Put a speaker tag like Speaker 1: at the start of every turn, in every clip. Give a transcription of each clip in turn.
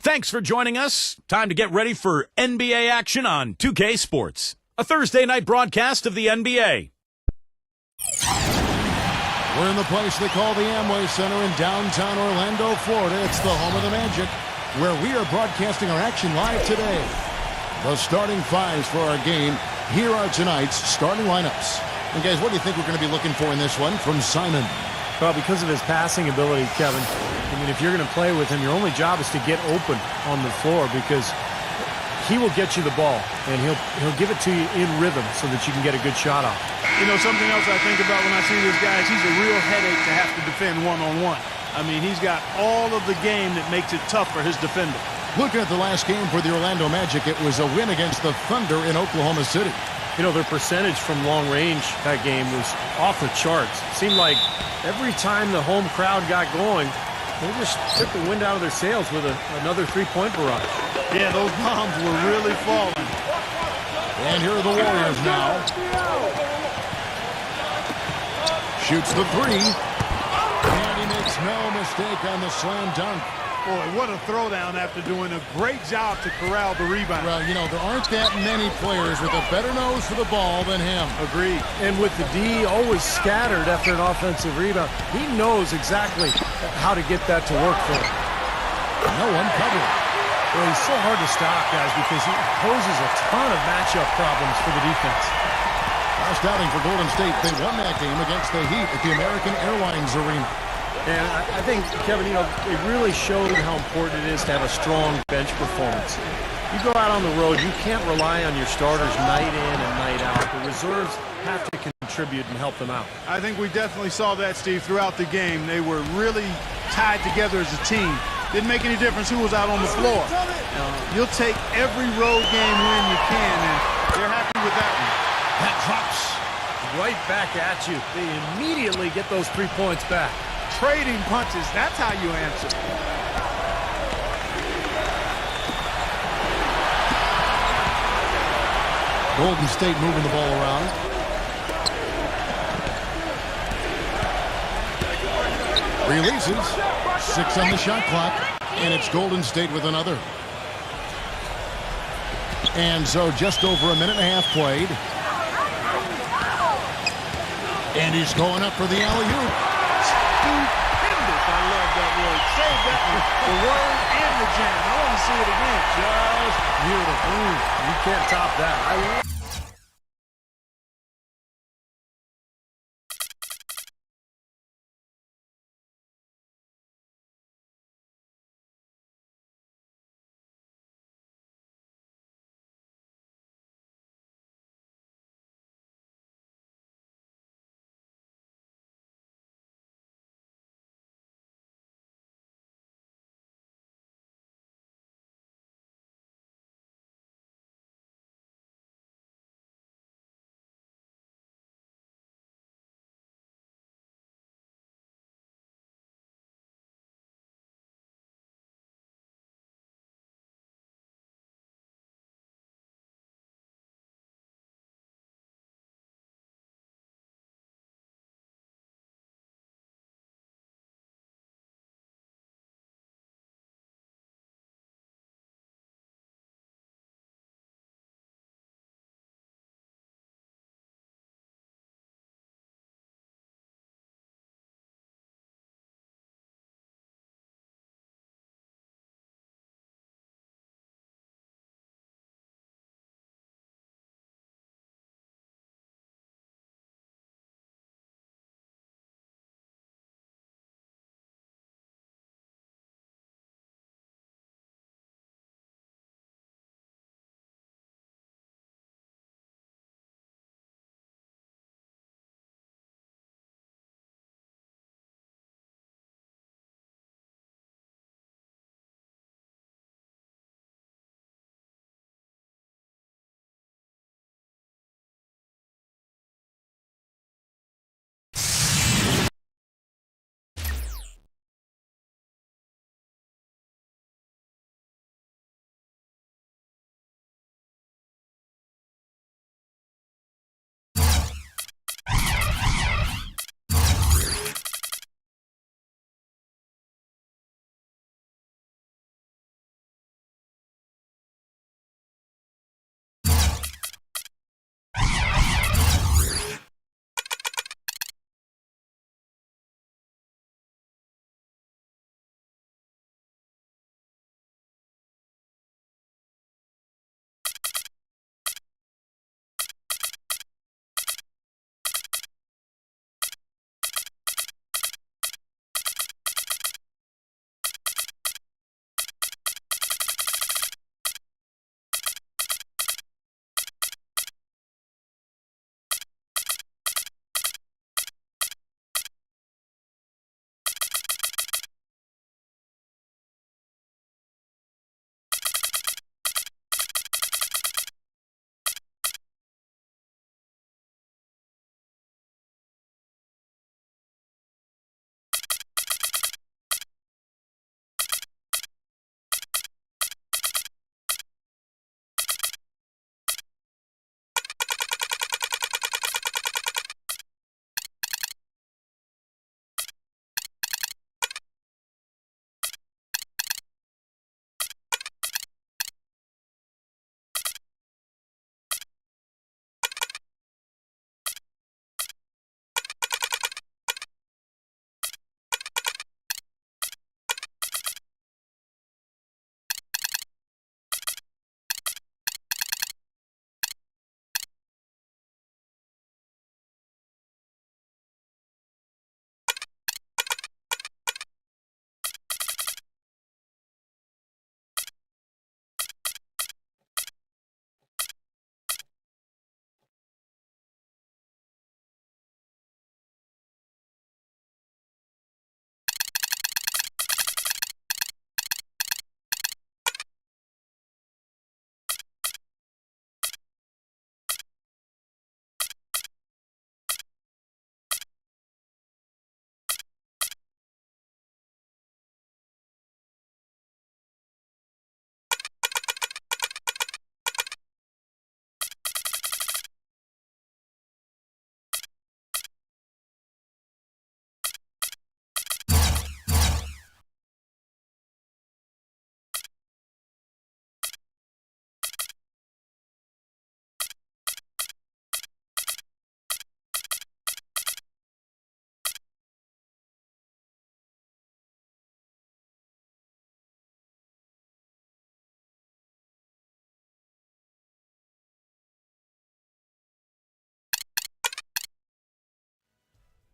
Speaker 1: Thanks for joining us. Time to get ready for NBA action on 2K Sports, a Thursday night broadcast of the NBA.
Speaker 2: We're in the place they call the Amway Center in downtown Orlando, Florida. It's the home of the Magic, where we are broadcasting our action live today. The starting fives for our game. Here are tonight's starting lineups. And guys, what do you think we're going to be looking for in this one from Simon?
Speaker 3: Well, because of his passing ability, Kevin, I mean, if you're going to play with him, your only job is to get open on the floor, because he will get you the ball, and he'll give it to you in rhythm so that you can get a good shot off.
Speaker 4: You know, something else I think about when I see this guy is he's a real headache to have to defend one-on-one. I mean, he's got all of the game that makes it tough for his defender.
Speaker 2: Looking at the last game for the Orlando Magic, it was a win against the Thunder in Oklahoma City.
Speaker 3: You know, their percentage from long range that game was off the charts. It seemed like every time the home crowd got going, they just took the wind out of their sails with another three-point barrage.
Speaker 4: Yeah, those bombs were really falling.
Speaker 2: And here are the Warriors now. Shoots the three. And he makes no mistake on the slam dunk.
Speaker 4: Boy, what a throwdown after doing a great job to corral the rebound.
Speaker 2: Well, you know, there aren't that many players with a better nose for the ball than him.
Speaker 4: Agreed.
Speaker 3: And with the D always scattered after an offensive rebound, he knows exactly how to get that to work for him.
Speaker 2: No one covered.
Speaker 3: Well, he's so hard to stop, guys, because he poses a ton of matchup problems for the defense.
Speaker 2: Last outing for Golden State, they won that game against the Heat at the American Airlines Arena.
Speaker 3: And I think, Kevin, you know, it really showed how important it is to have a strong bench performance. You go out on the road, you can't rely on your starters night in and night out. The reserves have to contribute and help them out.
Speaker 4: I think we definitely saw that, Steve, throughout the game. They were really tied together as a team. Didn't make any difference who was out on the floor. You'll take every road game win you can, and they're happy with that one.
Speaker 2: That drops.
Speaker 3: Right back at you. They immediately get those 3 points back.
Speaker 4: Trading punches, that's how you answer.
Speaker 2: Golden State moving the ball around. Releases. 6 on the shot clock. And it's Golden State with another. And so just over a minute and a half played. And he's going up for the alley-oop.
Speaker 4: Stupendous, I love that word. Save that one. The word and the jam. I want to see it again.
Speaker 3: Just beautiful. You can't top that.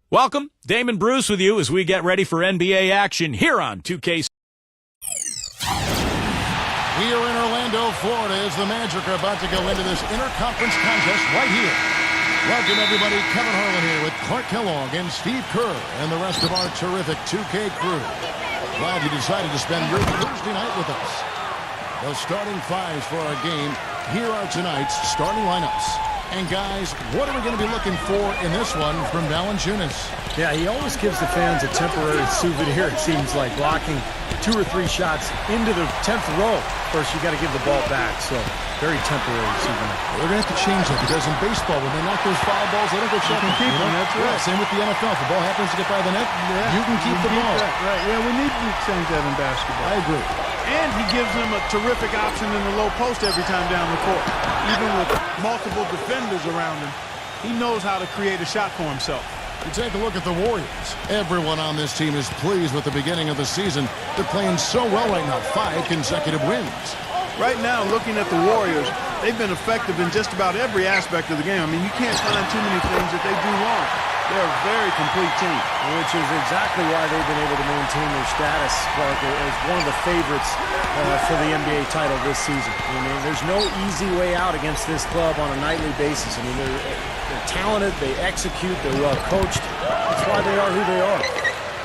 Speaker 1: Welcome, Damon Bruce with you as we get ready for NBA action here on 2K.
Speaker 2: We are in Orlando, Florida, as the Magic are about to go into this interconference contest right here. Welcome, everybody. Kevin Harlan here with Clark Kellogg and Steve Kerr and the rest of our terrific 2K crew. Glad you decided to spend your Thursday night with us. The starting fives for our game. Here are tonight's starting lineups. And guys, what are we going to be looking for in this one from Valanciunas?
Speaker 3: Yeah, he always gives the fans a temporary souvenir, it seems like, blocking 2 or 3 shots into the 10th row. First, you got to give the ball back, so very temporary souvenir.
Speaker 2: They're going to have to change that because in baseball, when they knock those foul balls, they don't go check
Speaker 4: You can keep them, that's right.
Speaker 2: Yeah, same with the NFL. If the ball happens to get by the net, you can keep the ball.
Speaker 4: Right, yeah, we need to change that in basketball.
Speaker 2: I agree.
Speaker 4: And he gives them a terrific option in the low post every time down the court. Even with multiple defenders around him, he knows how to create a shot for himself.
Speaker 2: You take a look at the Warriors. Everyone on this team is pleased with the beginning of the season. They're playing so well right now, 5 consecutive wins.
Speaker 4: Right now, looking at the Warriors, they've been effective in just about every aspect of the game. I mean, you can't find too many things that they do wrong. They're a very complete team.
Speaker 3: Which is exactly why they've been able to maintain their status, Clark, as one of the favorites for the NBA title this season. I mean, there's no easy way out against this club on a nightly basis. I mean, they're talented, they execute, they're well coached. That's why they are who they are.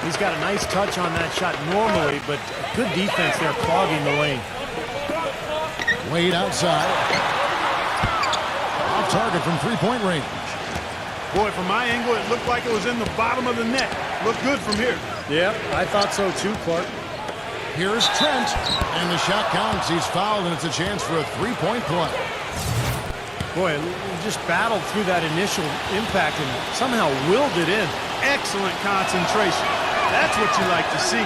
Speaker 3: He's got a nice touch on that shot normally, but good defense there clogging the lane.
Speaker 2: Wade outside. Off target from three-point range.
Speaker 4: Boy, from my angle, it looked like it was in the bottom of the net. Looked good from here.
Speaker 3: Yep, I thought so too, Clark.
Speaker 2: Here's Trent, and the shot counts. He's fouled, and it's a chance for a three-point play.
Speaker 3: Boy, he just battled through that initial impact and somehow willed it in.
Speaker 4: Excellent concentration. That's what you like to see.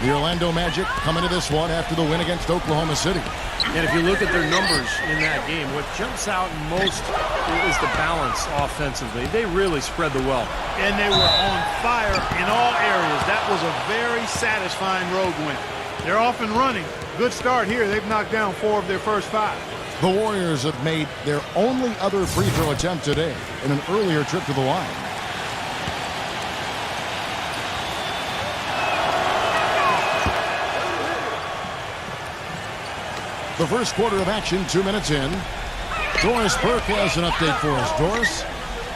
Speaker 2: The Orlando Magic coming to this one after the win against Oklahoma City.
Speaker 3: And if you look at their numbers in that game, what jumps out most is the balance offensively. They really spread the wealth.
Speaker 4: And they were on fire in all areas. That was a very satisfying road win. They're off and running. Good start here. They've knocked down 4 of their first 5.
Speaker 2: The Warriors have made their only other free throw attempt today in an earlier trip to the line. The first quarter of action, 2 minutes in. Doris Burke has an update for us. Doris?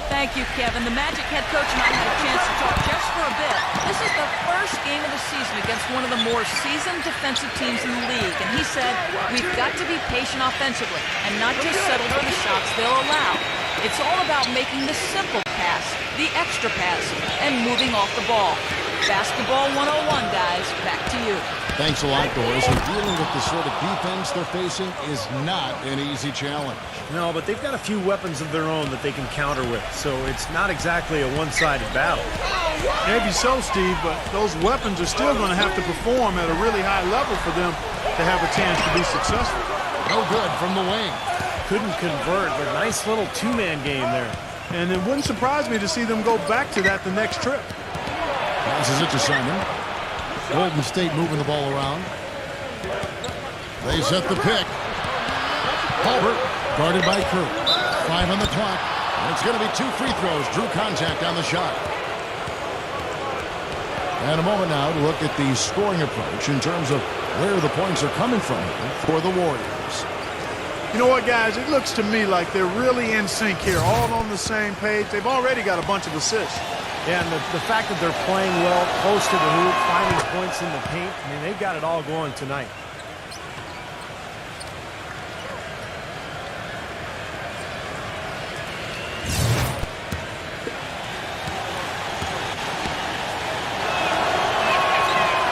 Speaker 5: Thank you, Kevin. The Magic head coach and I had a chance to talk just for a bit. This is the first game of the season against one of the more seasoned defensive teams in the league. And he said, we've got to be patient offensively and not just settle for the shots they'll allow. It's all about making the simple pass, the extra pass, and moving off the ball. Basketball 101, guys. Back to you.
Speaker 2: Thanks a lot, Doris. And dealing with the sort of defense they're facing is not an easy challenge.
Speaker 3: No, but they've got a few weapons of their own that they can counter with, so it's not exactly a one-sided battle.
Speaker 4: Maybe so, Steve, but those weapons are still going to have to perform at a really high level for them to have a chance to be successful.
Speaker 2: No good from the wing.
Speaker 3: Couldn't convert, but nice little two-man game there.
Speaker 4: And it wouldn't surprise me to see them go back to that the next trip.
Speaker 2: Passes it to Simon. Golden State moving the ball around. They set the pick. Hulbert guarded by Kerr. 5 on the clock. And it's going to be 2 free throws. Drew contact on the shot. And a moment now to look at the scoring approach in terms of where the points are coming from for the Warriors.
Speaker 4: You know what, guys? It looks to me like they're really in sync here, all on the same page. They've already got a bunch of assists.
Speaker 3: Yeah, and the fact that they're playing well, close to the hoop, finding points in the paint, I mean, they've got it all going tonight.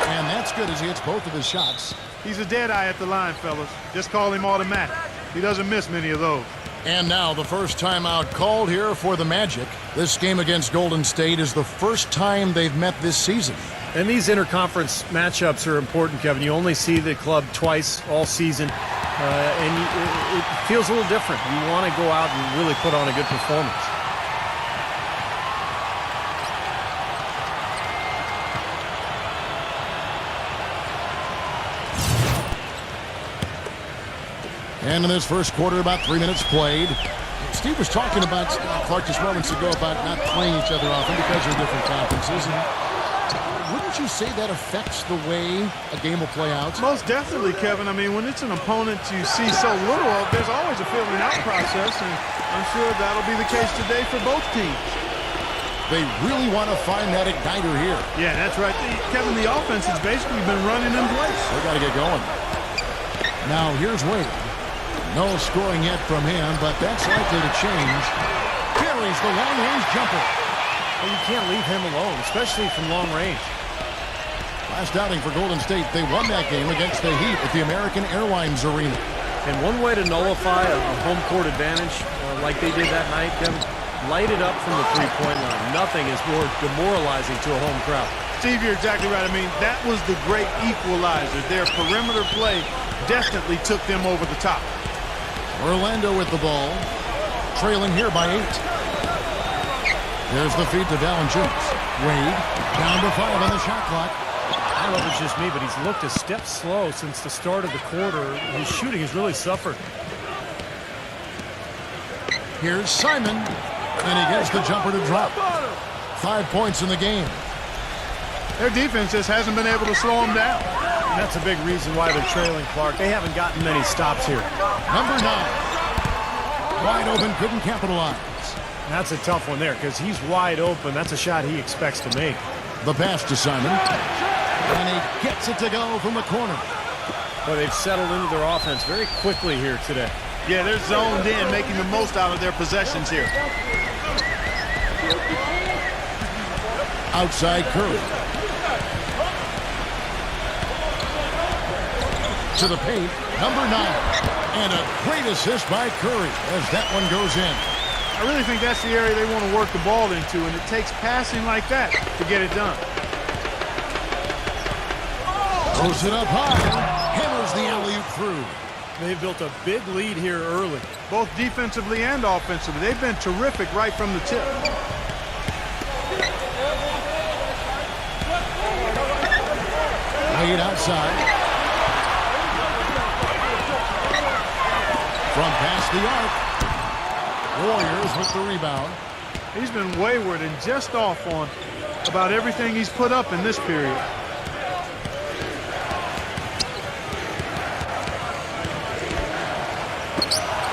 Speaker 2: And that's good as he hits both of his shots.
Speaker 4: He's a dead eye at the line, fellas. Just call him automatic. He doesn't miss many of those.
Speaker 2: And now the first timeout called here for the Magic. This game against Golden State is the first time they've met this season.
Speaker 3: And these interconference matchups are important, Kevin. You only see the club twice all season, and it feels a little different. You want to go out and really put on a good performance. And
Speaker 2: in this first quarter, about 3 minutes played. It's Steve was talking about, Clark, just moments ago about not playing each other often because of different conferences. And wouldn't you say that affects the way a game will play out?
Speaker 4: Most definitely, Kevin. I mean, when it's an opponent you see so little of, there's always a filling out process, and I'm sure that'll be the case today for both teams.
Speaker 2: They really want to find that igniter here.
Speaker 4: Yeah, that's right. Kevin, the offense has basically been running in place.
Speaker 2: They got to get going. Now, here's Wade. No scoring yet from him, but that's likely to change. Carries the long-range jumper.
Speaker 3: Well, you can't leave him alone, especially from long range.
Speaker 2: Last outing for Golden State, they won that game against the Heat at the American Airlines Arena.
Speaker 3: And one way to nullify a home court advantage like they did that night, Kevin, light it up from the three-point line. Nothing is more demoralizing to a home crowd.
Speaker 4: Steve, you're exactly right. I mean, that was the great equalizer. Their perimeter play definitely took them over the top.
Speaker 2: Orlando with the ball, trailing here by 8. There's the feed to Valanciunas. Wade down to 5 on the shot clock.
Speaker 3: I don't know if it's just me, but he's looked a step slow since the start of the quarter. His shooting has really suffered.
Speaker 2: Here's Simon, and he gets the jumper to drop. 5 points in the game.
Speaker 4: Their defense just hasn't been able to slow them down.
Speaker 3: And that's a big reason why they're trailing, Clark. They haven't gotten many stops here.
Speaker 2: Number 9. Wide open, couldn't capitalize.
Speaker 3: That's a tough one there because he's wide open. That's a shot he expects to make.
Speaker 2: The pass to Simon. And he gets it to go from the corner.
Speaker 3: Well, they've settled into their offense very quickly here today.
Speaker 4: Yeah, they're zoned in, making the most out of their possessions here.
Speaker 2: Outside Curry. To the paint, number 9. And a great assist by Curry as that one goes in.
Speaker 4: I really think that's the area they want to work the ball into, and it takes passing like that to get it done.
Speaker 2: Throws it up high. Hammers the alley-oop through.
Speaker 3: They've built a big lead here early.
Speaker 4: Both defensively and offensively. They've been terrific right from the tip.
Speaker 2: Wade outside. From past the arc. Warriors with the rebound.
Speaker 4: He's been wayward and just off on about everything he's put up in this period.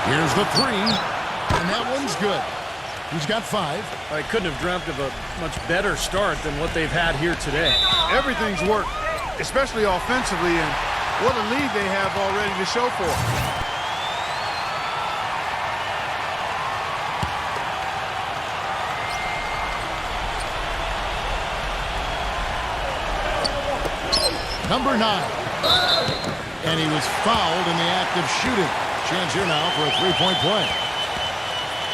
Speaker 2: Here's the 3, and that one's good. He's got 5.
Speaker 3: I couldn't have dreamt of a much better start than what they've had here today.
Speaker 4: Everything's worked, especially offensively, and what a lead they have already to show for it.
Speaker 2: Number 9. And he was fouled in the act of shooting. Chance here now for a three-point play.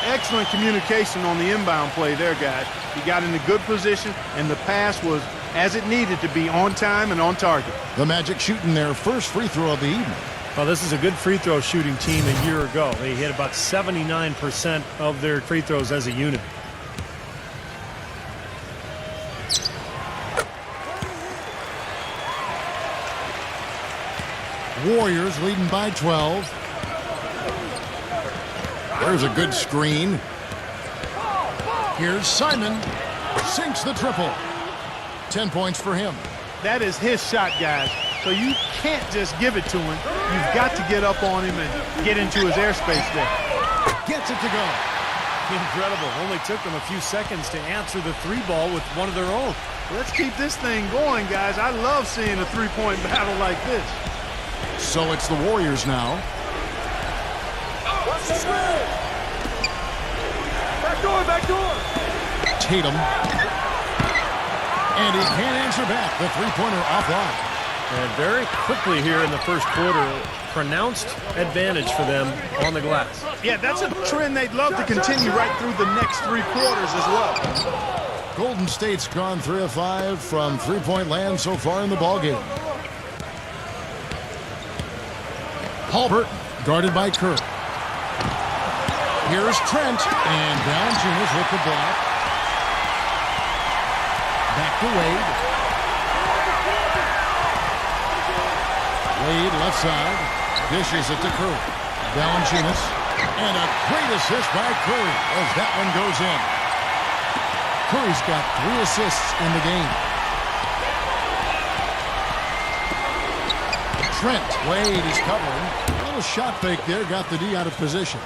Speaker 4: Excellent communication on the inbound play there, guys. He got in a good position, and the pass was as it needed to be, on time and on target.
Speaker 2: The Magic shooting their first free throw of the evening.
Speaker 3: Well, this is a good free throw shooting team a year ago. They hit about 79% of their free throws as a unit.
Speaker 2: Warriors leading by 12. There's a good screen. Here's Simon. Sinks the triple. 10 points for him.
Speaker 4: That is his shot, guys. So you can't just give it to him. You've got to get up on him and get into his airspace there.
Speaker 2: Gets it to go.
Speaker 3: Incredible. Only took them a few seconds to answer the 3-ball with one of their own.
Speaker 4: Let's keep this thing going, guys. I love seeing a three-point battle like this.
Speaker 2: So it's the Warriors now.
Speaker 4: Back door.
Speaker 2: Tatum. And he can't answer back. The three-pointer offline.
Speaker 3: And very quickly here in the first quarter, pronounced advantage for them on the glass.
Speaker 4: Yeah, that's a trend they'd love to continue right through the next 3 quarters as well.
Speaker 2: Golden State's gone 3 of 5 from three-point land so far in the ballgame. Halbert guarded by Kerr. Here's Trent, and Valanciunas with the block. Back to Wade. Wade left side. Dishes it to Kerr. Valanciunas And a great assist by Curry as that one goes in. Curry's got 3 assists in the game. Trent Wade is covering. A little shot fake there, got the D out of position.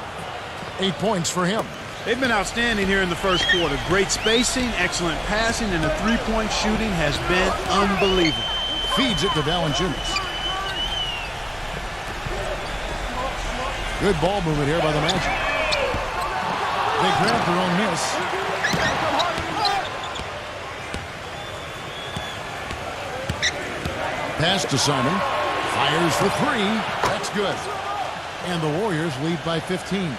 Speaker 2: 8 points for him.
Speaker 4: They've been outstanding here in the first quarter. Great spacing, excellent passing, and the three-point shooting has been unbelievable.
Speaker 2: Feeds it to Valanciunas. Good ball movement here by the Magic. They grab their own miss. Pass to Simon. Fires for 3. That's good. And the Warriors lead by 15.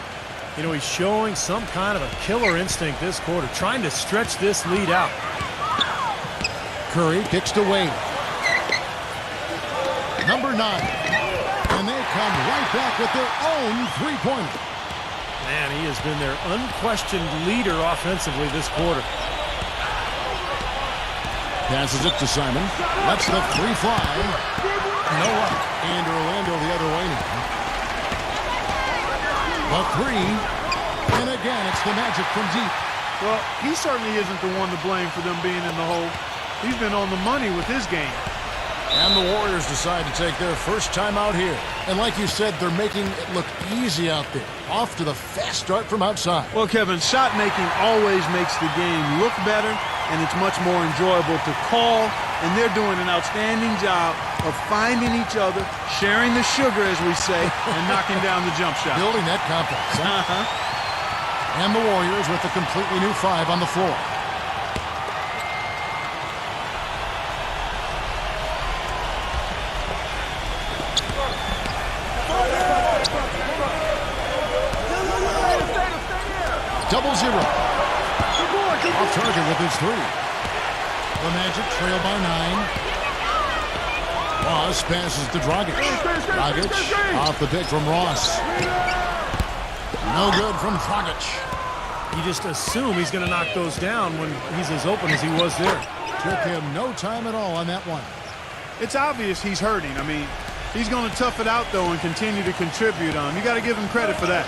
Speaker 3: You know, he's showing some kind of a killer instinct this quarter, trying to stretch this lead out.
Speaker 2: Curry kicks to Wade. Number 9. And they come right back with their own three-pointer.
Speaker 3: Man, he has been their unquestioned leader offensively this quarter.
Speaker 2: Passes it to Simon. Lets the 3 fly. No luck. And Orlando the other way now. A 3. And again, it's the Magic from deep.
Speaker 4: Well, he certainly isn't the one to blame for them being in the hole. He's been on the money with his game.
Speaker 2: And the Warriors decide to take their first time out here. And like you said, they're making it look easy out there. Off to the fast start from outside.
Speaker 4: Well, Kevin, shot making always makes the game look better, and it's much more enjoyable to call. And they're doing an outstanding job of finding each other, sharing the sugar, as we say, and knocking down the jump shot.
Speaker 2: Building that confidence. Huh? And the Warriors with a completely new 5 on the floor. Double zero. Off target with his 3. The Magic trail by 9. Ross passes to Dragic. Dragic off the pick from Ross. No good from Dragic.
Speaker 3: You just assume he's going to knock those down when he's as open as he was there.
Speaker 2: Took him no time at all on that one.
Speaker 4: It's obvious he's hurting. I mean, he's going to tough it out, though, and continue to contribute on. You got to give him credit for that.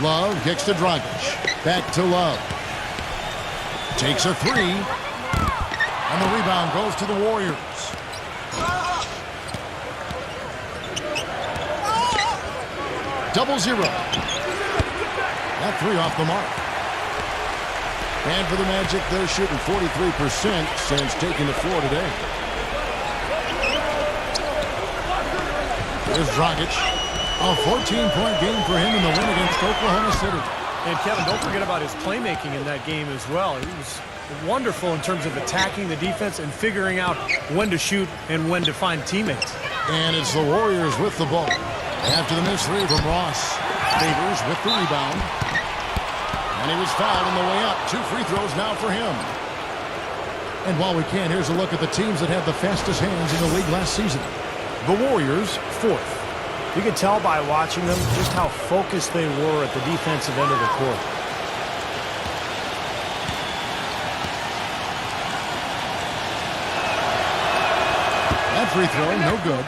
Speaker 2: Love kicks to Dragic. Back to Love. Takes a 3. And the rebound goes to the Warriors. Double zero. That 3 off the mark. And for the Magic, they're shooting 43% since taking the floor today. Here's Dragic. A 14-point game for him in the win against Oklahoma City.
Speaker 3: And Kevin, don't forget about his playmaking in that game as well. He was wonderful in terms of attacking the defense and figuring out when to shoot and when to find teammates.
Speaker 2: And it's the Warriors with the ball. After the missed 3 from Ross. Favors with the rebound. And he was fouled on the way up. 2 free throws now for him. And while we can, here's a look at the teams that had the fastest hands in the league last season. The Warriors, 4th.
Speaker 3: You could tell by watching them just how focused they were at the defensive end of the court.
Speaker 2: That free throw, no good.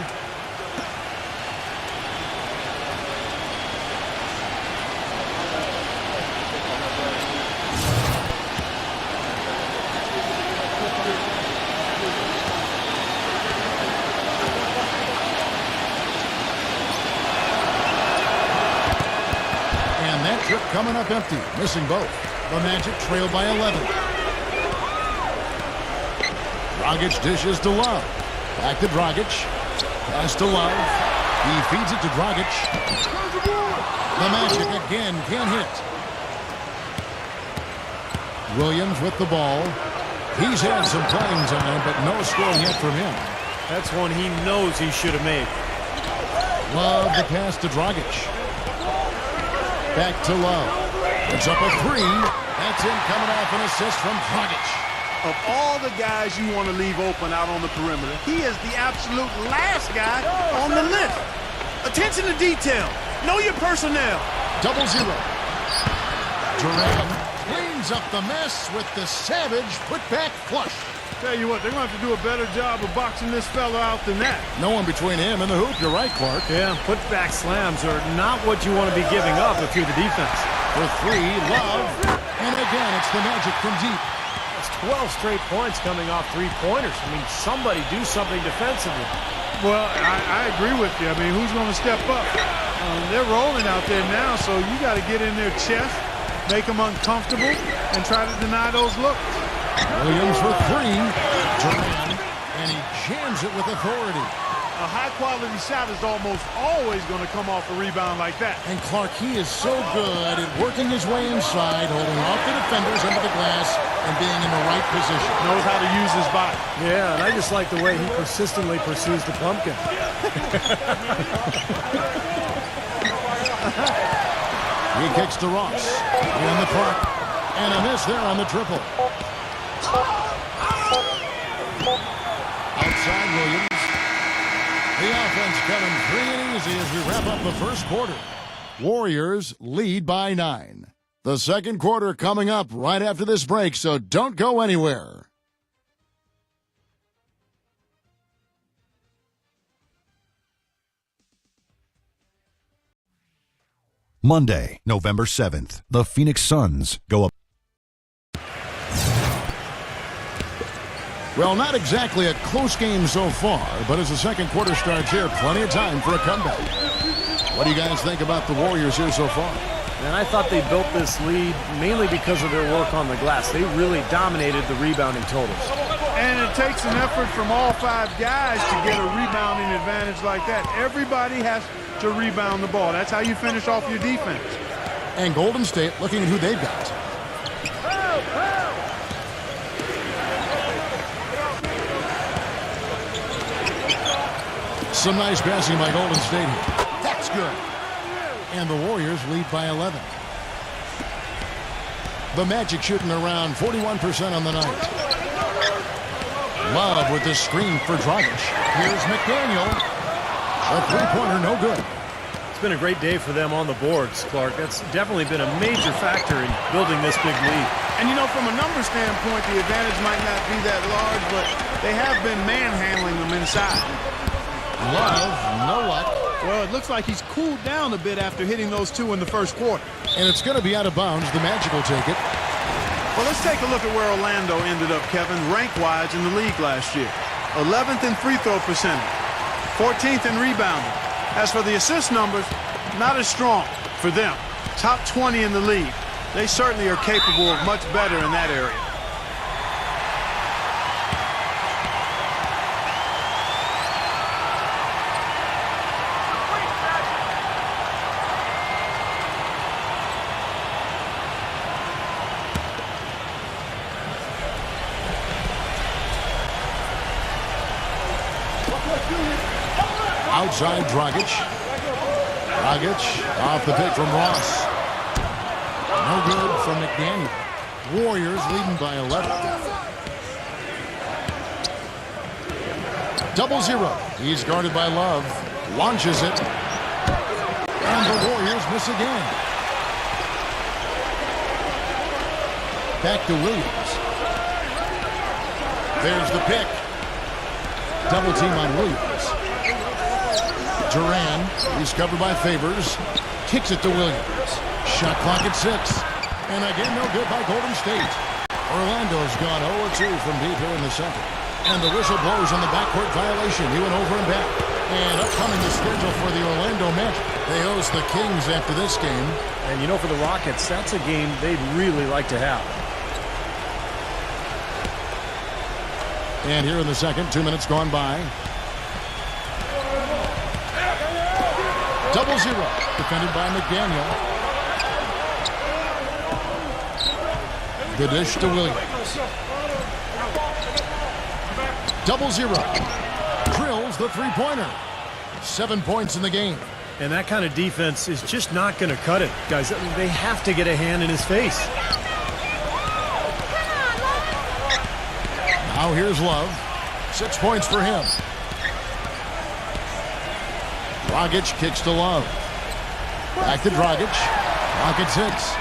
Speaker 2: Trip coming up empty, missing both. The Magic trail by 11. Dragic dishes to Love. Back to Dragic. Pass to Love. He feeds it to Dragic. The Magic again can't hit. Williams with the ball. He's had some playing time, but no score yet from him.
Speaker 3: That's one he knows he should have made.
Speaker 2: Love the pass to Dragic. Back to Love. It's up a 3. That's in coming off an assist from Dragic.
Speaker 4: Of all the guys you want to leave open out on the perimeter, he is the absolute last guy on the list. Attention to detail. Know your personnel.
Speaker 2: Double zero. Durant cleans up the mess with the savage putback flush.
Speaker 4: Tell you what, they're going to have to do a better job of boxing this fella out than that.
Speaker 2: No one between him and the hoop. You're right, Clark.
Speaker 3: Yeah, put-back slams are not what you want to be giving up if you're the defense.
Speaker 2: For three, Love. And again, it's the Magic from deep.
Speaker 3: That's 12 straight points coming off three-pointers. I mean, somebody do something defensively.
Speaker 4: Well, I agree with you. I mean, who's going to step up? They're rolling out there now, so you got to get in their chest, make them uncomfortable, and try to deny those looks.
Speaker 2: Williams for three. Durant, and he jams it with authority.
Speaker 4: A high-quality shot is almost always going to come off a rebound like that.
Speaker 2: And Clark, he is so good at working his way inside, holding off the defenders under the glass, and being in the right position.
Speaker 4: Knows how to use his body.
Speaker 3: Yeah, and I just like the way he persistently pursues the pumpkin.
Speaker 2: He kicks to Ross. In the clock. And a miss there on the triple. Outside Williams. The offense coming free and easy as we wrap up the first quarter. Warriors lead by 9. The second quarter coming up right after this break, so don't go anywhere.
Speaker 6: Monday, November 7th, the Phoenix Suns go up.
Speaker 2: Well, not exactly a close game so far, but as the second quarter starts here, plenty of time for a comeback. What do you guys think about the Warriors here so far?
Speaker 3: And I thought they built this lead mainly because of their work on the glass. They really dominated the rebounding totals.
Speaker 4: And it takes an effort from all 5 guys to get a rebounding advantage like that. Everybody has to rebound the ball. That's how you finish off your defense.
Speaker 2: And Golden State looking at who they've got. Some nice passing by Golden State here. That's good. And the Warriors lead by 11. The Magic shooting around 41% on the night. Love with the screen for Dragic. Here's McDaniel. A three-pointer, no good.
Speaker 3: It's been a great day for them on the boards, Clark. That's definitely been a major factor in building this big lead.
Speaker 4: And, you know, from a numbers standpoint, the advantage might not be that large, but they have been manhandling them inside.
Speaker 2: Love, no luck.
Speaker 4: Well, it looks like he's cooled down a bit after hitting those 2 in the first quarter.
Speaker 2: And it's going to be out of bounds. The Magic will take it.
Speaker 4: Well, let's take a look at where Orlando ended up, Kevin, rank-wise in the league last year. 11th in free throw percentage, 14th in rebounding. As for the assist numbers, not as strong for them. Top 20 in the league. They certainly are capable of much better in that area.
Speaker 2: Outside Dragic. Dragic off the pick from Ross. No good from McDaniel. Warriors leading by 11. 0-0. He's guarded by Love. Launches it. And the Warriors miss again. Back to Williams. There's the pick. Double team on Williams. Durant, he's covered by Favors. Kicks it to Williams. Shot clock at 6. And again, no good by Golden State. Orlando's gone 0-2 from deep here in the second. And the whistle blows on the backcourt violation. He went over and back. And upcoming the schedule for the Orlando Magic. They host the Kings after this game.
Speaker 3: And you know, for the Rockets, that's a game they'd really like to have.
Speaker 2: And here in the second, 2 minutes gone by. 0-0. Defended by McDaniel. The dish to Williams. 0-0. Drills the three-pointer. 7 points in the game.
Speaker 3: And that kind of defense is just not going to cut it. Guys, they have to get a hand in his face.
Speaker 2: Now here's Love. 6 points for him. Dragic kicks to Love. Back to Dragic. Rocket 6.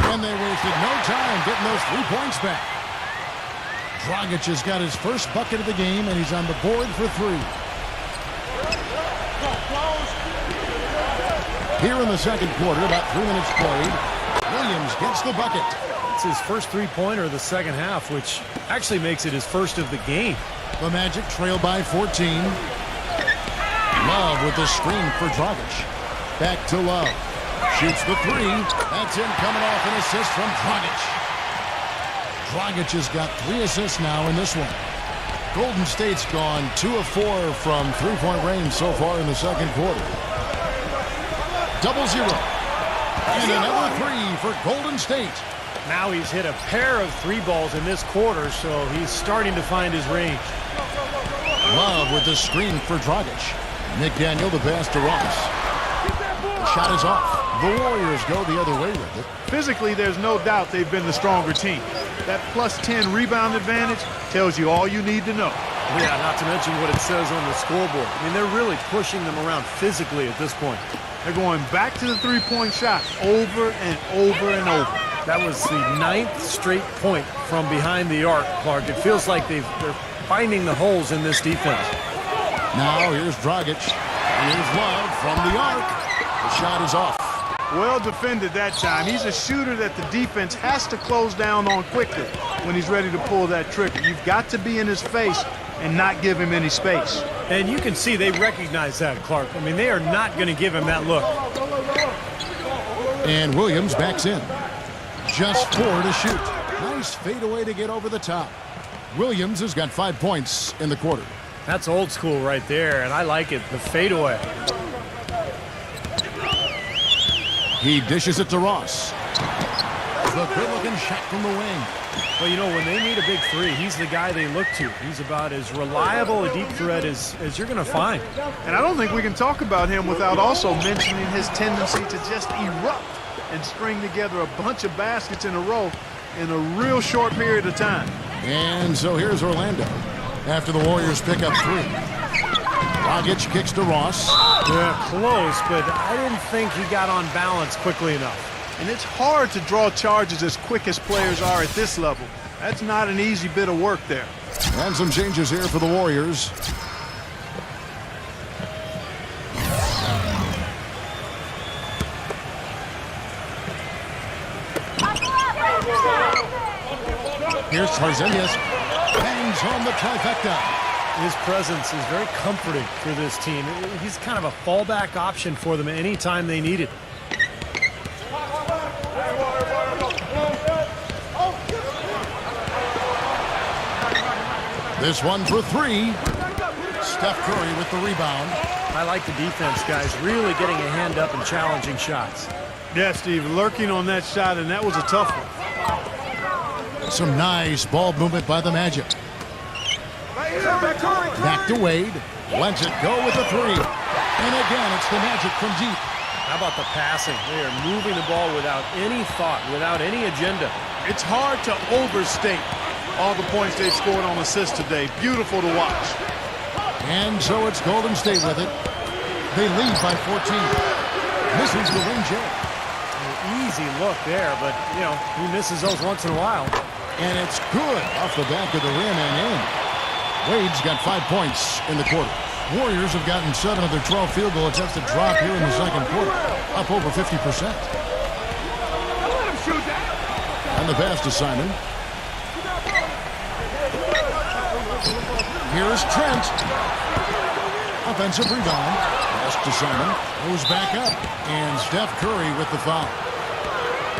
Speaker 2: And they wasted no time getting those 3 points back. Dragic has got his first bucket of the game, and he's on the board for 3. Here in the second quarter, about 3 minutes played, Williams gets the bucket.
Speaker 3: It's his first three-pointer of the second half, which actually makes it his first of the game.
Speaker 2: The Magic trail by 14. Love with the screen for Dragic. Back to Love. Shoots the 3. That's in, coming off an assist from Dragic. Dragic has got 3 assists now in this one. Golden State's gone 2 of 4 from three-point range so far in the second quarter. 0-0. And another 3 for Golden State.
Speaker 3: Now he's hit a pair of 3 balls in this quarter, so he's starting to find his range.
Speaker 2: Love with the screen for Dragic. McDaniel the pass to Ross. Shot is off. The Warriors go the other way with it.
Speaker 4: Physically, there's no doubt they've been the stronger team. That plus 10 rebound advantage tells you all you need to know.
Speaker 3: Yeah, not to mention what it says on the scoreboard. I mean, they're really pushing them around physically at this point.
Speaker 4: They're going back to the three-point shot over and over and over.
Speaker 3: That was the 9th straight point from behind the arc, Clark. It feels like they're finding the holes in this defense.
Speaker 2: Now here's Dragic. Here's Love from the arc. The shot is off.
Speaker 4: Well defended that time. He's a shooter that the defense has to close down on quickly when he's ready to pull that trigger. You've got to be in his face and not give him any space.
Speaker 3: And you can see they recognize that, Clark. I mean, they are not going to give him that look.
Speaker 2: And Williams backs in. Just 4 to shoot. Nice fadeaway to get over the top. Williams has got 5 points in the quarter.
Speaker 3: That's old school right there, and I like it, the fadeaway.
Speaker 2: He dishes it to Ross. The good-looking shot from the wing.
Speaker 3: Well, you know, when they need a big 3, he's the guy they look to. He's about as reliable a deep threat as you're going to find.
Speaker 4: And I don't think we can talk about him without also mentioning his tendency to just erupt and string together a bunch of baskets in a row in a real short period of time.
Speaker 2: And so here's Orlando after the Warriors pick up 3. Dragic kicks to Ross.
Speaker 3: Yeah, close, but I didn't think he got on balance quickly enough.
Speaker 4: And it's hard to draw charges as quick as players are at this level. That's not an easy bit of work there.
Speaker 2: And some changes here for the Warriors. Here's Tarzanias. Bangs home the trifecta.
Speaker 3: His presence is very comforting for this team. He's kind of a fallback option for them anytime they need it.
Speaker 2: This one for 3. Steph Curry with the rebound.
Speaker 3: I like the defense, guys, really getting a hand up and challenging shots.
Speaker 4: Yeah, Steve, lurking on that shot, and that was a tough one.
Speaker 2: Some nice ball movement by the Magic. Back to Wade. Lets it go with the 3. And again, it's the Magic from deep.
Speaker 3: How about the passing? They are moving the ball without any thought, without any agenda.
Speaker 4: It's hard to overstate all the points they've scored on assists today. Beautiful to watch.
Speaker 2: And so it's Golden State with it. They lead by 14. Misses the ring jab.
Speaker 3: An easy look there, but, you know, he misses those once in a while.
Speaker 2: And it's good off the back of the rim and in. Wade's got 5 points in the quarter. Warriors have gotten 7 of their 12 field goal attempts to drop here in the second quarter. Up over 50%. And the pass to Simon. Here's Trent. Offensive rebound. Pass to Simon. Goes back up. And Steph Curry with the foul.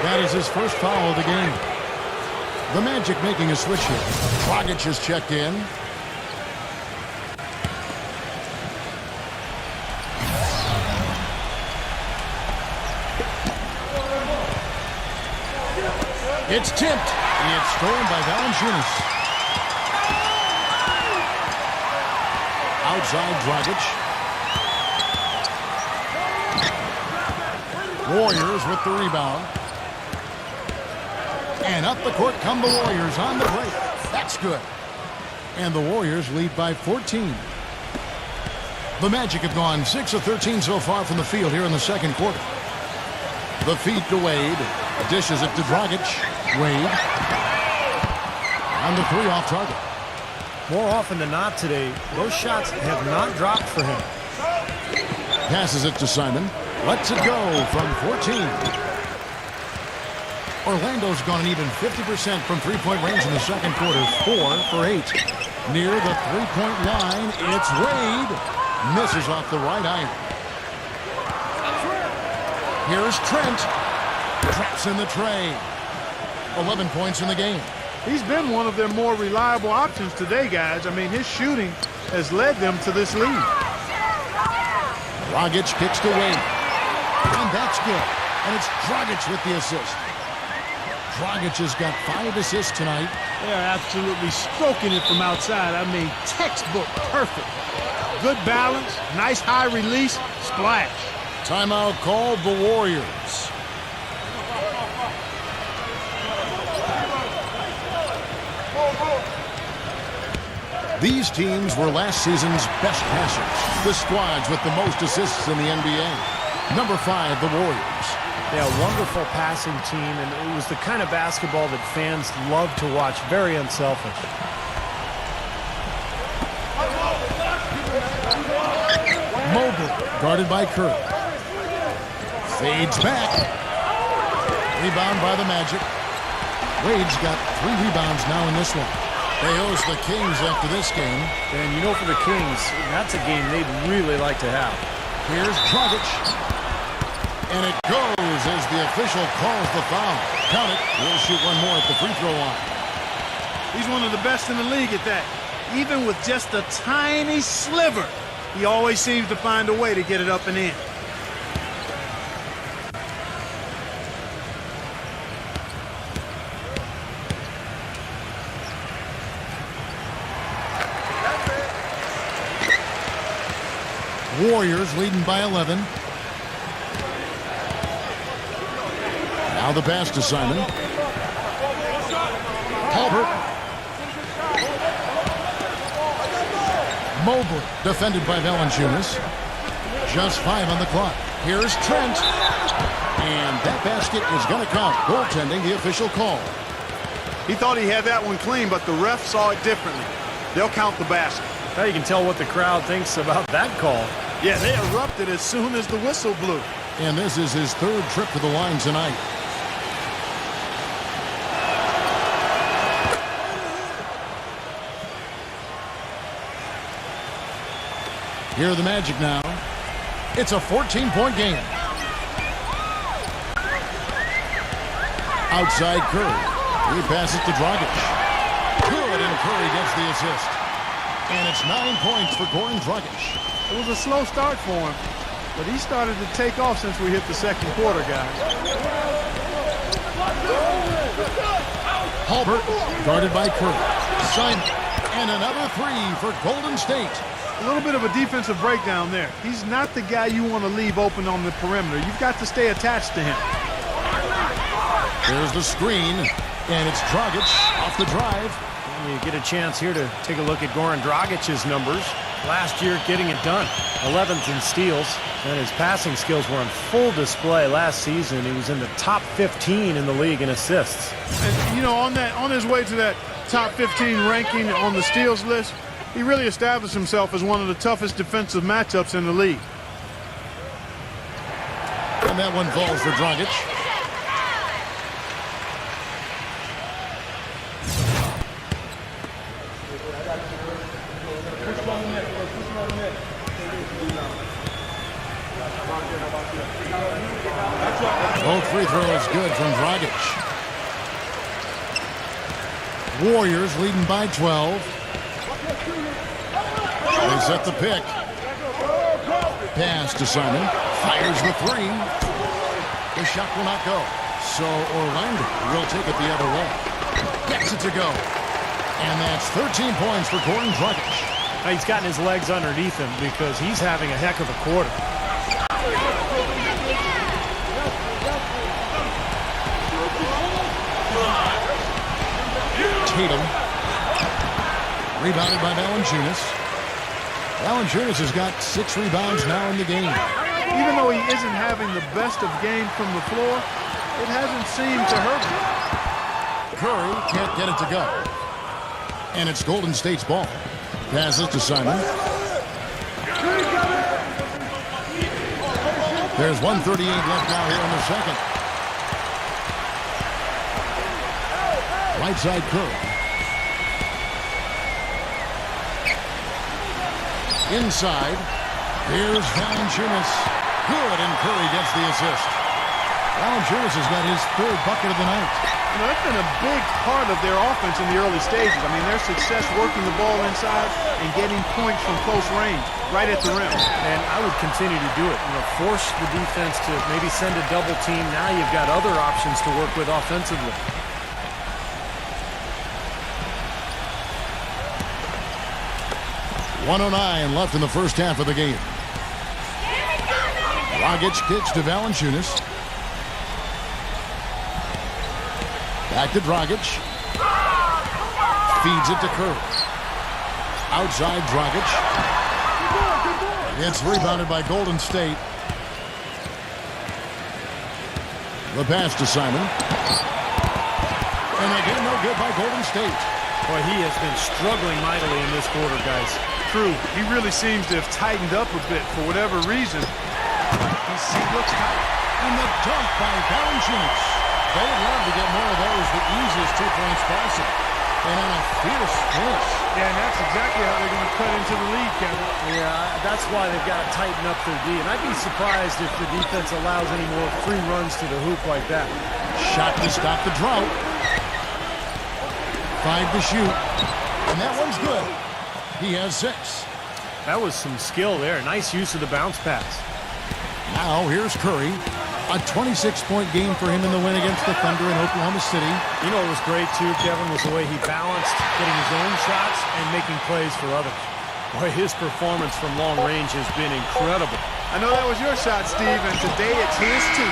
Speaker 2: That is his first foul of the game. The Magic making a switch here. Dragic has checked in. It's tipped. It's stolen by Valanciunas. Outside Dragic. Warriors with the rebound. And up the court come the Warriors on the break. That's good. And the Warriors lead by 14. The Magic have gone 6 of 13 so far from the field here in the second quarter. The feed to Wade. Dishes it to Dragic. Wade. on the 3 off target.
Speaker 3: More often than not today, those shots have not dropped for him.
Speaker 2: Passes it to Simon. Lets it go from 14. Orlando's gone an even 50% from three-point range in the second quarter. 4 for 8. Near the three-point line, it's Wade. Misses off the right iron. Here's Trent. Traps in the tray. 11 points in the game.
Speaker 4: He's been one of their more reliable options today, guys. I mean, his shooting has led them to this lead.
Speaker 2: Dragic kicks to Wade. And that's good. And it's Dragic with the assist. Dragic has got 5 assists tonight.
Speaker 4: They're absolutely stroking it from outside. I mean, textbook perfect. Good balance, nice high release, splash.
Speaker 2: Timeout called the Warriors. These teams were last season's best passers. The squads with the most assists in the NBA. Number 5, the Warriors.
Speaker 3: Yeah, wonderful passing team, and it was the kind of basketball that fans love to watch. Very unselfish.
Speaker 2: Mobley, guarded by Curry. Fades back. Rebound by the Magic. Wade's got 3 rebounds now in this one. They host the Kings after this game.
Speaker 3: And you know, for the Kings, that's a game they'd really like to have.
Speaker 2: Here's Dragic. And it goes as the official calls the foul. Count it. We'll shoot one more at the free throw line.
Speaker 4: He's one of the best in the league at that. Even with just a tiny sliver, he always seems to find a way to get it up and in.
Speaker 2: Warriors leading by 11. Now the pass to Simon. Halbert. Mobley defended by Valanciunas. Just 5 on the clock. Here's Trent. And that basket is going to count. Goaltending, the official call.
Speaker 4: He thought he had that one clean, but the ref saw it differently. They'll count the basket.
Speaker 3: Now you can tell what the crowd thinks about that call.
Speaker 4: Yeah, they erupted as soon as the whistle blew.
Speaker 2: And this is his 3rd trip to the line tonight. Here are the Magic now. It's a 14-point game. Outside Curry. He passes to Dragic. Good, and Curry gets the assist. And it's 9 points for Goran Dragic.
Speaker 4: It was a slow start for him, but he started to take off since we hit the second quarter, guys.
Speaker 2: Halbert, guarded by Curry. Simon, and another 3 for Golden State.
Speaker 4: A little bit of a defensive breakdown there. He's not the guy you want to leave open on the perimeter. You've got to stay attached to him.
Speaker 2: There's the screen, and it's Dragic off the drive.
Speaker 3: And you get a chance here to take a look at Goran Dragic's numbers. Last year, getting it done. 11th in steals, and his passing skills were on full display last season. He was in the top 15 in the league in assists.
Speaker 4: And, you know, on his way to that top 15 ranking on the steals list, he really established himself as one of the toughest defensive matchups in the league.
Speaker 2: And that one falls for Dragic. Both free throws good from Dragic. Warriors leading by 12. They set the pick. Pass to Simon. Fires the 3. The shot will not go. So Orlando will take it the other way. Gets it to go. And that's 13 points for Goran Dragic.
Speaker 3: Now he's gotten his legs underneath him because he's having a heck of a quarter.
Speaker 2: Tatum. Rebounded by Valanciunas. Valanciunas has got 6 rebounds now in the game.
Speaker 4: Even though he isn't having the best of games from the floor, it hasn't seemed to hurt him.
Speaker 2: Curry can't get it to go. And it's Golden State's ball. Passes to Simon. There's 1:38 left now here in the second. Right side Curry. Inside. Here's Valanciunas. Good, and Curry gets the assist. Valanciunas has got his third bucket of the night.
Speaker 4: You know, that's been a big part of their offense in the early stages. I mean, their success working the ball inside and getting points from close range, right at the rim.
Speaker 3: And I would continue to do it. You know, force the defense to maybe send a double team. Now you've got other options to work with offensively.
Speaker 2: .109 left in the first half of the game. Dragic kicks to Valanciunas. Back to Dragic. Feeds it to Curry. Outside Dragic. It's rebounded by Golden State. The pass to Simon. And again, no good by Golden State.
Speaker 3: Boy, he has been struggling mightily in this quarter, guys.
Speaker 4: True. He really seems to have tightened up a bit for whatever reason. He looks tight.
Speaker 2: And the dunk by Valanciunas. They would love to get more of those. The easiest 2 points possible. And on a fierce finish.
Speaker 4: Yeah, and that's exactly how they're going to cut into the lead, Kevin.
Speaker 3: Yeah, that's why they've got to tighten up their D. And I'd be surprised if the defense allows any more free runs to the hoop like that.
Speaker 2: Shot to stop the drought. 5 to shoot. And that one's good. He has 6.
Speaker 3: That was some skill there. Nice use of the bounce pass.
Speaker 2: Now here's Curry. A 26-point game for him in the win against the Thunder in Oklahoma City.
Speaker 3: You know what was great, too, Kevin, was the way he balanced getting his own shots and making plays for others. Boy, his performance from long range has been incredible.
Speaker 4: I know that was your shot, Steve, and today it's his too.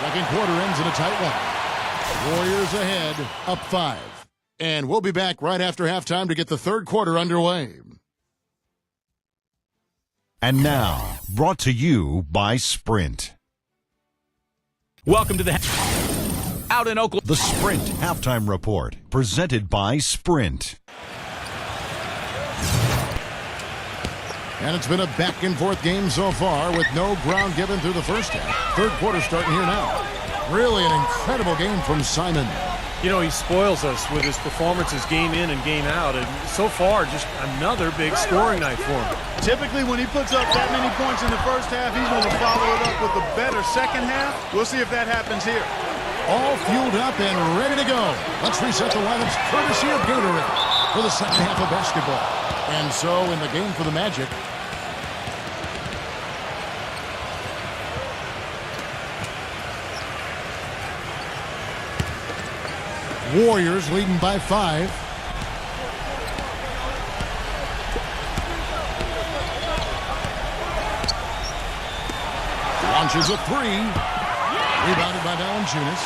Speaker 2: Second quarter ends in a tight one. Warriors ahead, up 5. And we'll be back right after halftime to get the third quarter underway.
Speaker 6: And now, brought to you by Sprint.
Speaker 1: Welcome to the out in Oklahoma.
Speaker 6: The Sprint Halftime Report, presented by Sprint.
Speaker 2: And it's been a back-and-forth game so far with no ground given through the first half. Third quarter starting here now. Really an incredible game from Simon.
Speaker 3: You know, he spoils us with his performances game in and game out. And so far, just another big scoring night for him.
Speaker 4: Typically, when he puts up that many points in the first half, he's going to follow it up with a better second half. We'll see if that happens here.
Speaker 2: All fueled up and ready to go. Let's reset the lineups courtesy of Gatorade for the second half of basketball. And so in the game for the Magic, Warriors leading by 5. Launches a 3. Rebounded by Valanciunas.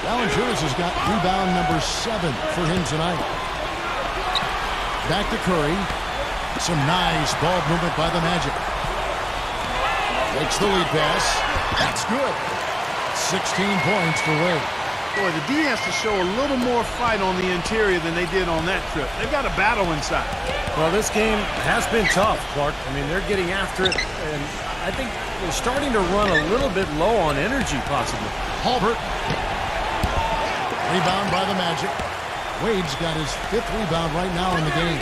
Speaker 2: Valanciunas has got rebound number 7 for him tonight. Back to Curry. Some nice ball movement by the Magic. Takes the lead pass. That's good. 16 points for Wade.
Speaker 4: Boy, the D has to show a little more fight on the interior than they did on that trip. They've got a battle inside.
Speaker 3: Well, this game has been tough, Clark. I mean, they're getting after it, and I think they're starting to run a little bit low on energy, possibly.
Speaker 2: Halbert. Rebound by the Magic. Wade's got his 5th rebound right now in the game.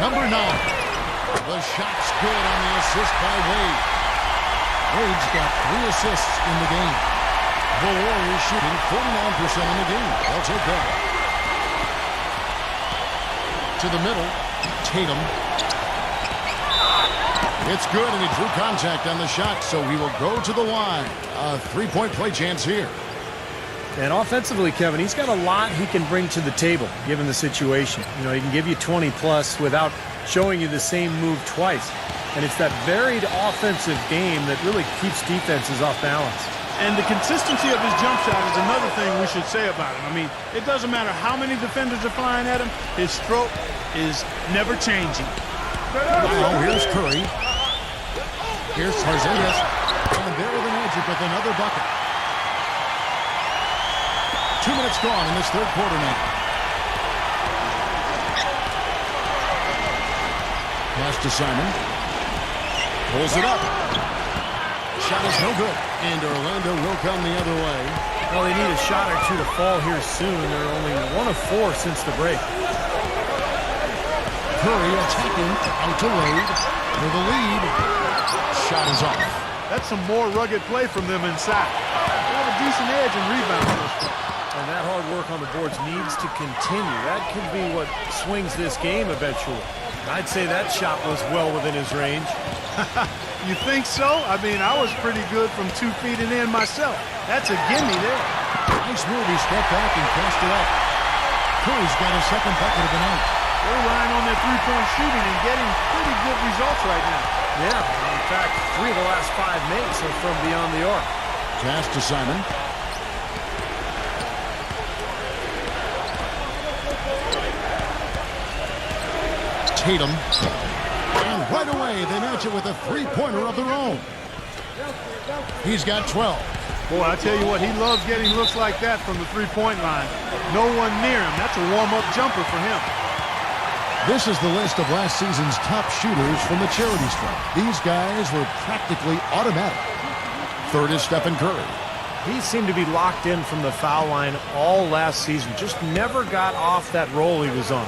Speaker 2: Number 9. The shot's good on the assist by Wade. Wade's got 3 assists in the game. The Warriors shooting 49% in the game. They'll take that. To the middle, Tatum. It's good, and he drew contact on the shot, so he will go to the line. A 3-point play chance here.
Speaker 3: And offensively, Kevin, he's got a lot he can bring to the table, given the situation. You know, he can give you 20-plus without showing you the same move twice. And it's that varied offensive game that really keeps defenses off balance.
Speaker 4: And the consistency of his jump shot is another thing we should say about him. I mean, it doesn't matter how many defenders are flying at him, his stroke is never changing.
Speaker 2: Now here's Curry. Here's Tarzanez. And there are the Magic with another bucket. 2 minutes gone in this third quarter now. Pass to Simon. Pulls it up. Shot is no good. And Orlando will come the other way.
Speaker 3: Well, they need a shot or two to fall here soon. They're only 1 of 4 since the break.
Speaker 2: Curry attacking out to Wade for the lead. Shot is off.
Speaker 4: That's some more rugged play from them inside. They have a decent edge and rebound.
Speaker 3: And that hard work on the boards needs to continue. That could be what swings this game eventually. I'd say that shot was well within his range.
Speaker 4: You think so? I mean, I was pretty good from 2 feet and in myself. That's a gimme there.
Speaker 2: Nice move. He stepped back and cast it up. Curry's got his second bucket of the night.
Speaker 4: They're relying on their three-point shooting and getting pretty good results right now.
Speaker 3: Yeah, in fact, 3 of the last 5 makes are from beyond the arc.
Speaker 2: Pass to Simon. Tatum. And right away, they match it with a three-pointer of their own. He's got 12.
Speaker 4: Boy, I tell you what, he loves getting looks like that from the three-point line. No one near him. That's a warm-up jumper for him.
Speaker 2: This is the list of last season's top shooters from the charity stripe. These guys were practically automatic. Third is Stephen Curry.
Speaker 3: He seemed to be locked in from the foul line all last season. Just never got off that roll he was on.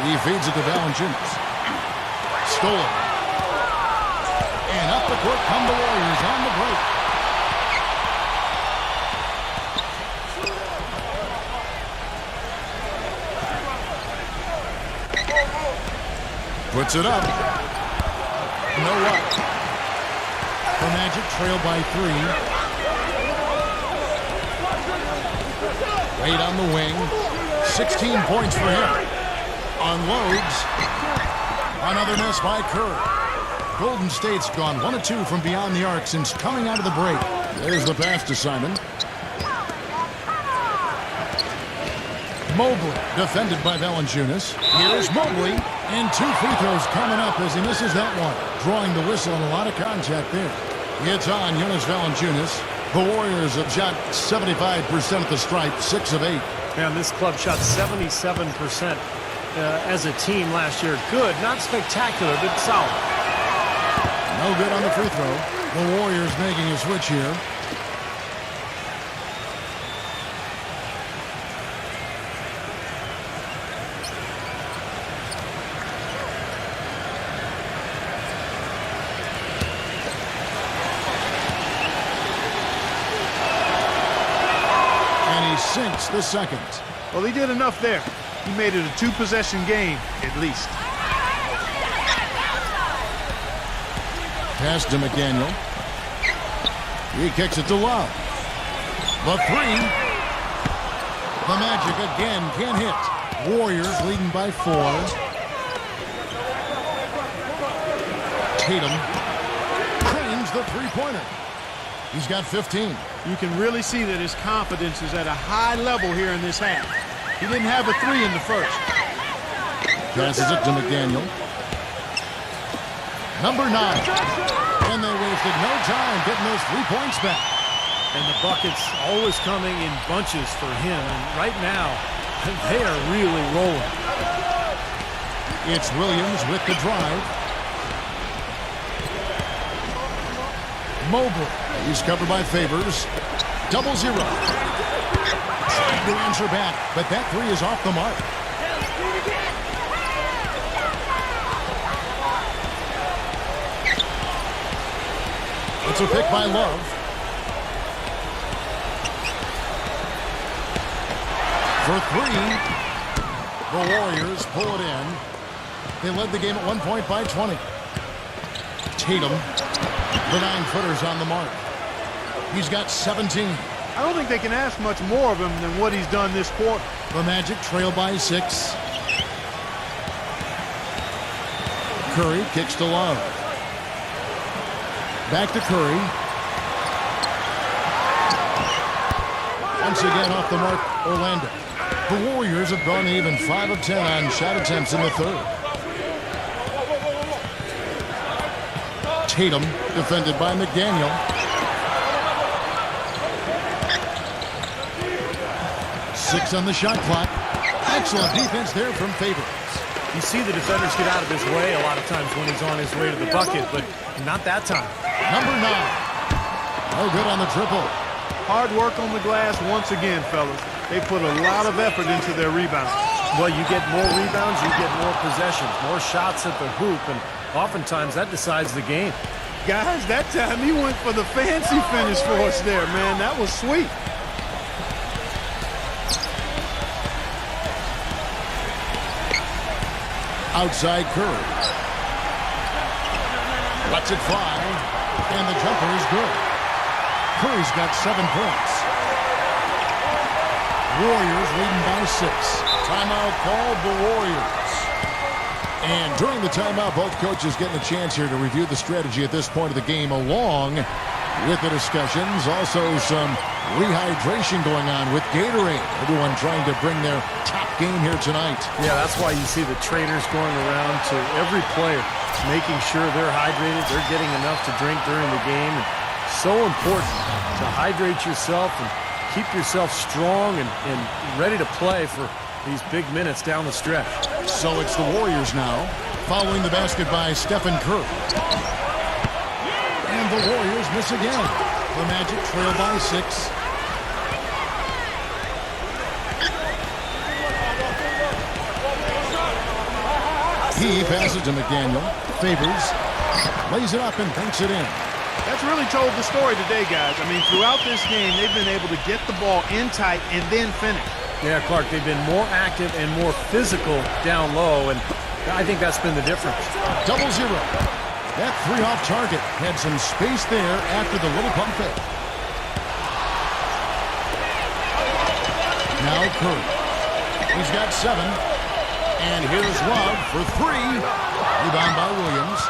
Speaker 2: He feeds it to Valanciunas. Stolen. And up the court come the Warriors on the break. Puts it up. No up. The Magic trail by 3. Wade on the wing. 16 points for him. Unloads. Another miss by Curry. Golden State's gone 1 of 2 from beyond the arc since coming out of the break. There's the pass to Simon. Mobley, defended by Valanciunas. Here's Mobley, and 2 free throws coming up as he misses that one. Drawing the whistle and a lot of contact there. It's on Jonas Valanciunas. The Warriors have shot 75% at the stripe, 6 of 8.
Speaker 3: Man, this club shot 77% as a team last year. Good, not spectacular, but solid.
Speaker 2: No good on the free throw. The Warriors making a switch here. And he sinks the second.
Speaker 4: Well, he did enough there. He made it a 2-possession game, at least.
Speaker 2: Pass to McDaniel. He kicks it to Love. The 3. The Magic again can't hit. Warriors leading by 4. Tatum trains the three-pointer. He's got 15.
Speaker 4: You can really see that his confidence is at a high level here in this half. He didn't have a 3 in the first.
Speaker 2: Passes it to McDaniel. Number 9. And they wasted no time getting those 3 points back.
Speaker 3: And the buckets always coming in bunches for him. And right now, they are really rolling.
Speaker 2: It's Williams with the drive. Mobley. He's covered by Favors. 0-0. Trying to answer back, but that 3 is off the mark. It's a pick by Love. For 3, the Warriors pull it in. They led the game at 1 point by 20. Tatum, the 9-footer's on the mark. He's got 17.
Speaker 4: I don't think they can ask much more of him than what he's done this quarter.
Speaker 2: The Magic trail by 6. Curry kicks to Love. Back to Curry. Once again off the mark, Orlando. The Warriors have gone even 5 of 10 on shot attempts in the third. Tatum, defended by McDaniel. Six on the shot clock. Excellent defense there from Favors.
Speaker 3: You see the defenders get out of his way a lot of times when he's on his way to the bucket, but not that time.
Speaker 2: Number 9. No good on the triple.
Speaker 4: Hard work on the glass once again, fellas. They put a lot of effort into their rebound.
Speaker 3: Well, you get more rebounds, you get more possessions, more shots at the hoop, and oftentimes that decides the game.
Speaker 4: Guys, that time he went for the fancy finish for us there, man. That was sweet.
Speaker 2: Outside Curry. Lets it fly, and the jumper is good. Curry's got 7 points. Warriors leading by 6. Timeout called the Warriors. And during the timeout, both coaches getting a chance here to review the strategy at this point of the game, along with the discussions. Also some rehydration going on with Gatorade. Everyone trying to bring their top game here tonight.
Speaker 3: Yeah, that's why you see the trainers going around to every player, making sure they're hydrated, they're getting enough to drink during the game. And so important to hydrate yourself and keep yourself strong and ready to play for these big minutes down the stretch.
Speaker 2: So it's the Warriors now, following the basket by Stephen Curry. And the Warriors miss again. The Magic trail by 6. He passes to McDaniel. Favors. Lays it up and banks it in.
Speaker 4: That's really told the story today, guys. I mean, throughout this game, they've been able to get the ball in tight and then finish.
Speaker 3: Yeah, Clark, they've been more active and more physical down low, and I think that's been the difference.
Speaker 2: 0-0. That 3 off target had some space there after the little pump fake. Now Curry. He's got 7. And here's Love for 3. Rebound by Williams.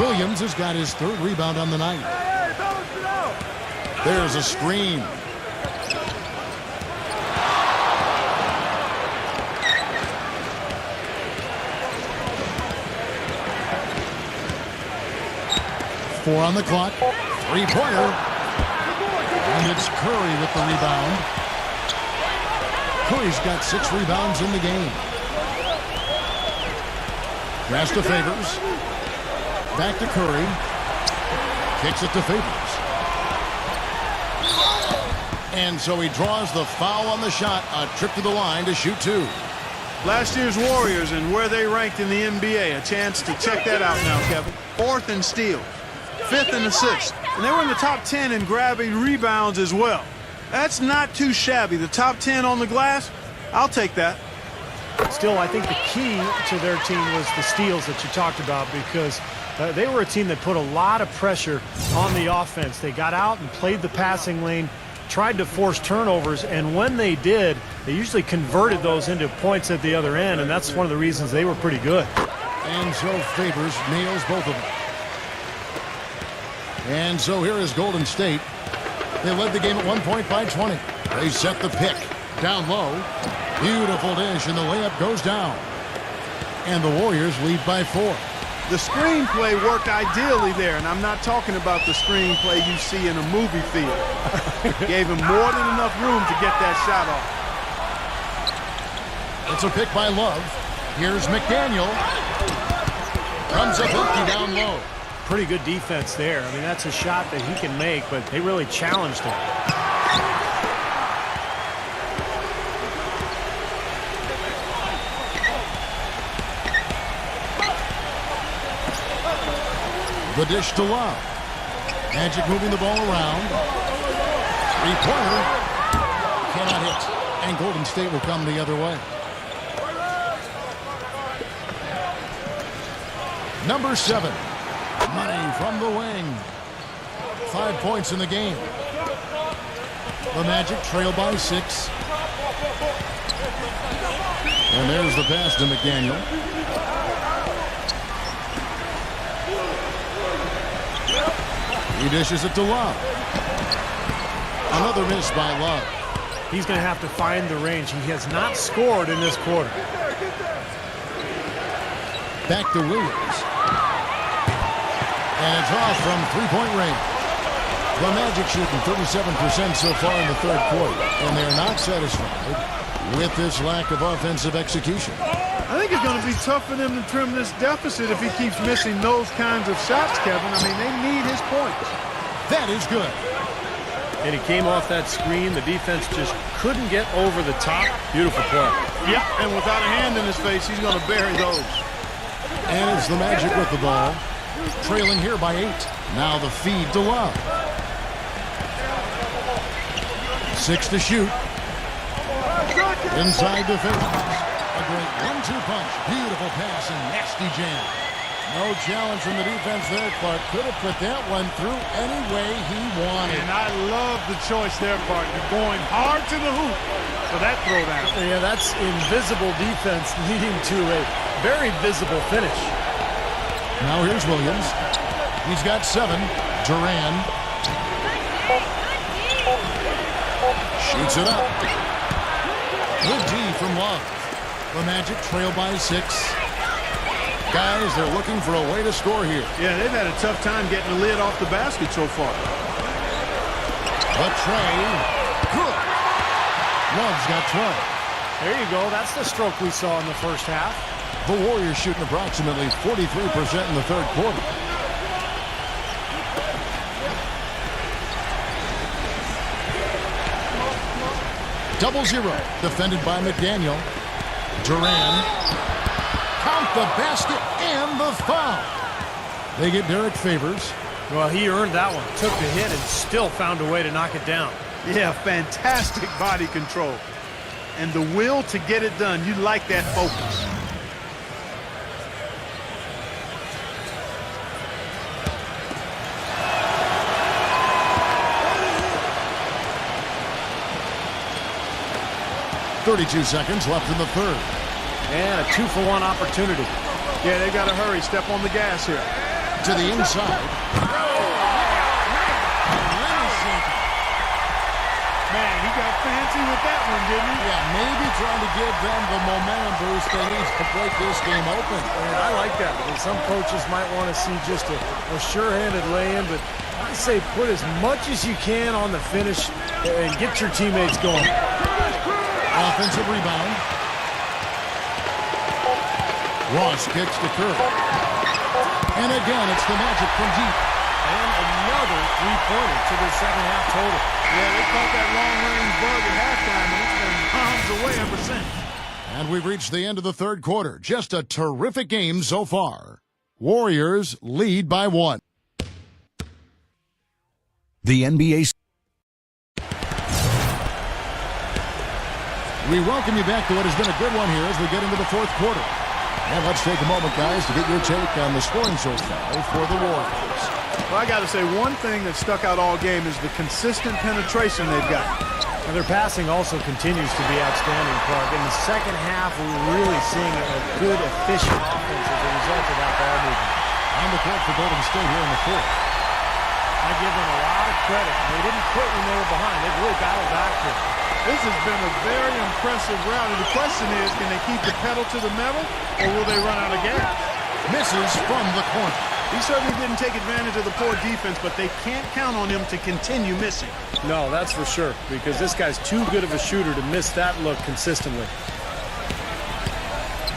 Speaker 2: Williams has got his 3rd rebound on the night. There's a screen. Four on the clock. 3-pointer. And it's Curry with the rebound. Curry's got 6 rebounds in the game. Pass to Favors. Back to Curry. Kicks it to Favors. And so he draws the foul on the shot. A trip to the line to shoot 2.
Speaker 4: Last year's Warriors and where they ranked in the NBA. A chance to check that out now, Kevin. 4th in steals. 5th in assists. And they were in the top 10 in grabbing rebounds as well. That's not too shabby. The top 10 on the glass, I'll take that.
Speaker 3: Still, I think the key to their team was the steals that you talked about, because they were a team that put a lot of pressure on the offense. They got out and played the passing lane, tried to force turnovers, and when they did, they usually converted those into points at the other end, and that's one of the reasons they were pretty good.
Speaker 2: And so Favors nails both of them. And so here is Golden State. They led the game at 1 point by 20. They set the pick. Down low. Beautiful dish, and the layup goes down. And the Warriors lead by 4.
Speaker 4: The screenplay worked ideally there, and I'm not talking about the screenplay you see in a movie theater. Gave him more than enough room to get that shot off.
Speaker 2: It's a pick by Love. Here's McDaniel. Comes up empty down low.
Speaker 3: Pretty good defense there. I mean, that's a shot that he can make, but they really challenged him.
Speaker 2: The dish to Love. Magic moving the ball around. 3-pointer. Cannot hit. And Golden State will come the other way. Number 7. Money from the wing. 5 points in the game. The Magic trail by 6. And there's the pass to McDaniel. He dishes it to Love. Another miss by Love.
Speaker 3: He's going to have to find the range. He has not scored in this quarter.
Speaker 2: Back to Williams. And it's off from 3-point range. The Magic shooting 37% so far in the 3rd quarter. And they're not satisfied with this lack of offensive execution.
Speaker 4: I think it's going to be tough for them to trim this deficit if he keeps missing those kinds of shots, Kevin. I mean, they need his points.
Speaker 2: That is good.
Speaker 3: And he came off that screen. The defense just couldn't get over the top. Beautiful play.
Speaker 4: Yeah, and without a hand in his face, he's going to bury those.
Speaker 2: And it's the Magic with the ball. Trailing here by 8. Now the feed to Love. 6 to shoot. Inside defenders. A great 1-2 punch. Beautiful pass and nasty jam. No challenge from the defense there, Clark. Could have put that one through any way he wanted.
Speaker 4: And I love the choice there, partner. Going hard to the hoop for that throwdown.
Speaker 3: Yeah, that's invisible defense leading to a very visible finish.
Speaker 2: Now here's Williams. He's got 7. Duran. Shoots it up. Good D from Love. The Magic trail by 6. Guys, they're looking for a way to score here.
Speaker 4: Yeah, they've had a tough time getting the lid off the basket so far.
Speaker 2: The tray. Good. Love's got 12.
Speaker 3: There you go. That's the stroke we saw in the first half.
Speaker 2: The Warriors shooting approximately 43% in the third quarter. Double zero. Defended by McDaniel. Duran. Count the basket and the foul. They get Derek Favors.
Speaker 3: Well, he earned that one. Took the hit and still found a way to knock it down.
Speaker 4: Yeah, fantastic body control. And the will to get it done. You like that focus.
Speaker 2: .32 seconds left in the third.
Speaker 3: And a 2-for-1 opportunity.
Speaker 4: Yeah, they got to hurry. Step on the gas here.
Speaker 2: To the inside.
Speaker 4: Man, he got fancy with that one, didn't he?
Speaker 2: Yeah, maybe trying to give them the momentum boost they need to break this game open.
Speaker 3: And I like that. I mean, some coaches might want to see just a sure-handed lay-in, but I say put as much as you can on the finish and get your teammates going.
Speaker 2: Offensive rebound. Ross kicks to Curry. And again, it's the Magic from deep.
Speaker 3: And another three-pointer to the second half total.
Speaker 4: Yeah, they caught that long-range bug at halftime, and it's been bombs away ever since.
Speaker 2: And we've reached the end of the third quarter. Just a terrific game so far. Warriors lead by 1.
Speaker 6: The NBA.
Speaker 2: We welcome you back to what has been a good one here as we get into the fourth quarter. And let's take a moment, guys, to get your take on the scoring so far for the Warriors.
Speaker 4: Well, I got to say, one thing that stuck out all game is the consistent penetration they've got.
Speaker 3: And their passing also continues to be outstanding, Clark. In the second half, we're really seeing a good, efficient offense as a result of that ball movement.
Speaker 2: On the court for Golden State here in the fourth.
Speaker 3: I give them a lot of credit. They didn't quit when they were behind. They really battled back here.
Speaker 4: This has been a very impressive rally. The question is, can they keep the pedal to the metal, or will they run out of gas?
Speaker 2: Misses from the corner.
Speaker 4: He certainly didn't take advantage of the poor defense, but they can't count on him to continue missing.
Speaker 3: No, that's for sure, because this guy's too good of a shooter to miss that look consistently.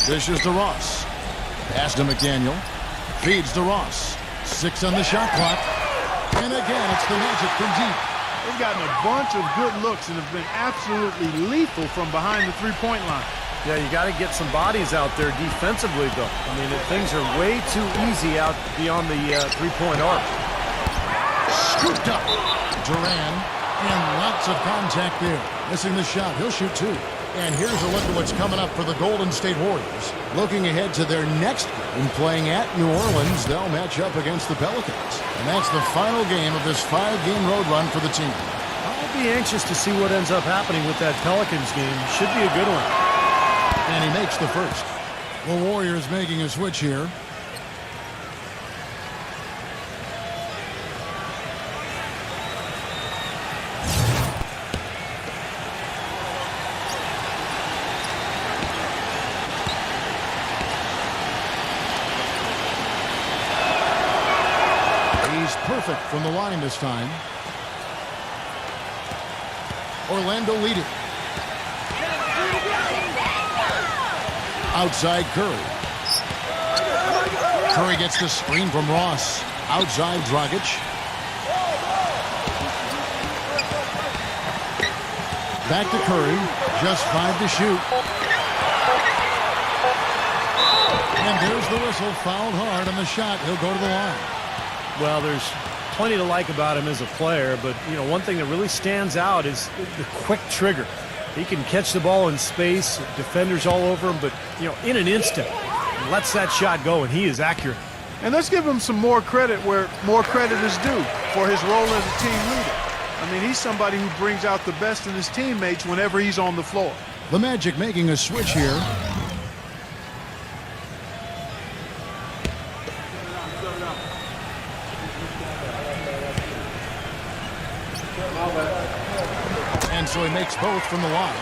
Speaker 2: Dishes to Ross. Pass to McDaniel. Feeds to Ross. 6 on the shot clock. And again, it's the Magic from deep.
Speaker 4: They've gotten a bunch of good looks and have been absolutely lethal from behind the three-point line.
Speaker 3: Yeah, you got to get some bodies out there defensively, though. I mean, things are way too easy out beyond the three-point arc.
Speaker 2: Scooped up. Duran. And lots of contact there. Missing the shot. He'll shoot 2. And here's a look at what's coming up for the Golden State Warriors. Looking ahead to their next game, playing at New Orleans, they'll match up against the Pelicans. And that's the final game of this 5-game road run for the team.
Speaker 3: I'll be anxious to see what ends up happening with that Pelicans game. Should be a good one.
Speaker 2: And he makes the first. The Warriors making a switch here. Perfect from the line this time. Orlando leading. Outside Curry. Curry gets the screen from Ross. Outside Dragic. Back to Curry. Just 5 to shoot. And there's the whistle. Fouled hard on the shot. He'll go to the line.
Speaker 3: Well, there's plenty to like about him as a player, but, you know, one thing that really stands out is the quick trigger. He can catch the ball in space, defenders all over him, but, you know, in an instant, lets that shot go, and he is accurate.
Speaker 4: And let's give him some more credit where more credit is due for his role as a team leader. I mean, he's somebody who brings out the best in his teammates whenever he's on the floor.
Speaker 2: The Magic making a switch here. And so he makes both from the line.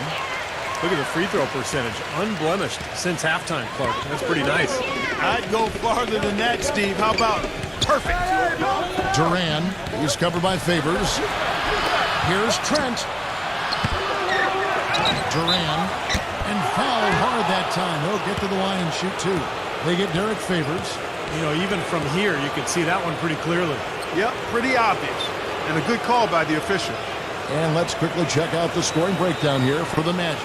Speaker 3: Look at the free throw percentage. Unblemished since halftime, Clark. That's pretty nice.
Speaker 4: I'd go farther than that, Steve. How about perfect?
Speaker 2: Duran, he's covered by Favors. Here's Trent. Duran, and fouled hard that time. He'll get to the line and shoot two. They get Derek Favors.
Speaker 3: You know, even from here, you can see that one pretty clearly.
Speaker 4: Yep, pretty obvious. And a good call by the official.
Speaker 2: And let's quickly check out the scoring breakdown here for the Magic.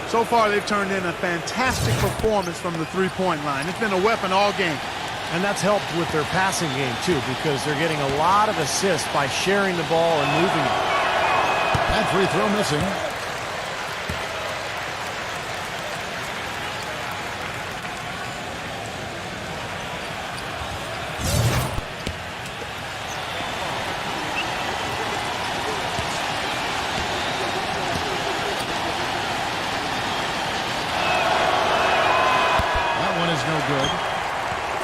Speaker 4: So far, they've turned in a fantastic performance from the three-point line. It's been a weapon all game.
Speaker 3: And that's helped with their passing game, too, because they're getting a lot of assists by sharing the ball and moving it.
Speaker 2: That free throw missing.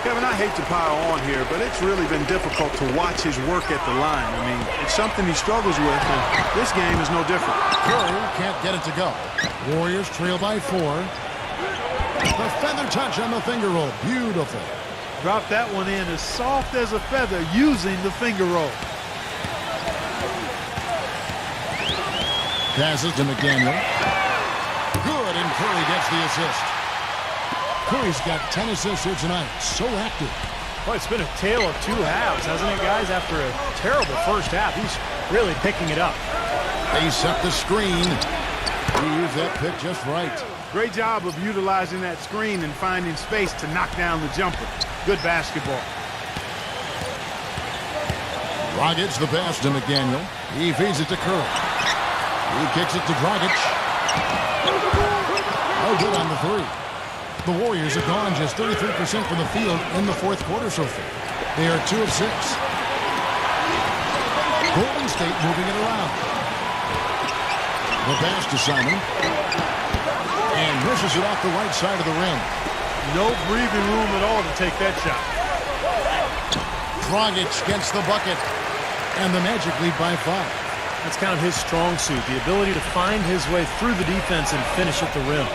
Speaker 4: Kevin, I hate to pile on here, but it's really been difficult to watch his work at the line. I mean, it's something he struggles with, and this game is no different.
Speaker 2: Curry can't get it to go. Warriors trail by 4. The feather touch on the finger roll. Beautiful.
Speaker 4: Dropped that one in as soft as a feather using the finger roll.
Speaker 2: Passes to McDaniel. Good, and Curry gets the assist. Curry's got 10 assists here tonight. So active.
Speaker 3: Well, it's been a tale of two halves, hasn't it, guys? After a terrible first half, he's really picking it up.
Speaker 2: They set the screen. He used that pick just right.
Speaker 4: Great job of utilizing that screen and finding space to knock down the jumper. Good basketball.
Speaker 2: Dragic the pass to McDaniel. He feeds it to Curry. He kicks it to Dragic. Oh, good on the three. The Warriors have gone just 33% from the field in the fourth quarter so far. They are 2 of 6. Golden State moving it around. The pass to Simon. And misses it off the right side of the rim.
Speaker 4: No breathing room at all to take that shot.
Speaker 2: Dragic gets the bucket. And the Magic lead by 5.
Speaker 3: That's kind of his strong suit, the ability to find his way through the defense and finish at the rim.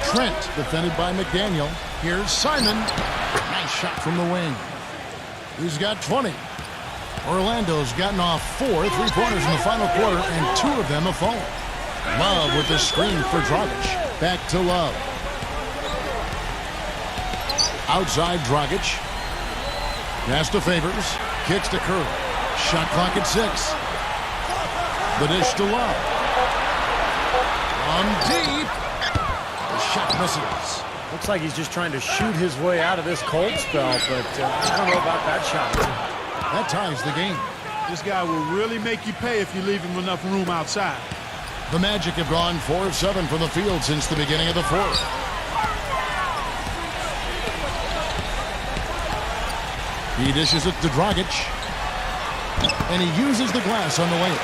Speaker 2: Trent defended by McDaniel. Here's Simon. Nice shot from the wing. He's got 20. Orlando's gotten off 4 3-pointers in the final quarter, and 2 of them have fallen. Love with the screen for Dragic. Back to Love. Outside Dragic. Pass to Favors. Kicks to Curry. Shot clock at 6. The dish to Love. On deep. Shot misses.
Speaker 3: Looks like he's just trying to shoot his way out of this cold spell, but I don't know about that shot.
Speaker 2: That ties the game.
Speaker 4: This guy will really make you pay if you leave him enough room outside.
Speaker 2: The Magic have gone 4 of 7 from the field since the beginning of the fourth. He dishes it to Dragic. And he uses the glass on the way.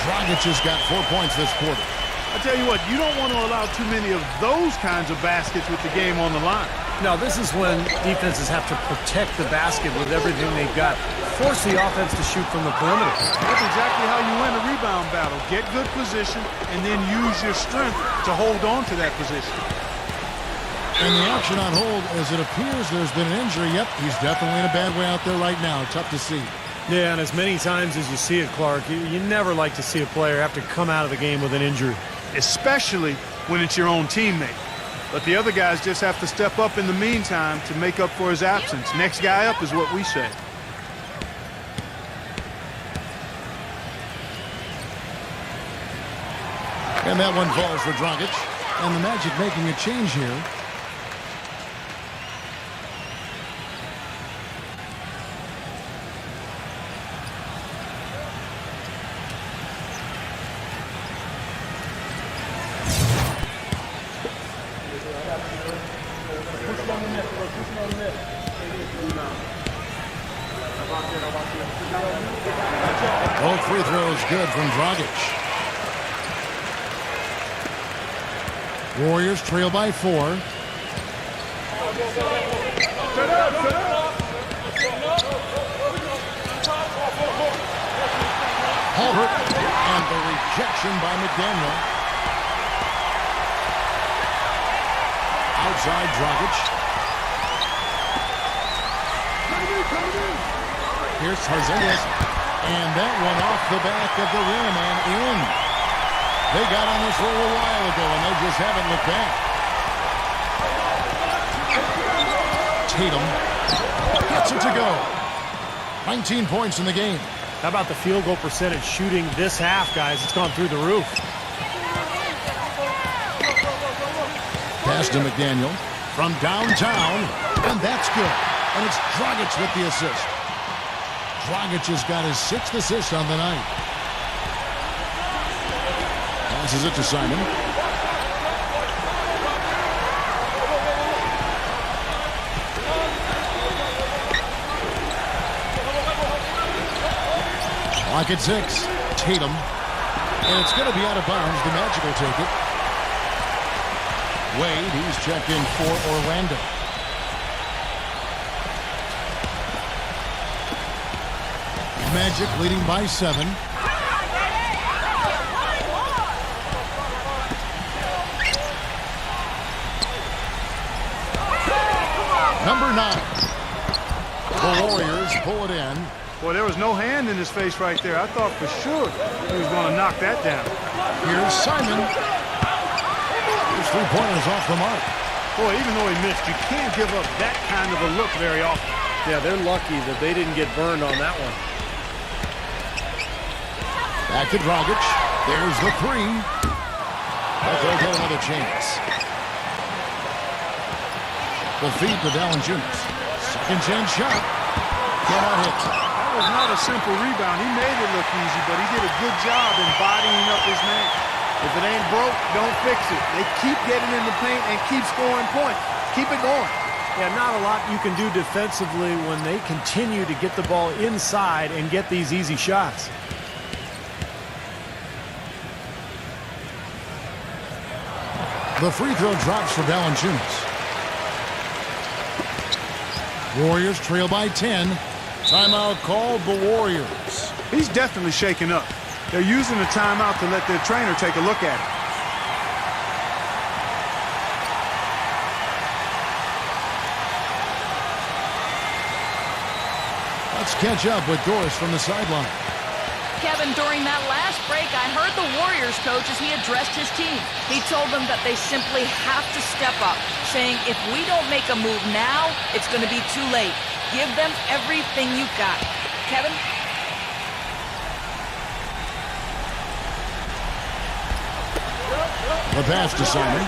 Speaker 2: Dragic has got 4 points this quarter.
Speaker 4: I tell you what, you don't want to allow too many of those kinds of baskets with the game on the line.
Speaker 3: Now, this is when defenses have to protect the basket with everything they've got. Force the offense to shoot from the perimeter.
Speaker 4: That's exactly how you win a rebound battle. Get good position and then use your strength to hold on to that position.
Speaker 2: And the action on hold, as it appears there's been an injury. Yep, he's definitely in a bad way out there right now. Tough to see.
Speaker 3: Yeah, and as many times as you see it, Clark, you never like to see a player have to come out of the game with an injury.
Speaker 4: especially when it's your own teammate. But the other guys just have to step up in the meantime to make up for his absence. Next guy up is what we say.
Speaker 2: And that one falls for Dragic. And the Magic making a change here. Both free throws good from Dragic. Warriors trail by 4. Halbert, and the rejection by McDaniel. Outside Dragic. Here's Harzelius, and that one off the back of the rim and in. They got on this roll a while ago, and they just haven't looked back. Tatum gets it to go. 19 points in the game.
Speaker 3: How about the field goal percentage shooting this half, guys? It's gone through the roof.
Speaker 2: Pass to McDaniel from downtown, and that's good. And it's Dragic with the assist. Dragic has got his 6th assist on the night. Passes it to Simon. Clock at 6. Tatum. And it's going to be out of bounds. The Magic will take it. Wade, he's checked in for Orlando. Magic leading by 7. Number 9. The Warriors pull it in.
Speaker 4: Boy, there was no hand in his face right there. I thought for sure he was going to knock that down.
Speaker 2: Here's Simon. His 3-pointers off the mark.
Speaker 4: Boy, even though he missed, you can't give up that kind of a look very often.
Speaker 3: Yeah, they're lucky that they didn't get burned on that one.
Speaker 2: Back to Dragic. There's the 3. But they'll get another chance. The feed to Valanciunas. Second chance shot. Cannot hit.
Speaker 4: That was not a simple rebound. He made it look easy, but he did a good job embodying up his man. If it ain't broke, don't fix it. They keep getting in the paint and keep scoring points. Keep it going.
Speaker 3: Yeah, not a lot you can do defensively when they continue to get the ball inside and get these easy shots.
Speaker 2: The free throw drops for Valanciunas. Warriors trail by 10. Timeout called the Warriors.
Speaker 4: He's definitely shaken up. They're using the timeout to let their trainer take a look at it.
Speaker 2: Let's catch up with Doris from the sideline.
Speaker 5: Kevin, during that last break, I heard the Warriors coach as he addressed his team. He told them that they simply have to step up, saying if we don't make a move now, it's going to be too late. Give them everything you got. Kevin?
Speaker 2: The pass to Simon.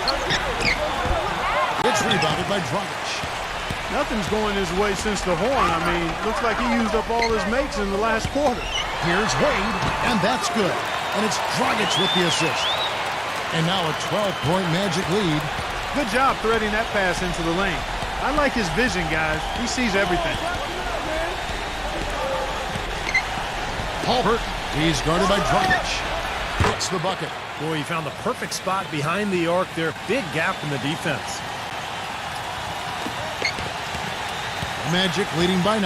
Speaker 2: It's rebounded by Dragic.
Speaker 4: Nothing's going his way since the horn. I mean, looks like he used up all his mates in the last quarter.
Speaker 2: Here's Wade, and that's good. And it's Dragic with the assist. And now a 12-point Magic lead.
Speaker 4: Good job threading that pass into the lane. I like his vision, guys. He sees everything.
Speaker 2: Halbert, he's guarded by Dragic. Hits the bucket.
Speaker 3: Boy, he found the perfect spot behind the arc there. Big gap in the defense.
Speaker 2: Magic leading by 9.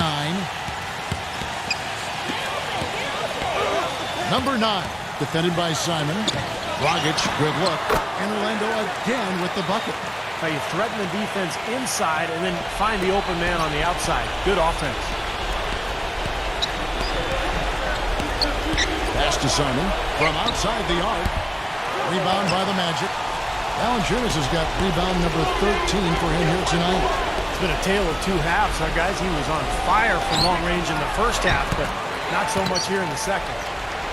Speaker 2: Number 9, defended by Simon. Dragic, good look. And Orlando again with the bucket.
Speaker 3: Now you threaten the defense inside and then find the open man on the outside. Good offense.
Speaker 2: Pass to Simon from outside the arc. Rebound by the Magic. Valanciunas has got rebound number 13 for him here tonight.
Speaker 3: It's been a tale of two halves, huh, guys? He was on fire from long range in the first half, but not so much here in the second.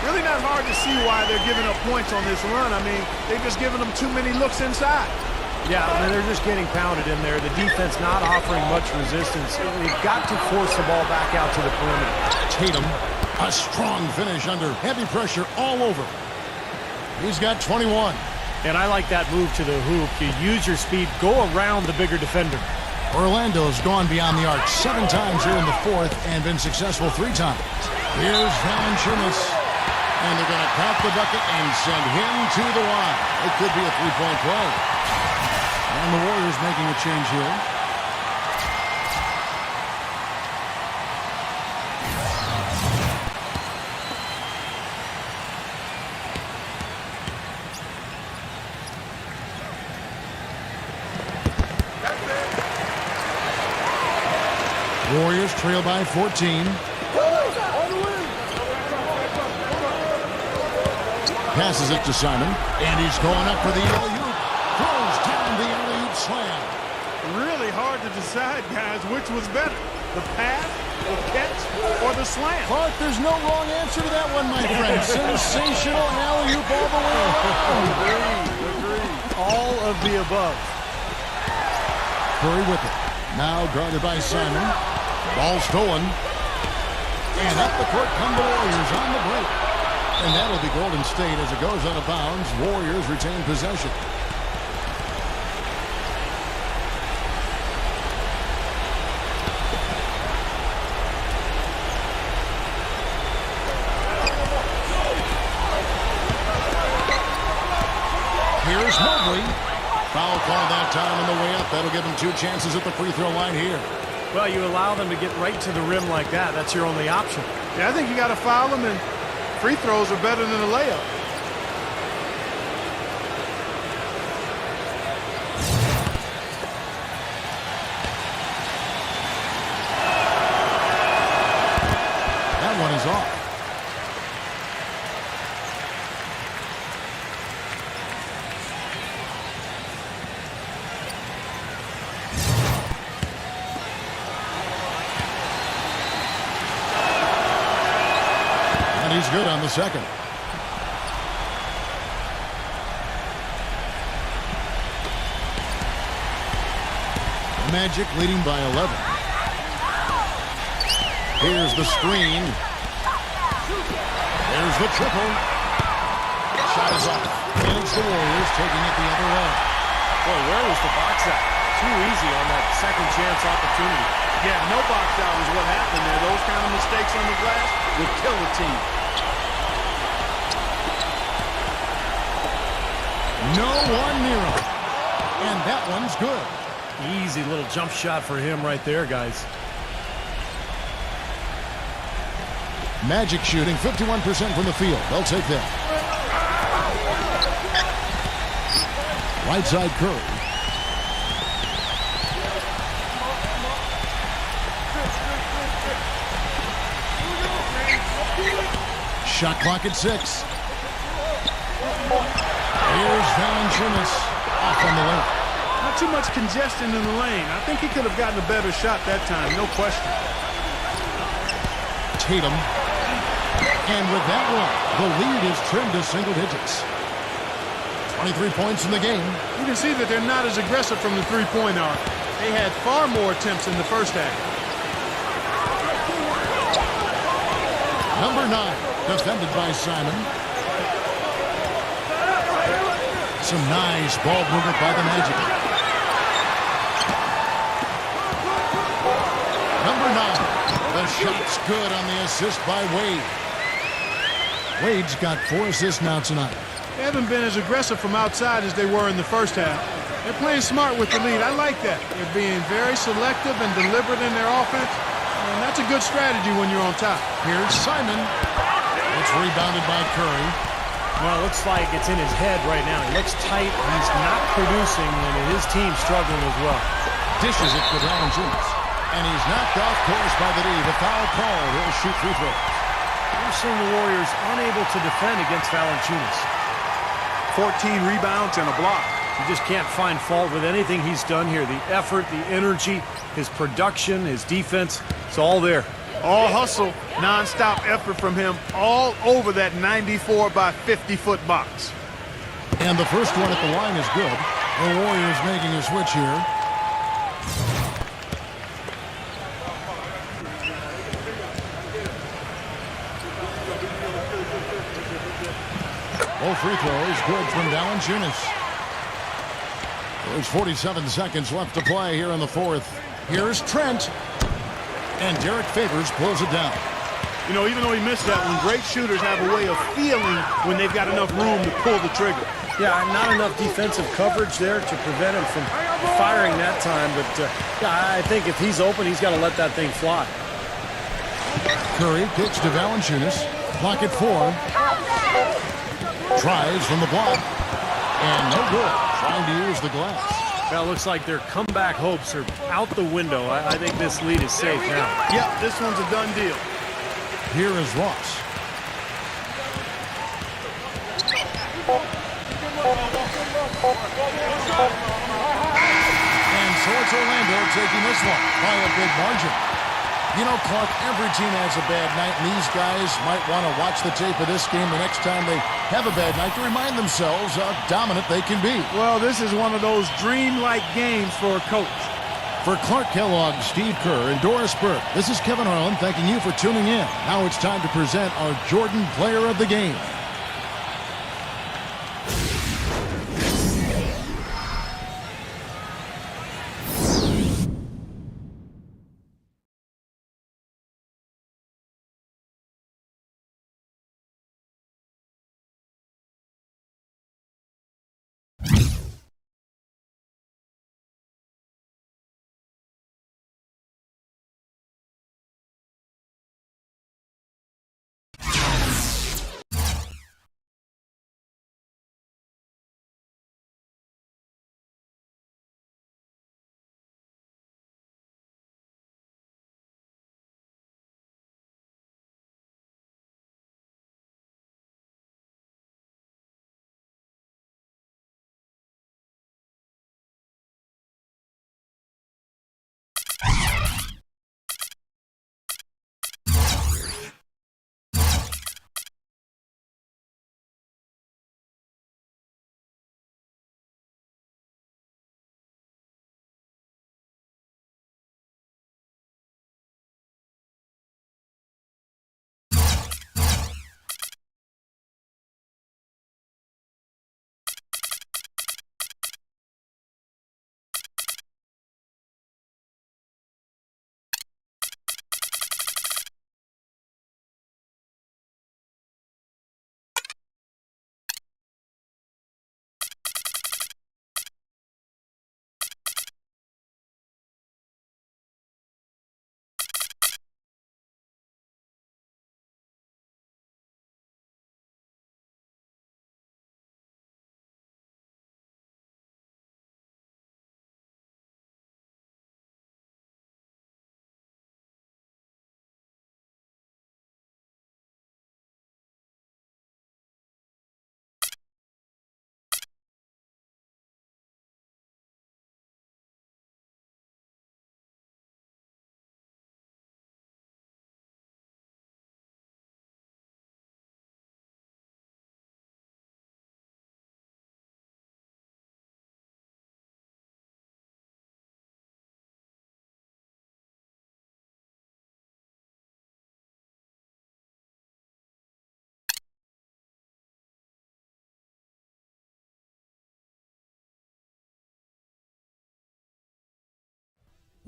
Speaker 4: Really not hard to see why they're giving up points on this run. I mean, they've just given them too many looks inside.
Speaker 3: Yeah, I mean, they're just getting pounded in there. The defense not offering much resistance. They've got to force the ball back out to the perimeter.
Speaker 2: Tatum, a strong finish under heavy pressure all over. He's got 21.
Speaker 3: And I like that move to the hoop. You use your speed, go around the bigger defender.
Speaker 2: Orlando's gone beyond the arc 7 times here in the fourth and been successful 3 times. Here's Valanciunas. And they're going to count the bucket and send him to the line. It could be a 3-point play. And the Warriors making a change here. Warriors trail by 14. Passes it to Simon, and he's going up for the alley-oop. Throws down the alley-oop slam.
Speaker 4: Really hard to decide, guys, which was better, the pass, the catch, or the slam.
Speaker 2: Clark, there's no wrong answer to that one, my friend. Sensational alley-oop all the way around.
Speaker 4: Agreed. All of the above.
Speaker 2: Curry with it. Now guarded by Simon. Ball stolen. And up the court come the Warriors on the break. And that'll be Golden State as it goes out of bounds. Warriors retain possession. Here's Mobley. Foul call that time on the way up. That'll give him 2 chances at the free throw line here.
Speaker 3: Well, you allow them to get right to the rim like that. That's your only option.
Speaker 4: Yeah, I think you got to foul them, and free throws are better than a layup.
Speaker 2: That one is off. He's good on the second. The Magic leading by 11. Here's the screen. There's the triple. Shot is off. And it's the Warriors taking it the other way.
Speaker 3: Boy, where was the box out? Too easy on that second chance opportunity.
Speaker 4: Yeah, no box out is what happened there. Those kind of mistakes on the glass would kill a team.
Speaker 2: No one near him. And that one's good.
Speaker 3: Easy little jump shot for him right there, guys.
Speaker 2: Magic shooting 51% from the field. They'll take that. Right side Curry. Shot clock at 6. Here's Valanciunas off on the left.
Speaker 4: Not too much congestion in the lane. I think he could have gotten a better shot that time, no question.
Speaker 2: Tatum. And with that one, the lead is trimmed to single digits. 23 points in the game.
Speaker 4: You can see that they're not as aggressive from the three-point arc. They had far more attempts in the first half.
Speaker 2: Number 9, defended by Simon. Some nice ball movement by the Magic. Number 9, the shot's good on the assist by Wade. Wade's got 4 assists now tonight.
Speaker 4: They haven't been as aggressive from outside as they were in the first half. They're playing smart with the lead. I like that. They're being very selective and deliberate in their offense, and that's a good strategy when you're on top.
Speaker 2: Here's Simon. It's rebounded by Curry.
Speaker 3: Well, it looks like it's in his head right now. He looks tight. He's not producing, and his team's struggling as well.
Speaker 2: Dishes it to Valanciunas. And he's knocked off course by the D. The foul call. He'll shoot free throws.
Speaker 3: We're seeing the Warriors unable to defend against Valanciunas.
Speaker 4: 14 rebounds and a block.
Speaker 3: You just can't find fault with anything he's done here. The effort, the energy, his production, his defense, it's all there.
Speaker 4: All hustle, non-stop effort from him all over that 94 by 50-foot box.
Speaker 2: And the first one at the line is good. The Warriors making a switch here. Both free throws good from Valanciunas. There's 47 seconds left to play here in the fourth. Here's Trent. And Derek Favors pulls it down.
Speaker 4: You know, even though he missed that one, great shooters have a way of feeling when they've got enough room to pull the trigger.
Speaker 3: Yeah, not enough defensive coverage there to prevent him from firing that time. But yeah, I think if he's open, he's got to let that thing fly.
Speaker 2: Curry kicks to Valanciunas. Clock at 4. Tries from the block. And no good. Trying to use the glass.
Speaker 3: Well, it looks like their comeback hopes are out the window. I think this lead is safe now.
Speaker 4: Yep, this one's a done deal.
Speaker 2: Here is Ross. And so it's Orlando taking this one by a big margin. You know, Clark, every team has a bad night, and these guys might want to watch the tape of this game the next time they have a bad night to remind themselves how dominant they can be.
Speaker 4: Well, this is one of those dreamlike games for a coach.
Speaker 2: For Clark Kellogg, Steve Kerr, and Doris Burke, this is Kevin Harlan thanking you for tuning in. Now it's time to present our Jordan Player of the Game.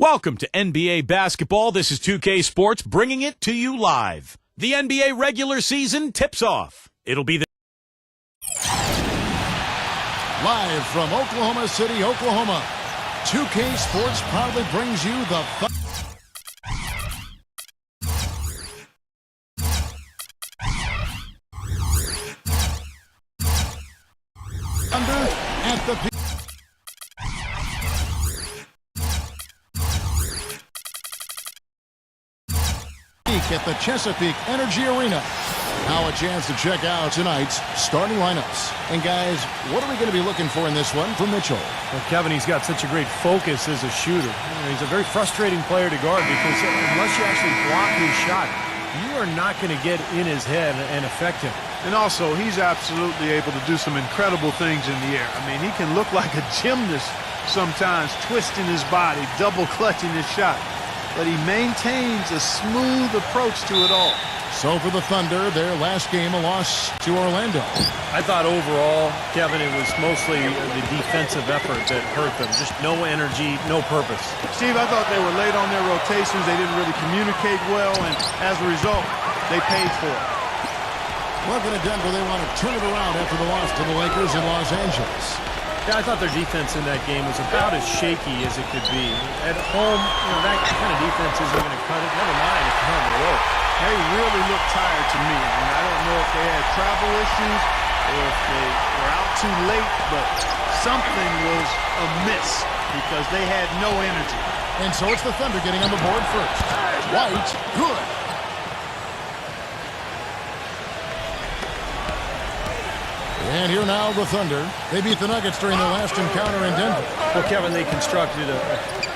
Speaker 1: Welcome to NBA basketball. This is 2K Sports bringing it to you live. The NBA regular season tips off. It'll be the
Speaker 2: Live from Oklahoma City, Oklahoma, 2K Sports proudly brings you the Thunder at the peak. At the Chesapeake Energy Arena. Now a chance to check out tonight's starting lineups. And guys, what are we going to be looking for in this one from Mitchell?
Speaker 3: Well, Kevin, he's got such a great focus as a shooter. He's a very frustrating player to guard because unless you actually block his shot, you are not going to get in his head and affect him.
Speaker 4: And also, he's absolutely able to do some incredible things in the air. I mean, he can look like a gymnast sometimes, twisting his body, double clutching his shot. But he maintains a smooth approach to it all.
Speaker 2: So for the Thunder, their last game, a loss to Orlando.
Speaker 3: I thought overall, Kevin, it was mostly the defensive effort that hurt them. Just no energy, no purpose.
Speaker 4: Steve, I thought they were late on their rotations. They didn't really communicate well, and as a result, they paid for it.
Speaker 2: Looking at Denver, they want to turn it around after the loss to the Lakers in Los Angeles.
Speaker 3: Yeah, I thought their defense in that game was about as shaky as it could be. At home, that kind of defense isn't going to cut it. Never mind if you're on the road.
Speaker 4: They really looked tired to me, and I don't know if they had travel issues or if they were out too late, but something was amiss because they had no energy.
Speaker 2: And so it's the Thunder getting on the board first. White, good. And here now the Thunder. They beat the Nuggets during their last encounter in Denver.
Speaker 3: Well, Kevin, they constructed a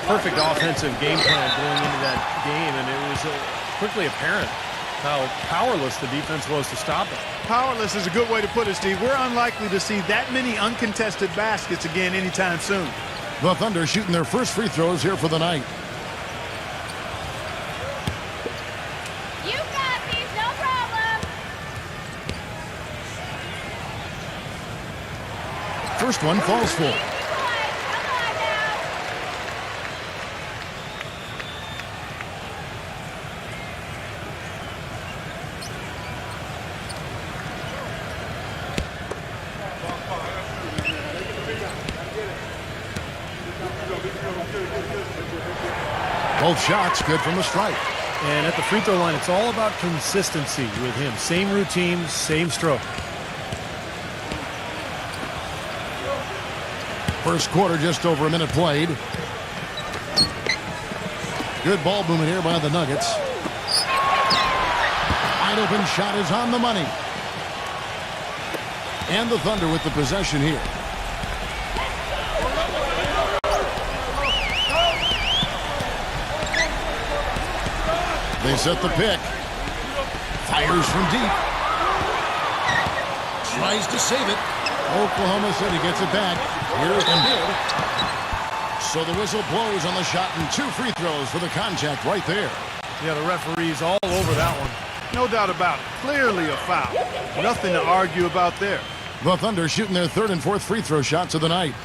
Speaker 3: perfect offensive game plan going into that game, and it was quickly apparent how powerless the defense was to stop it.
Speaker 4: Powerless is a good way to put it, Steve. We're unlikely to see that many uncontested baskets again anytime soon.
Speaker 2: The Thunder shooting their first free throws here for the night.
Speaker 7: You got these, no problem.
Speaker 2: First one falls for.
Speaker 7: Come on now.
Speaker 2: Both shots good from the stripe.
Speaker 3: And at the free throw line, it's all about consistency with him. Same routine, same stroke.
Speaker 2: First quarter, just over a minute played. Good ball movement here by the Nuggets. Wide open shot is on the money. And the Thunder with the possession here. They set the pick. Fires from deep. Tries to save it. Oklahoma City gets it back. Here and did. So the whistle blows on the shot and 2 free throws for the contact right there.
Speaker 3: Yeah, the referee's all over that one.
Speaker 4: No doubt about it. Clearly a foul. Nothing to argue about there.
Speaker 2: The Thunder shooting their 3rd and 4th free throw shots of the night.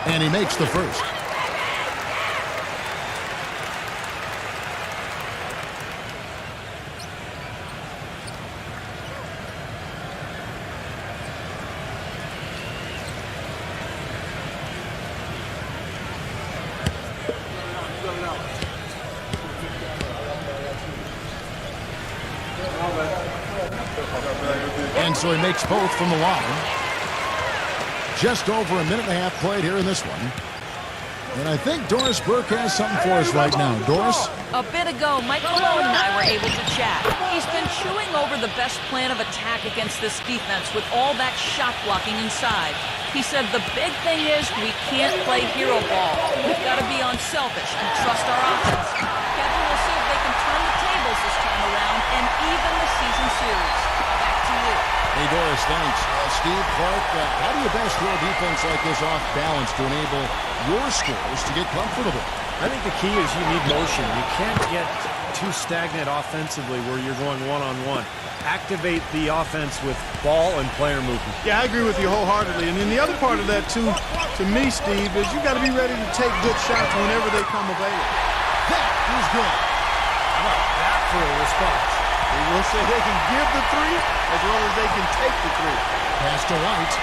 Speaker 2: And he makes the first. And so he makes both from the line. Just over a minute and a half played here in this one. And I think Doris Burke has something for us right now. Doris?
Speaker 5: A bit ago, Mike Malone and I were able to chat. He's been chewing over the best plan of attack against this defense with all that shot blocking inside. He said the big thing is we can't play hero ball. We've got to be unselfish and trust our offense. Kevin, we'll see if they can turn the tables this time around and even the season series. Back to you.
Speaker 2: Hey, Doris, thanks. Steve, Clark, how do you best throw a defense like this off balance to enable your scorers to get comfortable?
Speaker 3: I think the key is you need motion. You can't get too stagnant offensively where you're going one-on-one. Activate the offense with ball and player movement.
Speaker 4: Yeah, I agree with you wholeheartedly. And then the other part of that, too, to me, Steve, is you got to be ready to take good shots whenever they come available.
Speaker 2: That is good.
Speaker 3: How about that for a response?
Speaker 4: We will say they can give the 3 as well as they can take the 3.
Speaker 2: Pass to White.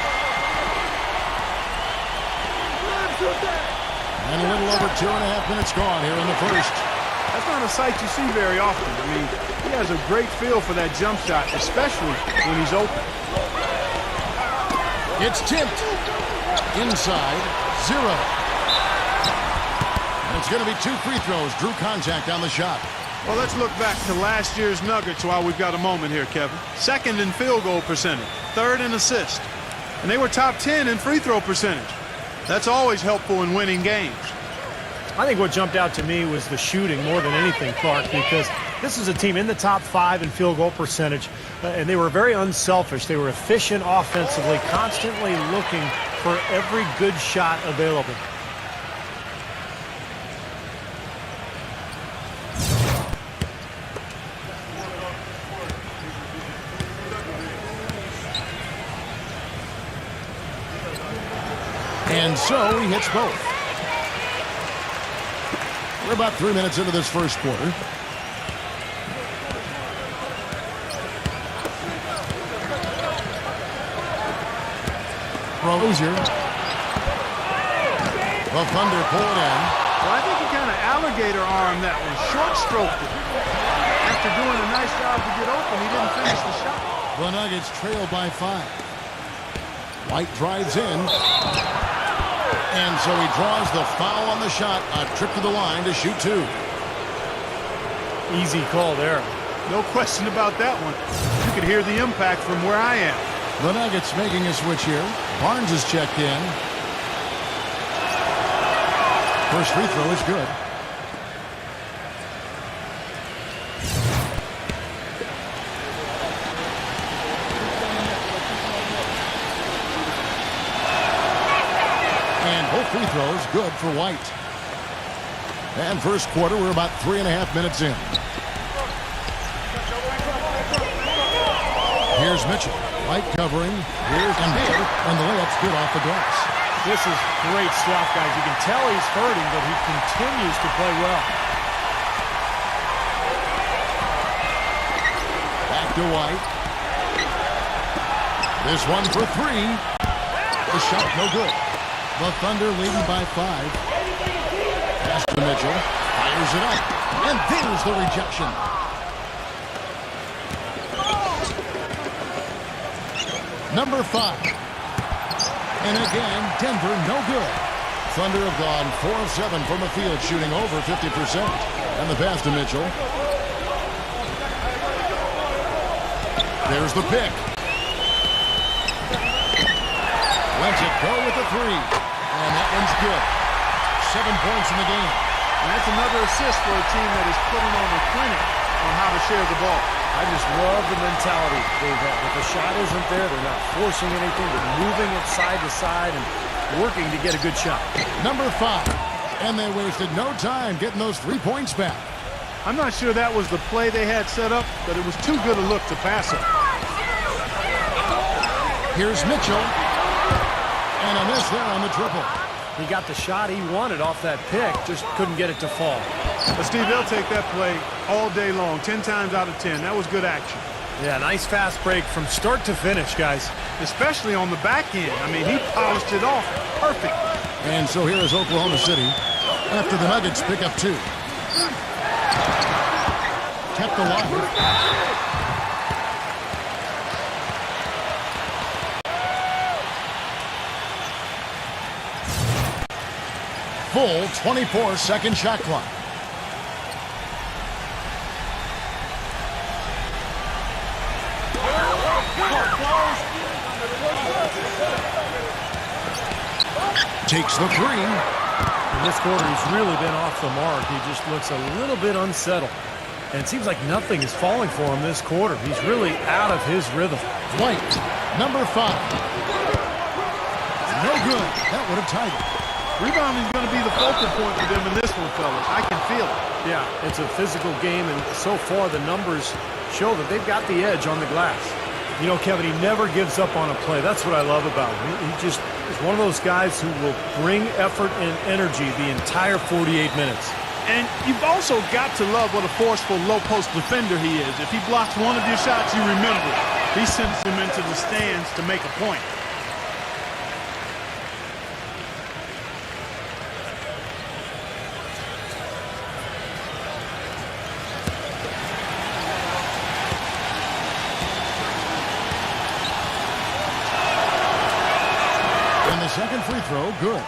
Speaker 2: And a little over 2.5 minutes gone here in the first.
Speaker 4: That's not a sight you see very often. I mean, he has a great feel for that jump shot, especially when he's open.
Speaker 2: It's tipped. Inside, 0. And it's going to be 2 free throws. Drew contact on the shot.
Speaker 4: Well, let's look back to last year's Nuggets while we've got a moment here, Kevin. Second in field goal percentage, third in assist, and they were top 10 in free throw percentage. That's always helpful in winning games.
Speaker 3: I think what jumped out to me was the shooting more than anything, Clark, because this is a team in the top 5 in field goal percentage, and they were very unselfish. They were efficient offensively, constantly looking for every good shot available.
Speaker 2: And so he hits both. We're about 3 minutes into this first quarter. Rozier. The Thunder pull it in.
Speaker 4: Well, I think he kind of alligator armed that one, short stroked it. After doing a nice job to get open, he didn't finish the shot.
Speaker 2: The Nuggets trail by 5. White drives in. And so he draws the foul on the shot. A trip to the line to shoot 2.
Speaker 3: Easy call there.
Speaker 4: No question about that one. You could hear the impact from where I am.
Speaker 2: The Nuggets making a switch here. Barnes is checked in. First free throw is good. And both free throws good for White. And first quarter, we're about 3.5 minutes in. Here's Mitchell. White covering. Here's Embiid. And the layup's good off the glass.
Speaker 3: This is great stuff, guys. You can tell he's hurting, but he continues to play well.
Speaker 2: Back to White. This one for 3. The shot no good. The Thunder leading by 5. Pass to Mitchell. Fires it up. And there's the rejection. Number 5. And again, Denver no good. Thunder have gone 4 of 7 from the field, shooting over 50%. And the pass to Mitchell. There's the pick. Lets it go with the 3. And that one's good. 7 points in the game.
Speaker 4: And that's another assist for a team that is putting on a clinic on how to share the ball.
Speaker 3: I just love the mentality they've had. If the shot isn't there, they're not forcing anything. They're moving it side to side and working to get a good shot.
Speaker 2: Number 5. And they wasted no time getting those 3 points back.
Speaker 4: I'm not sure that was the play they had set up, but it was too good a look to pass up.
Speaker 2: Here's Mitchell. And a miss there on the triple.
Speaker 3: He got the shot he wanted off that pick, just couldn't get it to fall.
Speaker 4: But Steve, they'll take that play all day long, 10 times out of 10. That was good action.
Speaker 3: Yeah, nice fast break from start to finish, guys.
Speaker 4: Especially on the back end. I mean, he polished it off perfect.
Speaker 2: And so here is Oklahoma City after the Nuggets pick up 2. Kept alive. Full 24-second shot clock. Takes the 3.
Speaker 3: In this quarter, he's really been off the mark. He just looks a little bit unsettled. And it seems like nothing is falling for him this quarter. He's really out of his rhythm.
Speaker 2: White, number 5. No good. That would have tied it.
Speaker 4: Rebounding is going to be the focal point for them in this one, fellas. I can feel it.
Speaker 3: Yeah, it's a physical game, and so far the numbers show that they've got the edge on the glass. You know, Kevin, he never gives up on a play. That's what I love about him. He just is one of those guys who will bring effort and energy the entire 48 minutes.
Speaker 4: And you've also got to love what a forceful low-post defender he is. If he blocks one of your shots, you remember it. He sends him into the stands to make a point. Second free throw, good.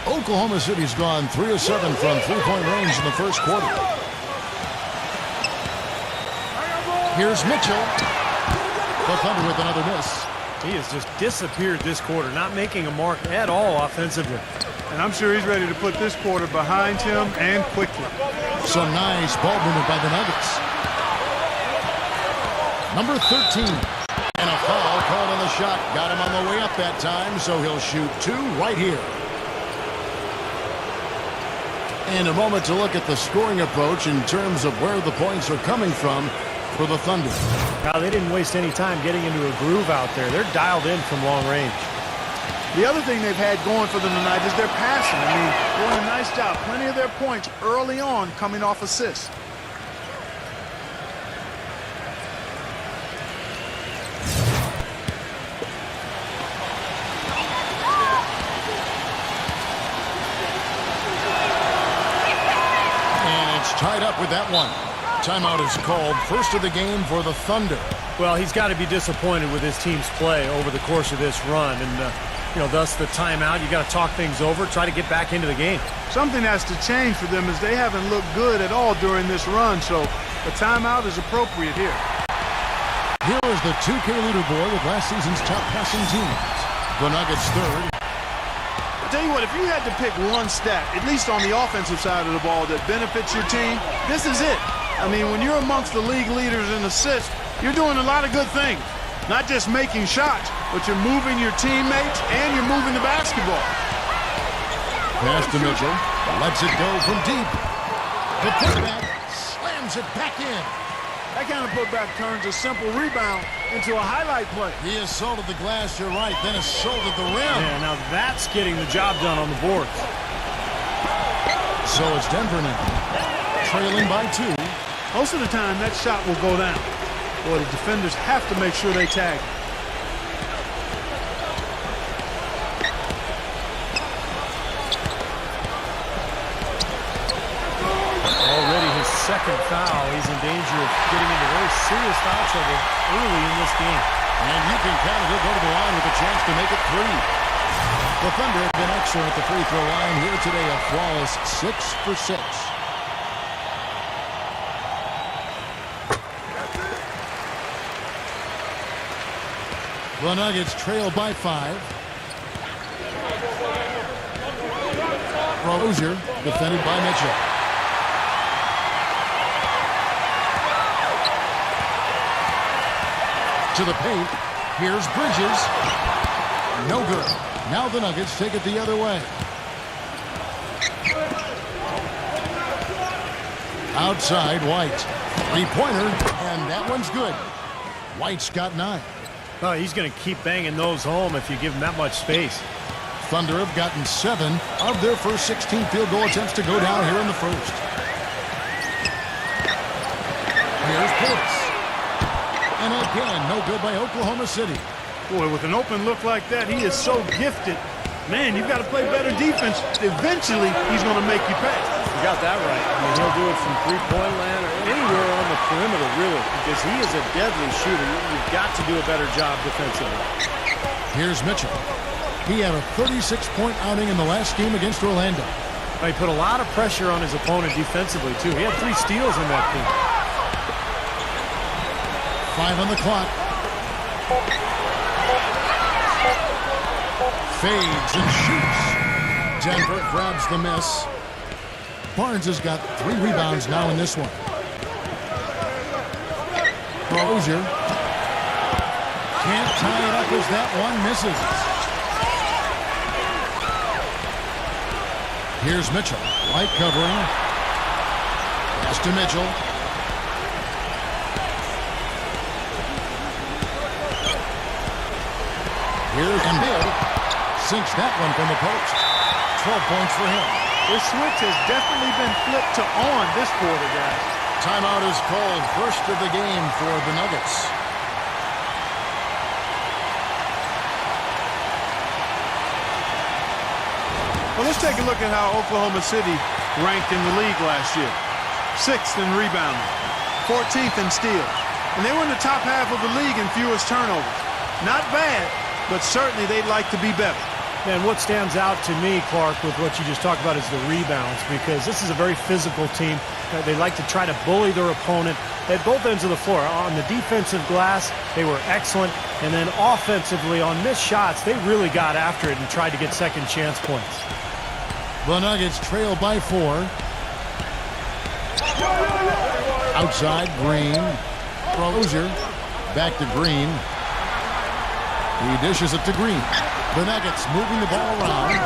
Speaker 2: Oklahoma City's gone 3 of 7 from three-point range in the first quarter. Here's Mitchell. The Thunder with another miss.
Speaker 3: He has just disappeared this quarter, not making a mark at all offensively.
Speaker 4: And I'm sure he's ready to put this quarter behind him and quickly.
Speaker 2: So nice ball movement by the Nuggets. Number 13. And a foul called on the shot. Got him on the way up that time, so he'll shoot 2 right here. And a moment to look at the scoring approach in terms of where the points are coming from for the Thunder.
Speaker 3: Now, they didn't waste any time getting into a groove out there. They're dialed in from long range.
Speaker 4: The other thing they've had going for them tonight is their passing. I mean, doing a nice job. Plenty of their points early on coming off assists.
Speaker 2: And it's tied up with that one. Timeout is called. First of the game for the Thunder.
Speaker 3: Well, he's got to be disappointed with his team's play over the course of this run. And, thus the timeout. You got to talk things over, try to get back into the game.
Speaker 4: Something has to change for them as they haven't looked good at all during this run. So the timeout is appropriate here.
Speaker 2: Here is the 2K leaderboard with last season's top passing teams. The Nuggets third.
Speaker 4: I'll tell you what, if you had to pick one stat, at least on the offensive side of the ball, that benefits your team, this is it. I mean, when you're amongst the league leaders in assists, you're doing a lot of good things. Not just making shots, but you're moving your teammates and you're moving the basketball.
Speaker 2: Pass to Mitchell. Lets it go from deep. The putback slams it back in.
Speaker 4: That kind of putback turns a simple rebound into a highlight play.
Speaker 2: He assaulted the glass, you're right, then assaulted the rim.
Speaker 3: Yeah, now that's getting the job done on the boards.
Speaker 2: So it's Denver now, trailing by 2.
Speaker 4: Most of the time, that shot will go down. Boy, the defenders have to make sure they tag.
Speaker 3: Already his second foul. He's in danger of getting into very serious foul trouble early in this game.
Speaker 2: And you can count it. He'll go to the line with a chance to make it 3. The Thunder have been excellent at the free throw line here today. A flawless 6 for 6. The Nuggets trail by 5. Rozier defended by Mitchell. To the paint. Here's Bridges. No good. Now the Nuggets take it the other way. Outside, White. 3-pointer, and that one's good. White's got 9.
Speaker 3: Oh, he's going to keep banging those home if you give him that much space.
Speaker 2: Thunder have gotten 7 of their first 16 field goal attempts to go down here in the first. Here's Pitts. And again, no good by Oklahoma City.
Speaker 4: Boy, with an open look like that, he is so gifted. Man, you've got to play better defense. Eventually, he's going to make you pay.
Speaker 3: You got that right. I mean, he'll do it from three-point land or anywhere on the perimeter, really, because he is a deadly shooter. You've got to do a better job defensively.
Speaker 2: Here's Mitchell. He had a 36-point outing in the last game against Orlando.
Speaker 3: He put a lot of pressure on his opponent defensively, too. He had 3 steals in that game.
Speaker 2: 5 on the clock. Fades and shoots. Denver grabs the miss. Barnes has got 3 rebounds now in this one. Rozier can't tie it up as that one misses. Here's Mitchell. White covering. Pass to Mitchell. Here's Embiid. Sinks that one from the post. 12 points for him.
Speaker 4: This switch has definitely been flipped to on this quarter, guys.
Speaker 2: Timeout is called. First of the game for the Nuggets.
Speaker 4: Well, let's take a look at how Oklahoma City ranked in the league last year. 6th in rebounding, 14th in steals. And they were in the top half of the league in fewest turnovers. Not bad, but certainly they'd like to be better.
Speaker 3: Man, what stands out to me, Clark, with what you just talked about is the rebounds, because this is a very physical team. They like to try to bully their opponent at both ends of the floor. On the defensive glass, they were excellent. And then offensively, on missed shots, they really got after it and tried to get second chance points.
Speaker 2: The Nuggets trail by 4. Outside, Green. Rozier. Back to Green. He dishes it to Green. The Nuggets moving the ball around.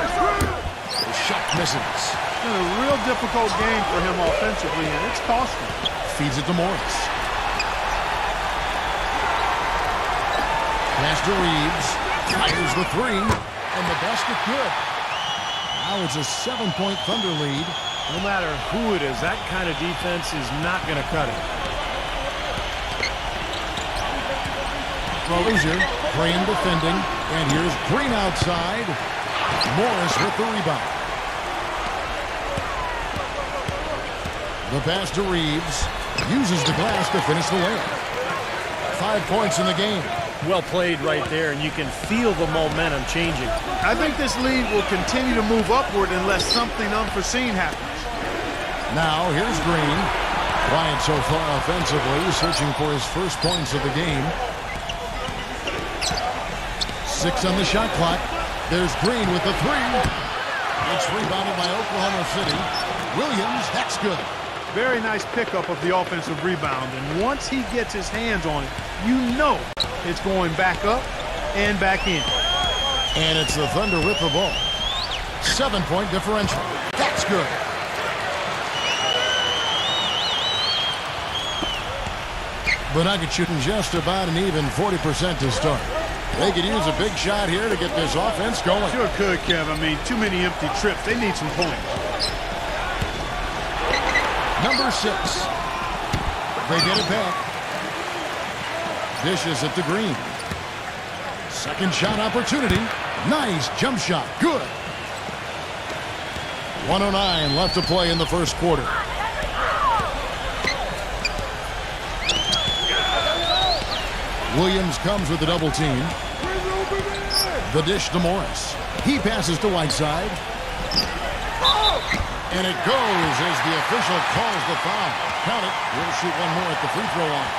Speaker 2: The shot misses.
Speaker 4: It's been a real difficult game for him offensively, and it's costing.
Speaker 2: Feeds it to Morris. Pass to Reeves. Fires the 3. And the basket good. Now it's a 7-point Thunder lead.
Speaker 3: No matter who it is, that kind of defense is not going to cut it.
Speaker 2: Rozier, Green defending, and here's Green outside. Morris with the rebound. The pass to Reeves. Uses the glass to finish the layup. 5 points in the game.
Speaker 3: Well played right there, and you can feel the momentum changing.
Speaker 4: I think this lead will continue to move upward unless something unforeseen happens.
Speaker 2: Now here's Green. Quiet so far offensively, searching for his first points of the game. 6 on the shot clock. There's Green with the 3. It's rebounded by Oklahoma City. Williams, that's good.
Speaker 4: Very nice pickup of the offensive rebound, and once he gets his hands on it, you know it's going back up and back in.
Speaker 2: And it's the Thunder with the ball. 7-point differential. That's good. The Nuggets shooting just about an even 40% to start. They could use a big shot here to get this offense going.
Speaker 4: Sure could, Kev. I mean, too many empty trips. They need some points.
Speaker 2: Number 6. They get it back. Dishes it to Green. Second shot opportunity. Nice jump shot. Good. 1:09 left to play in the first quarter. Williams comes with the double team. The dish to Morris. He passes to Whiteside. And it goes as the official calls the foul. Count it. We'll shoot one more at the free throw line.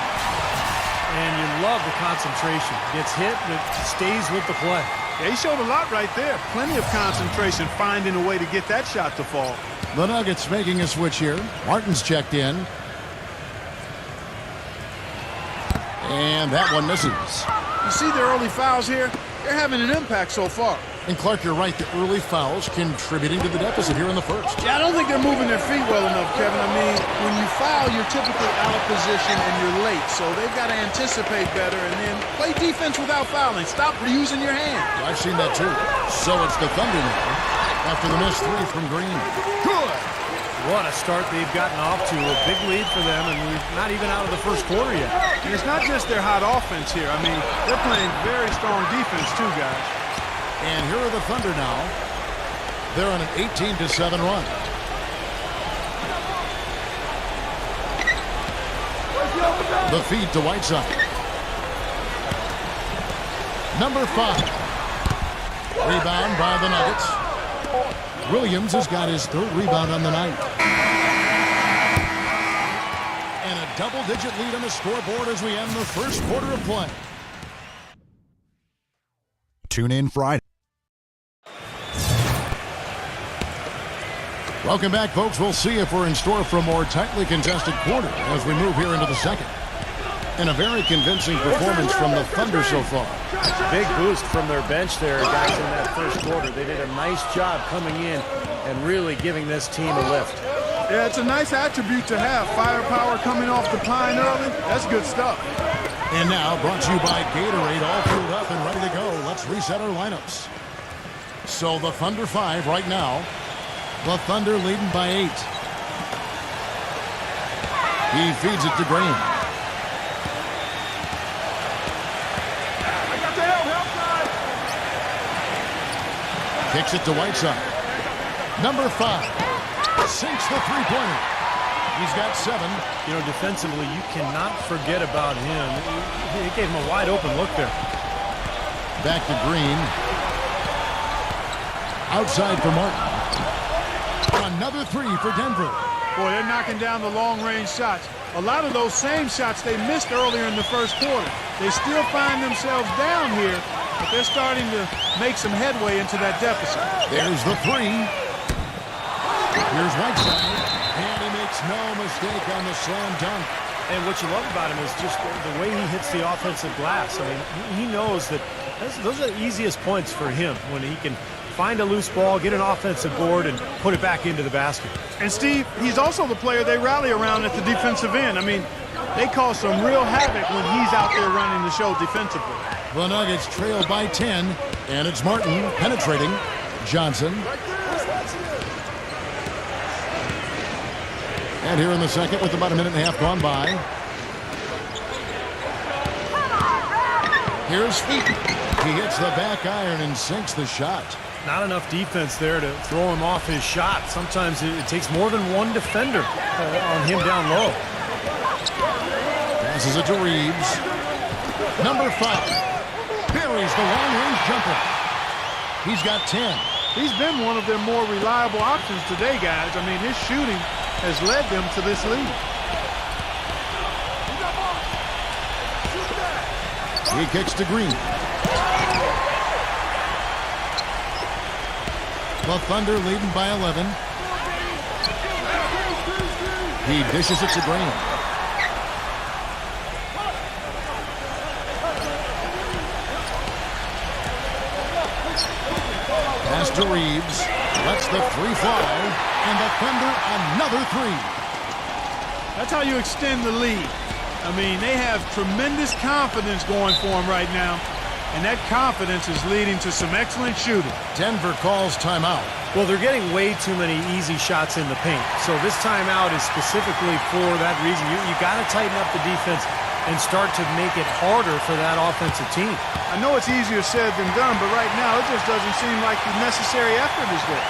Speaker 3: And you love the concentration. Gets hit, but stays with the play.
Speaker 4: Yeah, he showed a lot right there. Plenty of concentration, finding a way to get that shot to fall.
Speaker 2: The Nuggets making a switch here. Martin's checked in. And that one misses.
Speaker 4: You see their early fouls here? They're having an impact so far.
Speaker 2: And Clark, you're right. The early fouls contributing to the deficit here in the first.
Speaker 4: Yeah, I don't think they're moving their feet well enough, Kevin. I mean, when you foul, you're typically out of position and you're late. So they've got to anticipate better and then play defense without fouling. Stop reusing your hand.
Speaker 2: I've seen that too. So it's the Thunder now after the missed 3 from Green. Good.
Speaker 3: What a start they've gotten off to. A big lead for them, and we're not even out of the first quarter yet.
Speaker 4: And it's not just their hot offense here. I mean, they're playing very strong defense too, guys.
Speaker 2: And here are the Thunder now. They're on an 18-7 run. The feed to Whiteside. Number 5. Rebound by the Nuggets. Williams has got his 3rd rebound on the night. And a double-digit lead on the scoreboard as we end the first quarter of play.
Speaker 6: Tune in Friday.
Speaker 2: Welcome back, folks. We'll see if we're in store for a more tightly contested quarter as we move here into the second. And a very convincing performance from the Thunder so far.
Speaker 3: Big boost from their bench there, guys, in that first quarter. They did a nice job coming in and really giving this team a lift.
Speaker 4: Yeah, it's a nice attribute to have. Firepower coming off the pine early. That's good stuff.
Speaker 2: And now, brought to you by Gatorade, all fueled up and ready to go. Let's reset our lineups. So the Thunder 5 right now. The Thunder leading by 8. He feeds it to Green. Kicks it to Whiteside. Number 5 sinks the three-pointer. He's got 7.
Speaker 3: You know, defensively, you cannot forget about him. He gave him a wide-open look there.
Speaker 2: Back to Green. Outside for Martin. Another three for Denver.
Speaker 4: Boy, they're knocking down the long-range shots. A lot of those same shots they missed earlier in the first quarter. They still find themselves down here, but they're starting to make some headway into that deficit.
Speaker 2: There's the three. Here's Whiteside, and he makes no mistake on the slam dunk.
Speaker 3: And what you love about him is just the way he hits the offensive glass. I mean, he knows that those are the easiest points for him, when he can find a loose ball, get an offensive board, and put it back into the basket.
Speaker 4: And, Steve, he's also the player they rally around at the defensive end. I mean, they cause some real havoc when he's out there running the show defensively.
Speaker 2: The Nuggets trail by 10, and it's Martin penetrating. Johnson. And here in the second with about a minute and a half gone by. Here's Feet. He hits the back iron and sinks the shot.
Speaker 3: Not enough defense there to throw him off his shot. Sometimes it takes more than one defender on him down low.
Speaker 2: Passes it to Reeves. Number 5. Buries the long-range jumper. He's got 10.
Speaker 4: He's been one of their more reliable options today, guys. I mean, his shooting has led them to this lead.
Speaker 2: He kicks to Green. The Thunder leading by 11. He dishes it to Green. Pass to Reeves. Lets the three fly. And the Thunder another three.
Speaker 4: That's how you extend the lead. I mean, they have tremendous confidence going for them right now. And that confidence is leading to some excellent shooting.
Speaker 2: Denver calls timeout.
Speaker 3: Well, they're getting way too many easy shots in the paint. So this timeout is specifically for that reason. You got to tighten up the defense and start to make it harder for that offensive team.
Speaker 4: I know it's easier said than done, but right now it just doesn't seem like the necessary effort is there.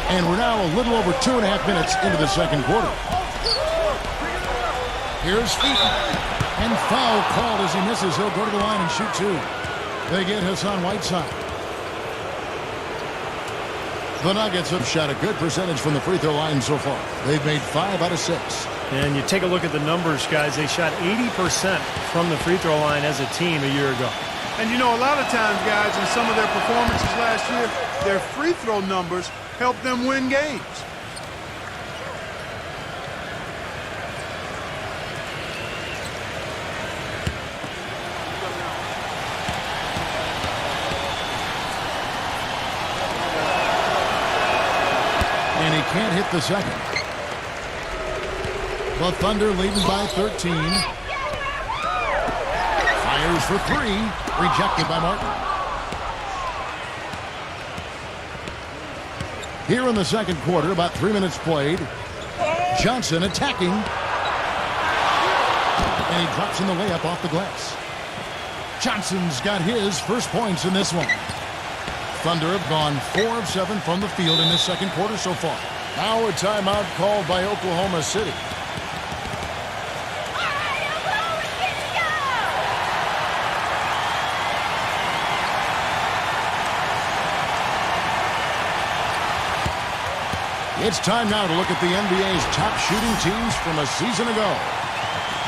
Speaker 2: And we're now a little over 2.5 minutes into the second quarter. Here's Feet. And foul called as he misses. He'll go to the line and shoot two. They get Hassan Whiteside. The Nuggets have shot a good percentage from the free throw line so far. They've made 5 out of 6.
Speaker 3: And you take a look at the numbers, guys. They shot 80% from the free throw line as a team a year ago.
Speaker 4: And you know, a lot of times, guys, in some of their performances last year, their free throw numbers help them win games.
Speaker 2: And he can't hit the second. The Thunder leading by 13. Fires for 3. Rejected by Martin. Here in the second quarter, about 3 minutes played. Johnson attacking. And he drops in the layup off the glass. Johnson's got his first points in this one. Thunder have gone 4 of 7 from the field in this second quarter so far. Now a timeout called by Oklahoma City. It's time now to look at the NBA's top shooting teams from a season ago.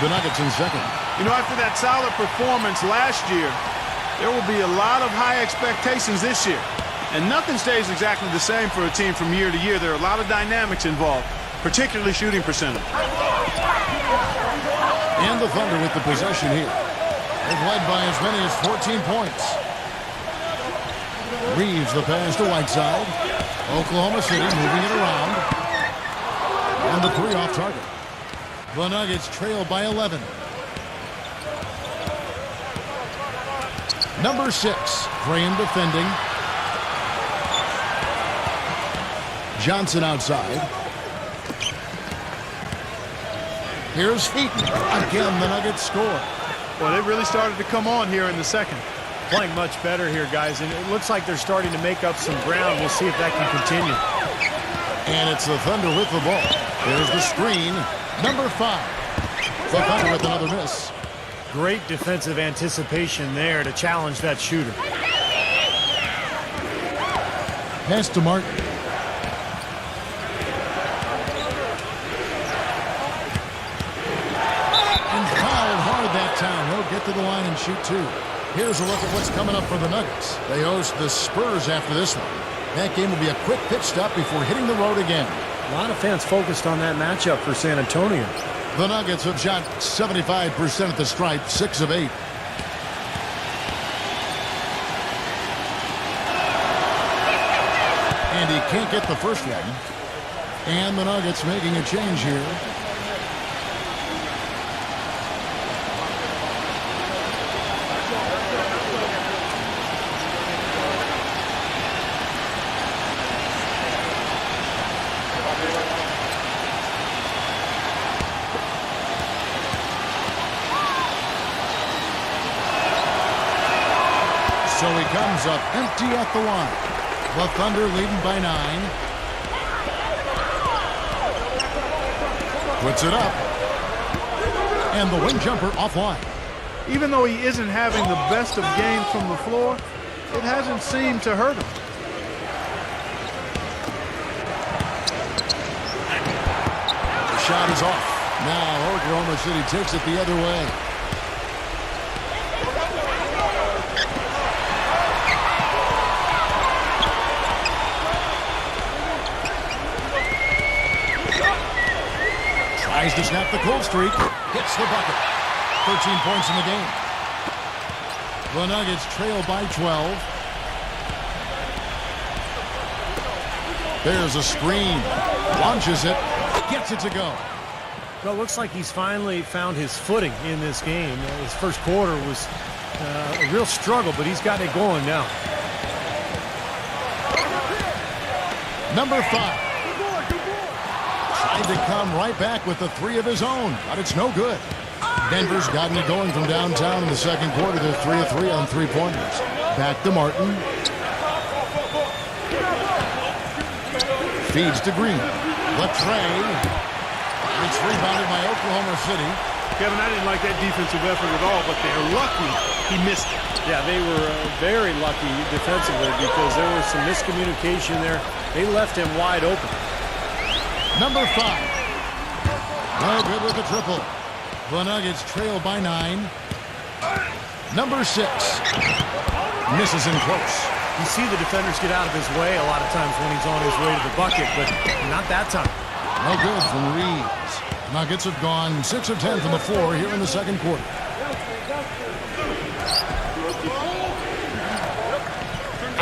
Speaker 2: The Nuggets in second.
Speaker 4: You know, after that solid performance last year, there will be a lot of high expectations this year. And nothing stays exactly the same for a team from year to year. There are a lot of dynamics involved, particularly shooting percentage.
Speaker 2: And the Thunder with the possession here. They've led by as many as 14 points. Reeves the pass to Whiteside. Oklahoma City moving it around. And the 3 off target. The Nuggets trail by 11. Number 6, Graham defending. Johnson outside. Here's Feet. Again, the Nuggets score.
Speaker 4: Well, they really started to come on here in the second.
Speaker 3: Playing much better here, guys, and it looks like they're starting to make up some ground. We'll see if that can continue.
Speaker 2: And it's the Thunder with the ball. There's the screen. Number 5. The Thunder with another miss.
Speaker 3: Great defensive anticipation there to challenge that shooter.
Speaker 2: Pass to Martin. And fouled hard that time. He'll get to the line and shoot 2. Here's a look at what's coming up for the Nuggets. They host the Spurs after this one. That game will be a quick pit stop before hitting the road again.
Speaker 3: A lot of fans focused on that matchup for San Antonio.
Speaker 2: The Nuggets have shot 75% at the stripe, 6 of 8. And he can't get the first one. And the Nuggets making a change here. So he comes up empty at the line. The Thunder leading by 9. Puts it up. And the wing jumper offline.
Speaker 4: Even though he isn't having the best of games from the floor, it hasn't seemed to hurt him.
Speaker 2: The shot is off. Now Oklahoma City takes it the other way. Tries to snap the cold streak. Hits the bucket. 13 points in the game. The Nuggets trail by 12. There's a screen. Launches it. Gets it to go.
Speaker 3: Well, it looks like he's finally found his footing in this game. His first quarter was a real struggle, but he's got it going now.
Speaker 2: Number 5. Tried to come right back with the 3 of his own, but it's no good. Denver's gotten it going from downtown in the second quarter. They're 3 of 3 on 3-pointers. Back to Martin. Feeds to Green. Latrey. It's rebounded by Oklahoma City.
Speaker 4: Kevin, I didn't like that defensive effort at all, but they're lucky he missed it.
Speaker 3: Yeah, they were very lucky defensively because there was some miscommunication there. They left him wide open.
Speaker 2: Number 5. No good with the triple. The Nuggets trail by 9. Number 6. Misses in close.
Speaker 3: You see the defenders get out of his way a lot of times when he's on his way to the bucket, but not that time.
Speaker 2: No good from Reeves. Nuggets have gone 6 of 10 from the floor here in the second quarter.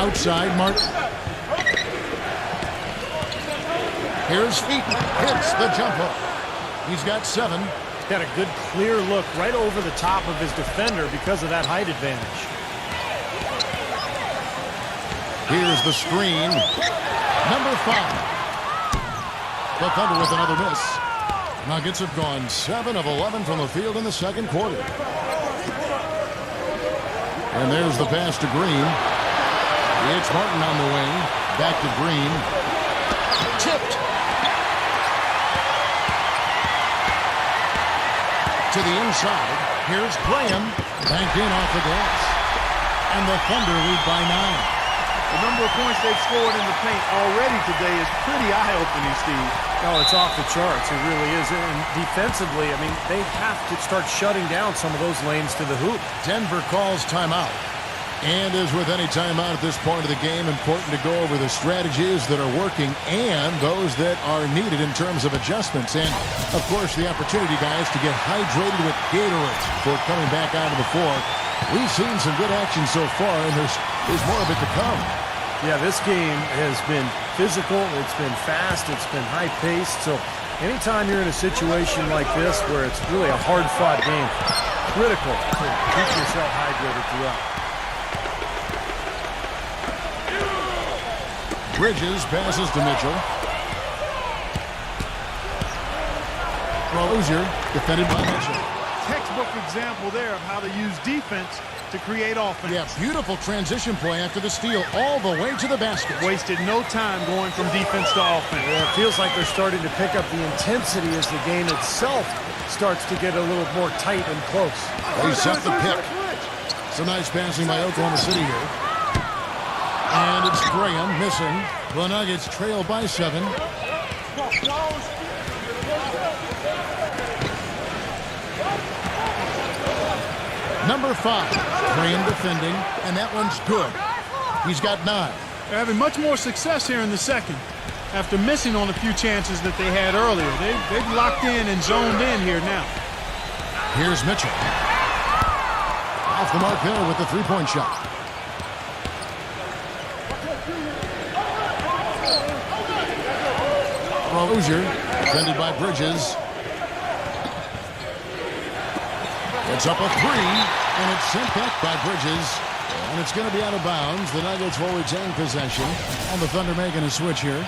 Speaker 2: Outside, Martin. Here's Featon. Hits the jumper. He's got 7.
Speaker 3: He's got a good clear look right over the top of his defender because of that height advantage.
Speaker 2: Here's the screen. Number 5. The Thunder with another miss. Nuggets have gone 7 of 11 from the field in the second quarter. And there's the pass to Green. It's Martin on the wing. Back to Green. Tipped. To the inside. Here's Graham. Banked in off the glass. And the Thunder lead by 9.
Speaker 4: The number of points they've scored in the paint already today is pretty eye-opening, Steve.
Speaker 3: Oh, it's off the charts. It really is. And defensively, I mean, they have to start shutting down some of those lanes to the hoop.
Speaker 2: Denver calls timeout. And as with any timeout at this point of the game, important to go over the strategies that are working and those that are needed in terms of adjustments. And, of course, the opportunity, guys, to get hydrated with Gatorade before coming back onto the floor. We've seen some good action so far, and there's more of it to come.
Speaker 3: Yeah, this game has been physical. It's been fast. It's been high-paced. So anytime you're in a situation like this where it's really a hard-fought game, critical to keep yourself hydrated throughout.
Speaker 2: Bridges passes to Mitchell. Rozier defended by Mitchell.
Speaker 4: Textbook example there of how to use defense to create offense.
Speaker 2: Yeah, beautiful transition play after the steal all the way to the basket.
Speaker 4: Wasted no time going from defense to offense.
Speaker 3: Yeah, it feels like they're starting to pick up the intensity as the game itself starts to get a little more tight and close.
Speaker 2: They set the pick. It's a nice passing by Oklahoma City here. And it's Graham missing. The Nuggets trail by 7. Number 5, Graham defending, and that one's good. He's got 9.
Speaker 4: They're having much more success here in the second after missing on a few chances that they had earlier. They've locked in and zoned in here now.
Speaker 2: Here's Mitchell. Off the mark there with the three-point shot. Rozier, defended by Bridges. It's up a 3, and it's sent back by Bridges. And it's going to be out of bounds. The Nuggets will retain possession. And the Thunder making a switch here.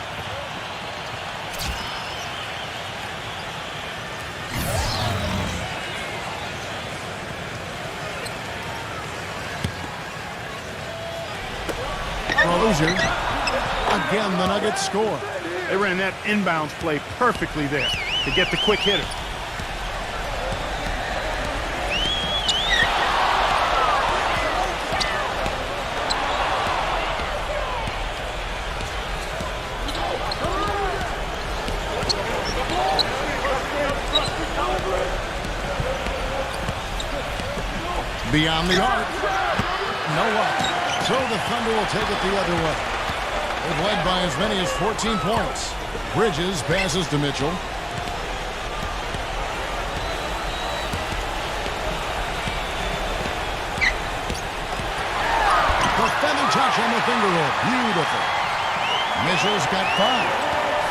Speaker 2: Rozier. Again, the Nuggets score.
Speaker 4: They ran that inbounds play perfectly there to get the quick hitter.
Speaker 2: Beyond the arc. No up. So the Thunder will take it the other way. They've led by as many as 14 points. Bridges passes to Mitchell. Defending touch on the finger roll. Beautiful. Mitchell's got 5.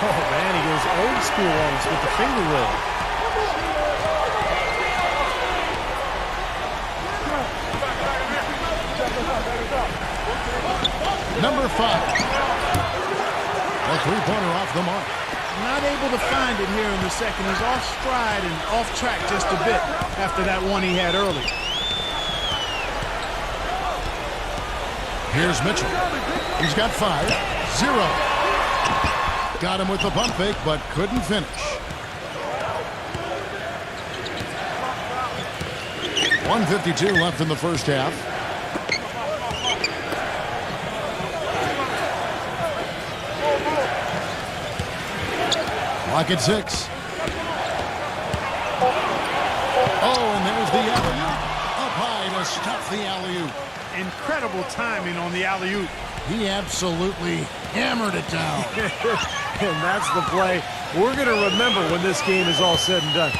Speaker 3: Oh, man, he goes old school on us with the finger roll.
Speaker 2: Number 5. A three-pointer off the mark.
Speaker 4: Not able to find it here in the second. He's off stride and off track just a bit after that one he had early.
Speaker 2: Here's Mitchell. He's got 5. 0. Got him with the pump fake, but couldn't finish. 1:52 left in the first half. Lock at 6. Oh, and there's the alley-oop. Up high to stop the alley-oop.
Speaker 4: Incredible timing on the alley-oop.
Speaker 2: He absolutely hammered it down.
Speaker 3: And that's the play we're going to remember when this game is all said and done.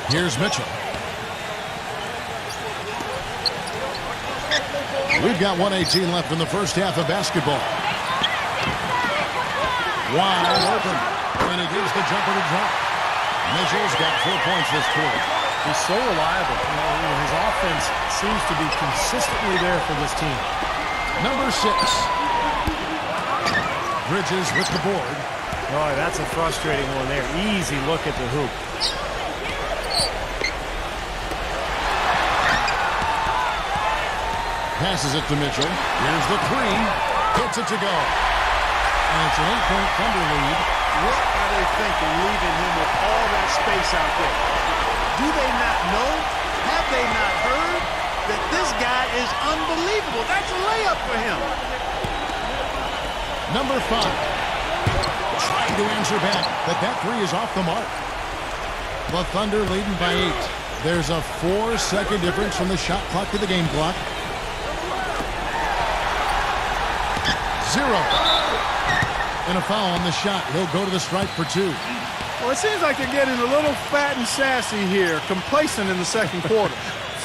Speaker 2: Here's Mitchell. We've got 1:18 left in the first half of basketball. Wide open. And he gives the jumper to drop. Mitchell's got 4 points this quarter.
Speaker 3: He's so reliable. His offense seems to be consistently there for this team.
Speaker 2: Number 6. Bridges with the board.
Speaker 3: Oh, that's a frustrating one there. Easy look at the hoop.
Speaker 2: Passes it to Mitchell. Here's the 3. Gets it to go. And it's an 8-point Thunder lead.
Speaker 4: What are they thinking, leaving him with all that space out there? Do they not know? Have they not heard that this guy is unbelievable? That's a layup for him.
Speaker 2: Number 5. Trying to answer back, but that 3 is off the mark. The Thunder leading by 8. There's a 4-second difference from the shot clock to the game clock. 0. And a foul on the shot. He'll go to the stripe for 2.
Speaker 4: Well, it seems like they're getting a little fat and sassy here, complacent in the second quarter.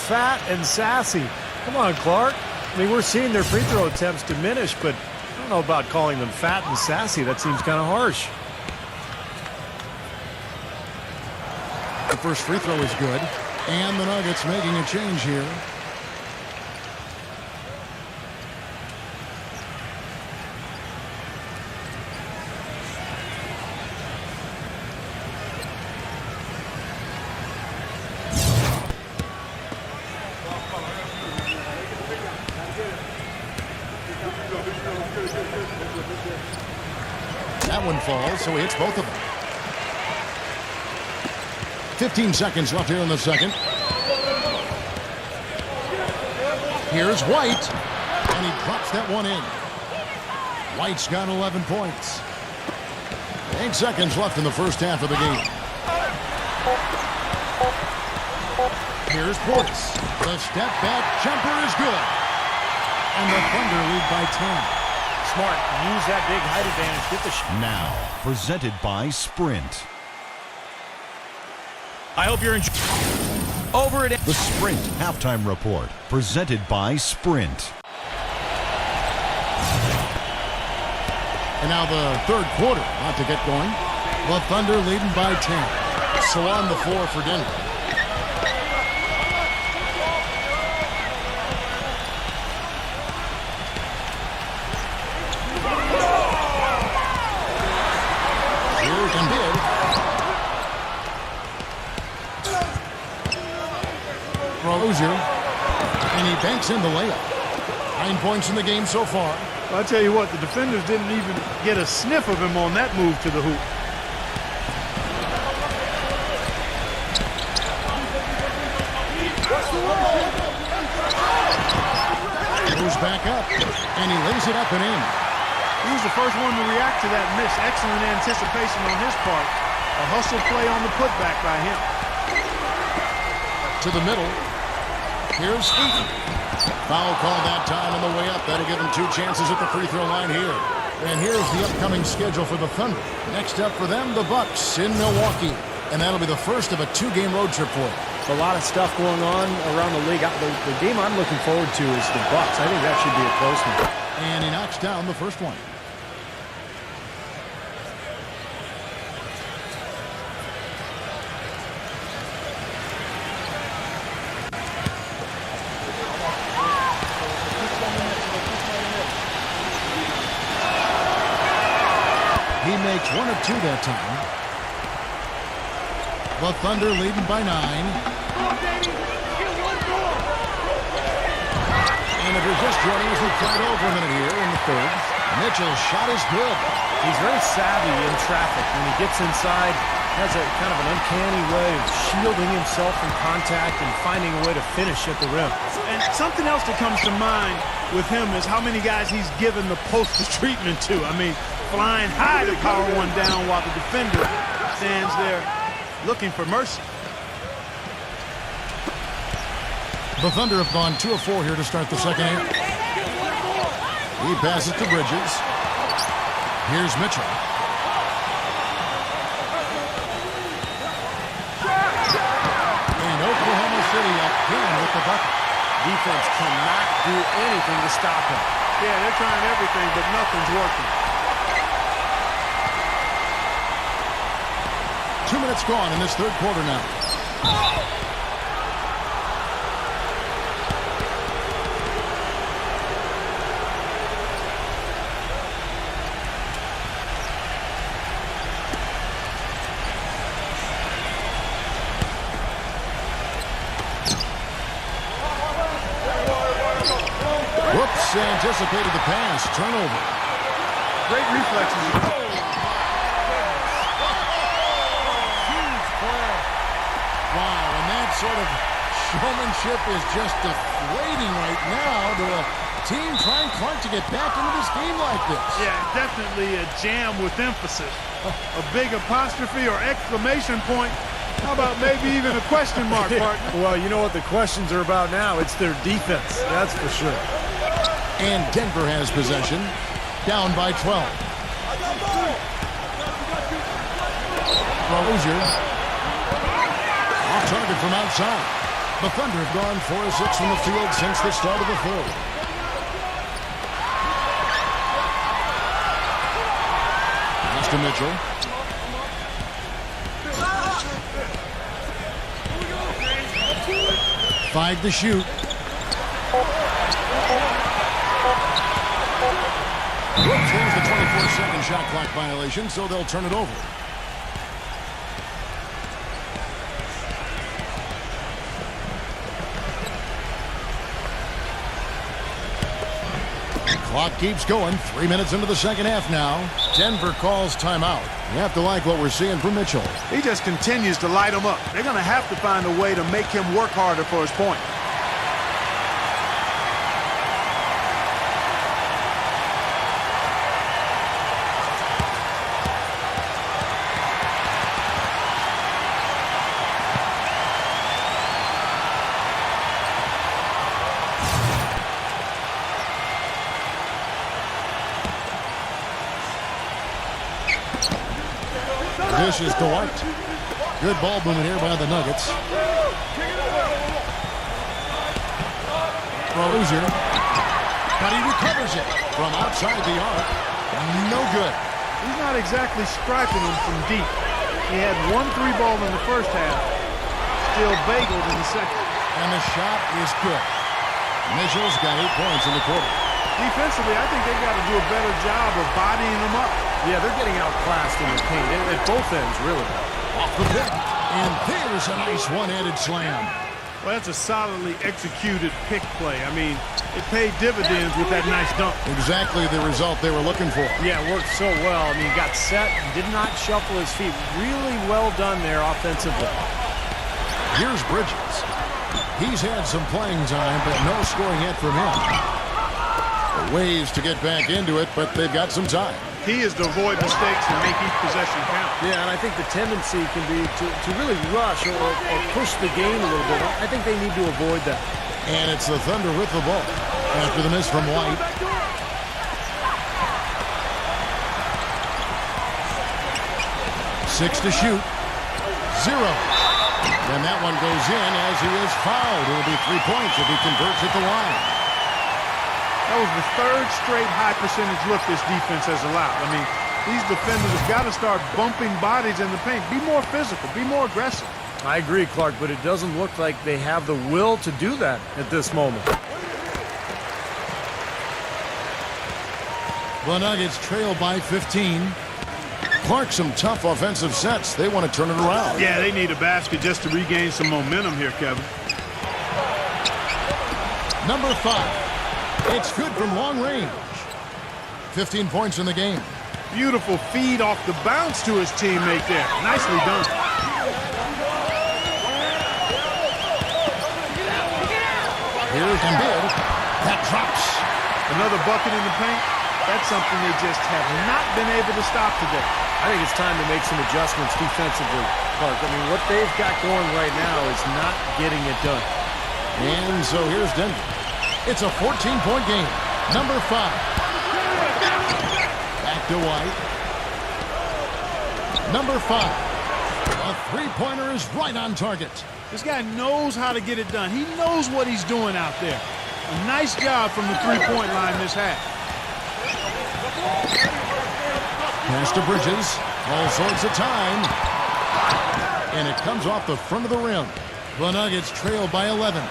Speaker 3: Fat and sassy. Come on, Clark. I mean, we're seeing their free throw attempts diminish, but I don't know about calling them fat and sassy. That seems kind of harsh.
Speaker 2: The first free throw is good. And the Nuggets making a change here. one falls, so he hits both of them. 15 seconds left here in the second. Here's White, and he drops that one in. White's got 11 points. 8 seconds left in the first half of the game. Here's Portis. The step back jumper is good. And the Thunder lead by 10.
Speaker 3: Smart. Use that big height advantage. Get the shot.
Speaker 6: Now, presented by Sprint.
Speaker 1: I hope you're enjoying. Over at
Speaker 6: The Sprint Halftime Report, presented by Sprint.
Speaker 2: And now the third quarter about to get going. The Thunder leading by 10. So on the floor for Denver. Here's Embiid. Rozier. And he banks in the layup. 9 points in the game so far.
Speaker 4: I'll tell you what, the defenders didn't even get a sniff of him on that move to the hoop.
Speaker 2: Moves back up, and he lays it up and in.
Speaker 4: He was the first one to react to that miss. Excellent anticipation on his part. A hustle play on the putback by him.
Speaker 2: To the middle. Here's Eaton. Foul call that time on the way up. That'll give him 2 chances at the free throw line here. And here's the upcoming schedule for the Thunder. Next up for them, the Bucks in Milwaukee. And that'll be the first of a 2-game road trip for them.
Speaker 3: A lot of stuff going on around the league. The game I'm looking forward to is the Bucks. I think that should be a close one.
Speaker 2: And he knocks down the first one. He makes 1 of 2 that time. The Thunder leading by 9. And if you're just joining us, we've tried over a minute here in the third. Mitchell's shot is good.
Speaker 3: He's very savvy in traffic. When he gets inside, has a kind of an uncanny way of shielding himself from contact and finding a way to finish at the rim.
Speaker 4: And something else that comes to mind with him is how many guys he's given the poster treatment to. I mean, flying high to power one down while the defender stands there looking for mercy.
Speaker 2: The Thunder have gone 2 of 4 here to start the second half. He passes to Bridges. Here's Mitchell. And Oklahoma City again with the bucket.
Speaker 3: Defense cannot do anything to stop him.
Speaker 4: Yeah, they're trying everything, but nothing's working.
Speaker 2: 2 minutes gone in this third quarter now. Whoops, anticipated the pass. Turnover.
Speaker 4: Great reflexes.
Speaker 2: Wow, and that sort of showmanship is just deflating right now to a team trying Clark to get back into this game like this.
Speaker 4: Yeah, definitely a jam with emphasis. A big apostrophe or exclamation point. How about maybe even a question mark, partner?
Speaker 3: Well, you know what the questions are about now? It's their defense, that's for sure.
Speaker 2: And Denver has possession, down by 12. Rozier. Off target from outside. The Thunder have gone 4 of 6 from the field since the start of the third. Pass to Mitchell. Five to shoot. Whoops, there's the 24-second shot clock violation, so they'll turn it over. Clock keeps going. 3 minutes into the second half now. Denver calls timeout. You have to like what we're seeing from Mitchell.
Speaker 4: He just continues to light them up. They're going to have to find a way to make him work harder for his point.
Speaker 2: This is Dwight. Good ball movement here by the Nuggets. Rozier. But he recovers it from outside the arc. No good.
Speaker 4: He's not exactly striping him from deep. He had 1 3-ball in the first half. Still bageled in the second.
Speaker 2: And the shot is good. Mitchell's got 8 points in the quarter.
Speaker 4: Defensively, I think they've got to do a better job of bodying them up.
Speaker 3: Yeah, they're getting outclassed in the paint at both ends, really.
Speaker 2: Off the pick. And there's a nice one-handed slam.
Speaker 4: Well, that's a solidly executed pick play. I mean, it paid dividends with that nice dunk.
Speaker 2: Exactly the result they were looking for.
Speaker 3: Yeah, it worked so well. I mean, he got set, did not shuffle his feet. Really well done there offensively.
Speaker 2: Here's Bridges. He's had some playing time, but no scoring yet from him. Ways to get back into it, but they've got some time.
Speaker 4: Key is to avoid mistakes and make each possession count.
Speaker 3: Yeah, and I think the tendency can be to really rush or push the game a little bit. I think they need to avoid that.
Speaker 2: And it's the Thunder with the ball after the miss from White. Six to shoot. 0. And that one goes in as he is fouled. It'll be 3 points if he converts at the line.
Speaker 4: That was the 3rd straight high percentage look this defense has allowed. I mean, these defenders have got to start bumping bodies in the paint. Be more physical. Be more aggressive.
Speaker 3: I agree, Clark, but it doesn't look like they have the will to do that at this moment.
Speaker 2: The Nuggets trail by 15. Clark, some tough offensive sets. They want to turn it around.
Speaker 4: Yeah, they need a basket just to regain some momentum here, Kevin.
Speaker 2: Number 5. It's good from long range. 15 points in the game.
Speaker 4: Beautiful feed off the bounce to his teammate there. Nicely done.
Speaker 2: Here's Embiid. That drops.
Speaker 4: Another bucket in the paint. That's something they just have not been able to stop today.
Speaker 3: I think it's time to make some adjustments defensively, Clark. I mean, what they've got going right now is not getting it done.
Speaker 2: And so here's Denver. It's a 14-point game. Number 5. Back to White. Number 5. A three-pointer is right on target.
Speaker 4: This guy knows how to get it done. He knows what he's doing out there. A nice job from the three-point line this half.
Speaker 2: Pass to Bridges. All sorts of time. And it comes off the front of the rim. The Nuggets trail by 11.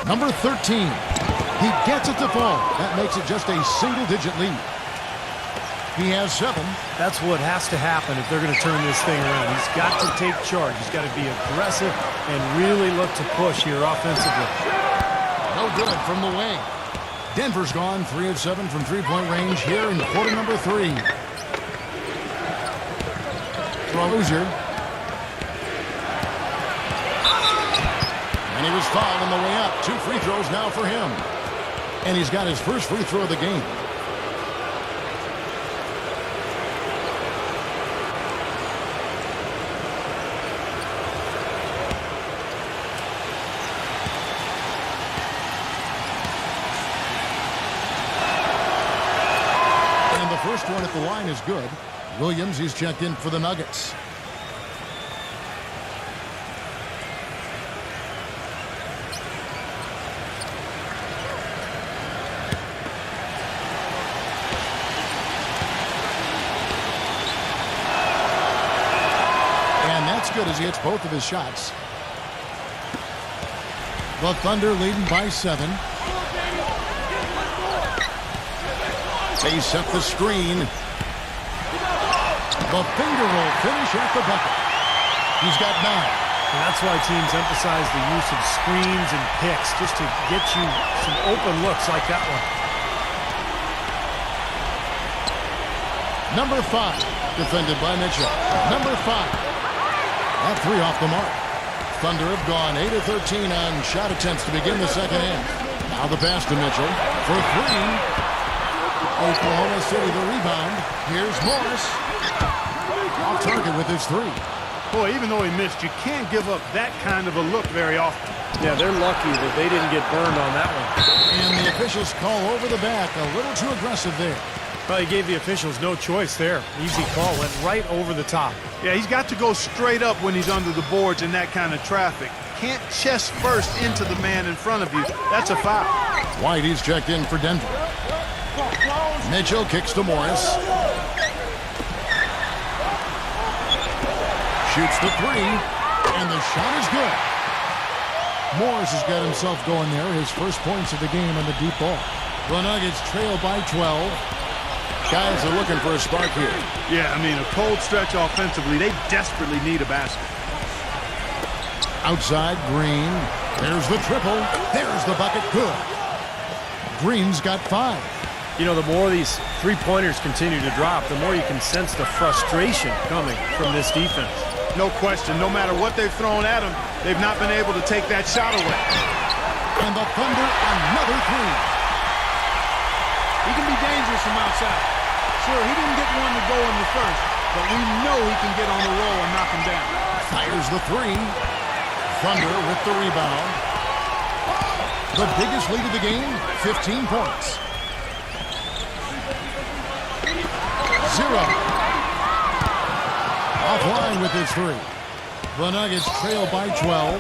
Speaker 2: Number 13. He gets it to fall. That makes it just a single-digit lead. He has 7.
Speaker 3: That's what has to happen if they're going to turn this thing around. He's got to take charge. He's got to be aggressive and really look to push here offensively.
Speaker 2: No good from the wing. Denver's gone 3 of 7 from three-point range here in quarter number 3. Rozier. And he was fouled on the way up. 2 free throws now for him. And he's got his first free throw of the game. And the first one at the line is good. Williams, he's checked in for the Nuggets. Good as he hits both of his shots. The Thunder leading by 7. They set the screen. The finger roll finish at the bucket. He's got 9.
Speaker 3: And that's why teams emphasize the use of screens and picks, just to get you some open looks like that one.
Speaker 2: Number 5, defended by Mitchell. Number 5. That 3 off the mark. Thunder have gone 8 of 13 on shot attempts to begin the second half. Now the pass to Mitchell for 3. Oklahoma City the rebound. Here's Morris. Off target with his 3.
Speaker 4: Boy, even though he missed, you can't give up that kind of a look very often.
Speaker 3: Yeah, they're lucky that they didn't get burned on that one.
Speaker 2: And the officials call over the back. A little too aggressive there.
Speaker 3: Probably gave the officials no choice there. Easy call. Went right over the top.
Speaker 4: Yeah, he's got to go straight up when he's under the boards in that kind of traffic. Can't chest first into the man in front of you. That's a foul.
Speaker 2: White, he's checked in for Denver. Mitchell kicks to Morris. Shoots the 3, and the shot is good. Morris has got himself going there. His first points of the game on the deep ball. The Nuggets trail by 12. Guys are looking for a spark here.
Speaker 4: Yeah, I mean, a cold stretch offensively. They desperately need a basket.
Speaker 2: Outside, Green. There's the triple. There's the bucket. Good. Green's got 5.
Speaker 3: You know, the more these three-pointers continue to drop, the more you can sense the frustration coming from this defense.
Speaker 4: No question. No matter what they've thrown at him, they've not been able to take that shot away.
Speaker 2: And the Thunder, another 3.
Speaker 4: He can be dangerous from outside. Sure, he didn't get one to go in the first, but we know he can get on the roll and knock him down.
Speaker 2: Fires the 3. Thunder with the rebound. The biggest lead of the game, 15 points. 0. Offline with his 3. The Nuggets trail by 12.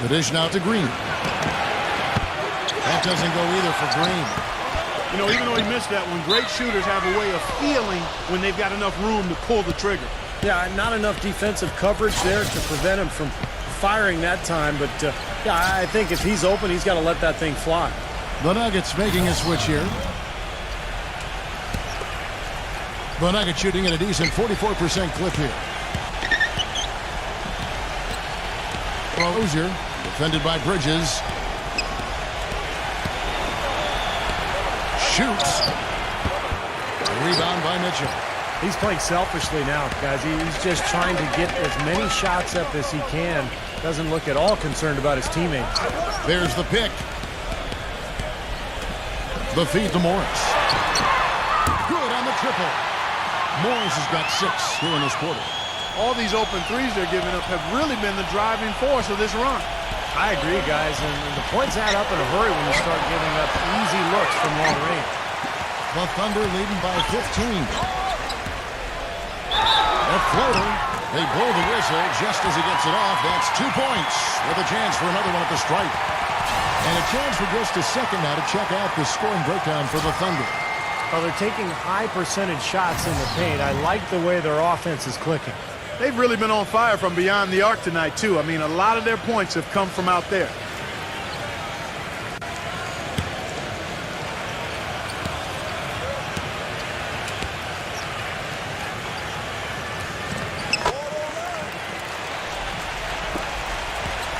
Speaker 2: The dish now to Green. That doesn't go either for Green.
Speaker 4: You know, even though he missed that one, great shooters have a way of feeling when they've got enough room to pull the trigger.
Speaker 3: Yeah, not enough defensive coverage there to prevent him from firing that time. But, yeah, I think if he's open, he's got to let that thing fly.
Speaker 2: The Nuggets making a switch here. The Nuggets shooting at a decent 44% clip here. Rozier, defended by Bridges. Shoots. A rebound by Mitchell.
Speaker 3: He's playing selfishly now, guys. He's just trying to get as many shots up as he can. Doesn't look at all concerned about his teammates.
Speaker 2: There's the pick. The feed to Morris. Good on the triple. Morris has got 6 here in this quarter.
Speaker 4: All these open threes they're giving up have really been the driving force of this run.
Speaker 3: I agree, guys, and the points add up in a hurry when you start giving up easy looks from long range.
Speaker 2: The Thunder leading by 15. That floater, they blow the whistle just as he gets it off. That's 2 points with a chance for another one at the stripe. And a chance for just a second now to check out the scoring breakdown for the Thunder.
Speaker 3: Well, they're taking high percentage shots in the paint. I like the way their offense is clicking.
Speaker 4: They've really been on fire from beyond the arc tonight, too. I mean, a lot of their points have come from out there.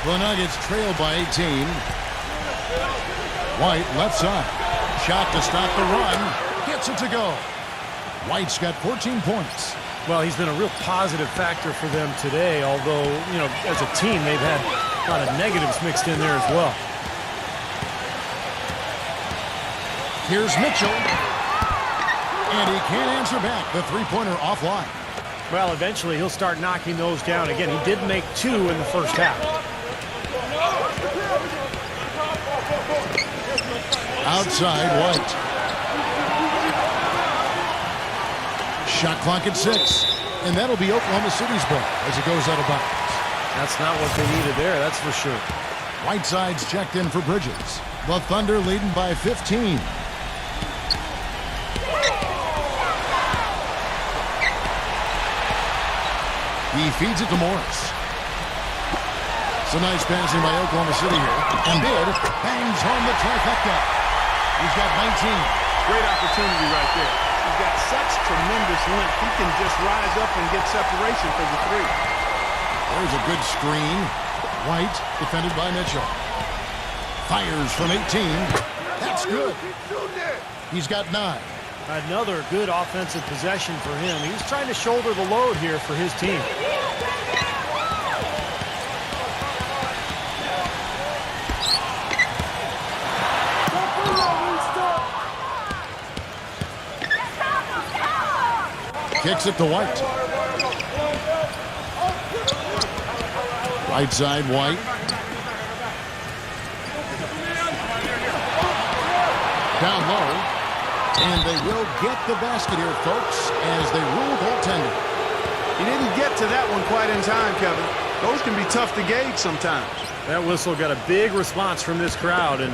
Speaker 2: The Nuggets trail by 18. White left side. Shot to stop the run. Gets it to go. White's got 14 points.
Speaker 3: Well, he's been a real positive factor for them today, although, you know, as a team, they've had a lot of negatives mixed in there as well.
Speaker 2: Here's Mitchell. And he can't answer back. The three-pointer offline.
Speaker 3: Well, eventually he'll start knocking those down. Again, he did make 2 in the first half.
Speaker 2: Outside, White. Shot clock at 6. And that'll be Oklahoma City's ball as it goes out of bounds.
Speaker 3: That's not what they needed there, that's for sure.
Speaker 2: Whiteside's checked in for Bridges. The Thunder leading by 15. He feeds it to Morris. Some nice passing by Oklahoma City here. And Bid bangs home the trifecta. He's got 19.
Speaker 4: Great opportunity right there. He's got such tremendous length. He can just rise up and get separation for the three.
Speaker 2: There's a good screen. White defended by Mitchell. Fires from 18. That's good. He's got 9.
Speaker 3: Another good offensive possession for him. He's trying to shoulder the load here for his team.
Speaker 2: Kicks it to White. Right side, White. Down low. And they will get the basket here, folks, as they rule goaltending.
Speaker 4: He didn't get to that one quite in time, Kevin. Those can be tough to gauge sometimes.
Speaker 3: That whistle got a big response from this crowd, and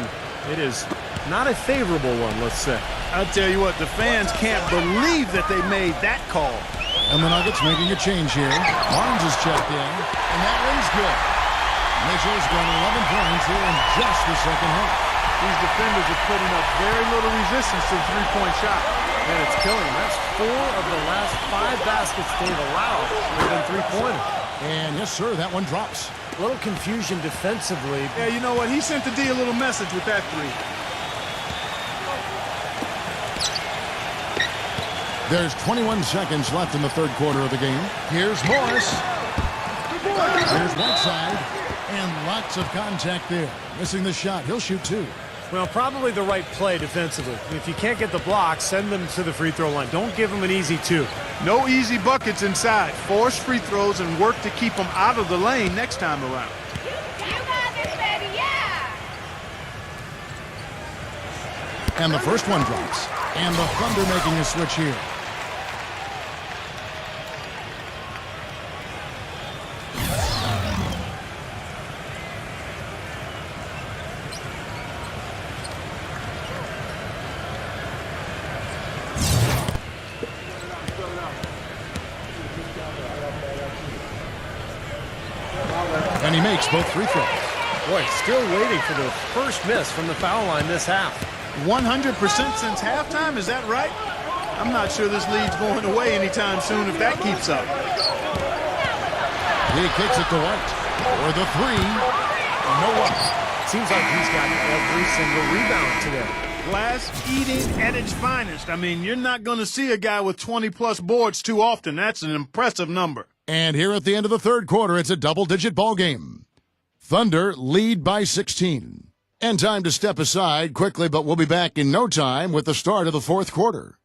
Speaker 3: it is not a favorable one, let's say.
Speaker 4: I'll tell you what, the fans can't believe that they made that call.
Speaker 2: And the Nuggets making a change here. Barnes is checked in, and that one's good. Mitchell's got 11 points here in just the second half.
Speaker 4: These defenders are putting up very little resistance to the three-point shot.
Speaker 3: And it's killing them. That's 4 of the last 5 baskets they've allowed within three-pointer.
Speaker 2: And yes, sir, that one drops.
Speaker 3: A little confusion defensively.
Speaker 4: Yeah, you know what? He sent the D a little message with that three.
Speaker 2: There's 21 seconds left in the third quarter of the game. Here's Morris. Here's Whiteside. And lots of contact there. Missing the shot. He'll shoot 2.
Speaker 3: Well, probably the right play defensively. If you can't get the block, send them to the free throw line. Don't give them an easy 2.
Speaker 4: No easy buckets inside. Force free throws and work to keep them out of the lane next time around.
Speaker 7: You got this, baby, yeah!
Speaker 2: And the first one drops. And the Thunder making a switch here. And he makes both free throws.
Speaker 3: Boy, still waiting for the first miss from the foul line this half.
Speaker 4: 100% since halftime, is that right? I'm not sure this lead's going away anytime soon if that keeps up.
Speaker 2: He kicks it to White. For the 3. No one.
Speaker 3: Seems like he's got every single rebound today.
Speaker 4: Glass eating at its finest. I mean, you're not going to see a guy with 20-plus boards too often. That's an impressive number.
Speaker 2: And here at the end of the third quarter, it's a double-digit ball game. Thunder lead by 16. And time to step aside quickly, but we'll be back in no time with the start of the fourth quarter.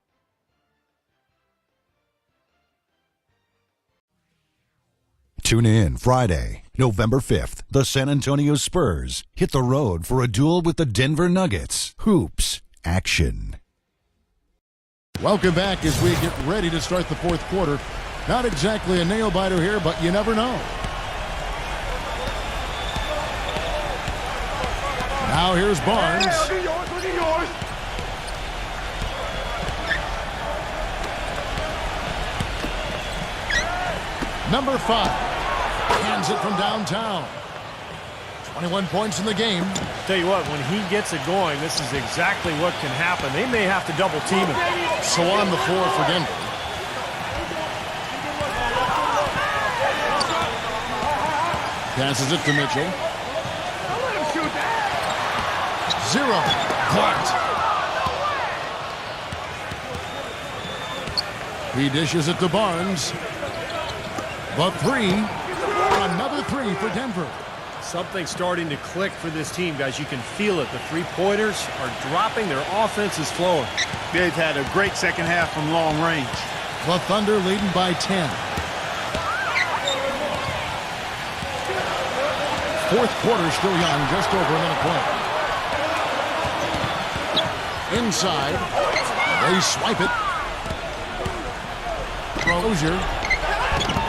Speaker 6: Tune in Friday, November 5th. The San Antonio Spurs hit the road for a duel with the Denver Nuggets. Hoops action.
Speaker 2: Welcome back as we get ready to start the fourth quarter. Not exactly a nail-biter here, but you never know. Now here's Barnes. Number 5 hands it from downtown. 21 points in the game.
Speaker 3: Tell you what, when he gets it going, this is exactly what can happen. They may have to double team him.
Speaker 2: So on the floor for Denver. Passes it to Mitchell. 0. Blocked. He dishes it to Barnes. The 3. Another 3 for Denver.
Speaker 3: Something starting to click for this team, guys. You can feel it. The three-pointers are dropping. Their offense is flowing.
Speaker 4: They've had a great second half from long range.
Speaker 2: The Thunder leading by 10. Fourth quarter still young, just over a minute play. Inside. They swipe it. Rozier.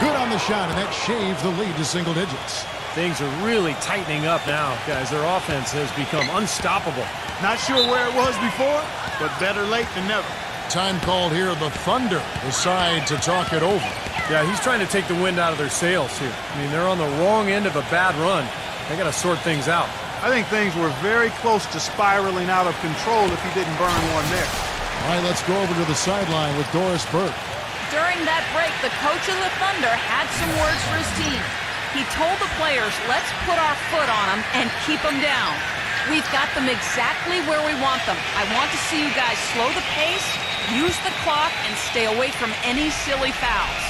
Speaker 2: Good on the shot, and that shaves the lead to single digits.
Speaker 3: Things are really tightening up now, guys. Their offense has become unstoppable.
Speaker 4: Not sure where it was before, but better late than never.
Speaker 2: Time called here. The Thunder decide to talk it over.
Speaker 3: Yeah, he's trying to take the wind out of their sails here. I mean, they're on the wrong end of a bad run. They got to sort things out.
Speaker 4: I think things were very close to spiraling out of control if he didn't burn one there.
Speaker 2: All right, let's go over to the sideline with Doris Burke.
Speaker 5: During that break, the coach of the Thunder had some words for his team. He told the players, let's put our foot on them and keep them down. We've got them exactly where we want them. I want to see you guys slow the pace, use the clock, and stay away from any silly fouls.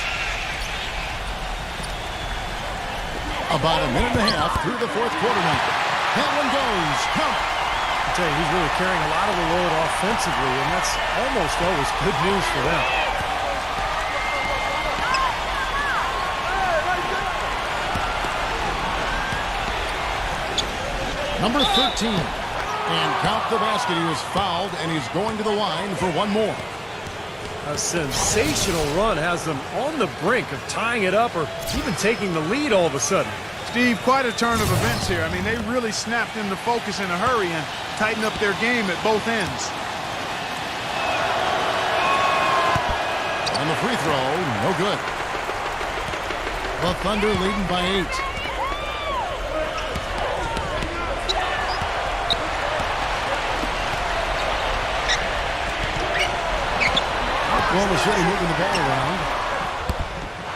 Speaker 2: About a minute and a half through the fourth quarter now. That one goes. Count.
Speaker 3: I tell you, he's really carrying a lot of the load offensively, and that's almost always good news for them.
Speaker 2: Number 13. And count the basket. He was fouled, and he's going to the line for one more.
Speaker 3: A sensational run has them on the brink of tying it up or even taking the lead all of a sudden.
Speaker 4: Steve, quite a turn of events here. I mean, they really snapped into focus in a hurry and tightened up their game at both ends.
Speaker 2: And the free throw, no good. The Thunder leading by 8. Oklahoma City moving the ball around.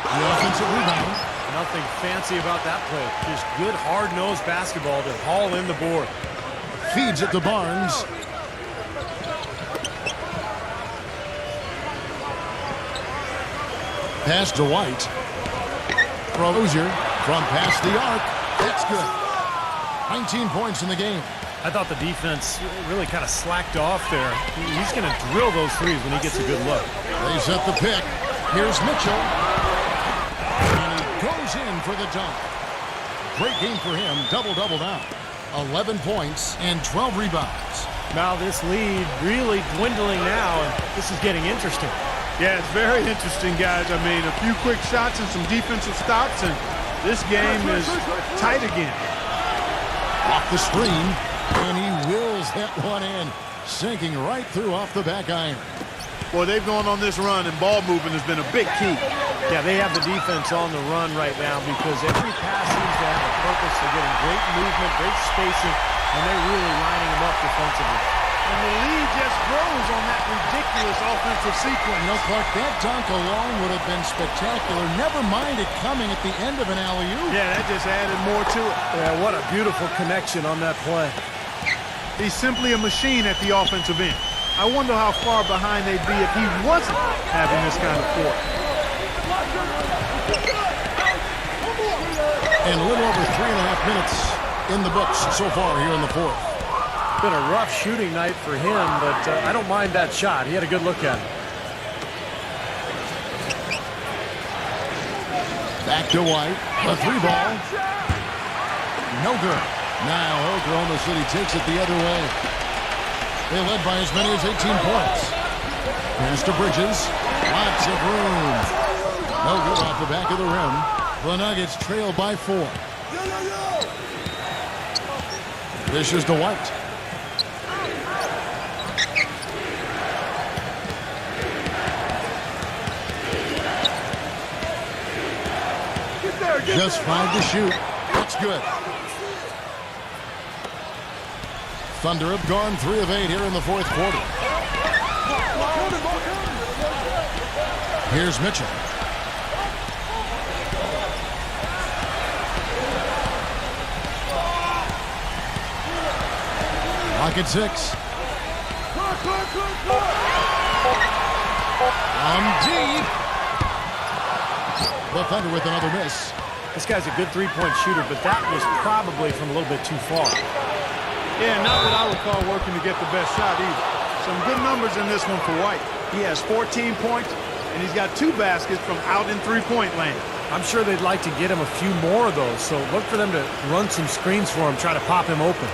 Speaker 2: The offensive rebound.
Speaker 3: Nothing fancy about that play. Just good, hard-nosed basketball to haul in the board.
Speaker 2: Feeds it to Barnes. Pass to White. Rozier from past the arc. That's good. 19 points in the game.
Speaker 3: I thought the defense really kind of slacked off there. He's going to drill those threes when he gets a good look.
Speaker 2: They set the pick. Here's Mitchell. And he goes in for the dunk. Great game for him. Double-double now. 11 points and 12 rebounds.
Speaker 3: Now this lead really dwindling now, and this is getting interesting.
Speaker 4: Yeah, it's very interesting, guys. I mean, a few quick shots and some defensive stops, and this game is tight again.
Speaker 2: Off the screen, and he wills that one in, sinking right through off the back iron.
Speaker 4: Boy, they've gone on this run, and ball movement has been a big key.
Speaker 3: Yeah, they have the defense on the run right now because every pass seems to have a purpose. They're getting great movement, great spacing, and they're really lining them up defensively.
Speaker 4: And the lead just grows on that ridiculous offensive sequence.
Speaker 2: You know, Clark, that dunk alone would have been spectacular. Never mind it coming at the end of an alley-oop.
Speaker 4: Yeah, that just added more to it.
Speaker 3: Yeah, what a beautiful connection on that play.
Speaker 4: He's simply a machine at the offensive end. I wonder how far behind they'd be if he wasn't having this kind of court.
Speaker 2: And a little over 3.5 minutes in the books so far here in the fourth.
Speaker 3: Been a rough shooting night for him, but I don't mind that shot. He had a good look at it.
Speaker 2: Back to White. A three ball. No good. Now Oklahoma City takes it the other way. They led by as many as 18 points. Here's to Bridges. Lots of room. No good off the back of the rim. The Nuggets trail by 4. This is to White. Just 5 to shoot. That's good. Thunder have gone 3 of 8 here in the fourth quarter. Here's Mitchell. Pocket 6. Deep. The Thunder with another miss.
Speaker 3: This guy's a good three-point shooter, but that was probably from a little bit too far.
Speaker 4: Yeah, not that I recall working to get the best shot either. Some good numbers in this one for White. He has 14 points, and he's got 2 baskets from out in three-point land.
Speaker 3: I'm sure they'd like to get him a few more of those, so look for them to run some screens for him, try to pop him open.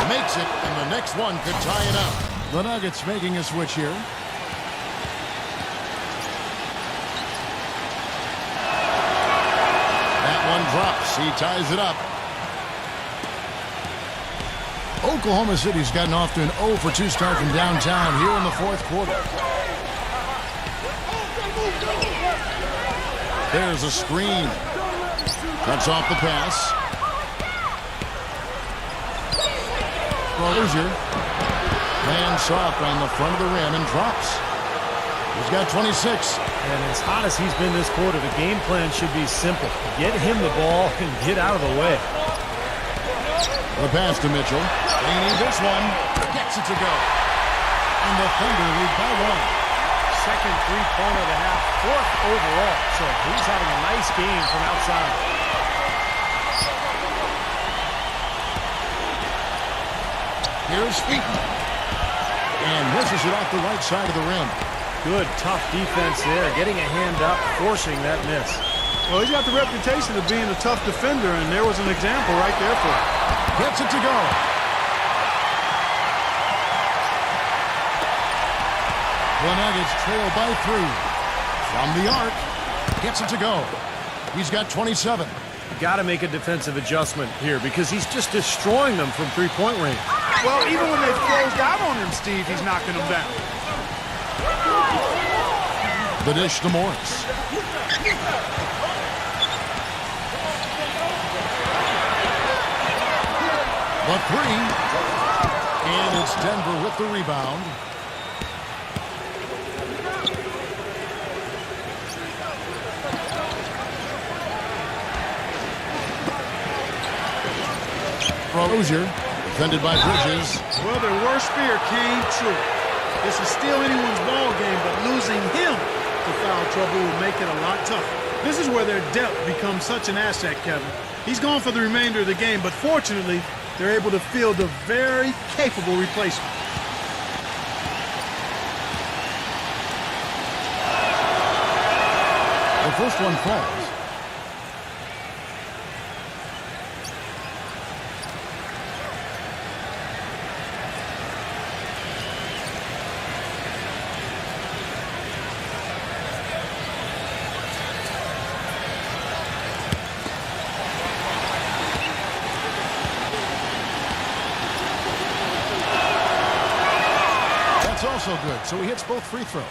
Speaker 2: Makes it, and the next one could tie it up. The Nuggets making a switch here. That one drops. He ties it up. Oklahoma City's gotten off to an 0 for 2 start from downtown here in the fourth quarter. There's a screen. Cuts off the pass. Rozier. Lands soft on the front of the rim and drops. He's got 26.
Speaker 3: And as hot as he's been this quarter, the game plan should be simple. Get him the ball and get out of the way.
Speaker 2: The pass to Mitchell. They need this one. Gets it to go. And the Thunder lead by 1.
Speaker 3: Second three-pointer of the half, 4th overall. So he's having a nice game from outside.
Speaker 2: Here's Featon. And misses it off the right side of the rim.
Speaker 3: Good, tough defense there. Getting a hand up, forcing that miss.
Speaker 4: Well, he's got the reputation of being a tough defender, and there was an example right there for him.
Speaker 2: Gets it to go. The Nuggets trail by 3. From the arc. Gets it to go. He's got 27.
Speaker 3: Got to make a defensive adjustment here because he's just destroying them from three-point range.
Speaker 4: Well, even when they've closed out on him, Steve, he's knocking them down.
Speaker 2: The dish to Morris. The 3. And it's Denver with the rebound. Rozier, defended by Bridges.
Speaker 4: Well, their worst fear came true. This is still anyone's ball game, but losing him to foul trouble will make it a lot tougher. This is where their depth becomes such an asset, Kevin. He's gone for the remainder of the game, but fortunately, they're able to field a very capable replacement.
Speaker 2: The first one falls. Also good, so he hits both free throws.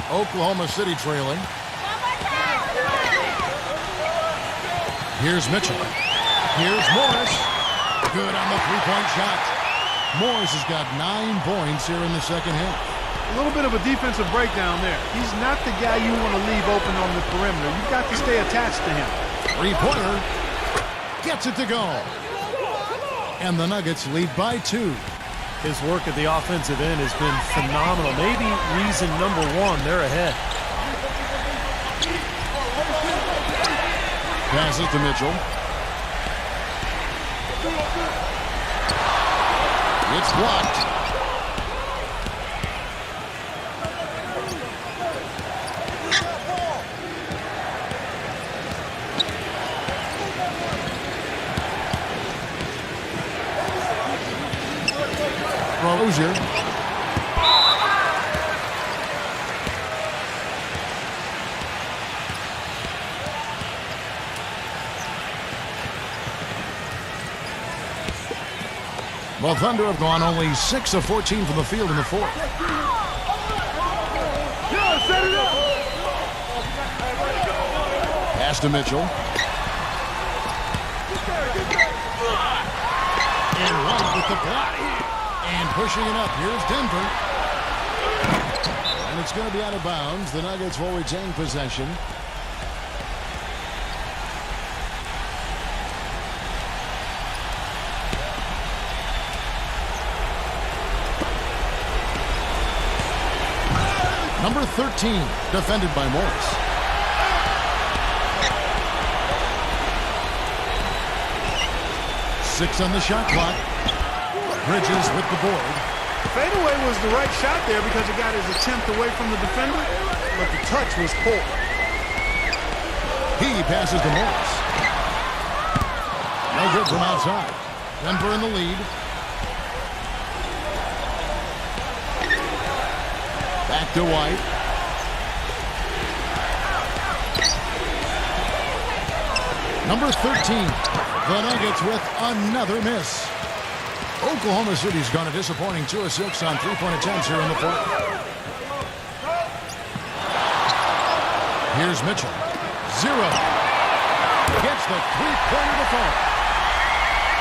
Speaker 2: Oklahoma City trailing. Here's Mitchell. Here's Morris. Good on the three-point shot. Morris has got 9 points here in the second half.
Speaker 4: A little bit of a defensive breakdown there. He's not the guy you want to leave open on the perimeter. You've got to stay attached to him.
Speaker 2: Three-pointer. Gets it to go. And the Nuggets lead by 2.
Speaker 3: His work at the offensive end has been phenomenal. Maybe reason number 1, they're ahead.
Speaker 2: Passes to Mitchell. It's blocked. Rozier. Well, Thunder have gone only 6 of 14 from the field in the fourth. Pass to Mitchell. And White with the block. And pushing it up. Here's Denver. And it's going to be out of bounds. The Nuggets will retain possession. Number 13, defended by Morris. Six on the shot clock. Bridges with the board.
Speaker 4: Fadeaway was the right shot there because he got his attempt away from the defender, but the touch was poor.
Speaker 2: He passes to Morris. No good from outside. Denver in the lead. Back to White. Number 13, the Nuggets with another miss. Oklahoma City's gone a disappointing 2 of 6 on three-point attempts here in the fourth. Here's Mitchell. 0. Gets the three-pointer to fall.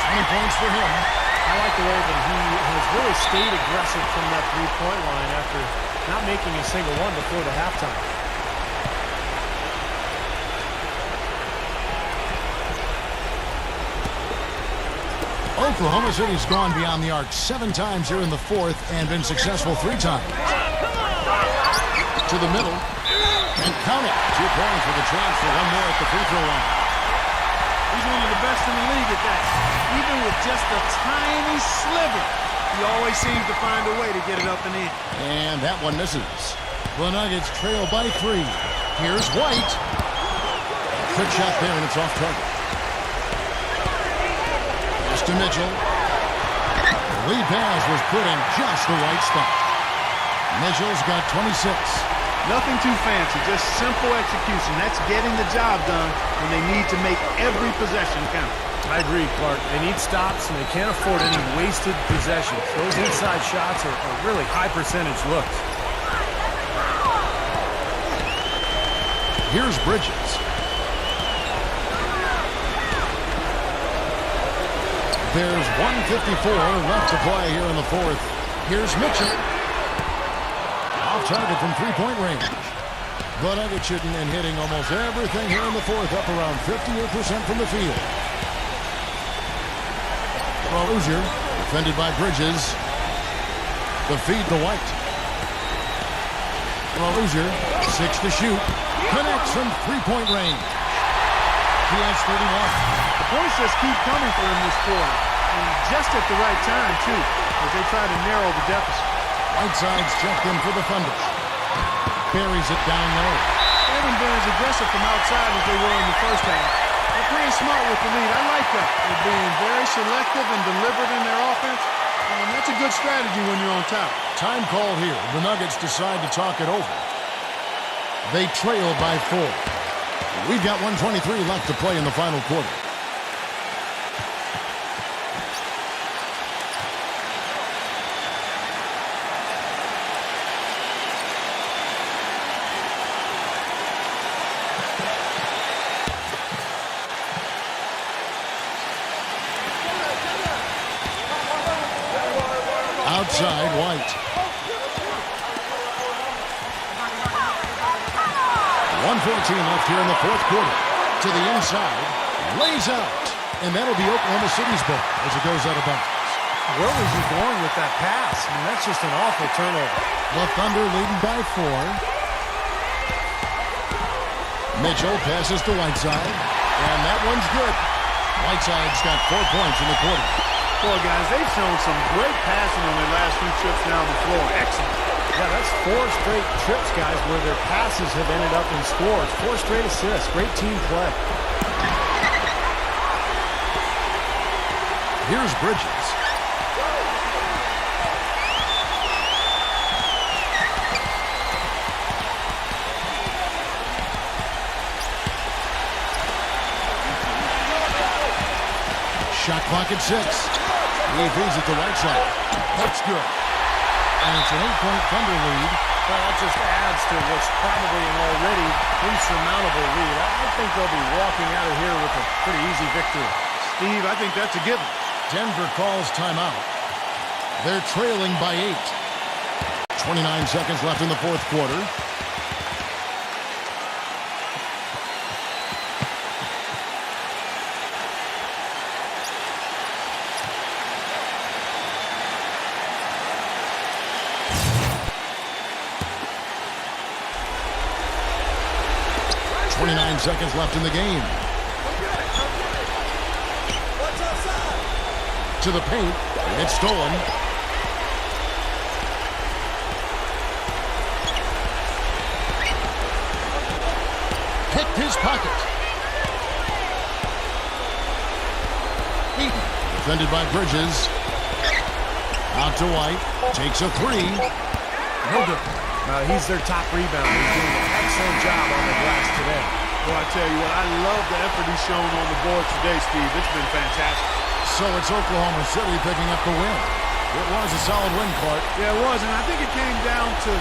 Speaker 2: 20 points for him.
Speaker 3: I like the way that he has really stayed aggressive from that three-point line after not making a single one before the halftime.
Speaker 2: Oklahoma City's gone beyond the arc 7 times here in the fourth and been successful 3 times. To the middle. And count it. 2 points for the transfer. 1 more at the free throw line.
Speaker 4: He's one of the best in the league at that. Even with just a tiny sliver, he always seems to find a way to get it up and in.
Speaker 2: And that one misses. The Nuggets trail by 3. Here's White. Quick shot there, and it's off target. Pass to Mitchell. The lead pass was put in just the right spot. Mitchell's got 26.
Speaker 4: Nothing too fancy, just simple execution. That's getting the job done when they need to make every possession count.
Speaker 3: I agree, Clark. They need stops, and they can't afford any wasted possessions. Those inside shots are really high-percentage looks.
Speaker 2: Here's Bridges. There's 1:54 left to play here in the fourth. Here's Mitchell. Off target from three-point range. The Nuggets shooting and hitting almost everything here in the fourth, up around 58% from the field. Rozier, defended by Bridges. The feed to White. Rozier, 6 to shoot. Connects from three-point range. He has 31.
Speaker 4: The points just keep coming for him this quarter. And just at the right time, too, as they try to narrow the deficit.
Speaker 2: Whiteside's checked in for the Thunder. Buries it down low.
Speaker 4: They haven't been as aggressive from outside as they were in the first half. They're playing smart with the lead. I like that. They're being very selective and deliberate in their offense. And that's a good strategy when you're on top.
Speaker 2: Time called here. The Nuggets decide to talk it over. They trail by 4. We've got 1:23 left to play in the final quarter. Outside, White. 1:14 left here in the fourth quarter. To the inside, lays out. And that'll be Oklahoma City's ball as it goes out of bounds.
Speaker 3: Where was he going with that pass? I mean, that's just an awful turnover.
Speaker 2: The Thunder leading by 4. Mitchell passes to Whiteside. And that one's good. Whiteside's got 4 points in the quarter.
Speaker 4: Boy, guys, they've shown some great passing on their last few trips down the floor. Excellent.
Speaker 3: Yeah, that's 4 straight trips, guys, where their passes have ended up in scores. 4 straight assists. Great team play.
Speaker 2: Here's Bridges. Shot clock at 6. He feeds it to Whiteside. That's good. And it's an 8-point Thunder lead.
Speaker 3: Well, that just adds to what's probably an already insurmountable lead. I think they'll be walking out of here with a pretty easy victory.
Speaker 4: Steve, I think that's a given.
Speaker 2: Denver calls timeout. They're trailing by 8. 29 seconds left in the fourth quarter. Seconds left in the game. To the paint. It's stolen. Picked his pocket. Eaton. Defended by Bridges. Out to White. Takes a 3. No good.
Speaker 3: He's their top rebounder. He's doing an excellent job on the glass today.
Speaker 4: Well, I tell you what, I love the effort he's shown on the board today, Steve. It's been fantastic.
Speaker 2: So it's Oklahoma City picking up the win. It was a solid win, Clark.
Speaker 4: Yeah, it was, and I think it came down to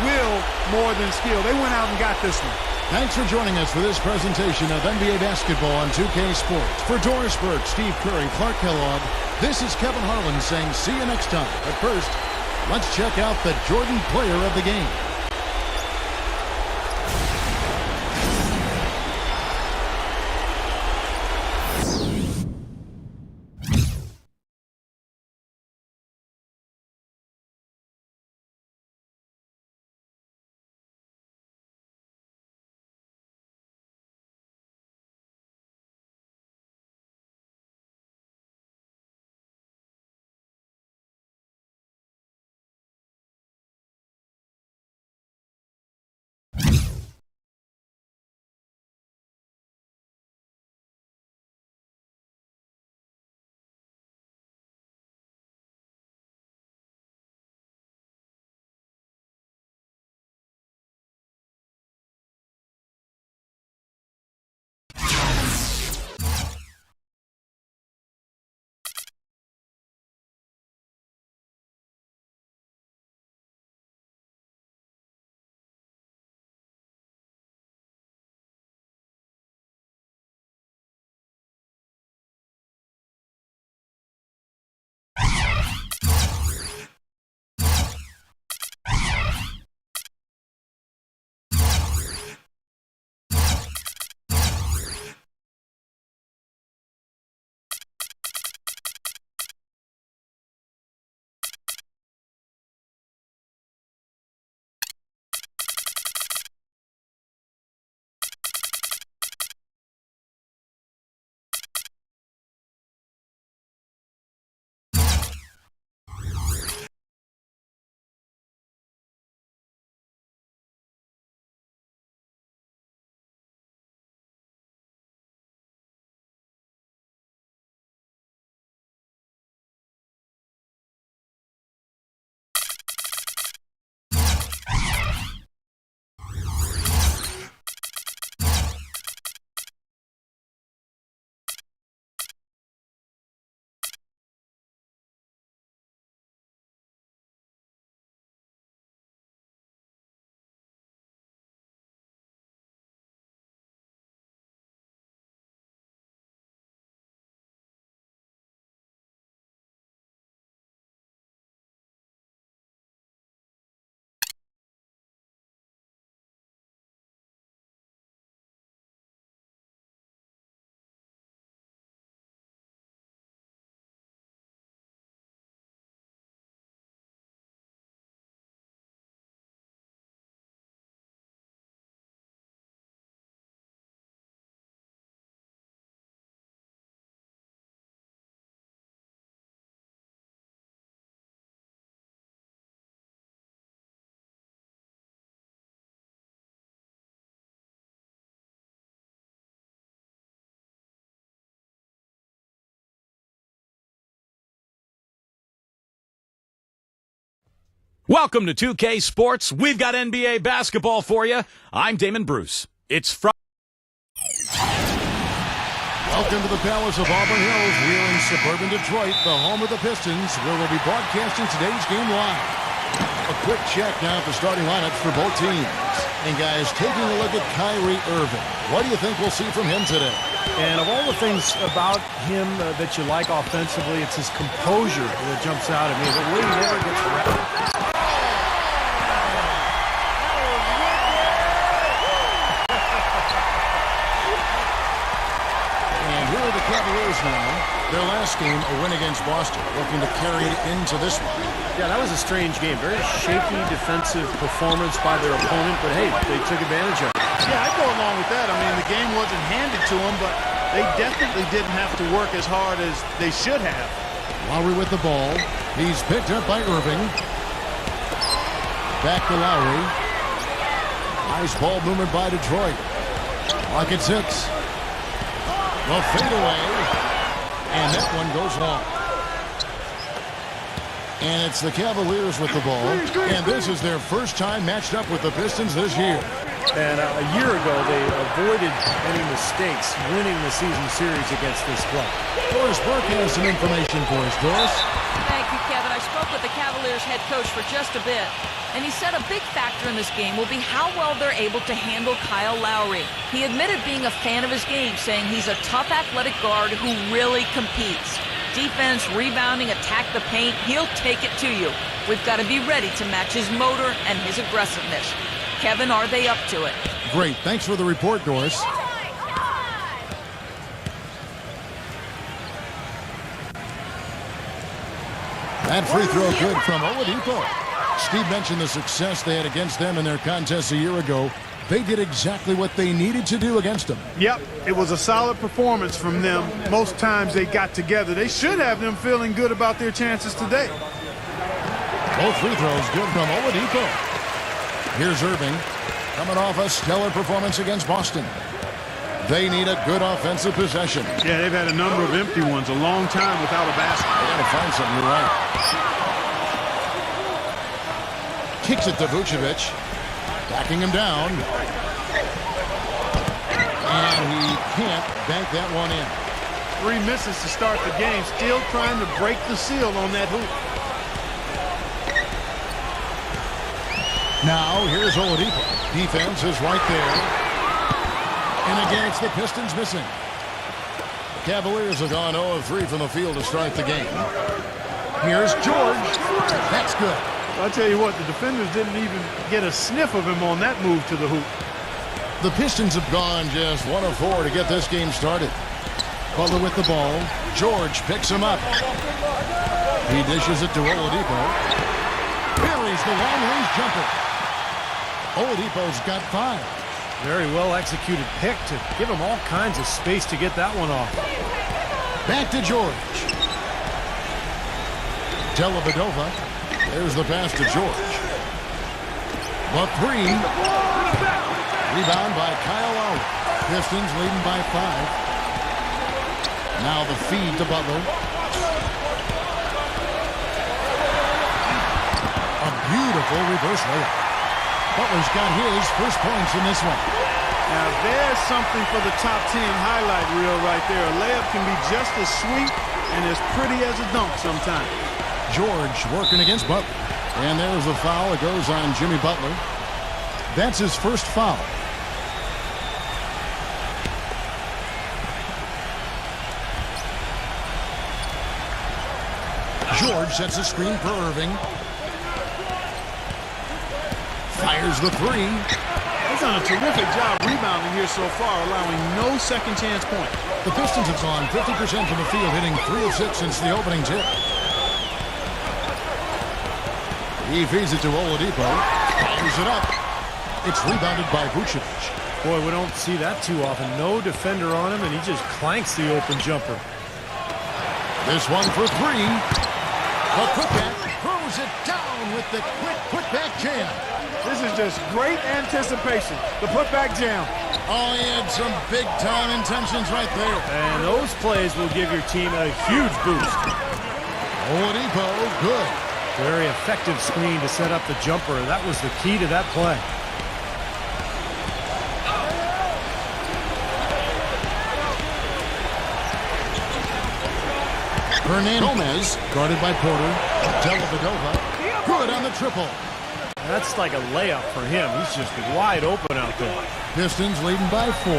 Speaker 4: will more than skill. They went out and got this one.
Speaker 2: Thanks for joining us for this presentation of NBA basketball on 2K Sports. For Doris Burke, Steve Curry, Clark Kellogg, this is Kevin Harlan saying see you next time. But first, let's check out the Jordan player of the game.
Speaker 1: Welcome to 2K Sports. We've got NBA basketball for you. I'm Damon Bruce. It's Friday.
Speaker 2: Welcome to the Palace of Auburn Hills. We're in suburban Detroit, the home of the Pistons, where we'll be broadcasting today's game live. A quick check now at the starting lineups for both teams. And guys, taking a look at Kyrie Irving. What do you think we'll see from him today?
Speaker 3: And of all the things about him that you like offensively, it's his composure that jumps out at me. The way he never gets wrapped.
Speaker 2: Cavaliers now, their last game, a win against Boston, looking to carry it into this one.
Speaker 3: Yeah, that was a strange game. Very shaky defensive performance by their opponent, but hey, they took advantage of it.
Speaker 4: Yeah, I'd go along with that. I mean, the game wasn't handed to them, but they definitely didn't have to work as hard as they should have.
Speaker 2: Lowry with the ball. He's picked up by Irving. Back to Lowry. Nice ball movement by Detroit. Clock at 6. The fadeaway, and that one goes long. And it's the Cavaliers with the ball, and this is their first time matched up with the Pistons this year.
Speaker 3: And a year ago, they avoided any mistakes winning the season series against this club.
Speaker 2: Doris Burke has some information for us. Doris?
Speaker 5: Thank you, Kevin. I spoke with the Cavaliers Cavaliers head coach for just a bit, and he said a big factor in this game will be how well they're able to handle Kyle Lowry. He admitted being a fan of his game, saying he's a tough athletic guard who really competes. Defense, rebounding, attack the paint, he'll take it to you. We've got to be ready to match his motor and his aggressiveness. Kevin, are they up to it?
Speaker 2: Great. Thanks for the report, Doris. That free throw good from Oladipo. Steve mentioned the success they had against them in their contest a year ago. They did exactly what they needed to do against them.
Speaker 4: Yep, it was a solid performance from them. Most times they got together. They should have them feeling good about their chances today.
Speaker 2: Both free throws good from Oladipo. Here's Irving, coming off a stellar performance against Boston. They need a good offensive possession.
Speaker 4: Yeah, they've had a number of empty ones, a long time without a basket.
Speaker 2: They got to find something, you're right. Kicks it to Vucevic, backing him down. And he can't bank that one in.
Speaker 4: 3 misses to start the game, still trying to break the seal on that hoop.
Speaker 2: Now, here's Oladipo. Defense is right there. And again, it's the Pistons missing. Cavaliers have gone 0 of 3 from the field to start the game. Here's George. That's good.
Speaker 4: I'll tell you what, the defenders didn't even get a sniff of him on that move to the hoop.
Speaker 2: The Pistons have gone just 1 of 4 to get this game started. Butler with the ball. George picks him up. He dishes it to Oladipo. Buries the long-range jumper. Oladipo's got 5.
Speaker 3: Very well executed pick to give him all kinds of space to get that one off.
Speaker 2: Back to George. Dellavedova. There's the pass to George. The 3. Rebound by Kyle Lowry. Pistons leading by 5. Now the feed to Butler. A beautiful reverse layup. Butler's got his first points in this one.
Speaker 4: Now there's something for the top 10 highlight reel right there. A layup can be just as sweet and as pretty as a dunk sometimes.
Speaker 2: George working against Butler. And there's the foul. It goes on Jimmy Butler. That's his first foul. George sets a screen for Irving. Fires the 3.
Speaker 4: He's done a terrific job rebounding here so far, allowing no second chance point.
Speaker 2: The Pistons have gone 50% from the field, hitting 3 of 6 since the opening tip. He feeds it to Oladipo. Fires it up. It's rebounded by Vucevic.
Speaker 3: Boy, we don't see that too often. No defender on him, and he just clanks the open jumper.
Speaker 2: This one for 3. The putback throws it down with the quick putback jam.
Speaker 4: This is just great anticipation. The putback jam.
Speaker 2: Oh, he had some big-time intentions right there.
Speaker 3: And those plays will give your team a huge boost.
Speaker 2: Oladipo, good.
Speaker 3: Very effective screen to set up the jumper. That was the key to that play.
Speaker 2: Hernandez, guarded by Porter. Dellavedova, good on the triple.
Speaker 3: That's like a layup for him. He's just wide open out there.
Speaker 2: Pistons leading by 4.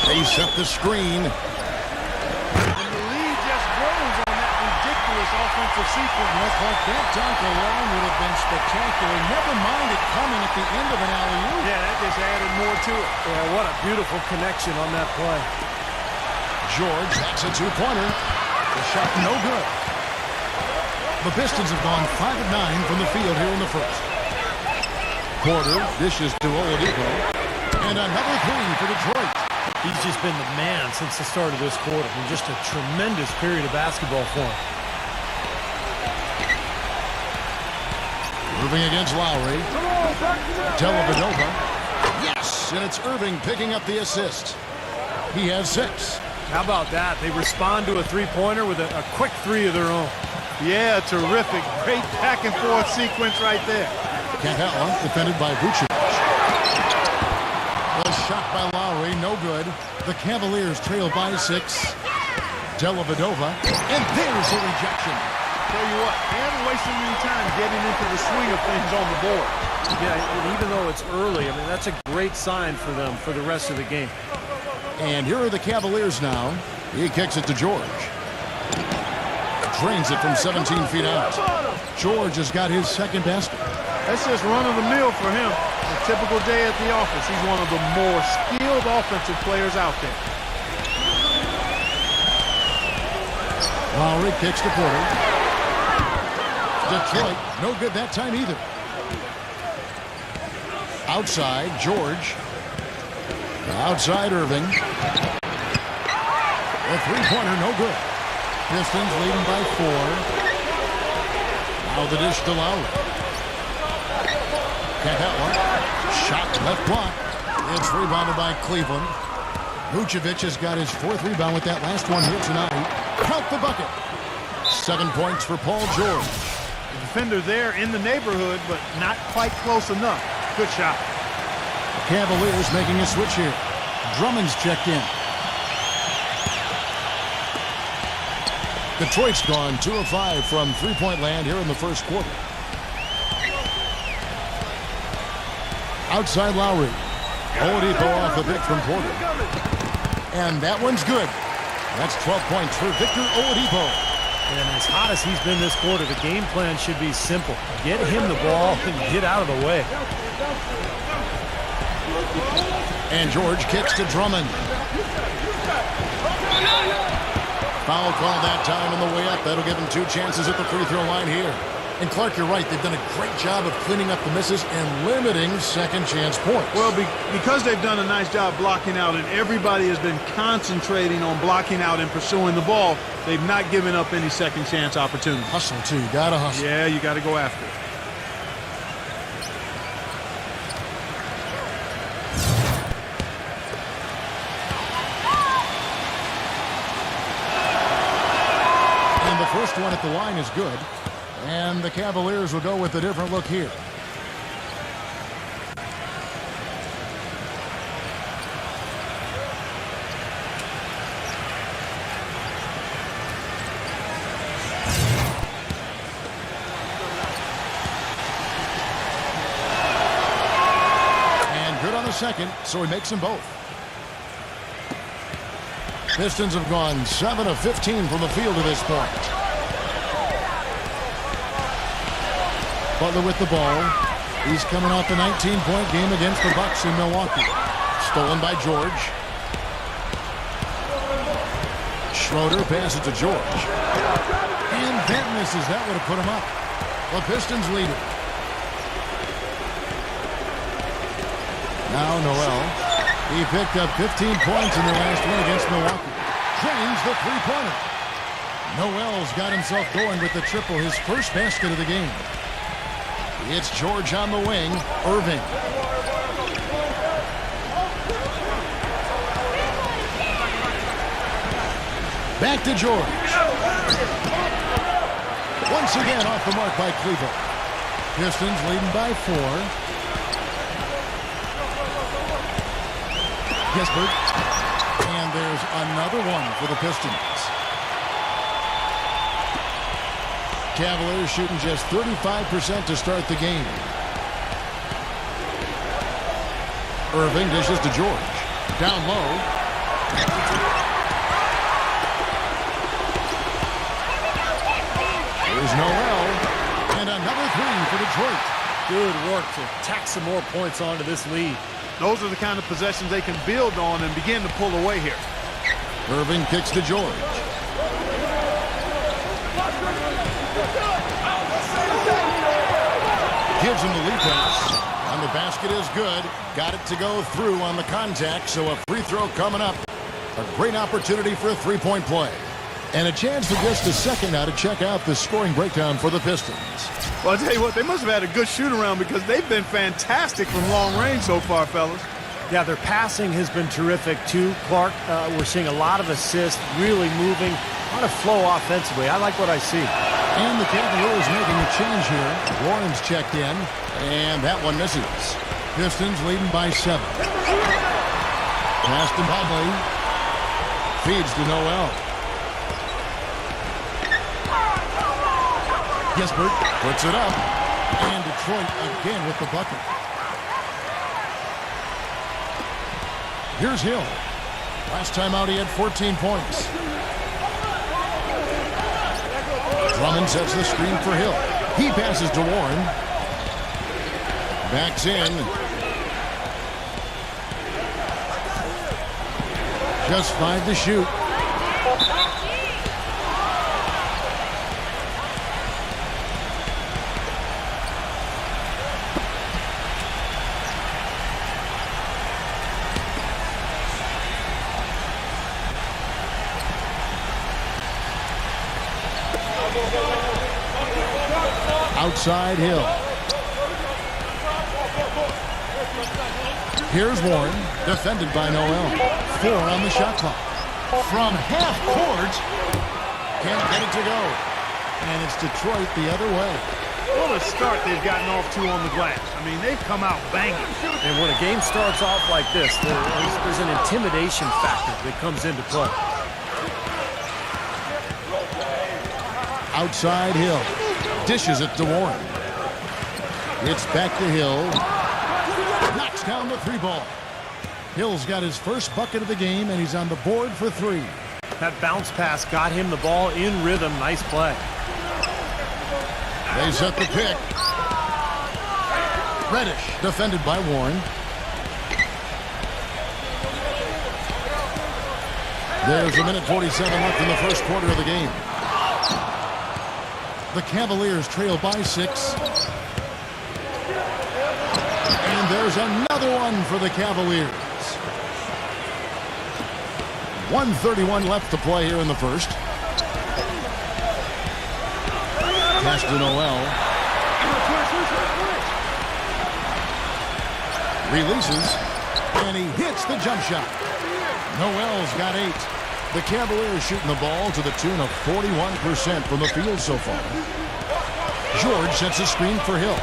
Speaker 2: They set the screen.
Speaker 4: And the lead just grows on that ridiculous offensive sequence.
Speaker 2: Look like that dunk alone would have been spectacular. Never mind it coming at the end of an alley-oop.
Speaker 4: Yeah, that just added more to it.
Speaker 3: Yeah, what a beautiful connection on that play.
Speaker 2: George, that's a 2-pointer. The shot no good. The Pistons have gone 5 of 9 from the field here in the first. Porter dishes to Oladipo. And another 3 for Detroit.
Speaker 3: He's just been the man since the start of this quarter. And just a tremendous period of basketball for him.
Speaker 2: Irving against Lowry. Dellavedova. Yes, and it's Irving picking up the assist. He has 6.
Speaker 3: How about that? They respond to a three-pointer with a quick 3 of their own.
Speaker 4: Yeah, terrific. Great back-and-forth sequence right there.
Speaker 2: Capella defended by Vucevic. The shot by Lowry, no good. The Cavaliers trail by 6. Dellavedova, and there's a rejection.
Speaker 4: Tell you what, they haven't wasted any time getting into the swing of things on the board.
Speaker 3: Yeah, and even though it's early, I mean, that's a great sign for them for the rest of the game.
Speaker 2: And here are the Cavaliers now. He kicks it to George. Drains it from 17 feet out. George has got his second basket.
Speaker 4: That's just run-of-the-mill for him. A typical day at the office. He's one of the more skilled offensive players out there.
Speaker 2: Lowry kicks to Porter. Detroit, no good that time either. Outside, George. Outside, Irving. A three-pointer, no good. Pistons leading by 4. Now the dish to Lowry. Capella. Shot left block. It's rebounded by Cleveland. Vucevic has got his 4th rebound with that last one here tonight. Count the bucket. 7 points for Paul George.
Speaker 4: The defender there in the neighborhood, but not quite close enough. Good shot.
Speaker 2: Cavaliers making a switch here. Drummond's checked in. Detroit's gone 2 of 5 from three-point land here in the first quarter. Outside Lowry. Oladipo off the pick from Porter. And that one's good. That's 12 points for Victor Oladipo.
Speaker 3: And as hot as he's been this quarter, the game plan should be simple. Get him the ball and get out of the way.
Speaker 2: And George kicks to Drummond. Foul call that time on the way up. That'll give him 2 chances at the free throw line here. And Clark, you're right. They've done a great job of cleaning up the misses and limiting second chance points.
Speaker 4: Well, because they've done a nice job blocking out and everybody has been concentrating on blocking out and pursuing the ball, they've not given up any second chance opportunities.
Speaker 2: Hustle, too. You got to hustle.
Speaker 4: Yeah, you got to go after it.
Speaker 2: First one at the line is good, and the Cavaliers will go with a different look here. And good on the second, so he makes them both. Pistons have gone 7 of 15 from the field to this point. Butler with the ball. He's coming off a 19-point game against the Bucks in Milwaukee. Stolen by George. Schroeder passes to George. And that misses. That would have put him up. The Pistons lead it. Now Noel. He picked up 15 points in the last one against Milwaukee. Drains the three-pointer. Noel's got himself going with the triple, his first basket of the game. It's George on the wing. Irving. Back to George. Once again off the mark by Cleveland. Pistons leading by 4. Gisbert. And there's another one for the Pistons. Cavaliers shooting just 35% to start the game. Irving dishes to George. Down low. Here's Noel. And another 3 for Detroit.
Speaker 3: Good work to tack some more points onto this lead.
Speaker 4: Those are the kind of possessions they can build on and begin to pull away here.
Speaker 2: Irving kicks to George. Gives him the lead pass. And the basket is good. Got it to go through on the contact, so a free throw coming up. A great opportunity for a three-point play. And a chance for just a second now to check out the scoring breakdown for the Pistons.
Speaker 4: Well, I'll tell you what, they must have had a good shoot-around because they've been fantastic from long range so far, fellas.
Speaker 3: Yeah, their passing has been terrific, too. Clark, we're seeing a lot of assists, really moving, a lot of flow offensively. I like what I see.
Speaker 2: And the Cavaliers making a change here. Warren's checked in, and that one misses. Pistons leading by 7. Pass to Mobley. Feeds to Noel. Gisbert puts it up. And Detroit again with the bucket. Here's Hill. Last time out he had 14 points. Drummond sets the screen for Hill. He passes to Warren. Backs in. Just 5 to shoot. Outside Hill. Here's Warren, defended by Noel. 4 on the shot clock. From half court, can't get it to go. And it's Detroit the other way.
Speaker 4: What a start they've gotten off to on the glass. I mean, they've come out banging.
Speaker 3: And when a game starts off like this, there's an intimidation factor that comes into play.
Speaker 2: Outside Hill. Dishes it to Warren. It's back to Hill. Knocks down the 3 ball. Hill's got his first bucket of the game, and he's on the board for 3.
Speaker 3: That bounce pass got him the ball in rhythm. Nice play.
Speaker 2: They set the pick. Reddish, defended by Warren. There's a minute 47 left in the first quarter of the game. The Cavaliers trail by 6. And there's another one for the Cavaliers. 1:31 left to play here in the first. Pass to Noel. Releases. And he hits the jump shot. Noel's got 8. The Cavaliers shooting the ball to the tune of 41% from the field so far. George sets a screen for Hill.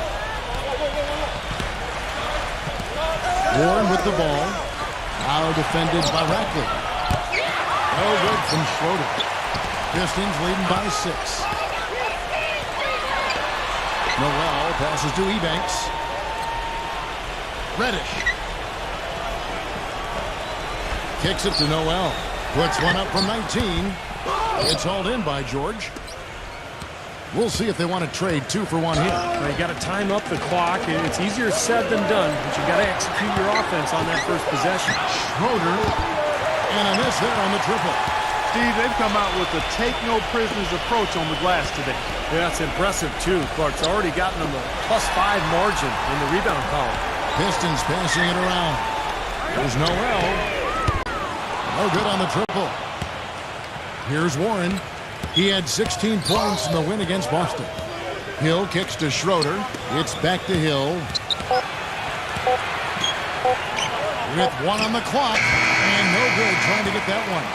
Speaker 2: Warren with the ball. Now defended by Rackley. No good from Schroeder. Pistons leading by 6. Noel passes to Ebanks. Reddish. Kicks it to Noel. Puts one up from 19. It's hauled in by George. We'll see if they want to trade 2 for 1 here.
Speaker 3: Well, you got to time up the clock. It's easier said than done, but you got to execute your offense on that first possession.
Speaker 2: Schroeder. And a miss there on the triple.
Speaker 4: Steve, they've come out with a take-no-prisoners approach on the glass today.
Speaker 3: Yeah, it's impressive, too. Clark's already gotten them a +5 margin in the rebound column.
Speaker 2: Pistons passing it around. There's Noel. No good on the triple. Here's Warren. He had 16 points in the win against Boston. Hill kicks to Schroeder. It's back to Hill. With 1 on the clock. And no good trying to get that one.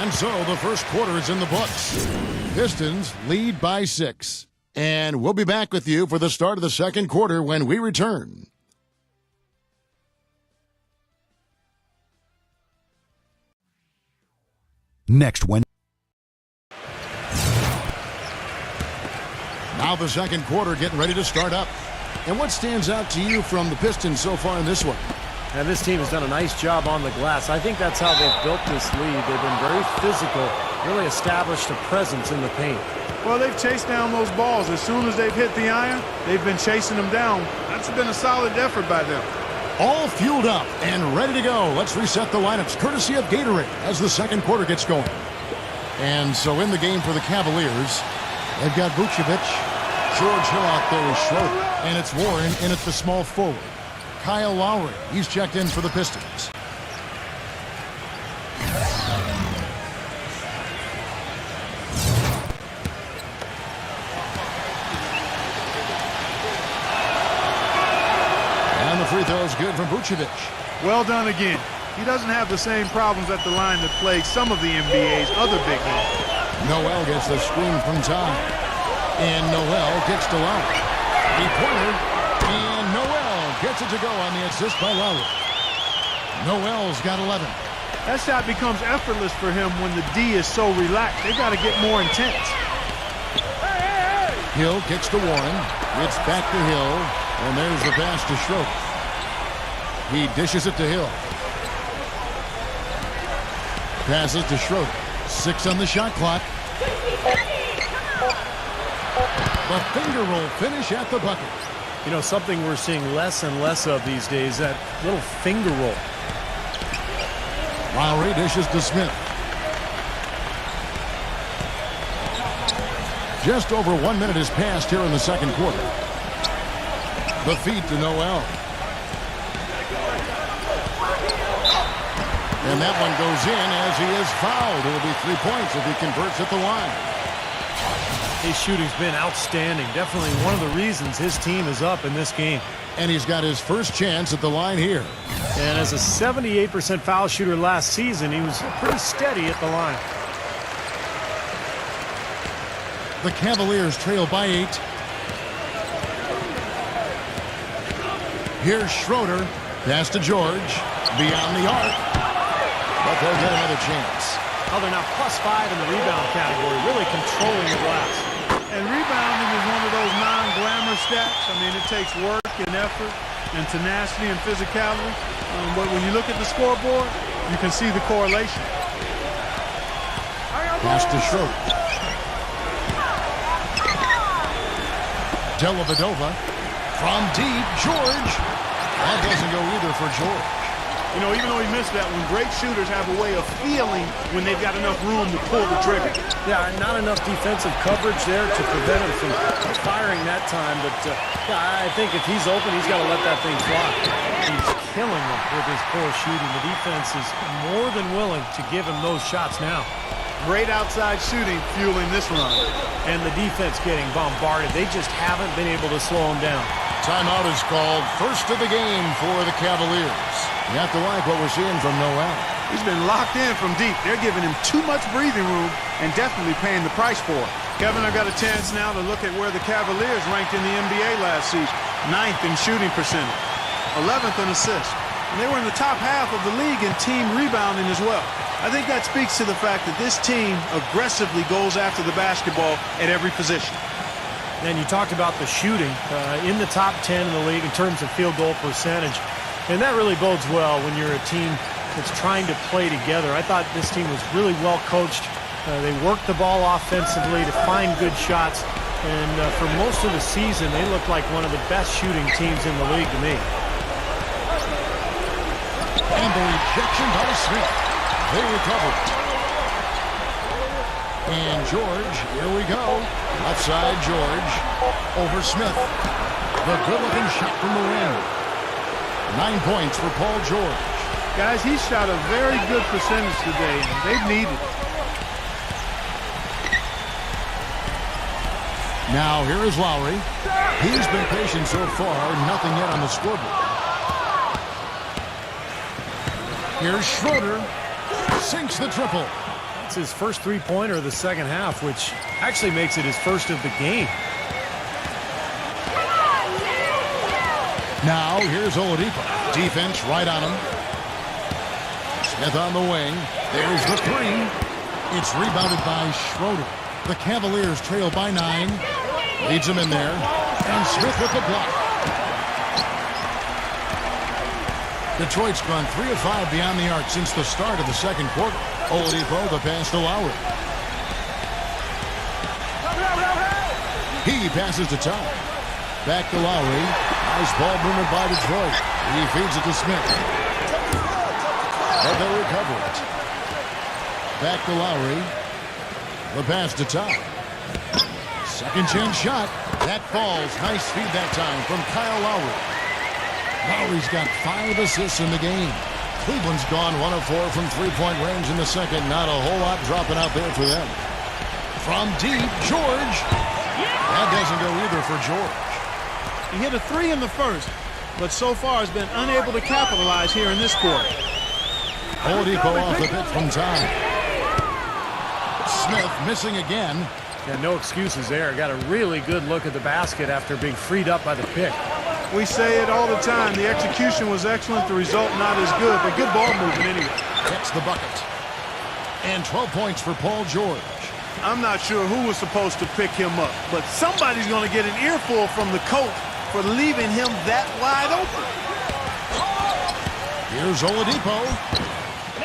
Speaker 2: And so the first quarter is in the books. Pistons lead by 6. And we'll be back with you for the start of the second quarter when we return.
Speaker 6: Next Wednesday.
Speaker 2: Now the second quarter getting ready to start up. And what stands out to you from the Pistons so far in this one?
Speaker 3: And this team has done a nice job on the glass. I think that's how they've built this lead. They've been very physical, really established a presence in the paint.
Speaker 4: Well, they've chased down those balls. As soon as they've hit the iron, they've been chasing them down. That's been a solid effort by them.
Speaker 2: All fueled up and ready to go. Let's reset the lineups courtesy of Gatorade as the second quarter gets going. And so in the game for the Cavaliers, they've got Vucevic, George Hill out there with Schroeder, and it's Warren in at the small forward. Kyle Lowry, he's checked in for the Pistons. And the free throw is good from Vucevic.
Speaker 4: Well done again. He doesn't have the same problems at the line that plague some of the NBA's other big men.
Speaker 2: Noel gets the screen from Ty. And Noel gets to Lowry. Three-pointer. And Noel gets it to go on the assist by Lowry. Noel's got 11.
Speaker 4: That shot becomes effortless for him when the D is so relaxed. They got to get more intense.
Speaker 2: Hill kicks to Warren. It's back to Hill. And there's the pass to Schroeder. He dishes it to Hill. Passes to Schroeder. 6 on the shot clock. The finger roll finish at the bucket.
Speaker 3: You know, something we're seeing less and less of these days, that little finger roll.
Speaker 2: Lowry dishes to Smith. Just over 1 minute has passed here in the second quarter. The feed to Noel. And that one goes in as he is fouled. It'll be 3 points if he converts at the line.
Speaker 3: His shooting's been outstanding. Definitely one of the reasons his team is up in this game.
Speaker 2: And he's got his first chance at the line here.
Speaker 3: And as a 78% foul shooter last season, he was pretty steady at the line.
Speaker 2: The Cavaliers trail by 8. Here's Schroeder. Pass to George. Beyond the arc. But they'll get another chance.
Speaker 3: Oh, they're now +5 in the rebound category, really controlling the glass.
Speaker 4: And rebounding is one of those non-glamour stats. I mean, it takes work and effort and tenacity and physicality. But when you look at the scoreboard, you can see the correlation.
Speaker 2: Pass to Schroeder. Dellavedova from deep. George. That doesn't go either for George.
Speaker 4: You know, even though he missed that one, great shooters have a way of feeling when they've got enough room to pull the trigger.
Speaker 3: Yeah, not enough defensive coverage there to prevent him from firing that time. But yeah, I think if he's open, he's got to let that thing fly. He's killing them with his poor shooting. The defense is more than willing to give him those shots now.
Speaker 4: Great outside shooting fueling this run.
Speaker 3: And the defense getting bombarded. They just haven't been able to slow him down.
Speaker 2: Timeout is called. First of the game for the Cavaliers. You have to like what we're seeing from Noel.
Speaker 4: He's been locked in from deep. They're giving him too much breathing room and definitely paying the price for it. Kevin, I've got a chance now to look at where the Cavaliers ranked in the NBA last season. 9th in shooting percentage, 11th in assists. And they were in the top half of the league in team rebounding as well. I think that speaks to the fact that this team aggressively goes after the basketball at every position.
Speaker 3: And you talked about the shooting in the top 10 in the league in terms of field goal percentage. And that really bodes well when you're a team that's trying to play together. I thought this team was really well coached. They worked the ball offensively to find good shots. And for most of the season, they looked like one of the best shooting teams in the league to me.
Speaker 2: And the rejection by Smith. They recovered. And George, here we go. Left side, George. Over Smith. The good-looking shot from the rim. 9 points for Paul George.
Speaker 4: Guys, he shot a very good percentage today, and they've needed it.
Speaker 2: Now, here is Lowry. He's been patient so far. Nothing yet on the scoreboard. Here's Schroeder. Sinks the triple.
Speaker 3: It's his first three-pointer of the second half, which actually makes it his first of the game.
Speaker 2: Now, here's Oladipo. Defense right on him. Smith on the wing. There's the three. It's rebounded by Schroeder. The Cavaliers trail by 9. Leads him in there. And Smith with the block. Detroit's gone 3 of 5 beyond the arc since the start of the second quarter. Oladipo, the pass to Lowry. He passes to Tom. Back to Lowry. Nice ball movement by Detroit. He feeds it to Smith. But they'll recover it. Back to Lowry. The pass to Tom. Second chance shot. That falls. Nice feed that time from Kyle Lowry. Lowry's got 5 assists in the game. Cleveland's gone 1 of 4 from three-point range in the second. Not a whole lot dropping out there for them. From deep, George. That doesn't go either for George.
Speaker 4: He hit a 3 in the first, but so far has been unable to capitalize here in this quarter.
Speaker 2: Oladipo off the pick from time. Smith missing again.
Speaker 3: Yeah, no excuses there. Got a really good look at the basket after being freed up by the pick.
Speaker 4: We say it all the time. The execution was excellent. The result not as good, but good ball movement anyway.
Speaker 2: Gets the bucket. And 12 points for Paul George.
Speaker 4: I'm not sure who was supposed to pick him up, but somebody's going to get an earful from the coach for leaving him that wide open.
Speaker 2: Here's Oladipo.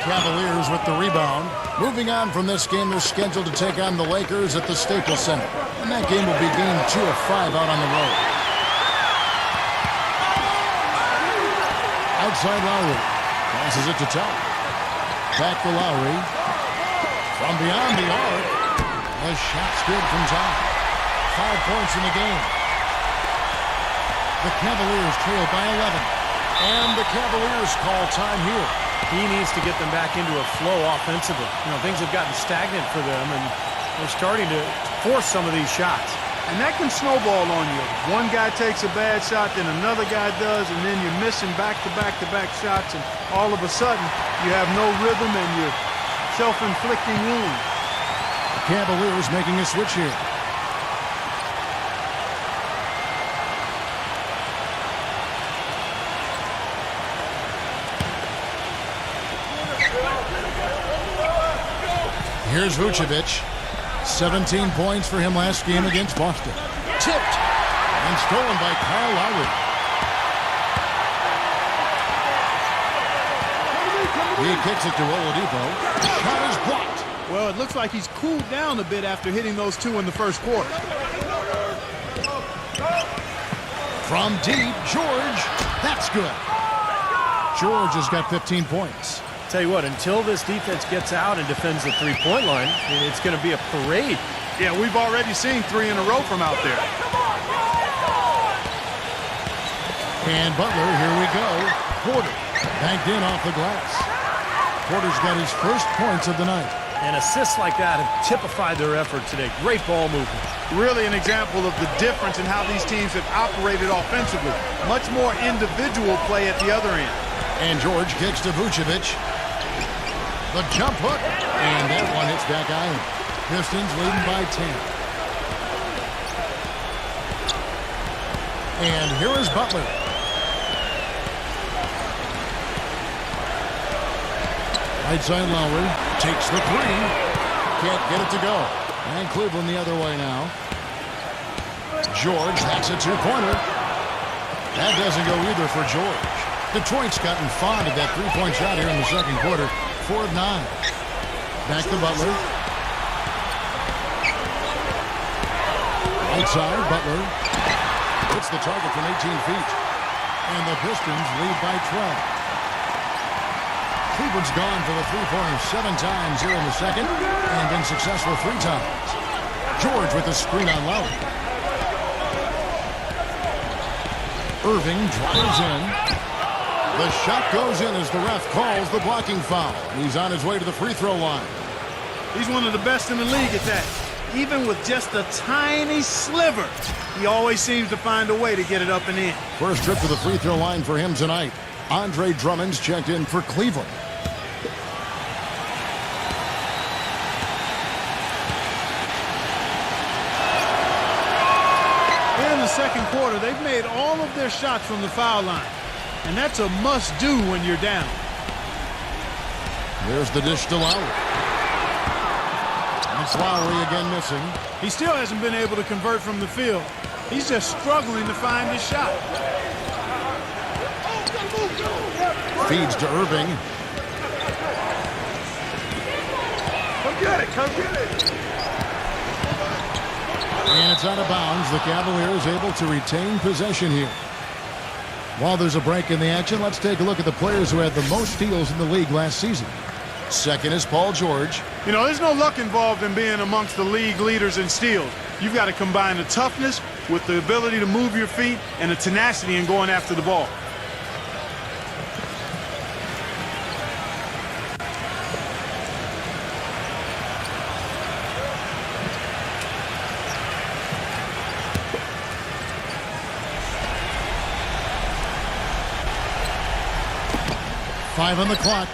Speaker 2: Cavaliers with the rebound. Moving on from this game, they're scheduled to take on the Lakers at the Staples Center. And that game will be game 2 of 5 out on the road. Outside Lowry. Passes it to Tuck. Back to Lowry. From beyond the arc. The shot's good from Tuck. 5 points in the game. The Cavaliers trail by 11. And the Cavaliers call time here.
Speaker 3: He needs to get them back into a flow offensively. You know, things have gotten stagnant for them, and they're starting to force some of these shots.
Speaker 4: And that can snowball on you. One guy takes a bad shot, then another guy does, and then you're missing back-to-back-to-back shots, and all of a sudden you have no rhythm and you're self-inflicting wounds.
Speaker 2: The Cavaliers making a switch here. Here's Vucevic. 17 points for him last game against Boston. Tipped and stolen by Kyle Lowry. He kicks it to Oladipo. Shot is blocked.
Speaker 4: Well, it looks like he's cooled down a bit after hitting those 2 in the first quarter.
Speaker 2: From deep, George. That's good. George has got 15 points.
Speaker 3: Tell you what, until this defense gets out and defends the three-point line, it's going to be a parade.
Speaker 4: Yeah, we've already seen 3 in a row from out there.
Speaker 2: And Butler, here we go. Porter, banked in off the glass. Porter's got his first points of the night.
Speaker 3: And assists like that have typified their effort today. Great ball movement.
Speaker 4: Really an example of the difference in how these teams have operated offensively. Much more individual play at the other end.
Speaker 2: And George kicks to Vucevic. The jump hook. And that one hits back iron. Pistons leading by 10. And here is Butler. Right side Lowry takes the 3. Can't get it to go. And Cleveland the other way now. George, that's a 2-pointer. That doesn't go either for George. Detroit's gotten fond of that 3-point shot here in the second quarter. 4 of 9. Back to Butler. Right side, Butler. Hits the target from 18 feet. And the Pistons lead by 12. Cleveland's gone for the 3-pointer 7 times here in the second and been successful 3 times. George with the screen on Lowry. Irving drives in. The shot goes in as the ref calls the blocking foul. He's on his way to the free throw line.
Speaker 4: He's one of the best in the league at that. Even with just a tiny sliver, he always seems to find a way to get it up and in.
Speaker 2: First trip to the free throw line for him tonight. Andre Drummond's checked in for Cleveland.
Speaker 4: In the second quarter, they've made all of their shots from the foul line. And that's a must-do when you're down.
Speaker 2: There's the dish to Lowry. It's Lowry again missing.
Speaker 4: He still hasn't been able to convert from the field. He's just struggling to find his shot.
Speaker 2: Feeds to Irving.
Speaker 4: Come get it, come get it.
Speaker 2: And it's out of bounds. The Cavaliers able to retain possession here. While there's a break in the action, let's take a look at the players who had the most steals in the league last season. Second is Paul George.
Speaker 4: You know, there's no luck involved in being amongst the league leaders in steals. You've got to combine the toughness with the ability to move your feet and the tenacity in going after the ball.
Speaker 2: Five on the clock.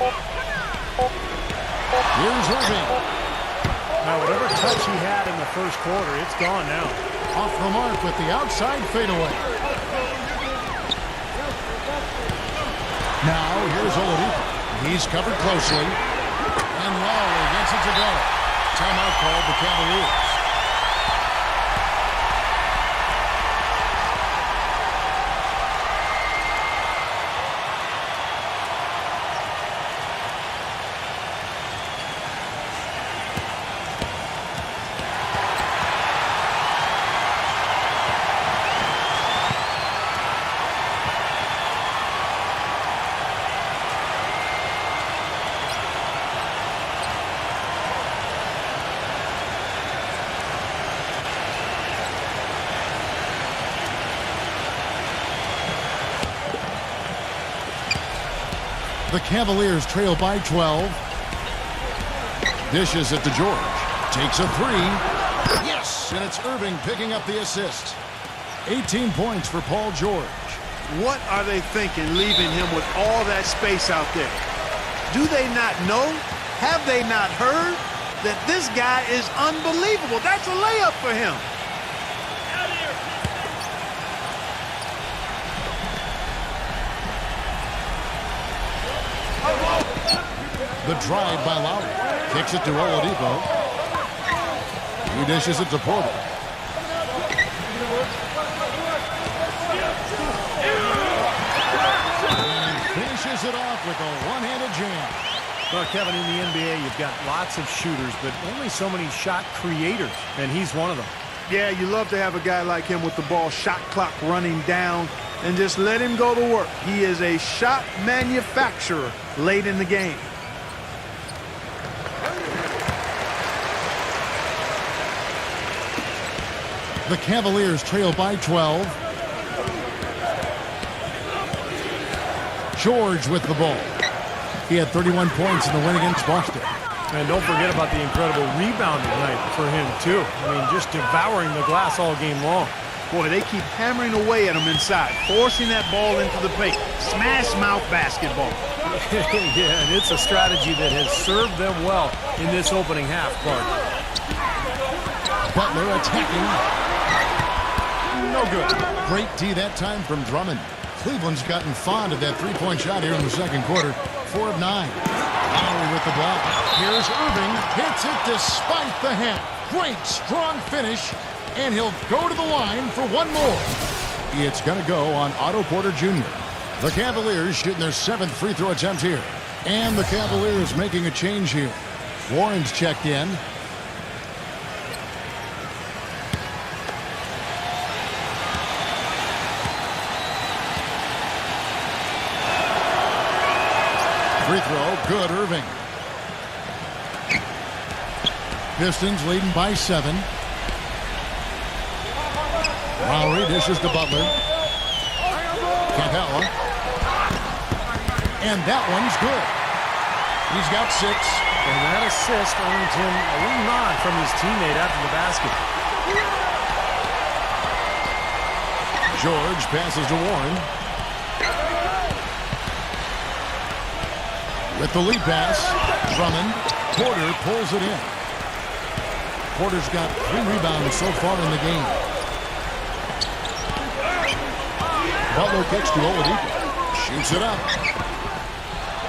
Speaker 2: Here's Irving.
Speaker 3: Now, whatever touch he had in the first quarter, it's gone now.
Speaker 2: Off the mark with the outside fadeaway. Now, here's Oladipo. He's covered closely. And Lowry gets it to go. Timeout called the Cavaliers. The Cavaliers trail by 12. Dishes it to George. Takes a three. Yes! And it's Irving picking up the assist. 18 points for Paul George.
Speaker 4: What are they thinking, leaving him with all that space out there? Do they not know? Have they not heard that this guy is unbelievable? That's a layup for him.
Speaker 2: The drive by Lowry. Kicks it to Oladipo. He dishes it to Porter. And finishes it off with a one-handed jam.
Speaker 3: Well, Kevin, in the NBA, you've got lots of shooters, but only so many shot creators, and he's one of them.
Speaker 4: Yeah, you love to have a guy like him with the ball shot clock running down and just let him go to work. He is a shot manufacturer late in the game.
Speaker 2: The Cavaliers trail by 12. George with the ball. He had 31 points in the win against Boston.
Speaker 3: And don't forget about the incredible rebounding night for him, too. I mean, just devouring the glass all game long.
Speaker 4: Boy, they keep hammering away at him inside, forcing that ball into the paint. Smash mouth basketball.
Speaker 3: Yeah, and it's a strategy that has served them well in this opening half, Clark.
Speaker 2: Butler attacking. No good. Great D that time from Drummond. Cleveland's gotten fond of that three-point shot here in the second quarter. 4 of 9. Lowry with the block. Here's Irving. Hits it despite the hat. Great, strong finish. And he'll go to the line for one more. It's going to go on Otto Porter Jr. The Cavaliers shooting their 7th free throw attempt here. And the Cavaliers making a change here. Warren's checked in. Free throw, good, Irving. Pistons leading by 7. Lowry dishes to Butler. Capella. And that one's good. He's got 6.
Speaker 3: And that assist earned him a little nod from his teammate after the basket.
Speaker 2: George passes to Warren. With the lead pass, Drummond. Porter pulls it in. Porter's got 3 rebounds so far in the game. Butler kicks to Oladipo. Shoots it up.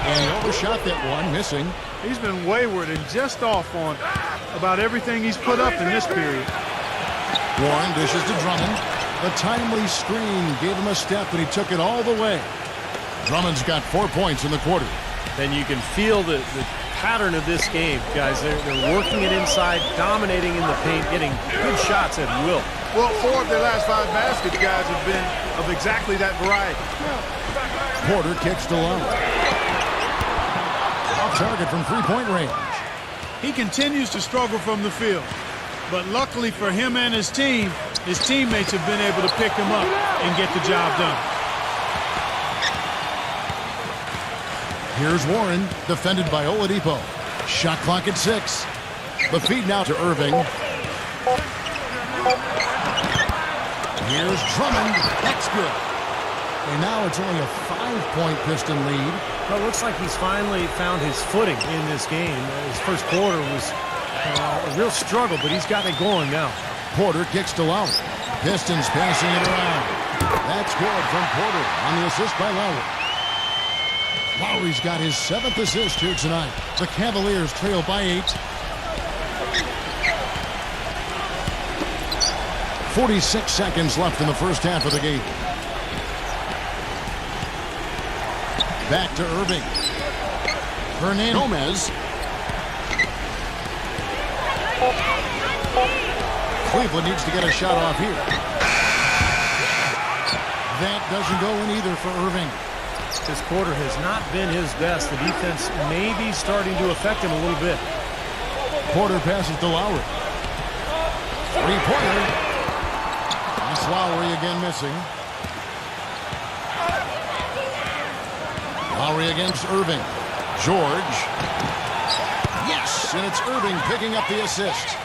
Speaker 2: And he overshot that one, missing.
Speaker 4: He's been wayward and just off on about everything he's put up in this period.
Speaker 2: Warren dishes to Drummond. The timely screen gave him a step, and he took it all the way. Drummond's got 4 points in the quarter.
Speaker 3: And you can feel the pattern of this game, guys. They're working it inside, dominating in the paint, getting good shots at will.
Speaker 4: Well, 4 of their last 5 baskets, guys, have been of exactly that variety.
Speaker 2: Porter kicks to Lowry. Off target from three-point range.
Speaker 4: He continues to struggle from the field. But luckily for him and his team, his teammates have been able to pick him up and get the job done.
Speaker 2: Here's Warren, defended by Oladipo. Shot clock at 6. The feed now to Irving. Here's Drummond. That's good. And now it's only a 5-point Piston lead.
Speaker 3: Well, it looks like he's finally found his footing in this game. His first quarter was a real struggle, but he's got it going now.
Speaker 2: Porter kicks to Lowry. Pistons passing it around. That's good from Porter on the assist by Lowry. Lowry's got his 7th assist here tonight. The Cavaliers trail by 8. 46 seconds left in the first half of the game. Back to Irving. Hernandez. Gomez. Cleveland needs to get a shot off here. That doesn't go in either for Irving.
Speaker 3: This quarter has not been his best. The defense may be starting to affect him a little bit.
Speaker 2: Porter passes to Lowry. Three-pointer. That's Lowry again missing. Lowry against Irving. George. Yes, and it's Irving picking up the assist.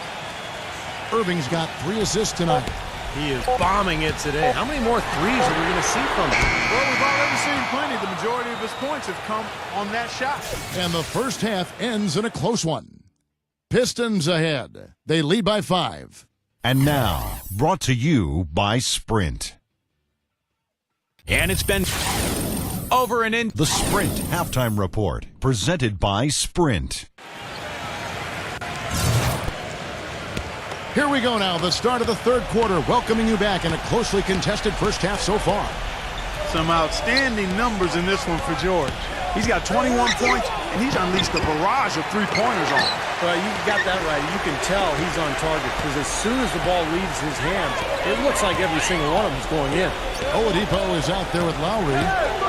Speaker 2: Irving's got 3 assists tonight.
Speaker 3: He is bombing it today. How many more threes are we going to see from him?
Speaker 4: Well, we've already seen plenty. The majority of his points have come on that shot.
Speaker 2: And the first half ends in a close one. Pistons ahead. They lead by 5.
Speaker 6: And now, brought to you by Sprint.
Speaker 1: And it's been over and in.
Speaker 6: The Sprint Halftime Report, presented by Sprint.
Speaker 2: Here we go now, the start of the third quarter, welcoming you back in a closely contested first half so far.
Speaker 4: Some outstanding numbers in this one for George. He's got 21 points, and he's unleashed a barrage of three-pointers on him.
Speaker 3: Well, you got that right. You can tell he's on target because as soon as the ball leaves his hands, it looks like every single one of them is going in.
Speaker 2: Oladipo is out there with Lowry.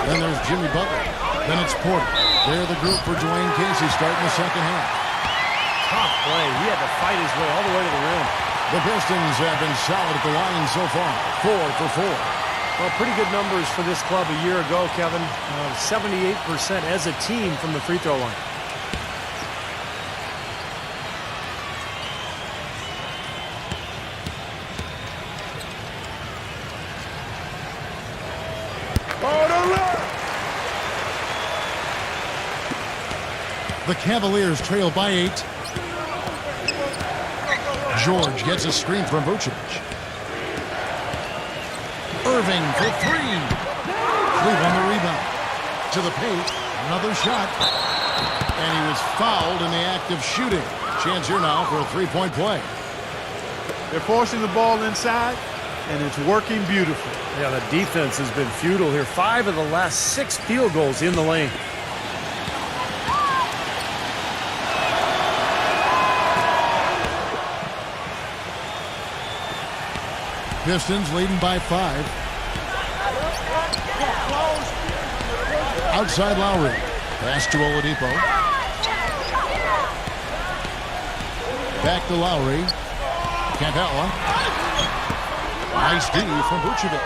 Speaker 2: Then there's Jimmy Butler. Then it's Porter. They're the group for Dwayne Casey starting the second half.
Speaker 3: Tough play. He had to fight his way all the way to the rim.
Speaker 2: The Pistons have been solid at the line so far. 4 for 4.
Speaker 3: Well, pretty good numbers for this club a year ago, Kevin. 78% as a team from the free throw line.
Speaker 2: The Cavaliers trail by 8. George gets a screen from Vucevic. Irving for 3. Cleveland the rebound. To the paint. Another shot. And he was fouled in the act of shooting. Chance here now for a three-point play.
Speaker 4: They're forcing the ball inside, and it's working beautifully.
Speaker 3: Yeah, the defense has been futile here. 5 of the last 6 field goals in the lane.
Speaker 2: Pistons leading by 5. Outside Lowry. Pass to Oladipo. Back to Lowry. Capella. Nice D from Vucevic.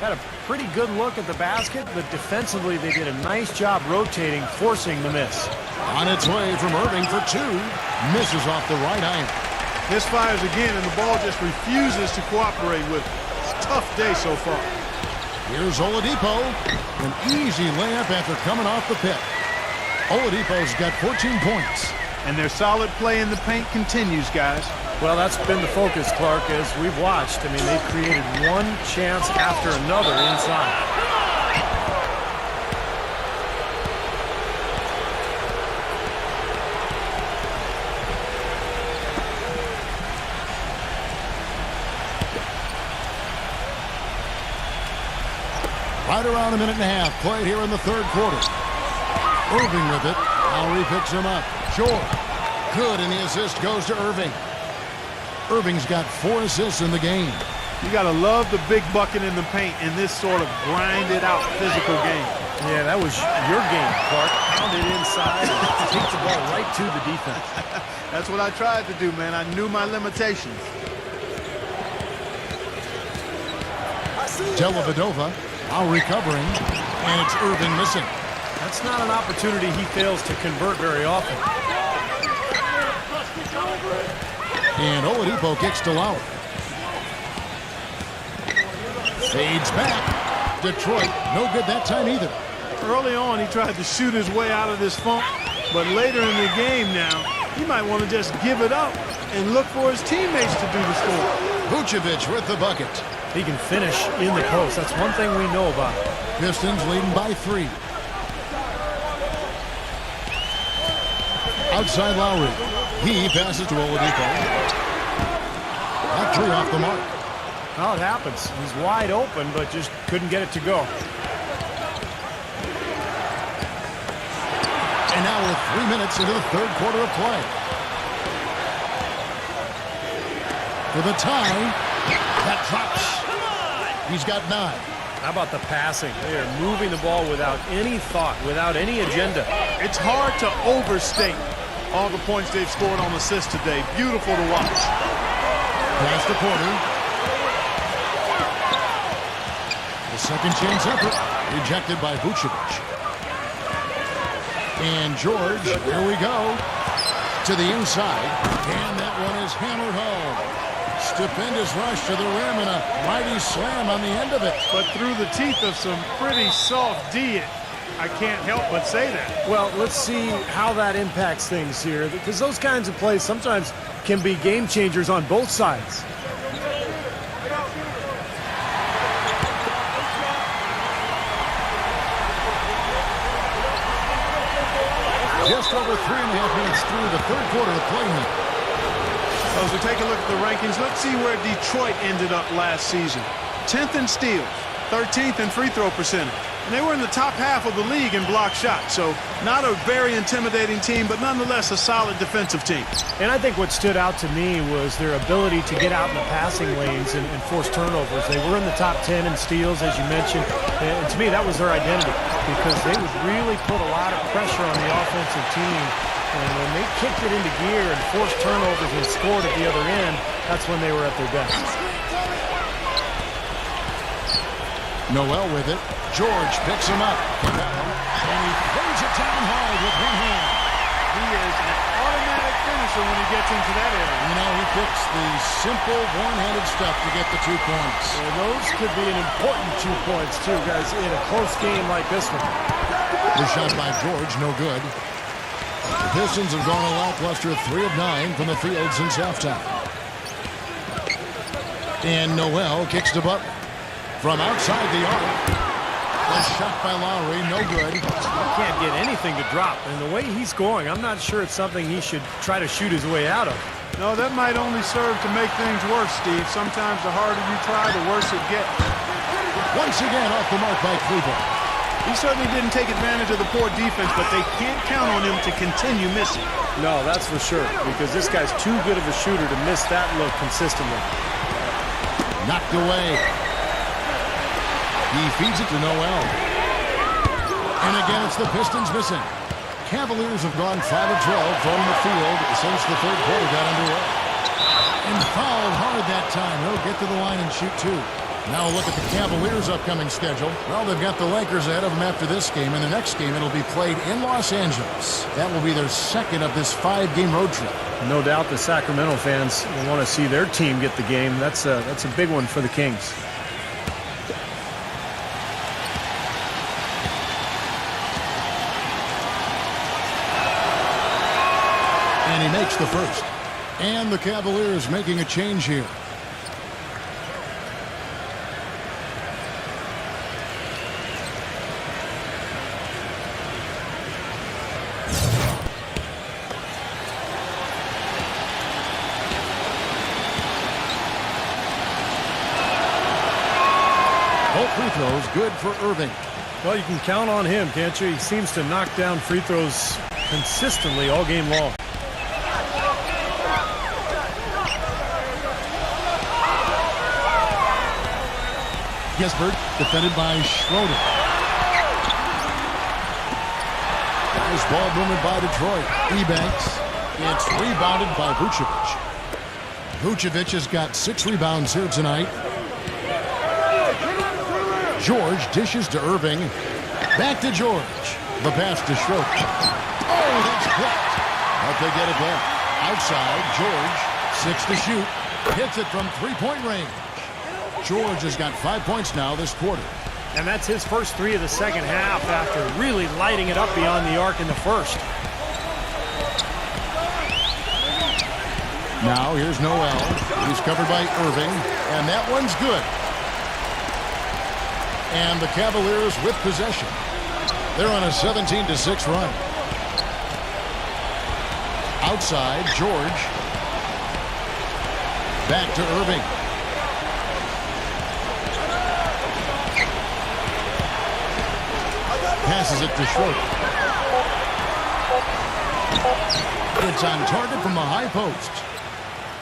Speaker 3: Had a pretty good look at the basket, but defensively they did a nice job rotating, forcing the miss.
Speaker 2: On its way from Irving for 2. Misses off the right iron.
Speaker 4: Misfires again, and the ball just refuses to cooperate with it. It's a tough day so far.
Speaker 2: Here's Oladipo. An easy layup after coming off the pick. Oladipo's got 14 points.
Speaker 4: And their solid play in the paint continues, guys.
Speaker 3: Well, that's been the focus, Clark, as we've watched. I mean, they've created one chance after another inside.
Speaker 2: Right around a minute and a half played here in the third quarter. Irving with it. Lowry picks him up. Short. Good, and the assist goes to Irving. Irving's got 4 assists in the game.
Speaker 4: You got to love the big bucket in the paint in this sort of grinded-out physical game.
Speaker 3: Yeah, that was your game, Clark. Pound it inside and take the ball right to the defense.
Speaker 4: That's what I tried to do, man. I knew my limitations.
Speaker 2: Dellavedova. Now recovering, and it's Irving missing.
Speaker 3: That's not an opportunity he fails to convert very often.
Speaker 2: And Oladipo kicks to Lowry. Fades back. Detroit, no good that time either.
Speaker 4: Early on, he tried to shoot his way out of this funk, but later in the game now, he might want to just give it up and look for his teammates to do the score.
Speaker 2: Vucevic with the bucket.
Speaker 3: He can finish in the post. That's one thing we know about him.
Speaker 2: Pistons leading by 3. Outside Lowry. He passes to Oladipo. That 3 off the mark.
Speaker 3: Well, it happens. He's wide open, but just couldn't get it to go.
Speaker 2: And now we're 3 minutes into the third quarter of play. For the tie, that drops. He's got 9.
Speaker 3: How about the passing? They are moving the ball without any thought, without any agenda.
Speaker 4: It's hard to overstate all the points they've scored on assists today. Beautiful to watch.
Speaker 2: Pass to Porter. The second chance effort rejected by Vucevic. And George, here we go, to the inside. And that one is hammered home. Stupendous rush to the rim and a mighty slam on the end of it.
Speaker 4: But through the teeth of some pretty soft D, I can't help but say that.
Speaker 3: Well, let's see how that impacts things here, because those kinds of plays sometimes can be game changers on both sides.
Speaker 2: Just over 3.5 minutes through the third quarter of play here.
Speaker 4: As we take a look at the rankings, let's see where Detroit ended up last season. 10th in steals, 13th in free throw percentage. And they were in the top half of the league in block shots. So not a very intimidating team, but nonetheless a solid defensive team.
Speaker 3: And I think what stood out to me was their ability to get out in the passing lanes and force turnovers. They were in the top 10 in steals, as you mentioned. And to me, that was their identity, because they would really put a lot of pressure on the offensive team. And when they kicked it into gear and forced turnovers and scored at the other end, that's when they were at their best.
Speaker 2: Noel with it. George picks him up. And he throws it down hard with one hand.
Speaker 4: He is an automatic finisher when he gets into that area.
Speaker 2: You know, he picks the simple one-handed stuff to get the 2 points.
Speaker 3: Well, those could be an important 2 points, too, guys, in a close game like this one.
Speaker 2: The shot by George, no good. The Pistons have gone a lackluster 3 of 9 from the field since halftime. And Noel kicks to Butler from outside the arc. A shot by Lowry, no good.
Speaker 3: He can't get anything to drop. And the way he's going, I'm not sure it's something he should try to shoot his way out of.
Speaker 4: No, that might only serve to make things worse, Steve. Sometimes the harder you try, the worse it gets.
Speaker 2: Once again, off the mark by Cleveland.
Speaker 4: He certainly didn't take advantage of the poor defense, but they can't count on him to continue missing.
Speaker 3: No, that's for sure, because this guy's too good of a shooter to miss that look consistently.
Speaker 2: Knocked away. He feeds it to Noel. And again, it's the Pistons missing. Cavaliers have gone 5 of 12 from the field since the third quarter got underway. And fouled hard that time. He'll get to the line and shoot 2. Now look at the Cavaliers' upcoming schedule. Well, they've got the Lakers ahead of them after this game. And the next game, it'll be played in Los Angeles. That will be their second of this 5-game road trip.
Speaker 3: No doubt the Sacramento fans will want to see their team get the game. That's a big one for the Kings.
Speaker 2: And he makes the first. And the Cavaliers making a change here. Both free throws good for Irving.
Speaker 3: Well, you can count on him, can't you? He seems to knock down free throws consistently all game long.
Speaker 2: Gisbert defended by Schroeder. Nice ball movement by Detroit. Ebanks. It's rebounded by Vucevic. Vucevic has got 6 rebounds here tonight. George dishes to Irving. Back to George. The pass to Schroeder. Oh, that's blocked. But they get it back. Outside, George. 6 to shoot. Hits it from 3-point range. George has got 5 points now this quarter.
Speaker 3: And that's his first 3 of the second half after really lighting it up beyond the arc in the first.
Speaker 2: Now here's Noel. He's covered by Irving. And that one's good. And the Cavaliers with possession. They're on a 17-6 run. Outside, George. Back to Irving. Passes it to Schroeder. It's on target from the high post.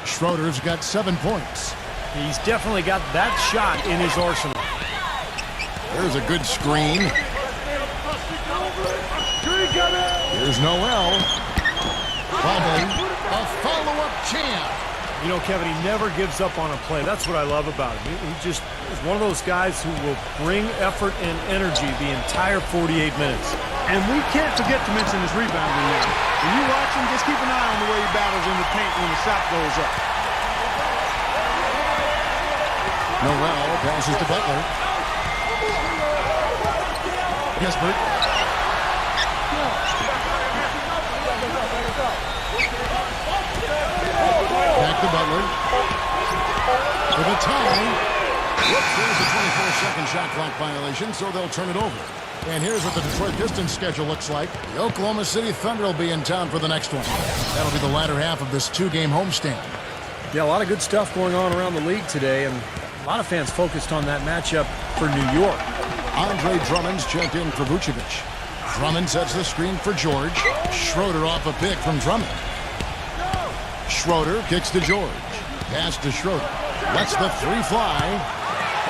Speaker 2: Schroeder's got 7 points.
Speaker 3: He's definitely got that shot in his arsenal.
Speaker 2: There's a good screen. Here's Noel. Probably a follow-up champ.
Speaker 3: You know, Kevin, he never gives up on a play. That's what I love about him. He just is one of those guys who will bring effort and energy the entire 48 minutes.
Speaker 4: And we can't forget to mention his rebounding now. When you watch him, just keep an eye on the way he battles in the paint when the shot goes up.
Speaker 2: Noel passes to Butler. Gisbert. Back to Butler. For the tie. Whoops, there's a 24-second shot clock violation, so they'll turn it over. And here's what the Detroit Pistons schedule looks like. The Oklahoma City Thunder will be in town for the next one. That'll be the latter half of this 2-game homestand.
Speaker 3: Yeah, a lot of good stuff going on around the league today, and a lot of fans focused on that matchup for New York.
Speaker 2: Andre Drummond's checked in for Vucevic. Drummond sets the screen for George. Schroeder off a pick from Drummond. Schroeder kicks to George. Pass to Schroeder. Lets the three fly.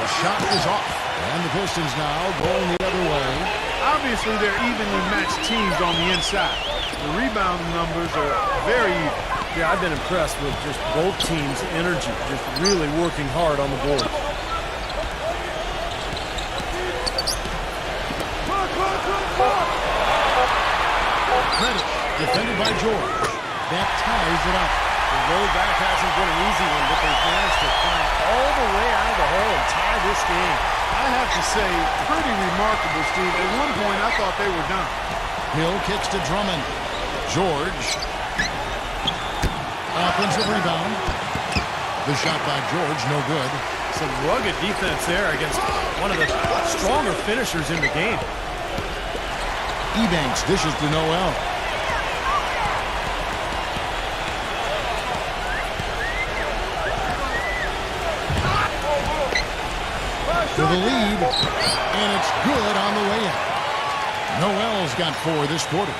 Speaker 2: The shot is off. And the Pistons now going the other way.
Speaker 4: Obviously, they're evenly matched teams on the inside. The rebounding numbers are very even.
Speaker 3: Yeah, I've been impressed with just both teams' energy, just really working hard on the board.
Speaker 2: Credit, defended by George. That ties it up.
Speaker 3: The road back hasn't been an easy one, but they've managed to climb all the way out of the hole and tie this game.
Speaker 4: I have to say, pretty remarkable, Steve. At one point, I thought they were done.
Speaker 2: Hill kicks to Drummond. George. Offensive rebound. The shot by George, no good.
Speaker 3: Some rugged defense there against one of the stronger finishers in the game.
Speaker 2: Ebanks dishes to Noel. To the lead, and it's good on the way in. Noel's got 4 this quarter.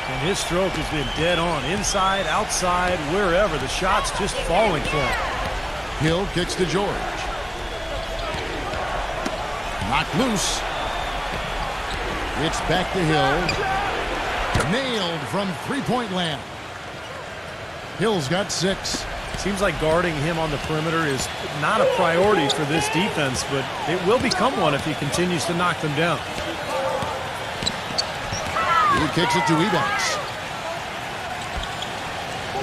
Speaker 3: And his stroke has been dead on. Inside, outside, wherever. The shot's just falling for him.
Speaker 2: Hill kicks to George. Knocked loose. It's back to Hill. Nailed from three-point land. Hill's got 6.
Speaker 3: Seems like guarding him on the perimeter is not a priority for this defense, but it will become one if he continues to knock them down.
Speaker 2: He kicks it to Ebanks.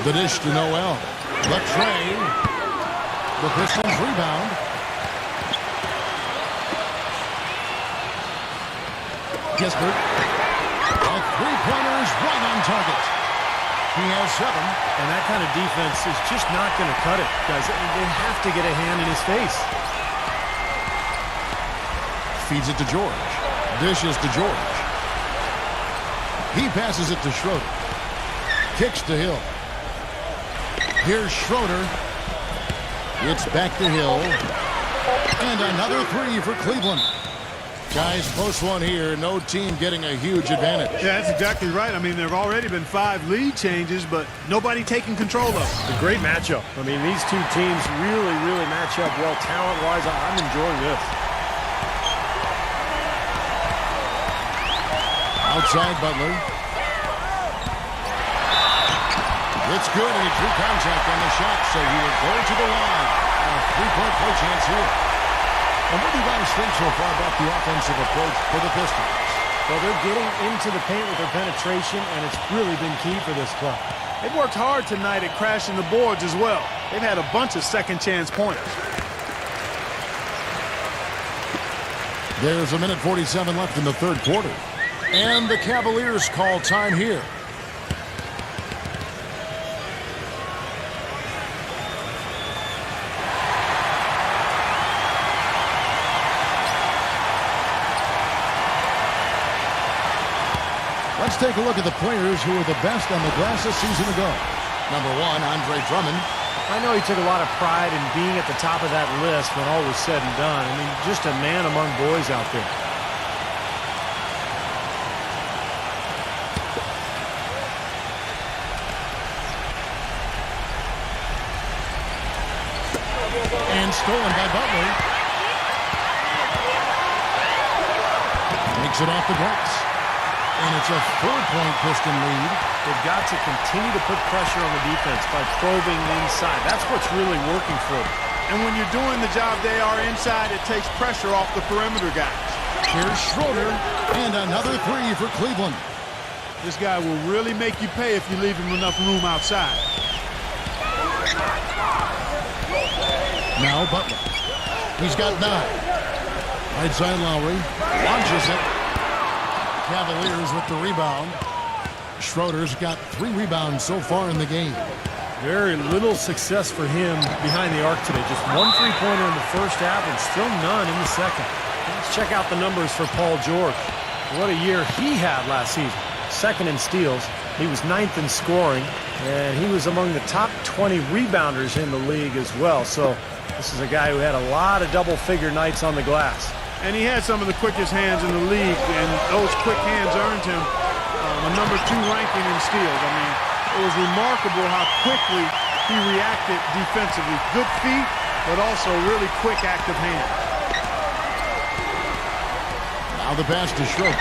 Speaker 2: The dish to Noel. The tray. The Pistons rebound. Gisbert. A three-pointer is right on target. He has 7.
Speaker 3: And that kind of defense is just not going to cut it, guys. They have to get a hand in his face.
Speaker 2: Feeds it to George. Dishes to George. He passes it to Schroeder. Kicks to Hill. Here's Schroeder. It's back to Hill. And another 3 for Cleveland. Guys, close one here. No team getting a huge advantage.
Speaker 4: Yeah, that's exactly right. I mean, there have already been 5 lead changes, but nobody taking control of it.
Speaker 3: A great matchup. I mean, these two teams really match up well talent-wise. I'm enjoying this.
Speaker 2: Outside Butler. It's good, and he drew contact on the shot, so he will go to the line. A 3-point play chance here. And what do you guys think so far about the offensive approach for the Pistons?
Speaker 3: Well, they're getting into the paint with their penetration, and it's really been key for this club.
Speaker 4: They've worked hard tonight at crashing the boards as well. They've had a bunch of second-chance points.
Speaker 2: There's 1:47 left in the third quarter. And the Cavaliers call time here. Let's take a look at the players who are the best on the glass a season ago. Number 1, Andre Drummond.
Speaker 3: I know he took a lot of pride in being at the top of that list when all was said and done. I mean, just a man among boys out there.
Speaker 2: stolen by Butler. Makes it off the glass. And it's a 4-point Piston lead.
Speaker 3: They've got to continue to put pressure on the defense by probing inside. That's what's really working for them.
Speaker 4: And when you're doing the job they are inside, it takes pressure off the perimeter guys.
Speaker 2: Here's Schroeder. And another three for Cleveland.
Speaker 4: This guy will really make you pay if you leave him enough room outside.
Speaker 2: Now Butler. He's got 9. Right side Lowry. Launches it. Cavaliers with the rebound. Schroeder's got 3 rebounds so far in the game.
Speaker 3: Very little success for him behind the arc today. Just 1 3-pointer in the first half and still none in the second. Let's check out the numbers for Paul George. What a year he had last season. Second in steals. He was 9th in scoring. And he was among the top 20 rebounders in the league as well. So this is a guy who had a lot of double-figure nights on the glass.
Speaker 4: And he had some of the quickest hands in the league, and those quick hands earned him a number 2 ranking in steals. I mean, it was remarkable how quickly he reacted defensively. Good feet, but also really quick, active hands.
Speaker 2: Now the pass to Schroeder.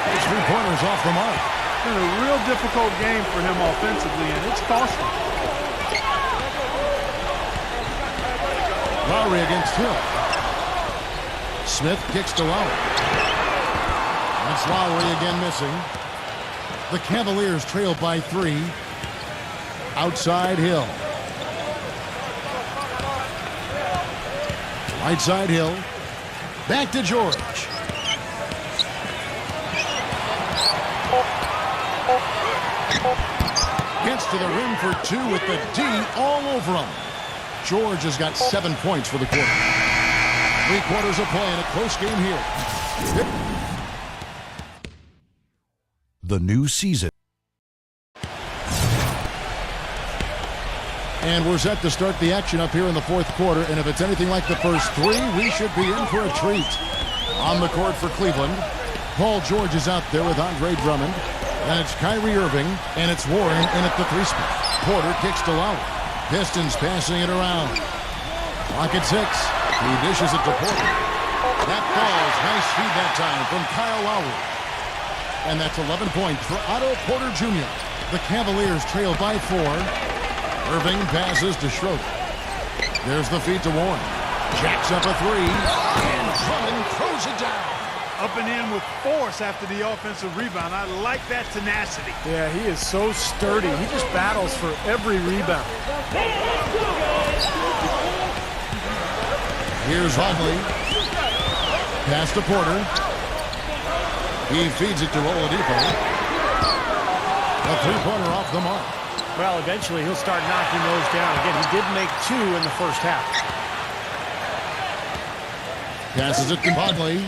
Speaker 2: His 3-pointers off the mark.
Speaker 4: It's been a real difficult game for him offensively, and it's cost him.
Speaker 2: Lowry against Hill. Smith kicks to Lowry. That's Lowry again missing. The Cavaliers trail by 3. Outside Hill. Right side Hill. Back to George. Gets to the rim for 2 with the D all over him. George has got 7 points for the quarter. 3 quarters of play in a close game here.
Speaker 6: The new season.
Speaker 2: And we're set to start the action up here in the 4th quarter. And if it's anything like the first 3, we should be in for a treat. On the court for Cleveland, Paul George is out there with Andre Drummond. And it's Kyrie Irving, and it's Warren in at the 3 spot. Porter kicks to Lowry. Pistons passing it around. Clock at 6. He dishes it to Porter. That falls. Nice feed that time from Kyle Lowry. And that's 11 points for Otto Porter Jr. The Cavaliers trail by 4. Irving passes to Schroeder. There's the feed to Warren. Jacks up a 3. And Drummond throws it down.
Speaker 4: Up and in with force after the offensive rebound. I like that tenacity.
Speaker 3: Yeah, he is so sturdy. He just battles for every rebound.
Speaker 2: Here's Huntley. Pass to Porter. He feeds it to Oladipo. A 3-pointer off the mark.
Speaker 3: Well, eventually he'll start knocking those down. Again, he did make 2 in the first half.
Speaker 2: Passes it to Huntley.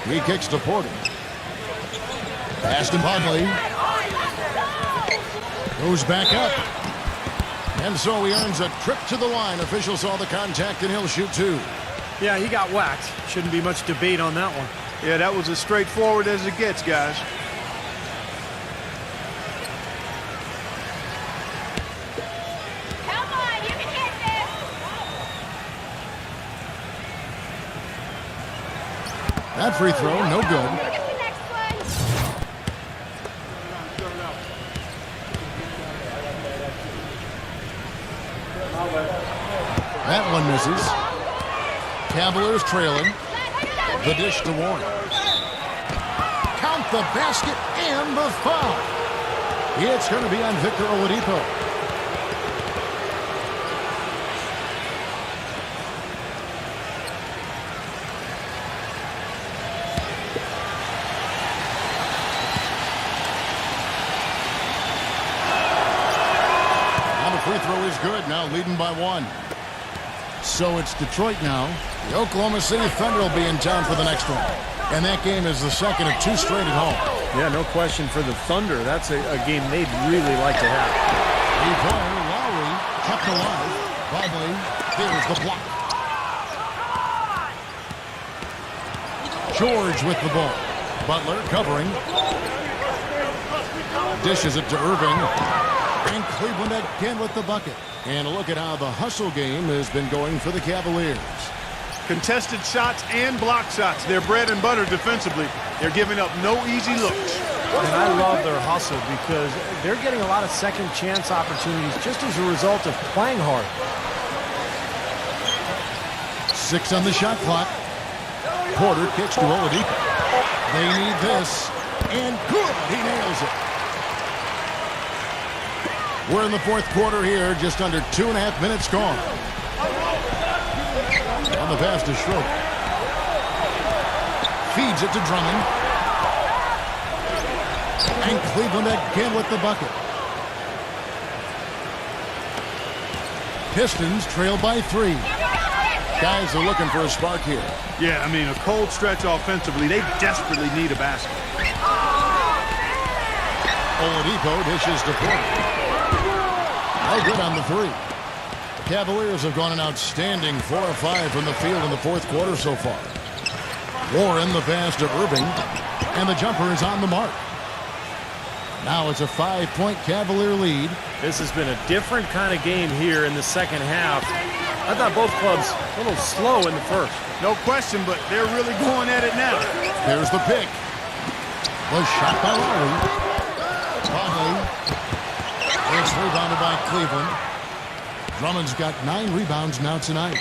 Speaker 2: He kicks to Porter. Pass to Huntley. Goes back up. And so he earns a trip to the line. Officials saw the contact and he'll shoot 2.
Speaker 3: Yeah, he got whacked. Shouldn't be much debate on that one.
Speaker 4: Yeah, that was as straightforward as it gets, guys.
Speaker 7: Come on, you can hit this.
Speaker 2: That free throw, no good.
Speaker 7: Get the next one.
Speaker 2: That one misses. Cavaliers trailing. The dish to Warren. Count the basket and the foul. It's going to be on Victor Oladipo. Now the free throw is good. Now leading by 1. So it's Detroit now. The Oklahoma City Thunder will be in town for the next one. And that game is the second of 2 straight at home.
Speaker 3: Yeah, no question for the Thunder. That's a game they'd really like to have.
Speaker 2: 3-pointer, Lowry, kept alive. Bradley, there's the block. George with the ball. Butler covering. Dishes it to Irving. And Cleveland again with the bucket. And a look at how the hustle game has been going for the Cavaliers.
Speaker 4: Contested shots and block shots. They're bread and butter defensively. They're giving up no easy looks.
Speaker 3: And I love their hustle because they're getting a lot of second chance opportunities just as a result of playing hard.
Speaker 2: 6 on the shot clock. Porter kicks to Oladipo. They need this. And good. He nails it. We're in the fourth quarter here. Just under 2.5 minutes gone. On the pass to Schroeder. Feeds it to Drummond. And Cleveland again with the bucket. Pistons trail by 3. Guys are looking for a spark here.
Speaker 4: Yeah, I mean, a cold stretch offensively. They desperately need a basket.
Speaker 2: Oladipo dishes to Porter. No good on the 3. The Cavaliers have gone an outstanding 4 of 5 from the field in the fourth quarter so far. Warren the pass to Irving. And the jumper is on the mark. Now it's a 5-point Cavalier lead.
Speaker 3: This has been a different kind of game here in the second half. I thought both clubs a little slow in the first.
Speaker 4: No question, but they're really going at it now.
Speaker 2: There's the pick. Was shot by Lowry. Conley. It's rebounded by Cleveland. Drummond's got 9 rebounds now tonight.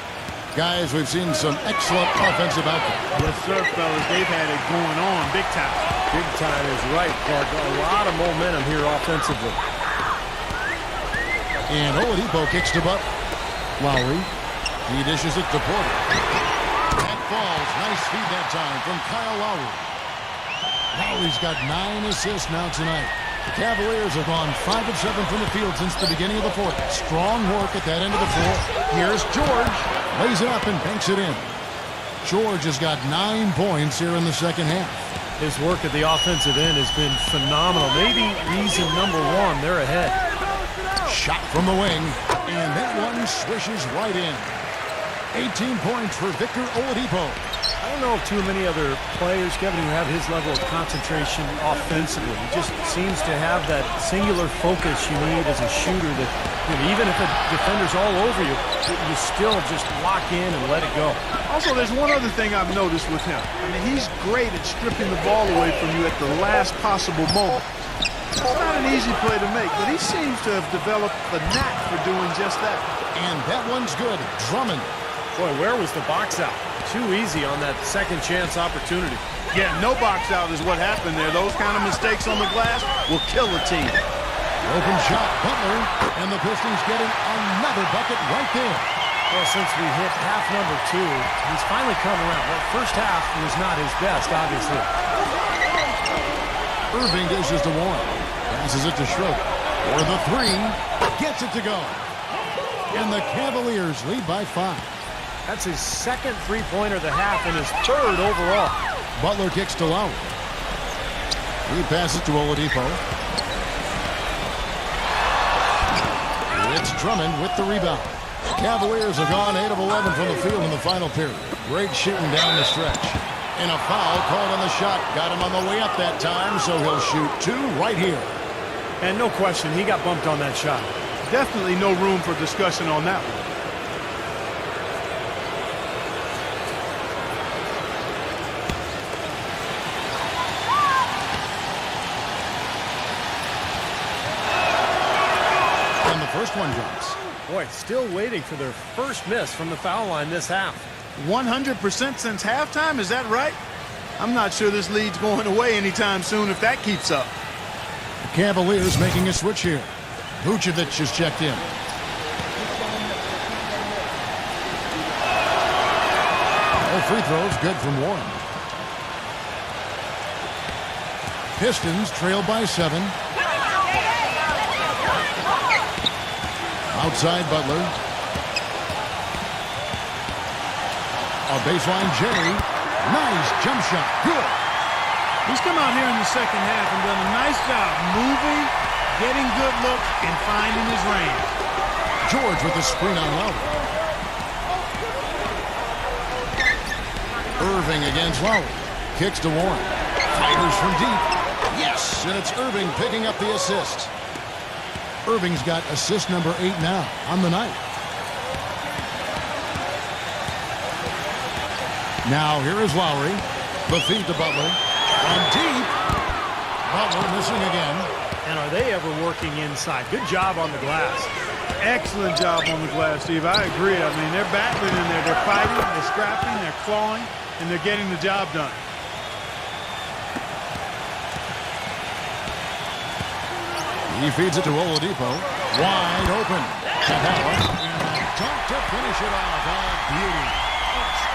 Speaker 2: Guys, we've seen some excellent offensive output.
Speaker 4: Yes, sir, fellas. They've had it going on big time.
Speaker 3: Big time is right, Clark. A lot of momentum here offensively.
Speaker 2: And Oladipo kicks to Butler. Lowry. He dishes it to Porter. That falls. Nice feed that time from Kyle Lowry. Lowry's got 9 assists now tonight. The Cavaliers have gone 5 of 7 from the field since the beginning of the fourth. Strong work at that end of the floor. Here's George. Lays it up and banks it in. George has got 9 points here in the second half.
Speaker 3: His work at the offensive end has been phenomenal. Maybe reason number 1, they're ahead.
Speaker 2: Shot from the wing, and that one swishes right in. 18 points for Victor Oladipo.
Speaker 3: I don't know of too many other players, Kevin, who have his level of concentration offensively. He just seems to have that singular focus you need as a shooter that, you know, even if a defender's all over you, you still just lock in and let it go.
Speaker 4: Also, there's one other thing I've noticed with him. I mean, he's great at stripping the ball away from you at the last possible moment. It's not an easy play to make, but he seems to have developed the knack for doing just that.
Speaker 2: And that one's good. Drummond.
Speaker 3: Boy, where was the box out? Too easy on that second chance opportunity.
Speaker 4: Yeah, no box out is what happened there. Those kind of mistakes on the glass will kill a team.
Speaker 2: Open shot, Butler, and the Pistons getting another bucket right there.
Speaker 3: Well, since we hit half number 2, he's finally come around. Well, first half was not his best, obviously.
Speaker 2: Irving dishes to Warren. Passes it to Schroeder. For the 3. Gets it to go. And the Cavaliers lead by 5.
Speaker 3: That's his second three-pointer of the half and his third overall.
Speaker 2: Butler kicks to Lowry. He passes to Oladipo. It's Drummond with the rebound. Cavaliers have gone 8 of 11 from the field in the final period. Great shooting down the stretch. And a foul called on the shot. Got him on the way up that time, so he'll shoot 2 right here.
Speaker 3: And no question, he got bumped on that shot.
Speaker 4: Definitely no room for discussion on that one.
Speaker 2: And the first one drops.
Speaker 3: Boy, still waiting for their first miss from the foul line this half.
Speaker 4: 100% since halftime, is that right? I'm not sure this lead's going away anytime soon if that keeps up.
Speaker 2: The Cavaliers making a switch here. Vucevic is checked in. No free throws, good from Warren. Pistons trail by 7. Outside Butler. A baseline Jerry. Nice jump shot. Good.
Speaker 4: He's come out here in the second half and done a nice job moving, getting good looks, and finding his range.
Speaker 2: George with the screen on Lowry. Irving against Lowry. Kicks to Warren. Fires from deep. Yes, and it's Irving picking up the assist. Irving's got assist number 8 now on the night. Now here is Lowry. The feed to Butler. And deep. Butler missing again.
Speaker 3: And are they ever working inside? Good job on the glass.
Speaker 4: Excellent job on the glass, Steve. I agree. I mean, they're battling in there. They're fighting, they're scrapping, they're clawing, and they're getting the job done.
Speaker 2: He feeds it to Oladipo. Wide open. Capella. Dunk to finish it off. Oh, beauty.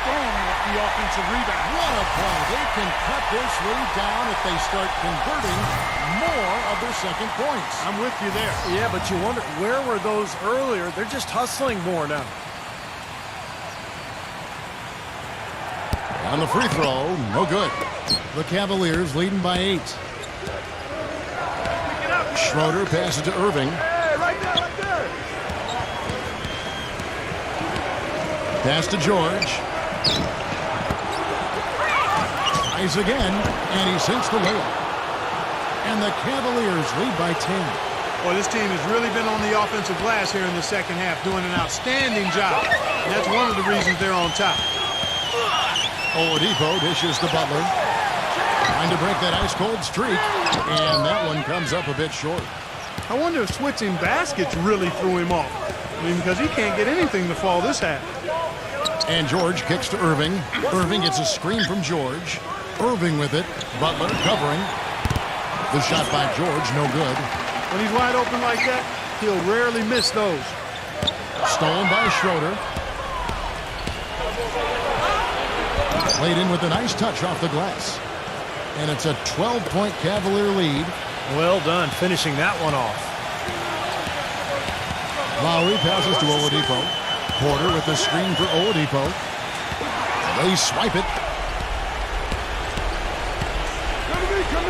Speaker 4: Strong off the offensive rebound.
Speaker 2: What a play. They can cut this lead down if they start converting more of their second points.
Speaker 4: I'm with you there.
Speaker 3: Yeah, but you wonder, where were those earlier? They're just hustling more now.
Speaker 2: On the free throw, no good. The Cavaliers leading by 8. Schroeder passes to Irving.
Speaker 4: Hey, right there, right there.
Speaker 2: Pass to George. Tries again, and he sinks the layup. And the Cavaliers lead by 10.
Speaker 4: Well, this team has really been on the offensive glass here in the second half, doing an outstanding job. And that's one of the reasons they're on top.
Speaker 2: Oladipo dishes to Butler. Trying to break that ice-cold streak. And that one comes up a bit short.
Speaker 4: I wonder if switching baskets really threw him off. I mean, because he can't get anything to fall this half.
Speaker 2: And George kicks to Irving. Irving gets a screen from George. Irving with it. Butler covering. The shot by George, no good.
Speaker 4: When he's wide open like that, he'll rarely miss those.
Speaker 2: Stolen by Schroeder. Played in with a nice touch off the glass. And it's a 12-point Cavalier lead.
Speaker 3: Well done, finishing that one off.
Speaker 2: Lowry passes to Oladipo. Porter with the screen for Oladipo. They swipe it.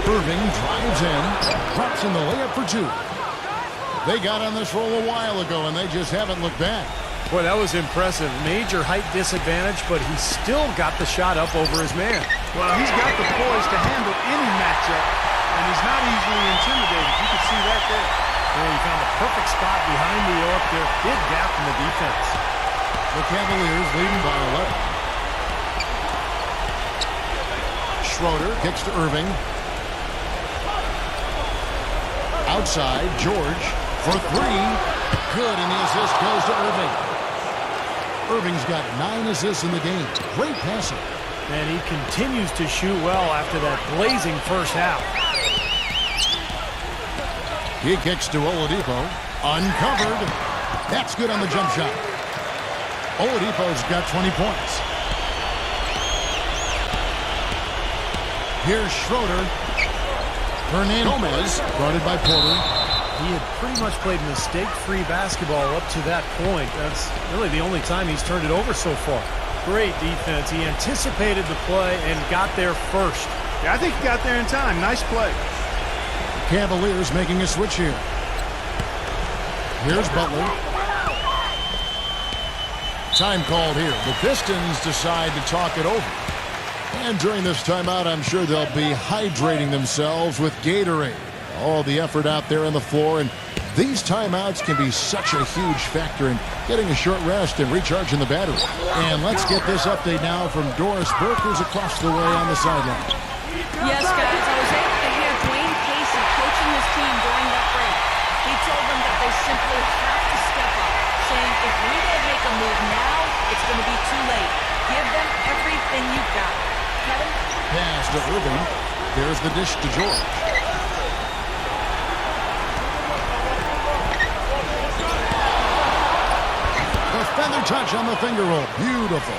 Speaker 2: Irving drives in. Drops in the layup for 2. They got on this roll a while ago, and they just haven't looked back.
Speaker 3: Boy, that was impressive. Major height disadvantage, but he still got the shot up over his man.
Speaker 4: Well, he's got the poise to handle any matchup, and he's not easily intimidated. You can see that there.
Speaker 3: Well, he found a perfect spot behind the arc there. Big gap in the defense.
Speaker 2: The Cavaliers leading by 11. Schroeder kicks to Irving. Outside, George for 3. Good, and the assist goes to Irving. Irving's got 9 assists in the game. Great passing.
Speaker 3: And he continues to shoot well after that blazing first half.
Speaker 2: He kicks to Oladipo. Uncovered. That's good on the jump shot. Oladipo's got 20 points. Here's Schroeder. Gomez, guarded by Porter.
Speaker 3: He had pretty much played mistake-free basketball up to that point. That's really the only time he's turned it over so far. Great defense. He anticipated the play and got there first.
Speaker 4: Yeah, I think he got there in time. Nice play.
Speaker 2: Cavaliers making a switch here. Here's Butler. Time called here. The Pistons decide to talk it over. And during this timeout, I'm sure they'll be hydrating themselves with Gatorade. All the effort out there on the floor, and these timeouts can be such a huge factor in getting a short rest and recharging the battery. And let's get this update now from Doris Burke, who's across the way on the sideline.
Speaker 5: Yes, guys, I was able to hear Dwayne Casey coaching his team during that break. He told them that they simply have to step up, saying if we don't make a move now, it's going to be too late. Give them everything you've got. Kevin?
Speaker 2: Pass to Irving. There's the dish to George. The feather touch on the finger roll. Beautiful.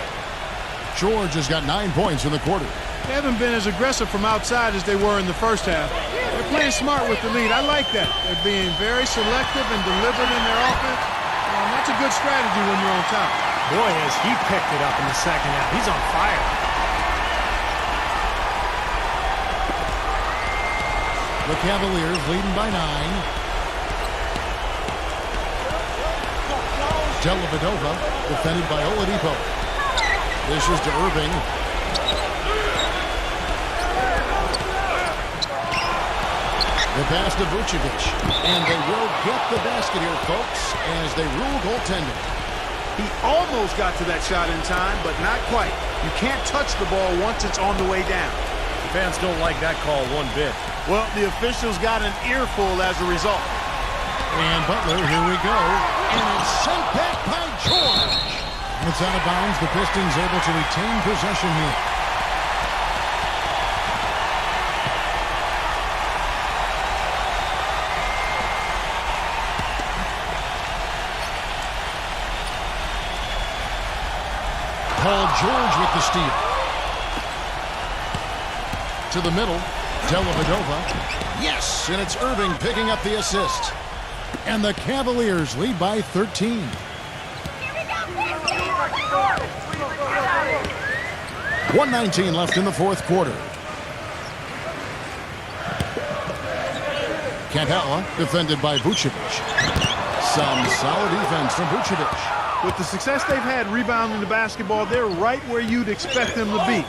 Speaker 2: George has got 9 points in the quarter.
Speaker 4: They haven't been as aggressive from outside as they were in the first half. They're playing smart with the lead. I like that. They're being very selective and deliberate in their offense. That's a good strategy when you're on top.
Speaker 3: Boy, has he picked it up in the second half. He's on fire.
Speaker 2: The Cavaliers leading by 9. Dellavedova defended by Oladipo. This is to Irving. The pass to Vucevic. And they will get the basket here, folks, as they rule goaltending.
Speaker 4: He almost got to that shot in time, but not quite. You can't touch the ball once it's on the way down.
Speaker 3: Fans don't like that call one bit.
Speaker 4: Well, the officials got an earful as a result.
Speaker 2: And Butler, here we go. And it's sent back by George. It's out of bounds. The Pistons able to retain possession here. Paul George with the steal. To the middle. Dellavedova. Yes, and it's Irving picking up the assist. And the Cavaliers lead by 13. 1:19 left in the fourth quarter. Capella defended by Vucevic. Some solid defense from Vucevic.
Speaker 4: With the success they've had rebounding the basketball, they're right where you'd expect them to be,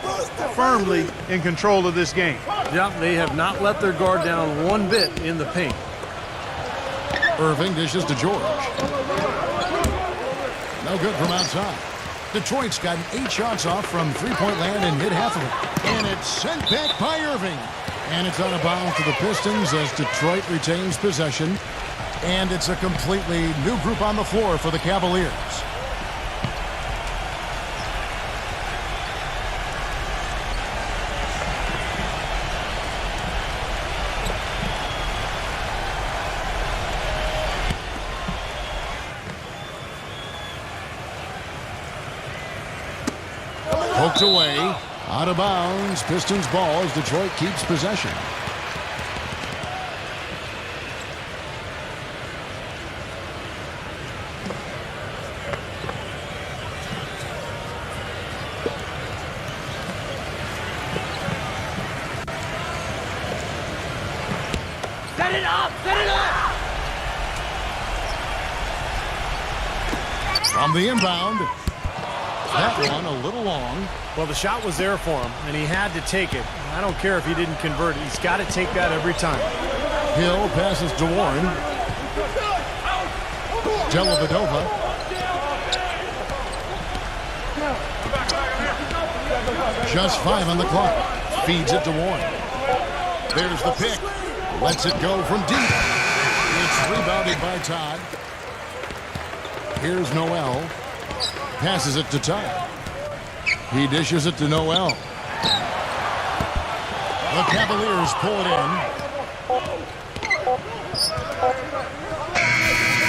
Speaker 4: firmly in control of this game.
Speaker 3: Yeah, they have not let their guard down one bit in the paint.
Speaker 2: Irving dishes to George. No good from outside. Detroit's gotten 8 shots off from three-point land and hit half of it. And it's sent back by Irving. And it's out of bounds to the Pistons as Detroit retains possession. And it's a completely new group on the floor for the Cavaliers. Poked away. Out of bounds. Pistons ball as Detroit keeps possession.
Speaker 8: Set it up! Set it up!
Speaker 2: From the inbound. That one a little long.
Speaker 3: Well, the shot was there for him, and he had to take it. I don't care if he didn't convert it. He's got to take that every time.
Speaker 2: Hill passes to Warren. Dellavedova. Just 5 on the clock. Feeds it to Warren. There's the pick. Lets it go from deep. It's rebounded by Todd. Here's Noel. Passes it to Todd. He dishes it to Noel. The Cavaliers pull it in.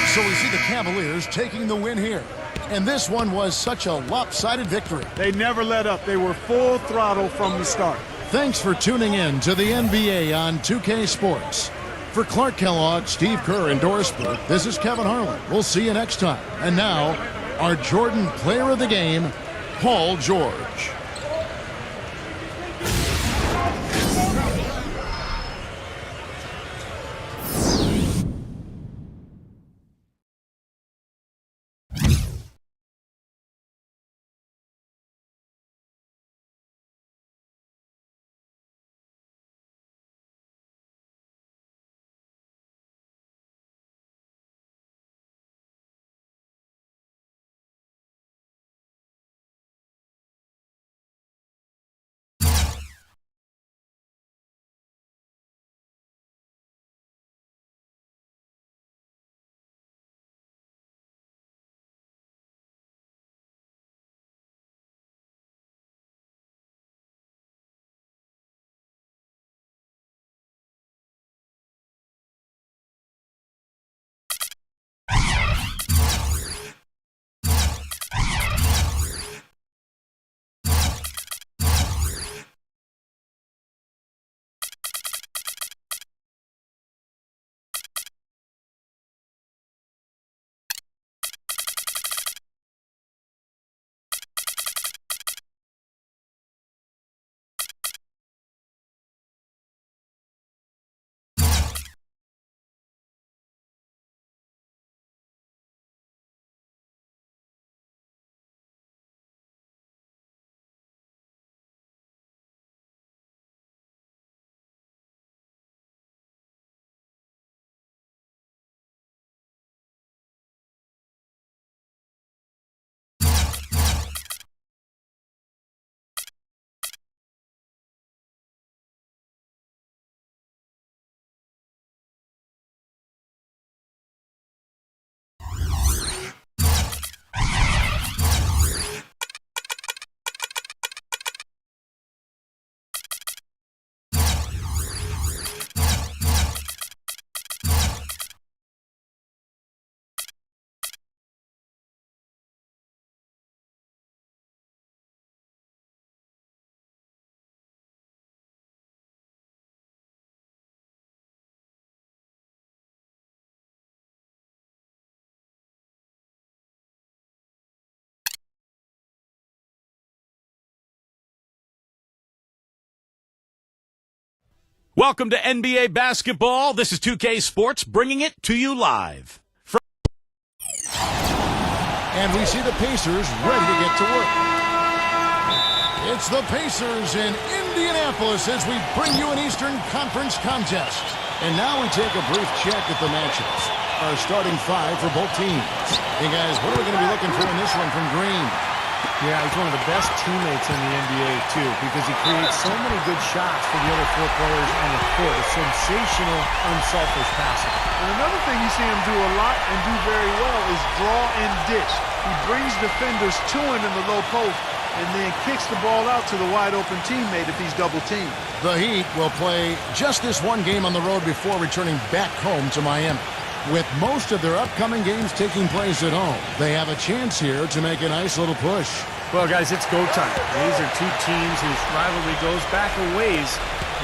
Speaker 2: So we see the Cavaliers taking the win here. And this one was such a lopsided victory.
Speaker 4: They never let up. They were full throttle from the start.
Speaker 2: Thanks for tuning in to the NBA on 2K Sports. For Clark Kellogg, Steve Kerr, and Doris Burke, this is Kevin Harlan. We'll see you next time. And now, our Jordan Player of the Game, Paul George.
Speaker 1: Welcome to NBA basketball. This is 2K Sports bringing it to you live.
Speaker 2: And we see the Pacers ready to get to work. It's the Pacers in Indianapolis as we bring you an Eastern Conference contest. And now we take a brief check at the matchups. Our starting five for both teams. Hey guys, what are we going to be looking for in this one from Green?
Speaker 3: Yeah, he's one of the best teammates in the NBA, too, because he creates so many good shots for the other four players on the court. A sensational, unselfish passer.
Speaker 4: And another thing you see him do a lot and do very well is draw and dish. He brings defenders to him in the low post and then kicks the ball out to the wide-open teammate if he's double-teamed.
Speaker 2: The Heat will play just this one game on the road before returning back home to Miami. With most of their upcoming games taking place at home, they have a chance here to make a nice little push.
Speaker 3: Well, guys, it's go time. These are two teams whose rivalry goes back a ways,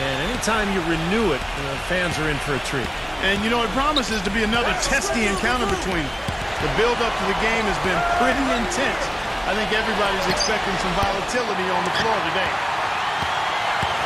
Speaker 3: and anytime you renew it, fans are in for a treat.
Speaker 4: And, you know, it promises to be another testy encounter between them. The build-up to the game has been pretty intense. I think everybody's expecting some volatility on the floor today.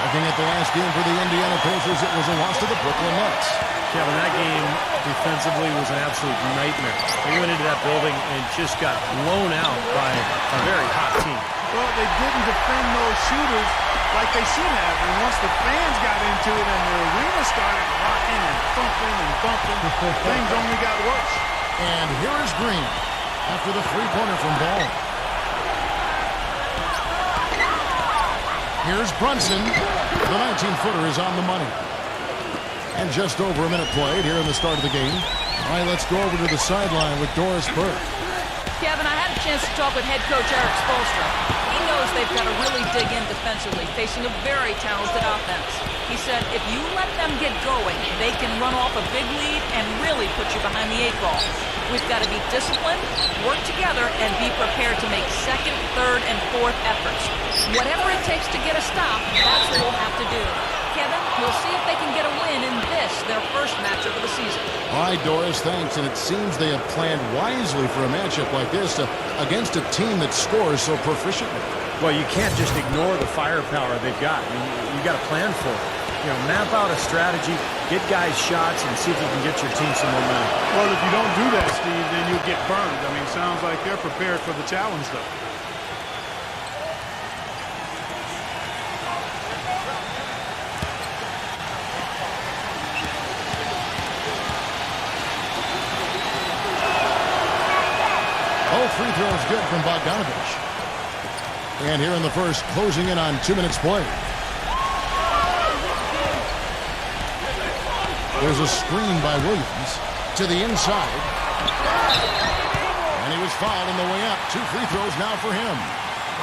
Speaker 2: Looking at the last game for the Indiana Pacers, it was a loss to the Brooklyn Nets.
Speaker 3: Kevin, that game defensively was an absolute nightmare. They went into that building and just got blown out by a very hot team.
Speaker 4: Well, they didn't defend those shooters like they should have. And once the fans got into it and the arena started rocking and thumping and bumping, things only got worse.
Speaker 2: And here is Green after the three-pointer from Ball. Here's Brunson. The 19-footer is on the money. And just over a minute played here in the start of the game. All right, let's go over to the sideline with Doris Burke.
Speaker 5: Kevin, I had a chance to talk with head coach Eric Spoelstra. He knows they've got to really dig in defensively, facing a very talented offense. He said if you let them get going, they can run off a big lead and really put you behind the 8 ball. We've got to be disciplined, work together, and be prepared to make second, third, and fourth efforts. Whatever it takes to get a stop, that's what we'll have to do. Kevin, we'll see if they can get a win in this, their first matchup of the season.
Speaker 2: All right, Doris, thanks. And it seems they have planned wisely for a matchup like this against a team that scores so proficiently.
Speaker 3: Well, you can't just ignore the firepower they've got. I mean, you got to plan for it. You know, map out a strategy, get guys shots, and see if you can get your team some momentum.
Speaker 4: Well, if you don't do that, Steve, then you'll get burned. I mean, it sounds like they're prepared for the challenge, though.
Speaker 2: Both free throws good from Bogdanovich. And here in the first, closing in on 2 minutes play. There's a screen by Williams to the inside. And he was fouled on the way up. 2 free throws now for him.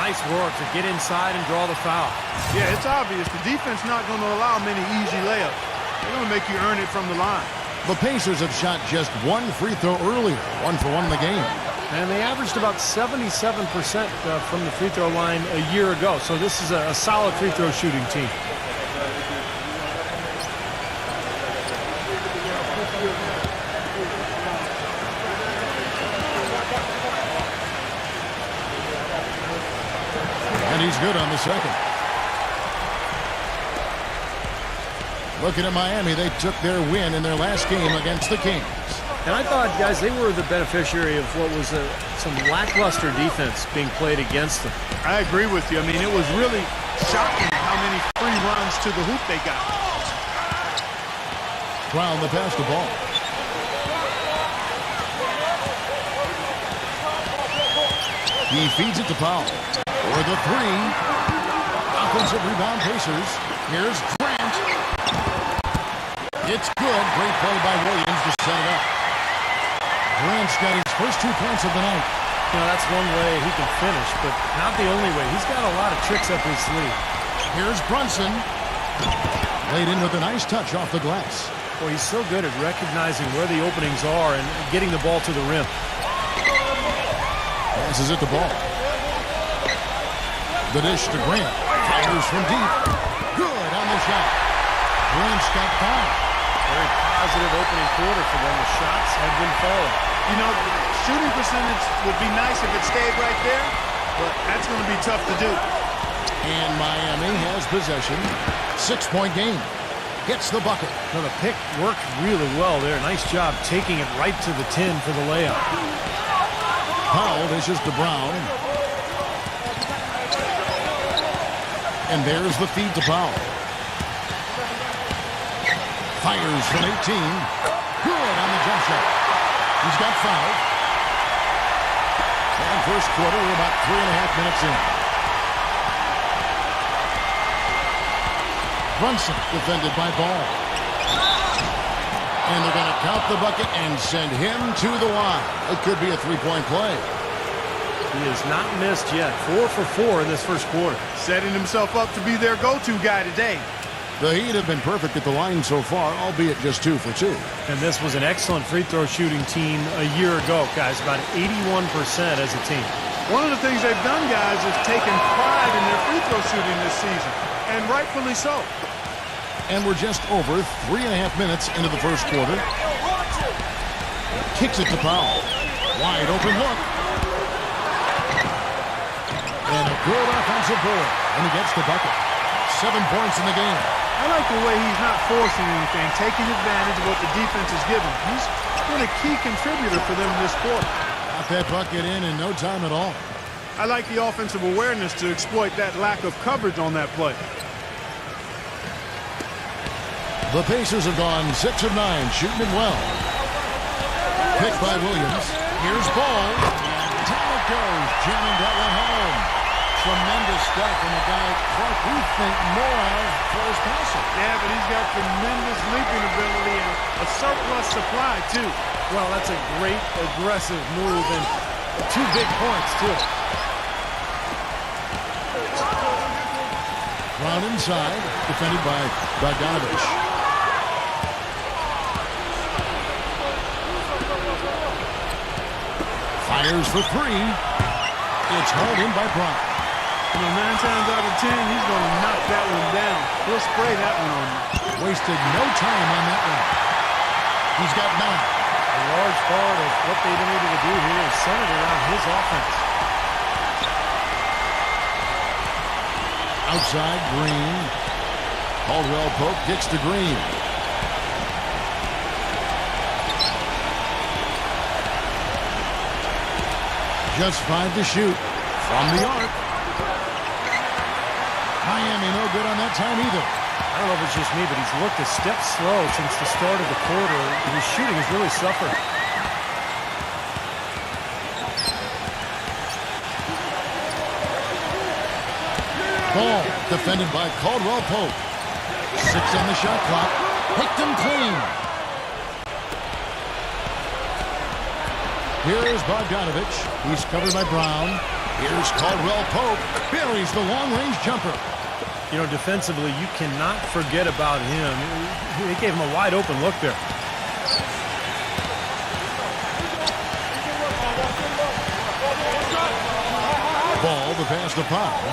Speaker 3: Nice work to get inside and draw the foul.
Speaker 4: Yeah, it's obvious. The defense not going to allow many easy layups. They're going to make you earn it from the line.
Speaker 2: The Pacers have shot just 1 free throw earlier. 1 for 1 in the game.
Speaker 3: And they averaged about 77% from the free throw line a year ago. So this is a solid free throw shooting team.
Speaker 2: And he's good on the second. Looking at Miami, they took their win in their last game against the Kings.
Speaker 3: And I thought, guys, they were the beneficiary of what was some lackluster defense being played against them.
Speaker 4: I agree with you. I mean, it was really shocking how many free runs to the hoop they got.
Speaker 2: Brown the pass the ball. He feeds it to Powell. For the 3. Offensive rebound Pacers. Here's Grant. It's good. Great play by Williams to set it up. Grant's got his first 2 points of the night.
Speaker 3: You know, that's one way he can finish, but not the only way. He's got a lot of tricks up his sleeve.
Speaker 2: Here's Brunson. Laid in with a nice touch off the glass.
Speaker 3: Boy, he's so good at recognizing where the openings are and getting the ball to the rim.
Speaker 2: Passes it to Ball. The dish to Grant. Fires from deep. Good on the shot. Grant's got 5.
Speaker 3: Very positive opening quarter for them. The shots have been falling.
Speaker 4: You know, shooting percentage would be nice if it stayed right there, but that's going to be tough to do.
Speaker 2: And Miami has possession. 6-point game. gets the bucket.
Speaker 3: So the pick worked really well there. Nice job taking it right to the 10 for the layup.
Speaker 2: Powell dishes to Brown. And there's the feed to Powell. Fires from 18. Good on the jump shot. He's got 5. And first quarter, we're about 3.5 minutes in. Brunson defended by Ball. And they're going to count the bucket and send him to the line. It could be a three-point play.
Speaker 3: He has not missed yet. 4 for 4 in this first quarter.
Speaker 4: Setting himself up to be their go-to guy today.
Speaker 2: The Heat have been perfect at the line so far, albeit just 2 for 2.
Speaker 3: And this was an excellent free throw shooting team a year ago, guys. About 81% as a team.
Speaker 4: One of the things they've done, guys, is taken pride in their free throw shooting this season. And rightfully so.
Speaker 2: And we're just over 3.5 minutes into the first quarter. Kicks it to Powell. Wide open look. And a good offensive board. And he gets the bucket. 7 points in the game.
Speaker 4: I like the way he's not forcing anything, taking advantage of what the defense is giving. He's been a key contributor for them this quarter.
Speaker 2: Got that bucket in no time at all.
Speaker 4: I like the offensive awareness to exploit that lack of coverage on that play.
Speaker 2: The Pacers have gone 6 of 9, shooting it well. Picked by Williams. Here's Ball. And down it goes, jamming that one home. Tremendous stuff from a guy, Clark, we think more of for his passing.
Speaker 4: Yeah, but he's got tremendous leaping ability and a surplus supply, too.
Speaker 3: Well, that's a great aggressive move and 2 big points, too.
Speaker 2: Brown inside, defended by Bogdanovich. Fires for 3. It's hauled in by Brown.
Speaker 4: You know, 9 times out of 10, he's going to knock that one down. He'll spray that one on you.
Speaker 2: Wasted no time on that one. He's got 9.
Speaker 3: A large part of what they've been able to do here is centered around his offense.
Speaker 2: Outside, Green. Caldwell Pope gets to Green. Just 5 to shoot from the arc. Miami no good on that time either.
Speaker 3: I don't know if it's just me, but he's looked a step slow since the start of the quarter. His shooting has really suffered.
Speaker 2: Ball defended by Caldwell Pope. 6 on the shot clock. Picked him clean. Here is Bogdanovich. He's covered by Brown. Here's Caldwell Pope. Buries the long-range jumper.
Speaker 3: You know, defensively, you cannot forget about him. They gave him a wide-open look there.
Speaker 2: Ball, the pass to Powell.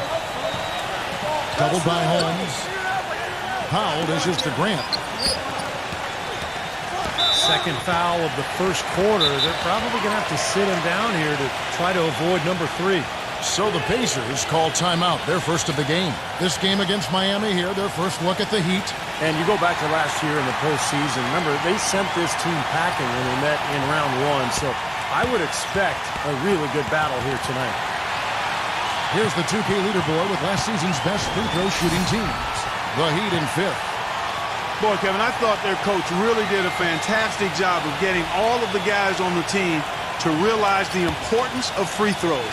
Speaker 2: Doubled by Holmes. Powell dishes to Grant.
Speaker 3: Second foul of the first quarter. They're probably going to have to sit him down here to try to avoid number 3.
Speaker 2: So the Pacers call timeout, their first of the game. This game against Miami here, their first look at the Heat.
Speaker 3: And you go back to last year in the postseason. Remember, they sent this team packing when they met in round 1. So I would expect a really good battle here tonight.
Speaker 2: Here's the 2K leaderboard with last season's best free throw shooting teams. The Heat in 5th.
Speaker 4: Boy, Kevin, I thought their coach really did a fantastic job of getting all of the guys on the team to realize the importance of free throws.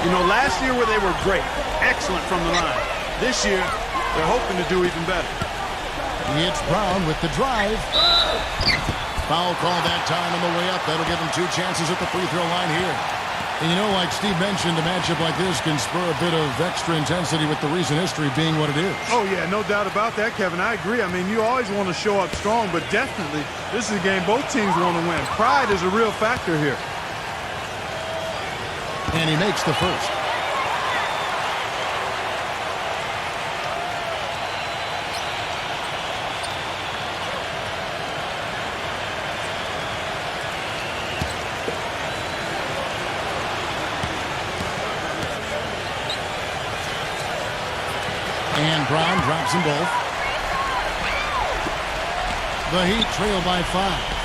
Speaker 4: You know, last year where they were great, excellent from the line. This year, they're hoping to do even better.
Speaker 2: It's Brown with the drive. Foul call that time on the way up. That'll give him 2 chances at the free throw line here. And you know, like Steve mentioned, a matchup like this can spur a bit of extra intensity with the recent history being what it is.
Speaker 4: Oh, yeah, no doubt about that, Kevin. I agree. I mean, you always want to show up strong, but definitely this is a game both teams want to win. Pride is a real factor here.
Speaker 2: And he makes the first. And Brown drops them both. The Heat trail by 5.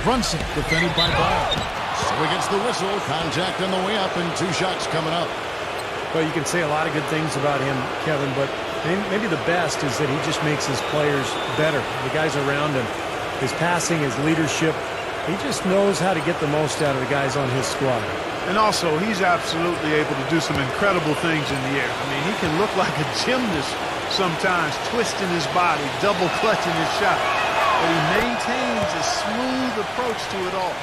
Speaker 2: Brunson defended by Ball. So he gets the whistle. Contact on the way up and 2 shots coming up.
Speaker 3: Well, you can say a lot of good things about him, Kevin, but maybe the best is that he just makes his players better. The guys around him, his passing, his leadership, he just knows how to get the most out of the guys on his squad.
Speaker 4: And also, he's absolutely able to do some incredible things in the air. I mean, he can look like a gymnast sometimes, twisting his body, double clutching his shot. But he maintains a smooth approach to it all.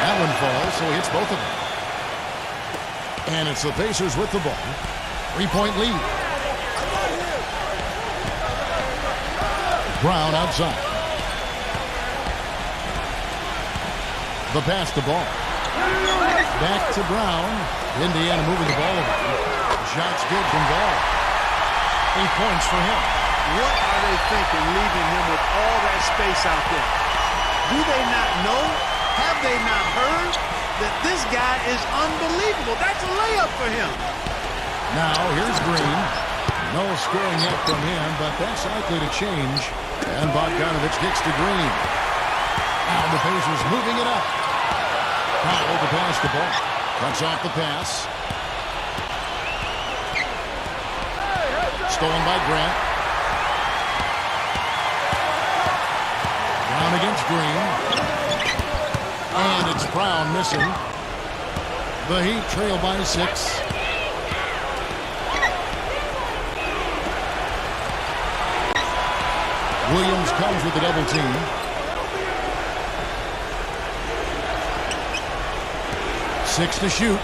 Speaker 2: That one falls, so he hits both of them. And it's the Pacers with the ball. 3-point lead. Brown outside. The pass to Ball. Back to Brown. Indiana moving the ball over. Shots good from Ball. 8 points for him.
Speaker 4: What are they thinking leaving him with all that space out there? Do they not know? Have they not heard that this guy is unbelievable? That's a layup for him.
Speaker 2: Now here's Green. No scoring yet from him, but that's likely to change. And Bogdanovich gets to Green. Now the Pacers moving it up. Powell to pass the ball. Cuts off the pass. Stolen by Grant. Brown against Green. And it's Brown missing. The Heat trail by 6. Williams comes with the double team. Six to shoot.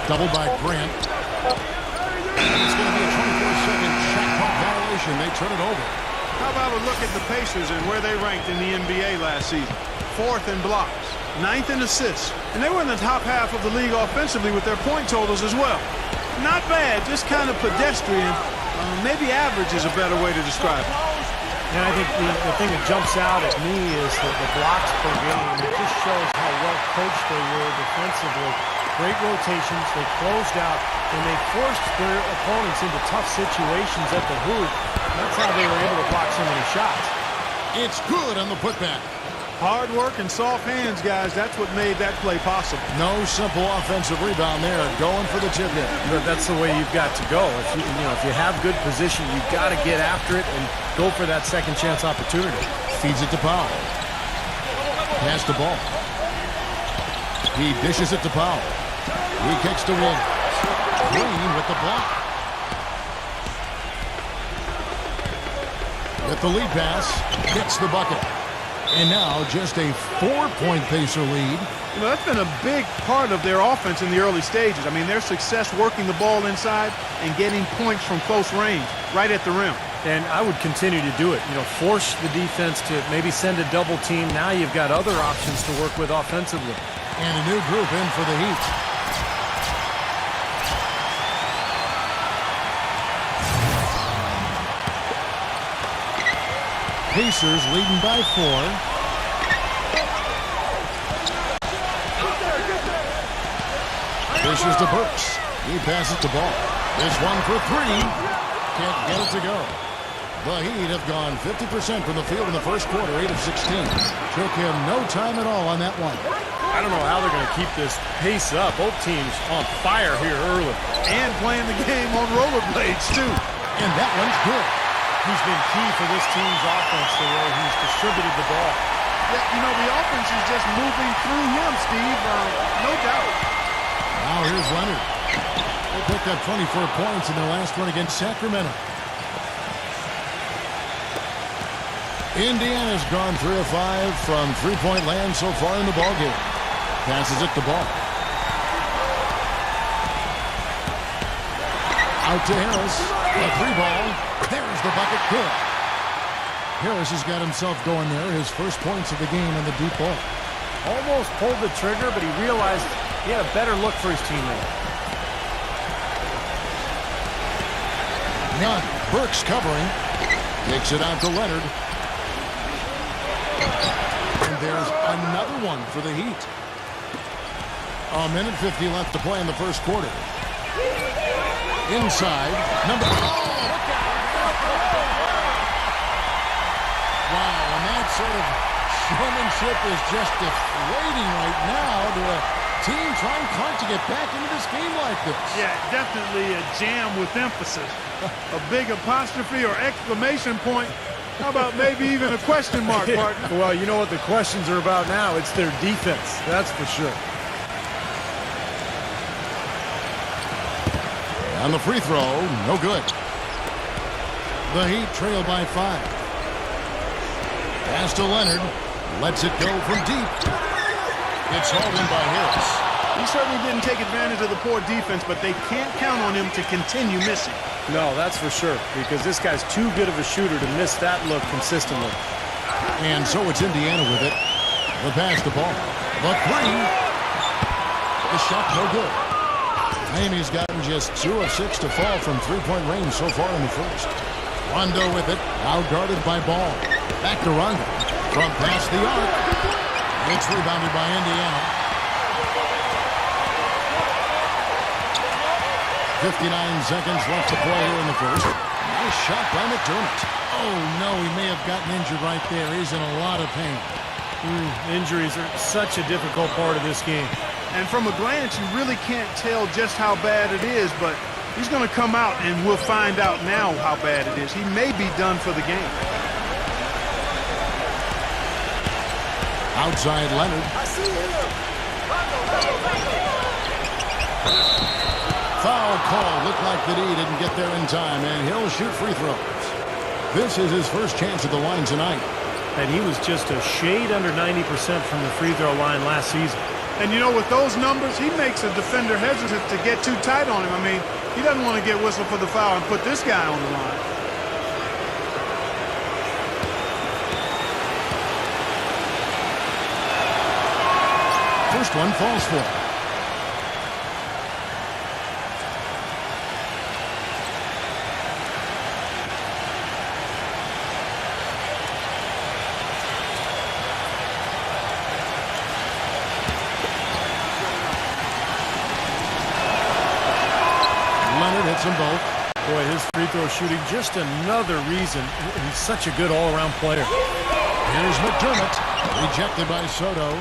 Speaker 2: Doubled by Grant. It's going to be a 24-second shot clock violation. They turn it over.
Speaker 4: How about a look at the Pacers and where they ranked in the NBA last season? 4th in blocks, 9th in assists, and they were in the top half of the league offensively with their point totals as well. Not bad, just kind of pedestrian. Maybe average is a better way to describe it.
Speaker 3: And I think the thing that jumps out at me is the blocks per game. It just shows how well coached they were defensively. Great rotations. They closed out, and they forced their opponents into tough situations at the hoop. That's how they were able to block so many shots.
Speaker 2: It's good on the putback.
Speaker 4: Hard work and soft hands, guys. That's what made that play possible.
Speaker 2: No simple offensive rebound there. Going for the tip in.
Speaker 3: But that's the way you've got to go. If you have good position, you've got to get after it and go for that second chance opportunity.
Speaker 2: Feeds it to Powell. Pass the ball. He dishes it to Powell. He kicks to Williams. Green with the block. With the lead pass, gets the bucket. And now just a 4-point Pacer lead.
Speaker 4: You know, that's been a big part of their offense in the early stages. I mean, their success working the ball inside and getting points from close range, right at the rim.
Speaker 3: And I would continue to do it. Force the defense to maybe send a double team. Now you've got other options to work with offensively.
Speaker 2: And a new group in for the Heat. Pacers leading by 4. Dishes to Burks. He passes the ball. This one for 3. Can't get it to go. The Heat have gone 50% from the field in the first quarter, 8 of 16. Took him no time at all on that one.
Speaker 3: I don't know how they're going to keep this pace up. Both teams on fire here early.
Speaker 4: And playing the game on rollerblades, too.
Speaker 2: And that one's good.
Speaker 3: He's been key for this team's offense, the way he's distributed the ball.
Speaker 4: Yeah, the offense is just moving through him, Steve. No doubt.
Speaker 2: Now here's Leonard. They picked up 24 points in their last one against Sacramento. Indiana's gone 3 of 5 from 3-point land so far in the ballgame. Passes it to Ball. Out to Harris. A 3-ball. There's the bucket. Good. Harris has got himself going there. His first points of the game on the deep ball.
Speaker 3: Almost pulled the trigger, but he realized he had a better look for his teammate.
Speaker 2: None. Burks covering. Takes it out to Leonard. And there's another one for the Heat. A minute 50 left to play in the first quarter. Inside. Wow, and that sort of showmanship is just deflating right now to a team trying hard to get back into this game like this.
Speaker 4: Yeah, definitely a jam with emphasis. A big apostrophe or exclamation point. How about maybe even a question mark, partner?
Speaker 3: Well, you know what the questions are about now. It's their defense, that's for sure.
Speaker 2: On the free throw, no good. The Heat trail by 5. Pass to Leonard. Lets it go from deep. It's hauled in by Harris.
Speaker 4: He certainly didn't take advantage of the poor defense, but they can't count on him to continue missing.
Speaker 3: No, that's for sure, because this guy's too good of a shooter to miss that look consistently.
Speaker 2: And so it's Indiana with it. The pass to Ball. The three. The shot no good. Miami's gotten just 2 of 6 to fall from three-point range so far in the first. Rondo with it. Out guarded by Ball. Back to Rondo. From past the arc. It's rebounded by Indiana. 59 seconds left to play here in the first. Nice shot by McDermott. Oh, no, he may have gotten injured right there. He's in a lot of pain.
Speaker 3: Injuries are such a difficult part of this game.
Speaker 4: And from a glance, you really can't tell just how bad it is, but he's going to come out, and we'll find out now how bad it is. He may be done for the game.
Speaker 2: Outside Leonard. Foul call. Looked like the D didn't get there in time, and he'll shoot free throws. This is his first chance at the line tonight.
Speaker 3: And he was just a shade under 90% from the free throw line last season.
Speaker 4: And, you know, with those numbers, he makes a defender hesitant to get too tight on him. I mean, he doesn't want to get whistled for the foul and put this guy on the line.
Speaker 2: First one falls for him. Hits them both.
Speaker 3: Boy, his free throw shooting, just another reason he's such a good all-around player.
Speaker 2: Here's McDermott, rejected by Soto.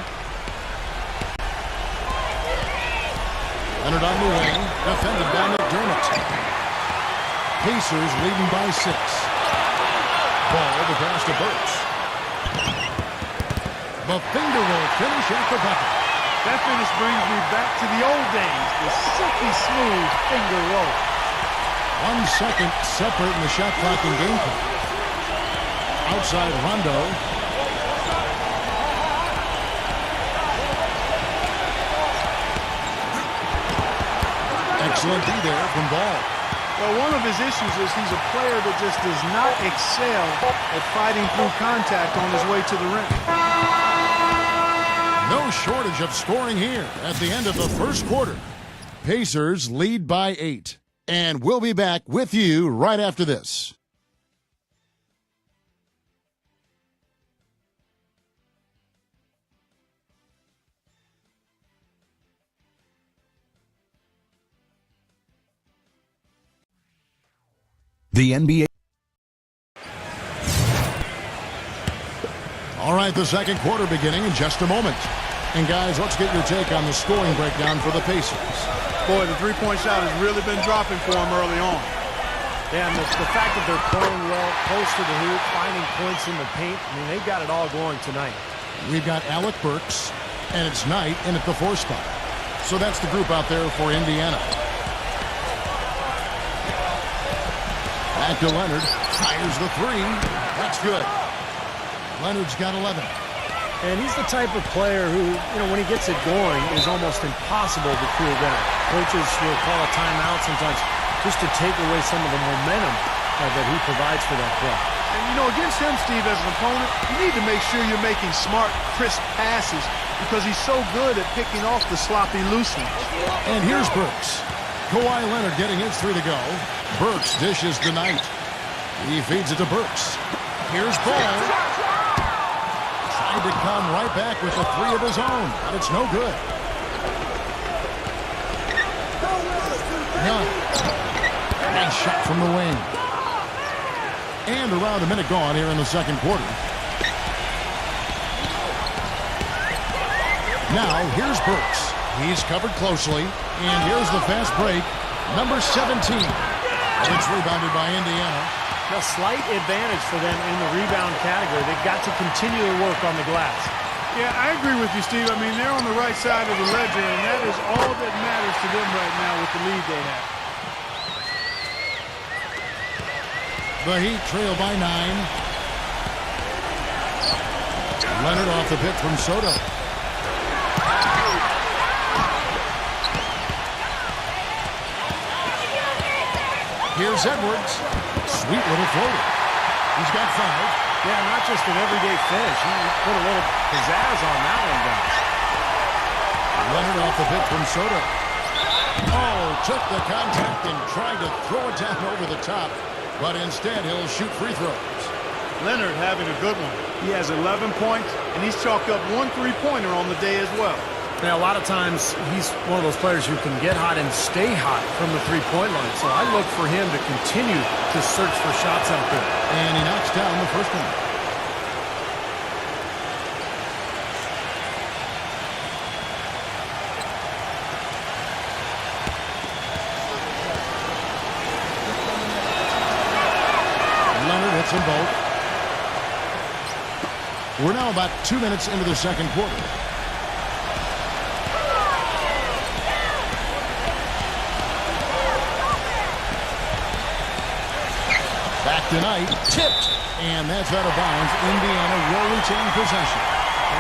Speaker 2: Leonard on the wing, defended by McDermott. Pacers leading by 6. Ball, the pass to Burks. The finger roll finish at the bucket.
Speaker 4: That finish brings me back to the old days, the silky smooth finger roll.
Speaker 2: 1 second separating the shot clock and game clock. Outside Rondo. Excellent D there from Ball.
Speaker 4: Well, one of his issues is he's a player that just does not excel at fighting through contact on his way to the rim.
Speaker 2: No shortage of scoring here at the end of the first quarter. Pacers lead by 8. And we'll be back with you right after this.
Speaker 6: The NBA.
Speaker 2: All right, the second quarter beginning in just a moment. And guys, let's get your take on the scoring breakdown for the Pacers.
Speaker 4: Boy, the three-point shot has really been dropping for him early on.
Speaker 3: Yeah, and the fact that they're playing well, close to the hoop, finding points in the paint, I mean, they've got it all going tonight.
Speaker 2: We've got Alec Burks, and it's Knight in at the 4 spot. So that's the group out there for Indiana. Back to Leonard, fires the 3. That's good. Leonard's got 11.
Speaker 3: And he's the type of player who, you know, when he gets it going, is almost impossible to cool down. Coaches will call a timeout sometimes just to take away some of the momentum that he provides for that play.
Speaker 4: And, you know, against him, Steve, as an opponent, you need to make sure you're making smart, crisp passes because he's so good at picking off the sloppy loose ones.
Speaker 2: And here's Burks. Kawhi Leonard getting his 3 to go. Burks dishes to Knight. He feeds it to Burks. Here's Ball. Tried to come right back with the 3 of his own, but it's no good. None. Nice shot from the wing. And around a minute gone here in the second quarter. Now, here's Burks. He's covered closely. And here's the fast break. Number 17. It's rebounded by Indiana.
Speaker 3: A slight advantage for them in the rebound category. They've got to continue to work on the glass.
Speaker 4: Yeah, I agree with you, Steve. I mean, they're on the right side of the ledger, and that is all that matters to them right now with the lead they have.
Speaker 2: The Heat trail by 9. Leonard off the pick from Soto. Here's Edwards. Sweet little floater. He's got 5.
Speaker 3: Yeah, not just an everyday finish. He put a little pizzazz on that one, guys.
Speaker 2: Leonard off the pick from Soto. Oh, took the contact and tried to throw it down over the top, but instead he'll shoot free throws.
Speaker 4: Leonard having a good one. He has 11 points, and he's chalked up 1 3-pointer on the day as well.
Speaker 3: Now, a lot of times, he's one of those players who can get hot and stay hot from the three-point line. So I look for him to continue to search for shots out there.
Speaker 2: And he knocks down the first one. Leonard hits them both. We're now about 2 minutes into the second quarter. Back tonight, tipped, and that's out of bounds. Indiana will retain possession.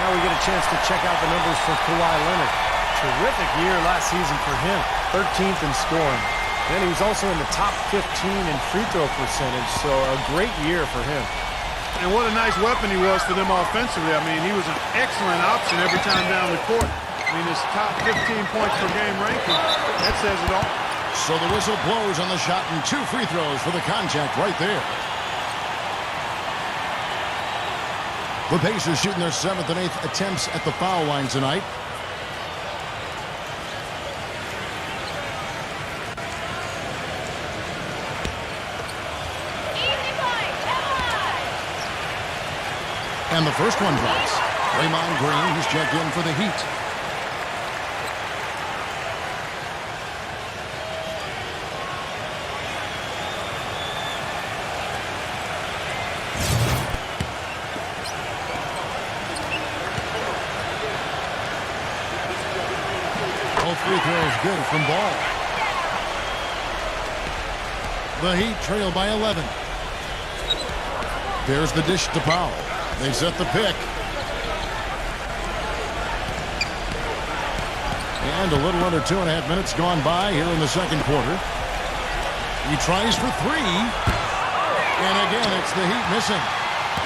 Speaker 3: Now we get a chance to check out the numbers for Kawhi Leonard. Terrific year last season for him. 13th in scoring. And he was also in the top 15 in free throw percentage, so a great year for him.
Speaker 4: And what a nice weapon he was for them offensively. I mean, he was an excellent option every time down the court. I mean, his top 15 points per game ranking, that says it all.
Speaker 2: So the whistle blows on the shot and 2 free throws for the contact right there. The Pacers shooting their 7th and 8th attempts at the foul line tonight.
Speaker 7: Easy point, come on!
Speaker 2: And the first one drops. Draymond Green, he's checked in for the Heat. Free throws good from Ball. The Heat trail by 11. There's the dish to Powell. They set the pick. And a little under 2.5 minutes gone by here in the second quarter. He tries for 3. And again, it's the Heat missing.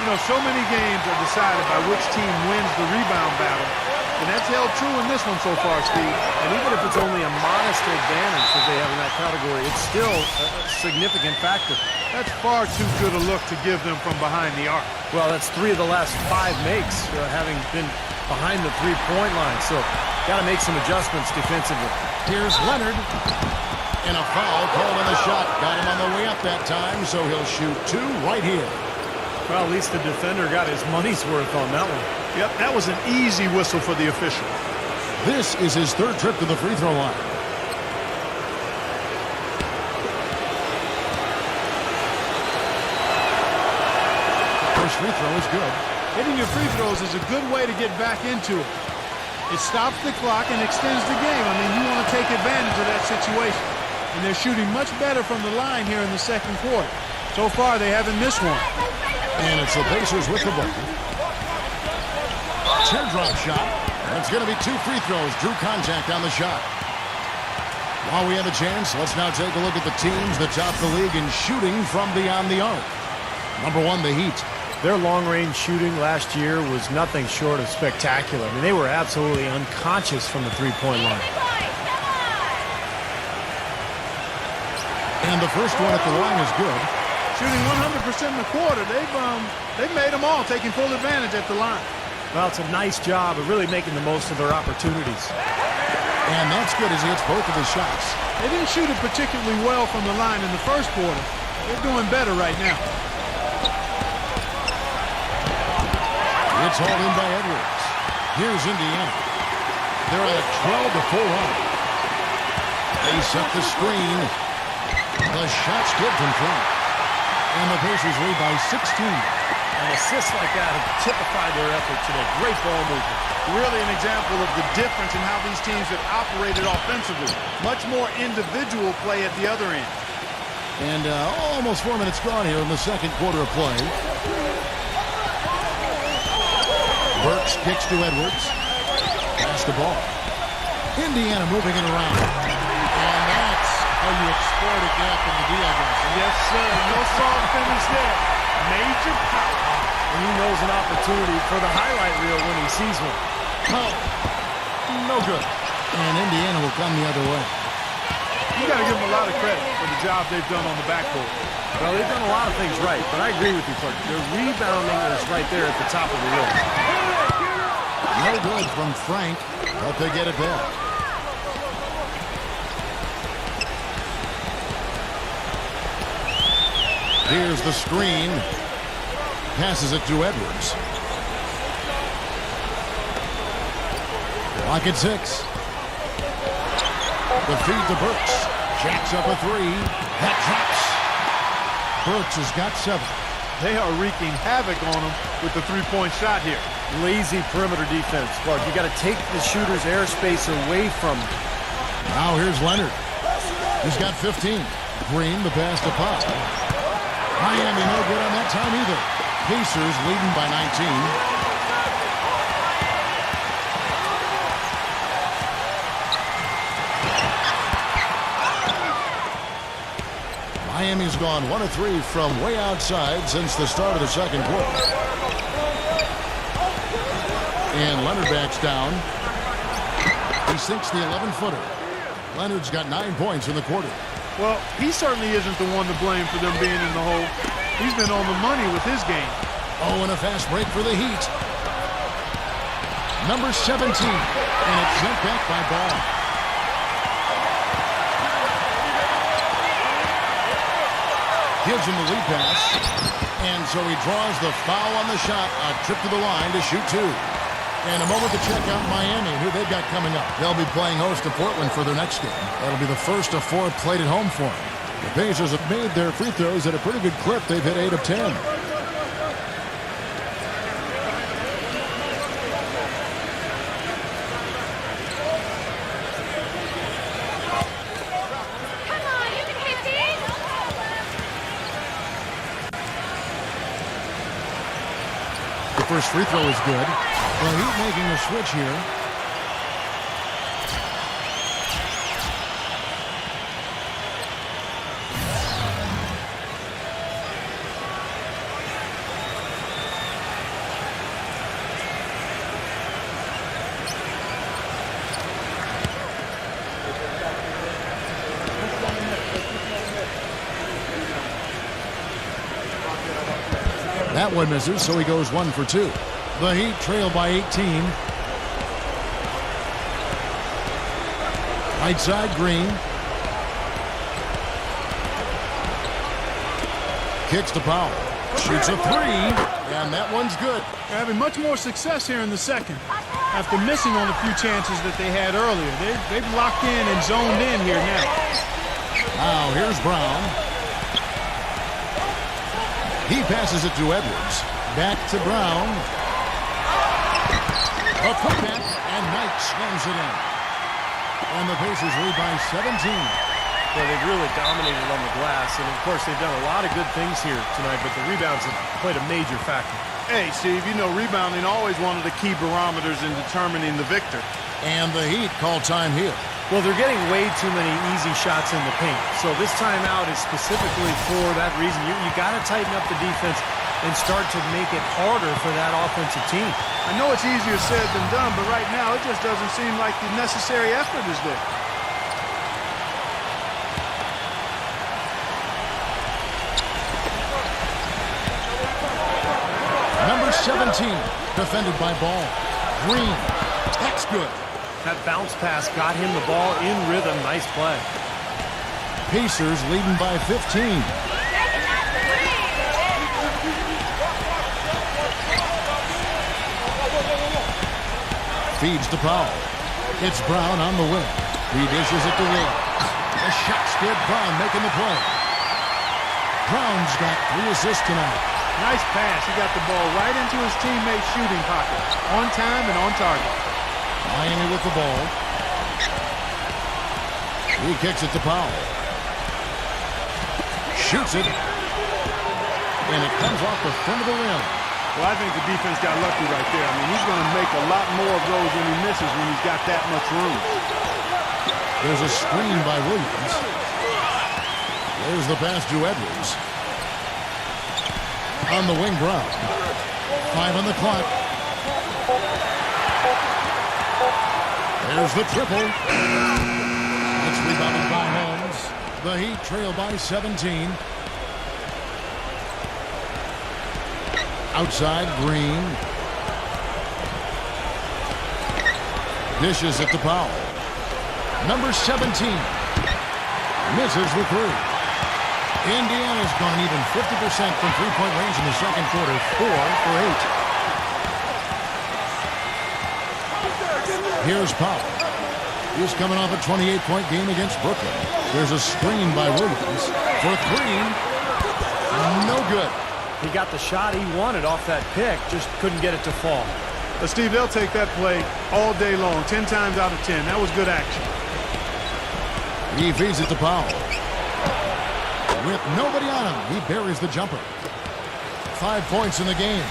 Speaker 4: You know, so many games are decided by which team wins the rebound battle. And that's held true in this one so far, Steve.
Speaker 3: And even if it's only a modest advantage that they have in that category, it's still a significant factor.
Speaker 4: That's far too good a look to give them from behind the arc.
Speaker 3: Well, that's 3 of the last 5 makes, having been behind the three-point line. So, got to make some adjustments defensively.
Speaker 2: Here's Leonard. And a foul called on the shot. Got him on the way up that time, so he'll shoot 2 right here.
Speaker 3: Well, at least the defender got his money's worth on that one.
Speaker 4: Yep, that was an easy whistle for the official.
Speaker 2: This is his 3rd trip to the free throw line. First free throw is good.
Speaker 4: Hitting your free throws is a good way to get back into it. It stops the clock and extends the game. I mean, you want to take advantage of that situation. And they're shooting much better from the line here in the second quarter. So far, they haven't missed one.
Speaker 2: And it's the Pacers with the ball. Teardrop shot. It's going to be 2 free throws. Drew contact on the shot. While we have a chance, let's now take a look at the teams that top the league in shooting from beyond the arc. Number 1, the Heat.
Speaker 3: Their long-range shooting last year was nothing short of spectacular. I mean, they were absolutely unconscious from the three-point line.
Speaker 2: And the first one at the line is good.
Speaker 4: Shooting 100% in the quarter. They've made them all, taking full advantage at the line.
Speaker 3: Well, it's a nice job of really making the most of their opportunities.
Speaker 2: And that's good as he hits both of his shots.
Speaker 4: They didn't shoot it particularly well from the line in the first quarter. They're doing better right now.
Speaker 2: It's hauled in by Edwards. Here's Indiana. They're at a 12-4 run. They set the screen. The shot's good from front. And the Pacers lead by 16.
Speaker 3: And assists like that have typified their effort today. Great ball movement.
Speaker 4: Really an example of the difference in how these teams have operated offensively. Much more individual play at the other end.
Speaker 2: And almost 4 minutes gone here in the second quarter of play. Burks kicks to Edwards. Pass the ball. Indiana moving it around. And that's how you exploit a gap in the D, I guess.
Speaker 4: Yes, sir. No soft finish there. Major power.
Speaker 3: And he knows an opportunity for the highlight reel when he sees one.
Speaker 2: Oh, no good. And Indiana will come the other way.
Speaker 4: You got to give them a lot of credit for the job they've done on the backcourt.
Speaker 3: Well, they've done a lot of things right, but I agree with you, Clark. Their rebounding is right there at the top of the list.
Speaker 2: No good from Frank, but they get it back. Here's the screen. Passes it to Edwards. Clock at 6. The feed to Burks. Jacks up a 3. That drops. Burks has got 7.
Speaker 4: They are wreaking havoc on them with the three-point shot here.
Speaker 3: Lazy perimeter defense. Clark, you got to take the shooter's airspace away from him.
Speaker 2: Now here's Leonard. He's got 15. Green, the pass to Pop. Miami no good on that time either. Pacers leading by 19. Miami's gone 1 of 3 from way outside since the start of the second quarter. And Leonard backs down. He sinks the 11-footer. Leonard's got 9 points in the quarter.
Speaker 4: Well, he certainly isn't the one to blame for them being in the hole. He's been on the money with his game.
Speaker 2: Oh, and a fast break for the Heat. Number 17. And it's sent back by Ball. Gives him the lead pass. And so he draws the foul on the shot. A trip to the line to shoot 2. And a moment to check out Miami, who they've got coming up. They'll be playing host to Portland for their next game. That'll be the first of 4 played at home for them. The Pacers have made their free throws at a pretty good clip. They've hit 8 of 10.
Speaker 7: Come on, you can hit these.
Speaker 2: The first free throw is good. The Heat making a switch here. That one misses, so he goes 1 for 2. The Heat trail by 18. Right side, Green. Kicks to Powell. Shoots a 3, and that one's good.
Speaker 4: They're having much more success here in the second after missing on a few chances that they had earlier. They've locked in and zoned in here now.
Speaker 2: Now here's Brown. He passes it to Edwards. Back to Brown. A putback, and Knight slams it in. And the Pacers lead by 17.
Speaker 3: Well, they've really dominated on the glass, and of course they've done a lot of good things here tonight, but the rebounds have played a major factor.
Speaker 4: Hey, Steve, you know rebounding always one of the key barometers in determining the victor.
Speaker 2: And the Heat call time here.
Speaker 3: Well, they're getting way too many easy shots in the paint, so this timeout is specifically for that reason. You got to tighten up the defense and start to make it harder for that offensive team.
Speaker 4: I know it's easier said than done, but right now it just doesn't seem like the necessary effort is there.
Speaker 2: 17. Defended by Ball. Green. That's good.
Speaker 3: That bounce pass got him the ball in rhythm. Nice play.
Speaker 2: Pacers leading by 15. Feeds to Powell. It's Brown on the wing. He dishes it to Williams. The shot's good. Brown making the play. Brown's got 3 assists tonight.
Speaker 4: Nice pass. He got the ball right into his teammate's shooting pocket. On time and on target.
Speaker 2: Miami with the ball. He kicks it to Powell. Shoots it. And it comes off the front of the rim.
Speaker 4: Well, I think the defense got lucky right there. I mean, he's going to make a lot more of those when he misses when he's got that much room.
Speaker 2: There's a screen by Williams. There's the pass to Edwards. On the wing, Brown. 5 on the clock. There's the triple. It's rebounded by Holmes. The Heat trail by 17. Outside, Green. Dishes it to Powell. Number 17. Misses the 3. Indiana's gone even 50% from three-point range in the second quarter. 4 for 8. Here's Powell. He's coming off a 28-point game against Brooklyn. There's a screen by Williams. For 3. No good.
Speaker 3: He got the shot he wanted off that pick, just couldn't get it to fall.
Speaker 4: But Steve, they'll take that play all day long, 10 times out of 10. That was good action.
Speaker 2: He feeds it to Powell. With nobody on him, he buries the jumper. 5 points in the game.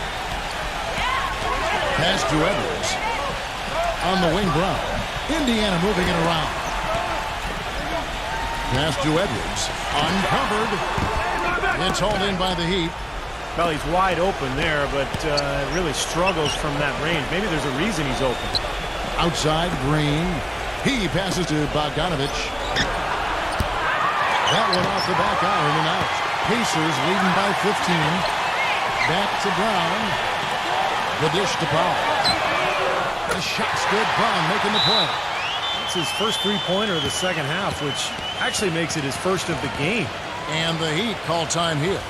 Speaker 2: Pass to Edwards. On the wing, Brown. Indiana moving it around. Pass to Edwards. Uncovered. It's hauled in by the Heat.
Speaker 3: Well, he's wide open there, but really struggles from that range. Maybe there's a reason he's open.
Speaker 2: Outside, Green. He passes to Bogdanovich. That one off the back iron and out. Pacers leading by 15. Back to Brown. The dish to Powell. The shot's good. Brown making the play.
Speaker 3: It's his first three-pointer of the second half, which actually makes it his first of the game.
Speaker 2: And the Heat call time here.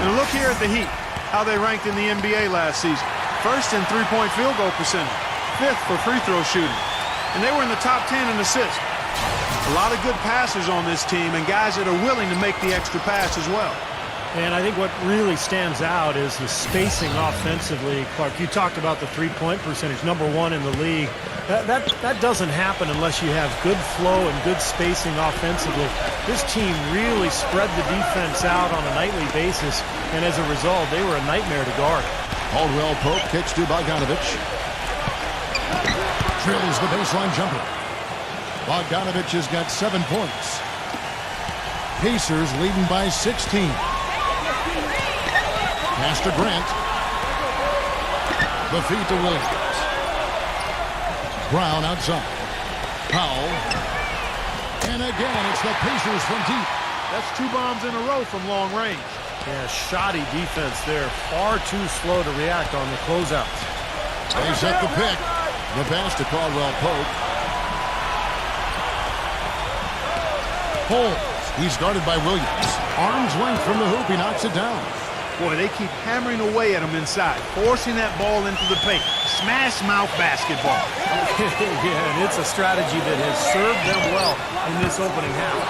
Speaker 4: And look here at the Heat, how they ranked in the NBA last season. First in three-point field goal percentage, 5th for free throw shooting. And they were in the top 10 in assists. A lot of good passers on this team and guys that are willing to make the extra pass as well.
Speaker 3: And I think what really stands out is the spacing offensively. Clark, you talked about the three-point percentage, number 1 in the league. That doesn't happen unless you have good flow and good spacing offensively. This team really spread the defense out on a nightly basis, and as a result, they were a nightmare to guard.
Speaker 2: Caldwell Pope kicks to Bogdanovich. Drills the baseline jumper. Bogdanovich has got 7 points. Pacers leading by 16. Pass to Grant. The feed to Williams. Brown outside. Powell. And again, it's the Pacers from deep.
Speaker 4: That's 2 bombs in a row from long range.
Speaker 3: Yeah, shoddy defense there. Far too slow to react on the closeouts.
Speaker 2: They set the pick. The pass to Caldwell Pope. Holmes. He's guarded by Williams. Arm's length from the hoop. He knocks it down.
Speaker 4: Boy, they keep hammering away at him inside, forcing that ball into the paint. Smash mouth basketball.
Speaker 3: Yeah, and it's a strategy that has served them well in this opening half.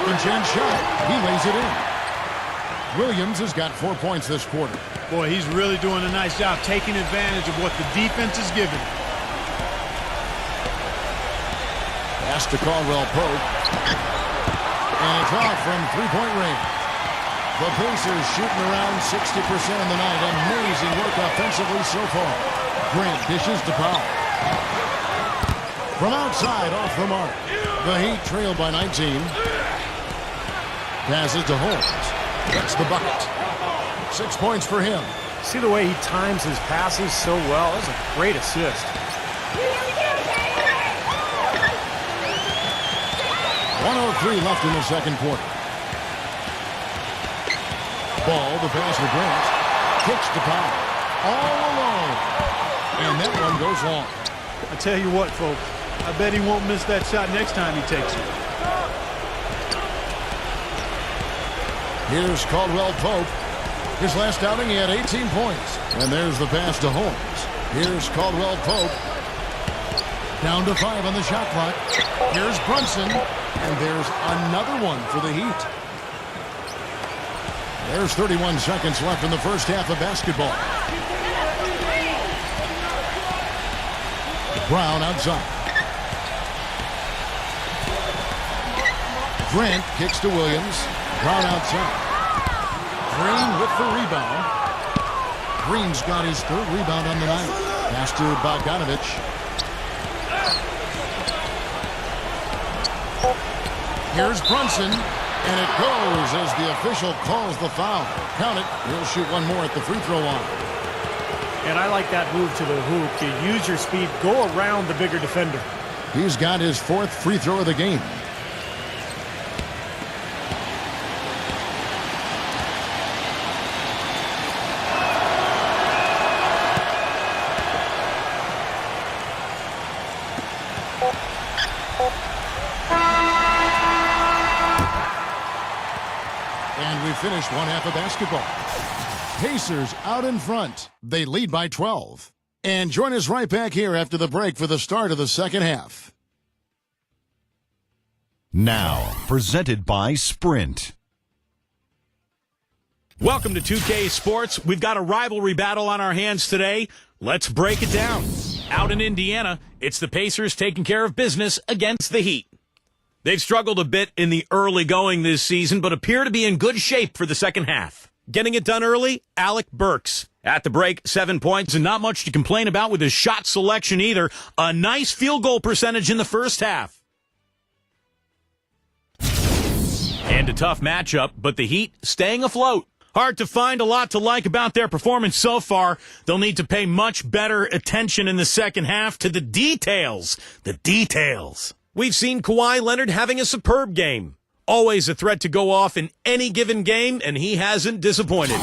Speaker 2: And chance shot. He lays it in. Williams has got 4 points this quarter.
Speaker 4: Boy, he's really doing a nice job taking advantage of what the defense is giving.
Speaker 2: Pass to Caldwell Pope. And it's off from three-point range. The Pacers shooting around 60% in the night. Amazing work offensively so far. Grant dishes to Powell. From outside, off the mark. The Heat trail by 19. Passes to Holmes. That's the bucket. 6 points for him.
Speaker 3: See the way he times his passes so well? That's a great assist.
Speaker 2: 1:03 left in the second quarter. Ball, the pass to Grant. Kicks to Powell. All alone. And that one goes long.
Speaker 4: I tell you what, folks. I bet he won't miss that shot next time he takes it.
Speaker 2: Here's Caldwell Pope. His last outing, he had 18 points. And there's the pass to Holmes. Here's Caldwell Pope. Down to 5 on the shot clock. Here's Brunson. And there's another one for the Heat. There's 31 seconds left in the first half of basketball. Brown outside. Grant kicks to Williams. Brown outside. Green with the rebound. Green's got his third rebound on the night. Pass to Bogdanovich. Here's Brunson. And it goes as the official calls the foul. Count it. He'll shoot one more at the free throw line.
Speaker 3: And I like that move to the hoop. You use your speed, go around the bigger defender.
Speaker 2: He's got his fourth free throw of the game. And we finished one half of basketball. Pacers out in front. They lead by 12. And join us right back here after the break for the start of the second half.
Speaker 6: Now, presented by Sprint.
Speaker 1: Welcome to 2K Sports. We've got a rivalry battle on our hands today. Let's break it down. Out in Indiana, it's the Pacers taking care of business against the Heat. They've struggled a bit in the early going this season, but appear to be in good shape for the second half. Getting it done early, Alec Burks. At the break, 7 points, and not much to complain about with his shot selection either. A nice field goal percentage in the first half. And a tough matchup, but the Heat staying afloat. Hard to find a lot to like about their performance so far. They'll need to pay much better attention in the second half to the details. The details. We've seen Kawhi Leonard having a superb game. Always a threat to go off in any given game, and he hasn't disappointed.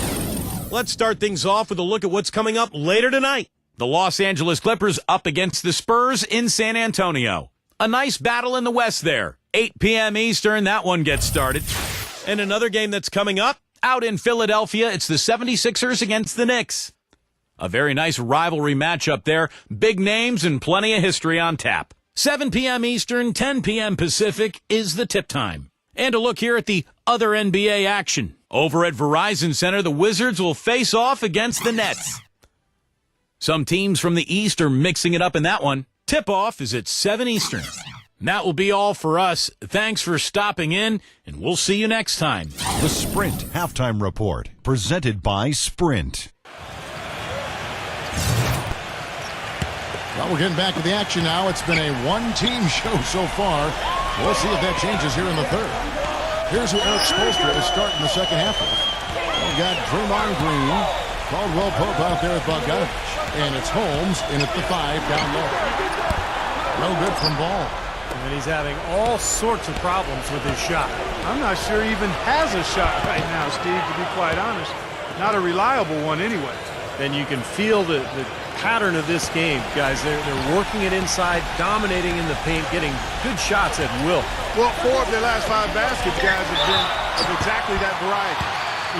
Speaker 1: Let's start things off with a look at what's coming up later tonight. The Los Angeles Clippers up against the Spurs in San Antonio. A nice battle in the West there. 8 p.m. Eastern, that one gets started. And another game that's coming up, out in Philadelphia, it's the 76ers against the Knicks. A very nice rivalry matchup there. Big names and plenty of history on tap. 7 p.m. Eastern, 10 p.m. Pacific is the tip time. And a look here at the other NBA action. Over at Verizon Center, the Wizards will face off against the Nets. Some teams from the East are mixing it up in that one. Tip-off is at 7 Eastern. And that will be all for us. Thanks for stopping in, and we'll see you next time.
Speaker 6: The Sprint Halftime Report, presented by Sprint.
Speaker 2: Well, we're getting back to the action now. It's been a one-team show so far. We'll see if that changes here in the third. Here's who Eric Spoelstra is starting the second half with. We got Draymond Green, Caldwell Pope out there at Bogdanovich. And it's Holmes in at the 5 down low. No good from Ball.
Speaker 3: And he's having all sorts of problems with his shot.
Speaker 4: I'm not sure he even has a shot right now, Steve, to be quite honest. Not a reliable one anyway.
Speaker 3: And you can feel the pattern of this game, guys. They're working it inside, dominating in the paint, getting good shots at will.
Speaker 4: Well, 4 of their last 5 baskets, guys, have been of exactly that variety.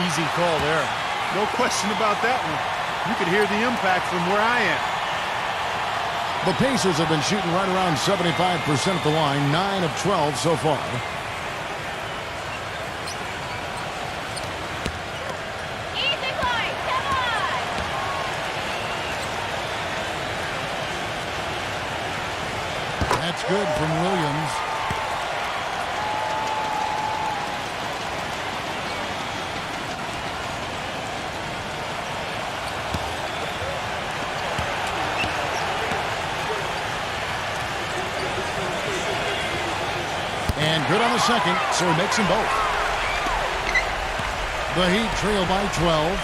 Speaker 3: Easy call there.
Speaker 4: No question about that one. You could hear the impact from where I am.
Speaker 2: The Pacers have been shooting right around 75% at the line, 9 of 12 so far.
Speaker 7: Easy point, come on!
Speaker 2: That's good from Williams. And good on the second, so he makes them both. The Heat trail by 12.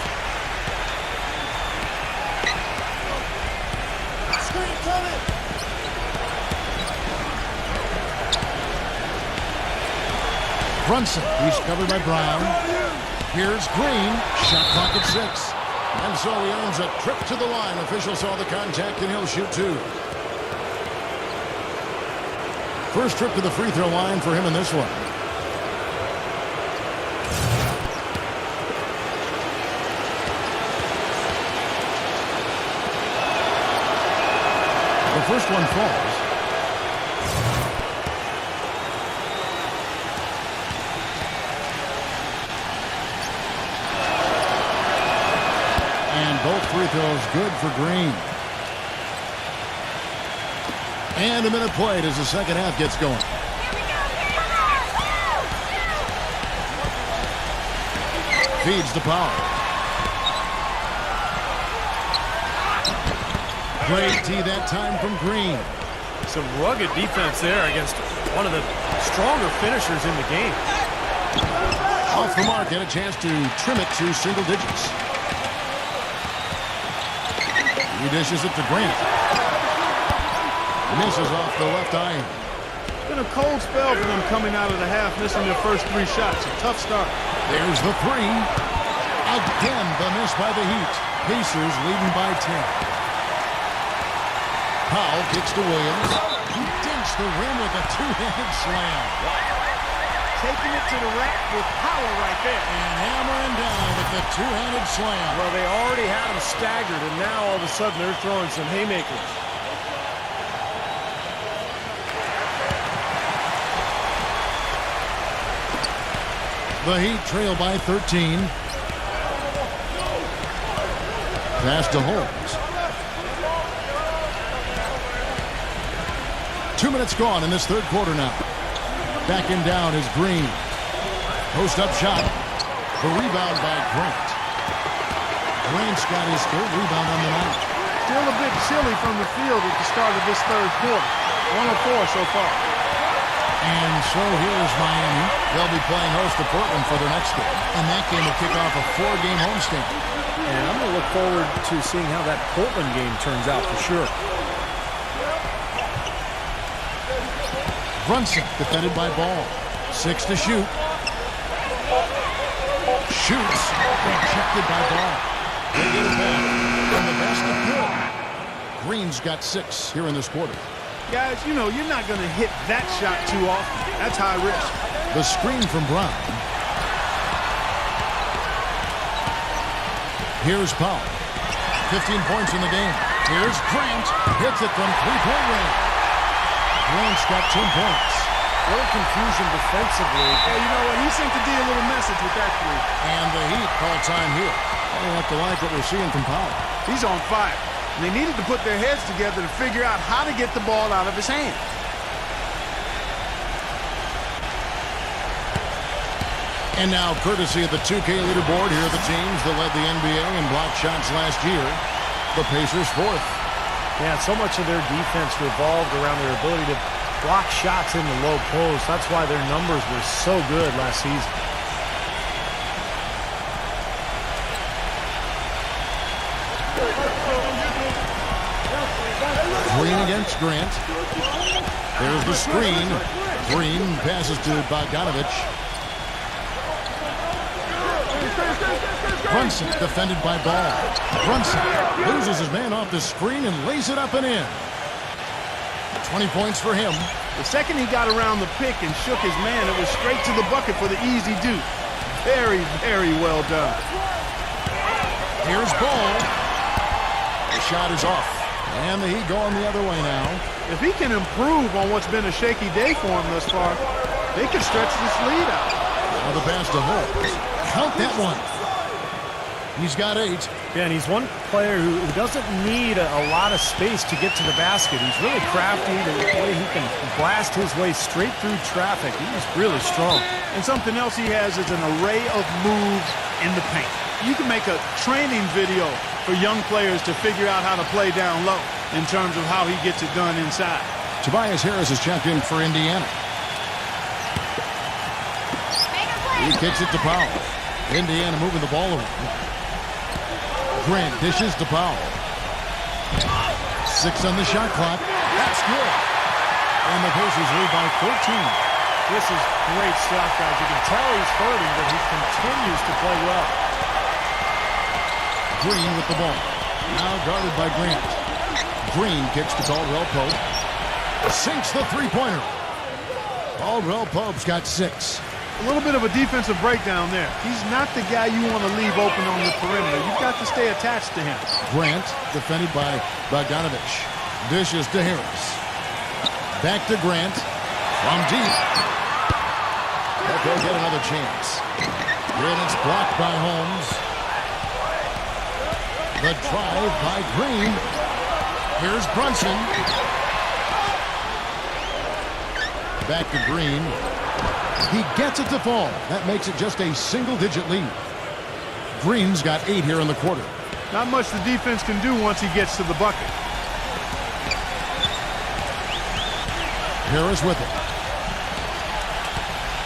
Speaker 2: Brunson, he's covered by Brown. Here's Green, shot clock at 6. And so he earns a trip to the line. Official saw the contact and he'll shoot 2. First trip to the free throw line for him in this one. The first one falls. And both free throws good for Green. And a minute played as the second half gets going. Feeds to Powell. Great tee that time from Green.
Speaker 3: Some rugged defense there against one of the stronger finishers in the game.
Speaker 2: Off the mark and a chance to trim it to single digits. He dishes it to Grant. Misses off the left iron.
Speaker 4: Been a cold spell for them coming out of the half, missing their first 3 shots. A tough start.
Speaker 2: There's the 3. Again, the miss by the Heat. Pacers leading by 10. Powell kicks to Williams. He dinks the rim with a 2-handed slam.
Speaker 4: Taking it to the rack with power right there.
Speaker 2: And hammering down with the 2-handed slam.
Speaker 3: Well, they already had him staggered, and now all of a sudden they're throwing some haymakers.
Speaker 2: The Heat trail by 13. Pass to Holmes. 2 minutes gone in this third quarter now. Backing down is Green. Post-up shot. The rebound by Grant. Grant's got his third rebound on the night.
Speaker 4: Still a bit chilly from the field at the start of this third quarter. 104 so far.
Speaker 2: And so here's Miami. They'll be playing host to Portland for their next game. And that game will kick off a 4-game homestand.
Speaker 3: And I'm going to look forward to seeing how that Portland game turns out for sure.
Speaker 2: Brunson defended by Ball. 6 to shoot. Shoots. Rejected by Ball. They get it back. And the basket good. Green's got 6 here in this quarter.
Speaker 4: Guys, you know, you're not going to hit that shot too often. That's high risk.
Speaker 2: The screen from Brown. Here's Powell. 15 points in the game. Here's Grant. Hits it from three-point range. Grant's got 10 points.
Speaker 3: A little confusion defensively.
Speaker 4: Hey, you know what? He sent the D a little message with that 3.
Speaker 2: And the Heat call time here. I have to like what we're seeing from Powell.
Speaker 4: He's on fire. And they needed to put their heads together to figure out how to get the ball out of his hand.
Speaker 2: And now, courtesy of the 2K leaderboard, here are the teams that led the NBA in block shots last year. The Pacers 4th.
Speaker 3: Yeah, so much of their defense revolved around their ability to block shots in the low post. That's why their numbers were so good last season.
Speaker 2: Green against Grant. There's the screen. Green passes to Bogdanovich. Brunson defended by Ball. Brunson loses his man off the screen and lays it up and in. 20 points for him.
Speaker 4: The second he got around the pick and shook his man, it was straight to the bucket for the easy deuce. Very, very well done.
Speaker 2: Here's Ball. The shot is off. And the Heat going the other way now.
Speaker 4: If he can improve on what's been a shaky day for him thus far, they could stretch this lead out.
Speaker 2: Now the pass to Holmes. Count that one. He's got 8.
Speaker 3: Yeah, and he's one player who doesn't need a lot of space to get to the basket. He's really crafty. The way he can blast his way straight through traffic. He's really strong.
Speaker 4: And something else he has is an array of moves in the paint. You can make a training video for young players to figure out how to play down low in terms of how he gets it done inside.
Speaker 2: Tobias Harris is checked in for Indiana. He kicks it to Powell. Indiana moving the ball around. Grant dishes to Powell. 6 on the shot clock. That's good. And the Pacers lead by 14.
Speaker 3: This is great stuff, guys. You can tell he's hurting, but he continues to play well.
Speaker 2: Green with the ball. Now guarded by Grant. Green kicks to Caldwell Pope. Sinks the three-pointer. Caldwell Pope's got 6.
Speaker 4: A little bit of a defensive breakdown there. He's not the guy you want to leave open on the perimeter. You've got to stay attached to him.
Speaker 2: Grant defended by Bogdanovich. Dishes to Harris. Back to Grant. From deep. They'll get another chance. And it's blocked by Holmes. The drive by Green. Here's Brunson. Back to Green. He gets it to fall. That makes it just a single-digit lead. Green's got 8 here in the quarter.
Speaker 4: Not much the defense can do once he gets to the bucket.
Speaker 2: Harris with it.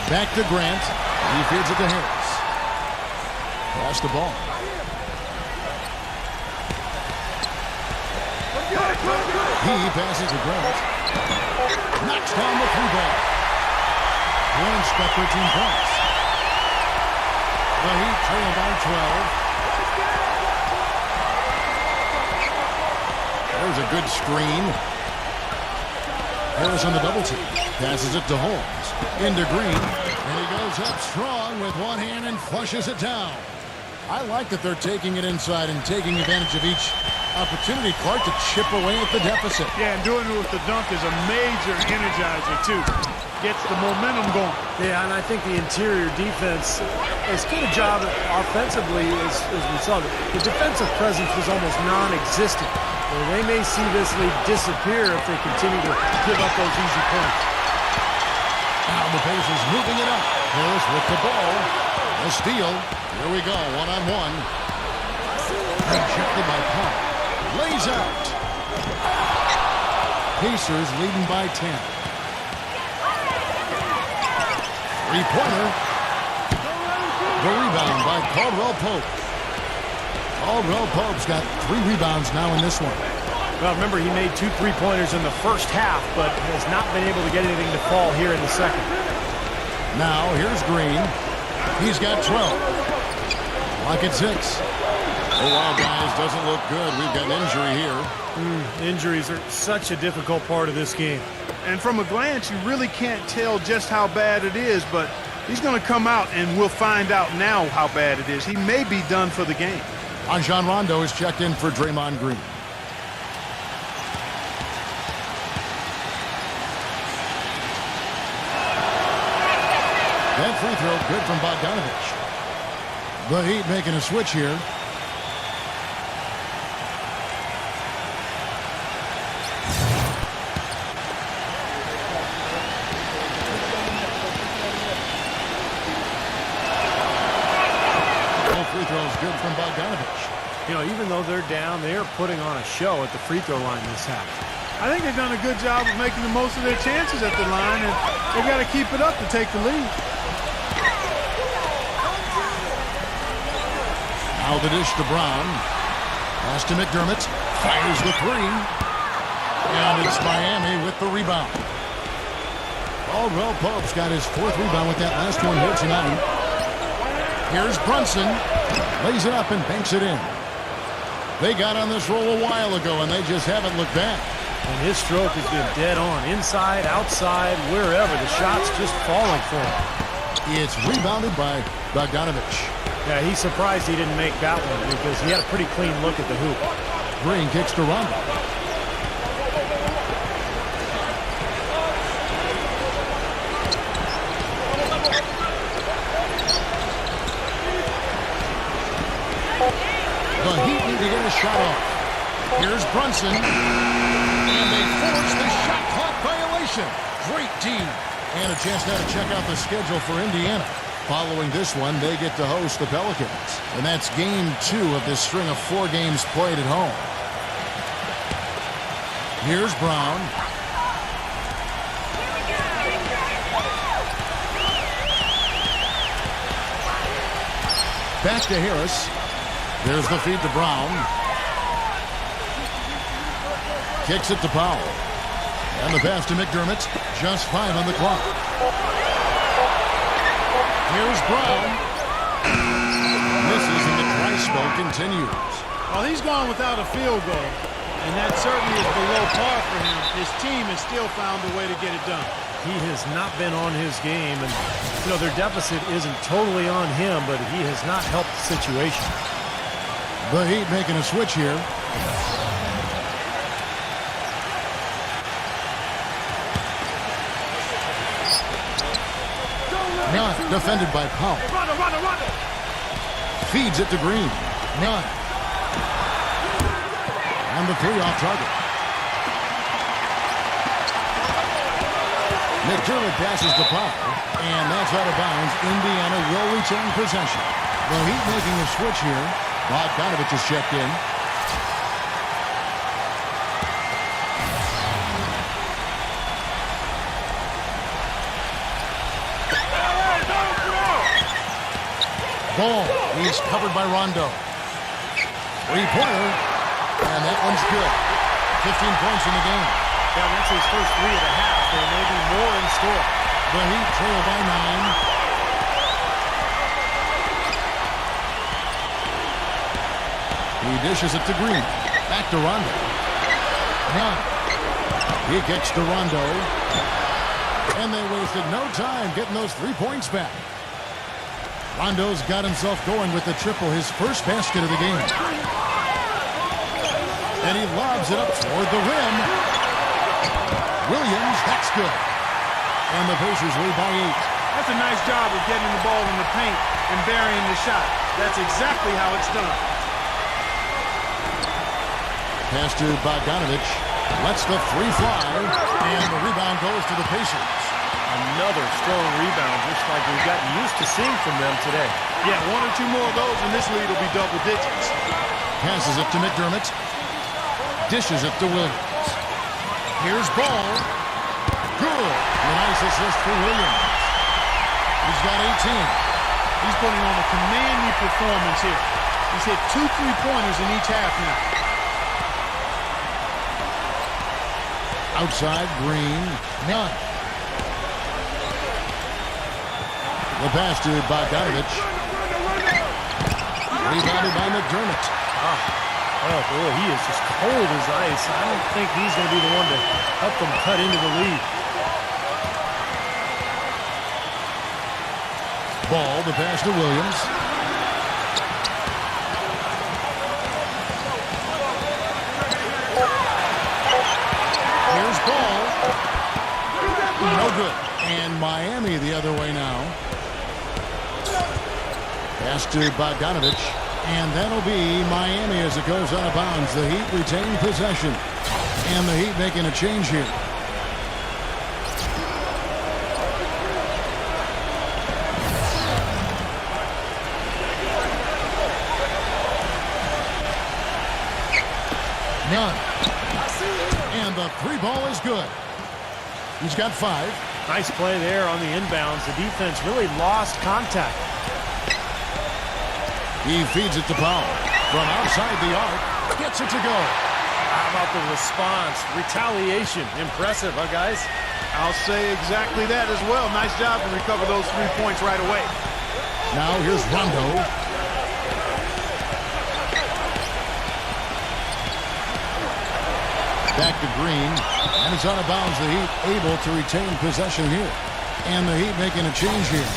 Speaker 2: Back to Grant. He feeds it to Harris. Pass the ball. He passes to Grant. Knocks down the 3-ball. Warren's got 13 points. The Heat trail by 12. There's a good screen. Harris on the double team. Passes it to Holmes. Into Green. And he goes up strong with one hand and flushes it down. I like that they're taking it inside and taking advantage of each opportunity, Clark, to chip away at the deficit.
Speaker 4: Yeah, and doing it with the dunk is a major energizer, too. Gets the momentum going.
Speaker 3: Yeah, and I think the interior defense, as good a job offensively as we saw. The defensive presence was almost non-existent. Well, they may see this lead disappear if they continue to give up those easy points.
Speaker 2: Now the Pacers moving it up. Harris with the ball. A steal. Here we go, one-on-one. Rejected by Park. Lays out. Pacers leading by 10. Three-pointer. The rebound by Caldwell Pope. Caldwell Pope's got 3 rebounds now in this one.
Speaker 3: Well, remember, he made 2 3-pointers in the first half, but has not been able to get anything to fall here in the second.
Speaker 2: Now, here's Green. He's got 12. Lock at 6. Oh, wow, guys, doesn't look good. We've got an injury here.
Speaker 3: Injuries are such a difficult part of this game.
Speaker 4: And from a glance, you really can't tell just how bad it is, but he's going to come out, and we'll find out now how bad it is. He may be done for the game.
Speaker 2: Rajon Rondo is checked in for Draymond Green. That free throw good from Bogdanovich. The Heat making a switch here. Free throws good from Bogdanovich.
Speaker 3: You know, even though they're down, they are putting on a show at the free throw line this half.
Speaker 4: I think they've done a good job of making the most of their chances at the line, and they've got to keep it up to take the lead.
Speaker 2: Now the dish to Brown. Pass to McDermott. Fires the 3. And it's Miami with the rebound. Caldwell Pope's got his 4th rebound with that last one here tonight. Here's Brunson. Lays it up and banks it in. They got on this roll a while ago, and they just haven't looked back.
Speaker 3: And his stroke has been dead on. Inside, outside, wherever. The shot's just falling for him.
Speaker 2: It's rebounded by Bogdanovich.
Speaker 3: Yeah, he's surprised he didn't make that one because he had a pretty clean look at the hoop.
Speaker 2: Green kicks to Rondo. The Heat need to get a shot off. Here's Brunson. And they force the shot clock violation. Great D. And a chance now to check out the schedule for Indiana. Following this one, they get to host the Pelicans. And that's game 2 of this string of 4 games played at home. Here's Brown. Back to Harris. There's the feed to Brown. Kicks it to Powell. And the pass to McDermott. Just 5 on the clock. Here's Brown. Misses and the dry spell continues.
Speaker 4: Well, he's gone without a field goal, and that certainly is below par for him. His team has still found a way to get it done.
Speaker 3: He has not been on his game, and their deficit isn't totally on him, but he has not helped the situation.
Speaker 2: The Heat making a switch here. Nunn, defended by Powell. Feeds it to Green. Nunn. And the three off target. McDermott passes the Powell, and that's out of bounds. Indiana will retain possession. The Heat making a switch here. Bogdanovich is checked in. Ball. He's covered by Rondo. Three-pointer. And that one's good. 15 points in the game.
Speaker 3: Yeah, that's his first three of the half. There may be more in store.
Speaker 2: The Heat trail by 9. He dishes it to Green. Back to Rondo. Nunn. He kicks to Rondo. And they wasted no time getting those 3 points back. Rondo's got himself going with the triple, his first basket of the game. And he lobs it up toward the rim. Williams, that's good. And the Pacers lead by 8.
Speaker 4: That's a nice job of getting the ball in the paint and burying the shot. That's exactly how it's done.
Speaker 2: Pass to Bogdanovich. Lets the three fly. And the rebound goes to the Pacers.
Speaker 3: Another strong rebound, just like we've gotten used to seeing from them today.
Speaker 4: Yeah, one or two more of those and this lead will be double digits.
Speaker 2: Passes it to McDermott. Dishes it to Williams. Here's Ball. Good. A nice assist for Williams. He's got 18.
Speaker 4: He's putting on a commanding performance here. He's hit 2 3-pointers in each half now.
Speaker 2: Outside, Green. Nunn. The pass to Bogdanovich. Rebounded by McDermott.
Speaker 3: Oh, boy, he is just cold as ice. I don't think he's going to be the one to help them cut into the lead.
Speaker 2: Ball, the pass to Williams. Here's Ball. No good. And Miami the other way now. Pass to Bogdanovich. And that'll be Miami as it goes out of bounds. The Heat retain possession. And the Heat making a change here. Nunn. And the three ball is good. He's got 5.
Speaker 3: Nice play there on the inbounds. The defense really lost contact.
Speaker 2: He feeds it to Powell. From outside the arc, gets it to go.
Speaker 3: How about the response? Retaliation. Impressive, huh, guys?
Speaker 4: I'll say exactly that as well. Nice job to recover those 3 points right away.
Speaker 2: Now here's Rondo. Back to Green. And it's out of bounds. The Heat able to retain possession here. And the Heat making a change here.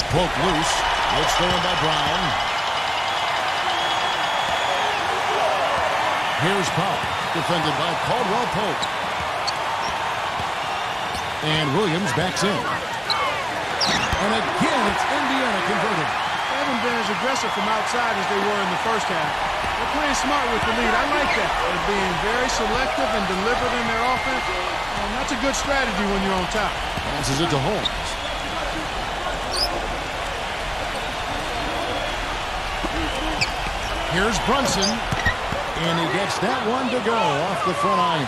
Speaker 2: Poke loose. It's stolen by Brown. Here's Powell, defended by Caldwell Pope. And Williams backs in. And again, it's Indiana converting.
Speaker 4: They haven't been as aggressive from outside as they were in the first half. They're playing smart with the lead. I like that. They're being very selective and deliberate in their offense. And that's a good strategy when you're on top.
Speaker 2: Passes it to Holmes. Here's Brunson. And he gets that one to go off the front iron.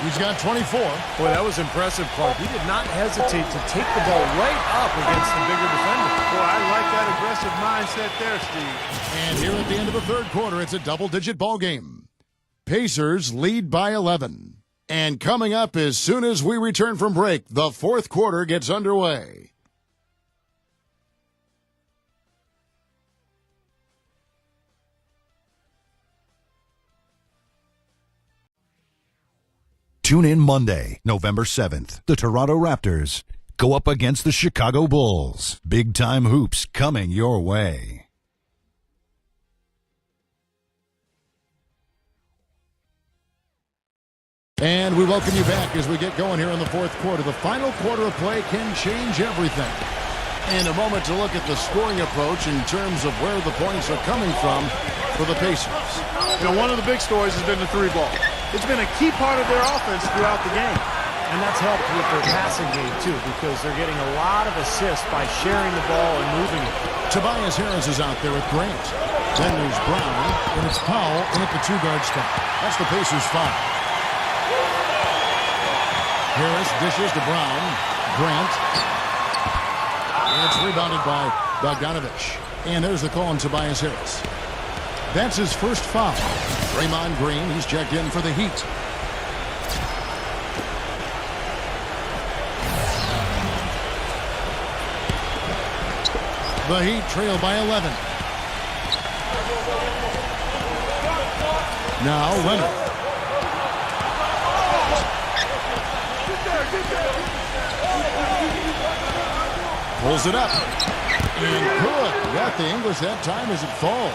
Speaker 2: He's got 24.
Speaker 3: Boy, that was impressive, Clark. He did not hesitate to take the ball right up against the bigger defender.
Speaker 4: Boy, I like that aggressive mindset there, Steve.
Speaker 2: And here at the end of the third quarter, it's a double-digit ball game. Pacers lead by 11. And coming up as soon as we return from break, the fourth quarter gets underway.
Speaker 6: Tune in Monday, November 7th. The Toronto Raptors go up against the Chicago Bulls. Big-time hoops coming your way.
Speaker 2: And we welcome you back as we get going here in the fourth quarter. The final quarter of play can change everything. And a moment to look at the scoring approach in terms of where the points are coming from for the Pacers.
Speaker 4: You know, one of the big stories has been the three ball. It's been a key part of their offense throughout the game.
Speaker 3: And that's helped with their passing game, too, because they're getting a lot of assists by sharing the ball and moving it.
Speaker 2: Tobias Harris is out there with Grant. Then there's Brown, and it's Powell in at the two-guard spot. That's the Pacers' foul. Harris dishes to Brown. Grant. And it's rebounded by Bogdanovich. And there's the call on Tobias Harris. That's his first foul. Draymond Green, he's checked in for the Heat. The Heat trail by 11. Now Leonard. Pulls it up. And good. Got the English that time as it falls.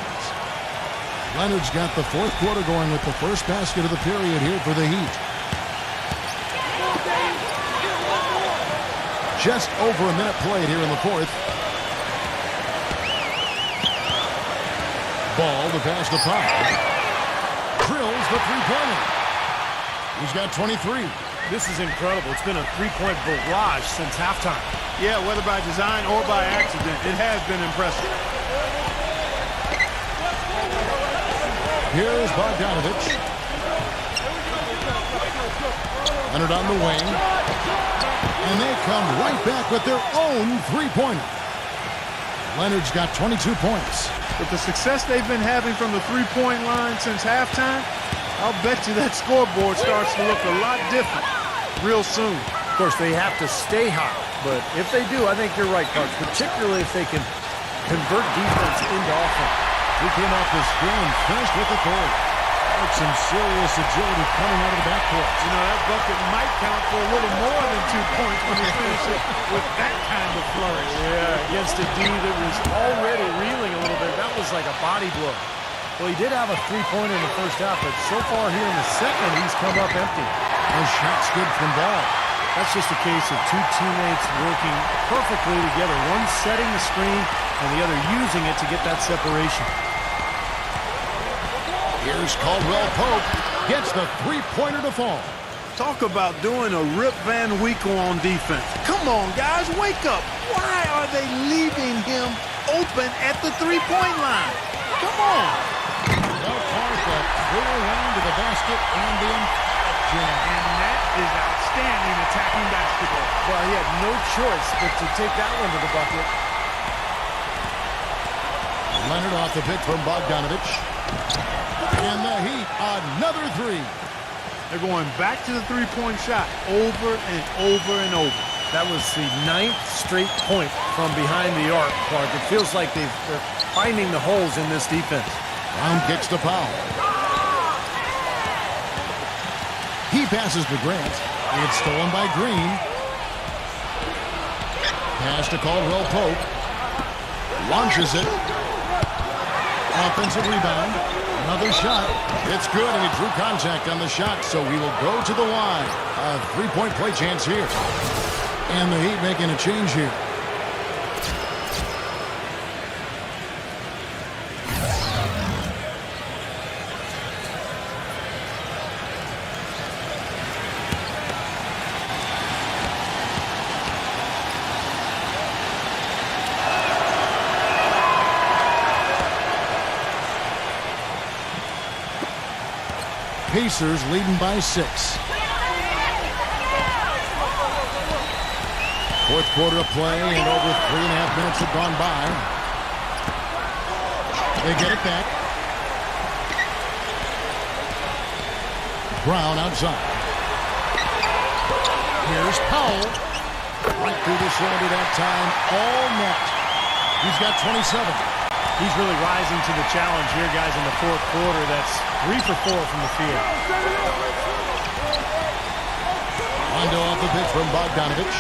Speaker 2: Leonard's got the fourth quarter going with the first basket of the period here for the Heat. Just over a minute played here in the fourth. Ball to pass the Powell. Drills the three-pointer. He's got 23.
Speaker 3: This is incredible. It's been a three-point barrage since halftime.
Speaker 4: Yeah, whether by design or by accident, it has been impressive.
Speaker 2: Here's Bogdanovich. Leonard on the wing. And they come right back with their own three-pointer. Leonard's got 22 points.
Speaker 4: With the success they've been having from the three-point line since halftime, I'll bet you that scoreboard starts to look a lot different real soon.
Speaker 3: Of course, they have to stay hot, but if they do, I think you're right, Coach, particularly if they can convert defense into offense.
Speaker 2: He came off the screen and finished with the third. That's some serious agility coming out of the backcourt.
Speaker 4: You know, that bucket might count for a little more than 2 points when you finish it with that kind of flourish.
Speaker 3: Yeah, against a D that was already reeling a little bit. That was like a body blow. Well, he did have a three-pointer in the first half, but so far here in the second, he's come up empty.
Speaker 2: The shot's good from Ball.
Speaker 3: That's just a case of two teammates working perfectly together. One setting the screen and the other using it to get that separation.
Speaker 2: Here's Caldwell Pope. Gets the three-pointer to fall.
Speaker 4: Talk about doing a Rip Van Winkle on defense. Come on, guys, wake up. Why are they leaving him open at the three-point line? Come on.
Speaker 2: Well, Clark, a clear line to the basket and the jam.
Speaker 4: And that is outstanding attacking basketball.
Speaker 3: Well, he had no choice but to take that one to the bucket.
Speaker 2: Leonard off the pick from Bogdanovich. And the Heat, another three.
Speaker 4: They're going back to the three-point shot over and over and over.
Speaker 3: That was the 9th straight point from behind the arc, Clark. It feels like they're finding the holes in this defense.
Speaker 2: Brown kicks to Powell. He passes to Grant. It's stolen by Green. Pass to Caldwell Pope. Launches it. Offensive rebound. Another shot. It's good, and he drew contact on the shot, so he will go to the line. A three-point play chance here. And the Heat making a change here. Pacers leading by 6. Fourth quarter of play, and over 3.5 minutes have gone by. They get it back. Brown outside. Here's Powell. Right through the shoulder that time. All net. He's got 27.
Speaker 3: He's really rising to the challenge here, guys, in the fourth quarter. That's 3 for 4 from the field.
Speaker 2: Rondo off the pitch from Bogdanovich.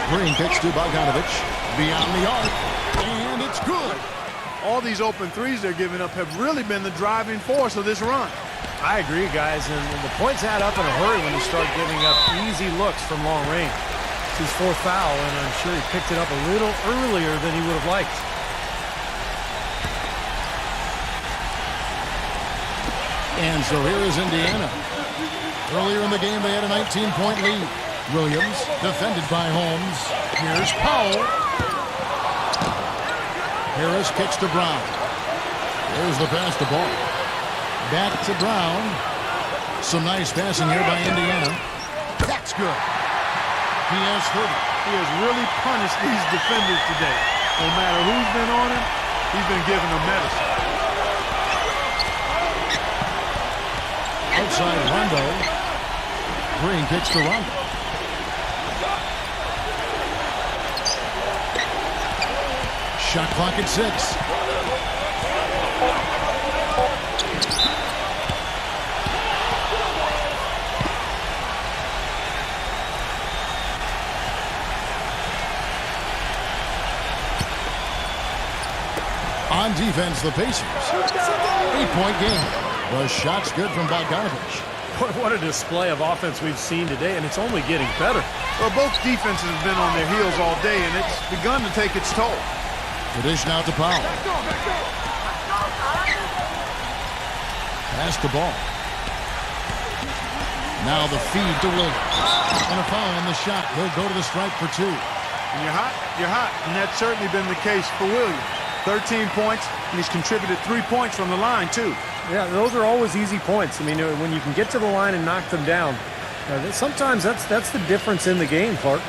Speaker 2: Green kicks to Bogdanovich. Beyond the arc. And it's good.
Speaker 4: All these open threes they're giving up have really been the driving force of this run.
Speaker 3: I agree, guys, and the points add up in a hurry when you start giving up easy looks from long range. It's his fourth foul, and I'm sure he picked it up a little earlier than he would have liked.
Speaker 2: And so here is Indiana. Earlier in the game, they had a 19-point lead. Williams, defended by Holmes. Here's Powell. Harris kicks to Brown. There's the pass to Ball. Back to Brown. Some nice passing here by Indiana. That's good. He has 30.
Speaker 4: He has really punished these defenders today. No matter who's been on him, he's been giving them medicine.
Speaker 2: Outside Rondo. Green kicks to Rondo. Shot clock at 6. On defense, the Pacers. 8-point game. The shot's good from Bogdanovich.
Speaker 3: What a display of offense we've seen today, and it's only getting better.
Speaker 4: Well, both defenses have been on their heels all day, and it's begun to take its toll.
Speaker 2: The dish now to Powell. Pass the ball. Now the feed to Williams. And a foul on the shot. He'll go to the strike for 2.
Speaker 4: When you're hot, you're hot. And that's certainly been the case for Williams. 13 points, and he's contributed 3 points from the line, too.
Speaker 3: Yeah, those are always easy points. I mean, when you can get to the line and knock them down, sometimes that's the difference in the game, Clark.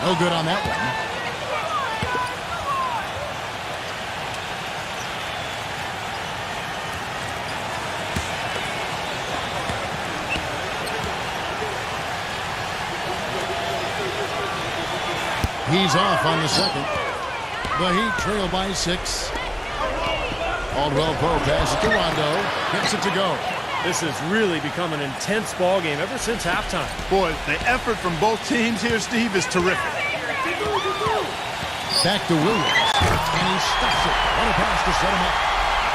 Speaker 2: No good on that one. He's off on the second. The Heat trail by 6. Caldwell Pope passes to Rondo. Gets it to go.
Speaker 3: This has really become an intense ball game ever since halftime.
Speaker 4: Boy, the effort from both teams here, Steve, is terrific.
Speaker 2: Back to Williams. And he stuffs it. What a pass to set him up.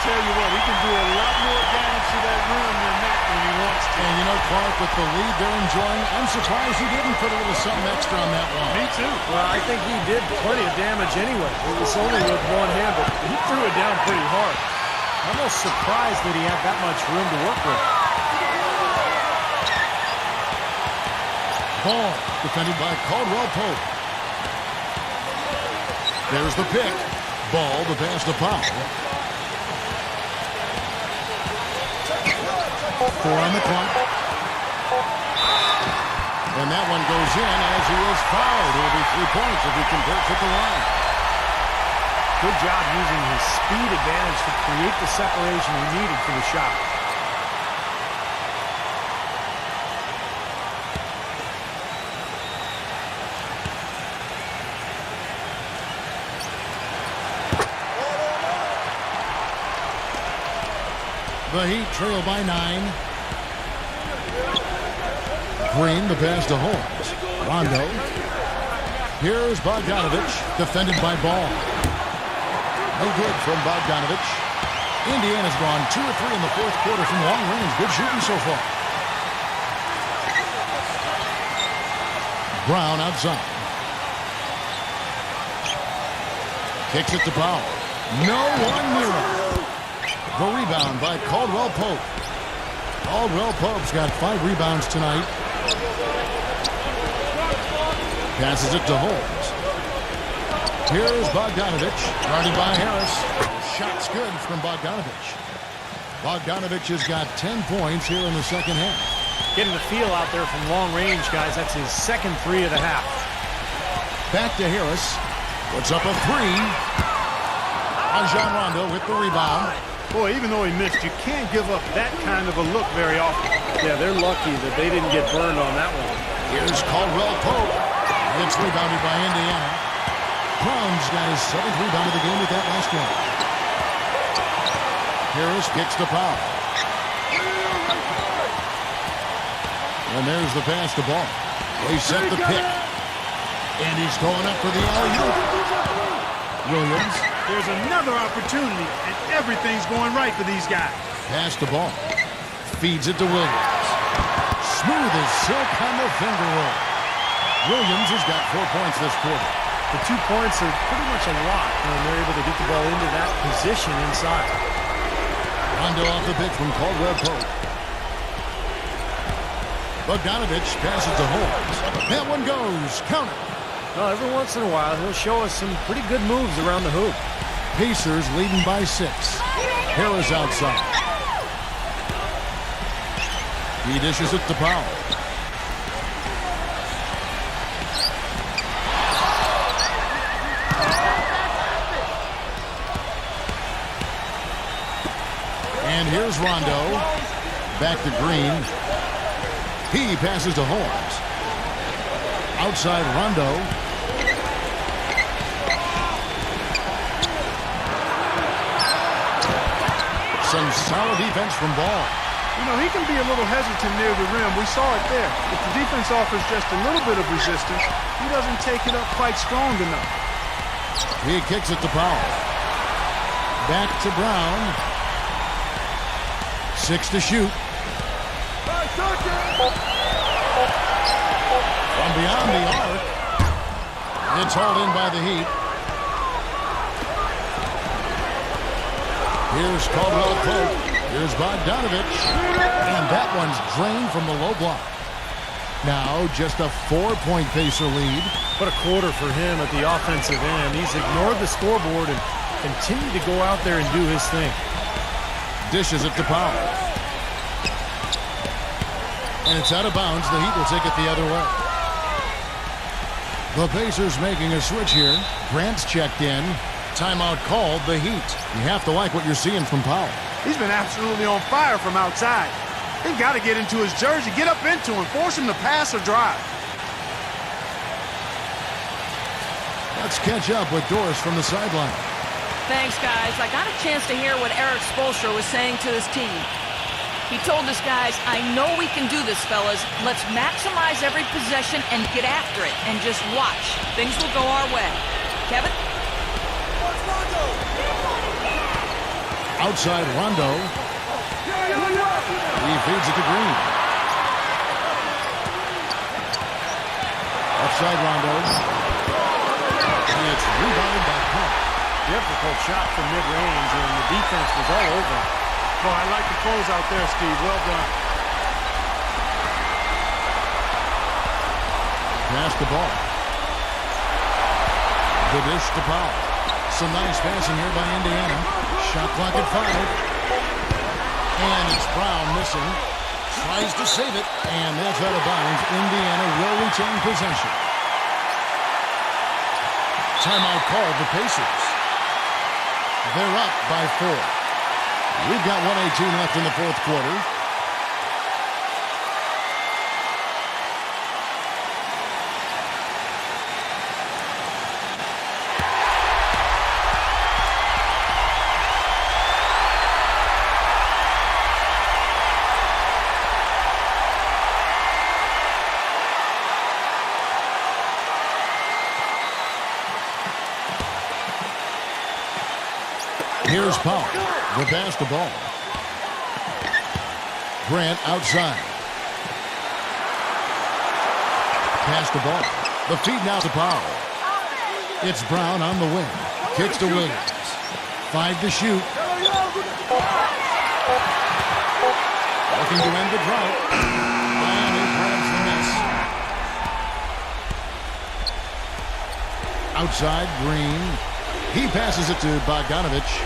Speaker 4: Tell you what, he can do a lot more damage to that rim than that when he wants to.
Speaker 2: And you know, Clark, with the lead they're enjoying, I'm surprised he didn't put a little something extra on that one.
Speaker 4: Me too.
Speaker 3: Well, I think he did plenty of damage anyway. It was only with one hand, but he threw it down pretty hard. Almost surprised that he had that much room to work with.
Speaker 2: Ball defended by Caldwell Pope. There's the pick. Ball, the pass to Powell. 4 on the clock. And that one goes in as he is fouled. It'll be 3 points if he converts at the line.
Speaker 3: Good job using his speed advantage to create the separation he needed for the shot.
Speaker 2: The Heat trail by 9. Green, the pass to Holmes. Rondo. Here's Bogdanovich, defended by Ball. No good from Bogdanovich. Indiana's gone 2 of 3 in the fourth quarter from long range. Good shooting so far. Brown outside. Kicks it to Powell. No one near him. The rebound by Caldwell Pope. Caldwell Pope's got 5 rebounds tonight. Passes it to Holmes. Here's Bogdanovich, guarded by Harris. Shot's good from Bogdanovich. Bogdanovich has got 10 points here in the second half.
Speaker 3: Getting the feel out there from long range, guys. That's his second three of the half.
Speaker 2: Back to Harris. Puts up a three. Rajon Rondo with the rebound.
Speaker 4: Boy, even though he missed, you can't give up that kind of a look very often.
Speaker 3: Yeah, they're lucky that they didn't get burned on that one.
Speaker 2: Here's Caldwell Pope. It's rebounded by Indiana. Brown's got his 7th rebound of the game with that last one. Harris kicks the foul. And there's the pass to ball. They set the pick. And he's going up for the alley-oop. Williams.
Speaker 4: There's another opportunity, and everything's going right for these guys.
Speaker 2: Pass the ball. Feeds it to Williams. Smooth as silk on the finger roll. Williams has got 4 points this quarter.
Speaker 3: The 2 points are pretty much a lot when they're able to get the ball into that position inside.
Speaker 2: Rondo off the pitch from Caldwell Pope. Bogdanovich passes to Holmes. That one goes. Count it.
Speaker 3: Well, every once in a while, he'll show us some pretty good moves around the hoop.
Speaker 2: Pacers leading by 6. Harris outside. He dishes it to Powell. And here's Rondo. Back to Green. He passes to Holmes. Outside Rondo. Some solid defense from Ball.
Speaker 4: You know, he can be a little hesitant near the rim. We saw it there. If the defense offers just a little bit of resistance, he doesn't take it up quite strong enough.
Speaker 2: He kicks it to Powell. Back to Brown. 6 to shoot. From beyond the arc. It's hauled in by the Heat. Here's Caldwell Pope. Here's Bogdanovich. And that one's drained from the low block. Now just a 4-point Pacer lead.
Speaker 3: What a quarter for him at the offensive end. He's ignored the scoreboard and continued to go out there and do his thing.
Speaker 2: Dishes it to Powell. And it's out of bounds. The Heat will take it the other way. The Pacers making a switch here. Grant's checked in. Timeout called. The Heat. You have to like what you're seeing from Powell.
Speaker 4: He's been absolutely on fire from outside. They've got to get into his jersey, get up into him, force him to pass or drive.
Speaker 2: Let's catch up with Doris from the sideline.
Speaker 5: Thanks, guys. I got a chance to hear what Eric Spoelstra was saying to his team. He told us, guys, I know we can do this, fellas. Let's maximize every possession and get after it and just watch. Things will go our way. Kevin?
Speaker 2: Outside Rondo. He feeds it to Green. Outside Rondo. And it's rebounded by Powell.
Speaker 3: Difficult shot from mid-range, and the defense was all over him.
Speaker 4: Well, I like the close out there, Steve. Well done.
Speaker 2: Pass the ball. The dish to Powell. Some nice passing here by Indiana. Shot clock at 5. And it's Brown missing. Tries to save it. And that's out of bounds. Indiana will retain possession. Timeout called the Pacers. They're up by 4. We've got 1:18 left in the fourth quarter. Here's Powell. The pass to Ball. Grant outside. Pass to Ball. The feed now to Powell. It's Brown on the wing. Kicks to Williams. 5 to shoot. Looking to end the drought. And he grabs the miss. outside, Green. He passes it to Bogdanovich.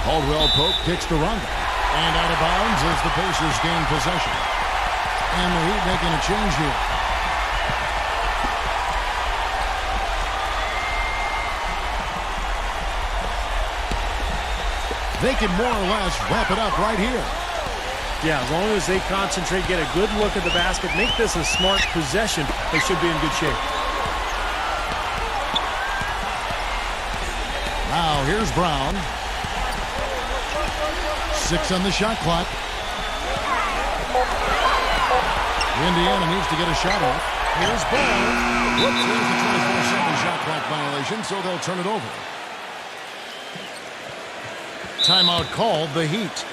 Speaker 2: Caldwell-Pope kicks to Rondo. And out of bounds as the Pacers gain possession. And the Heat making a change here. They can more or less wrap it up right here.
Speaker 3: Yeah, as long as they concentrate, get a good look at the basket, make this a smart possession, they should be in good shape.
Speaker 2: Now here's Brown. 6 on the shot clock. Indiana needs to get a shot off. Here's Ball. Whoops, there's the 24-second shot clock violation, so they'll turn it over. Timeout called, the Heat.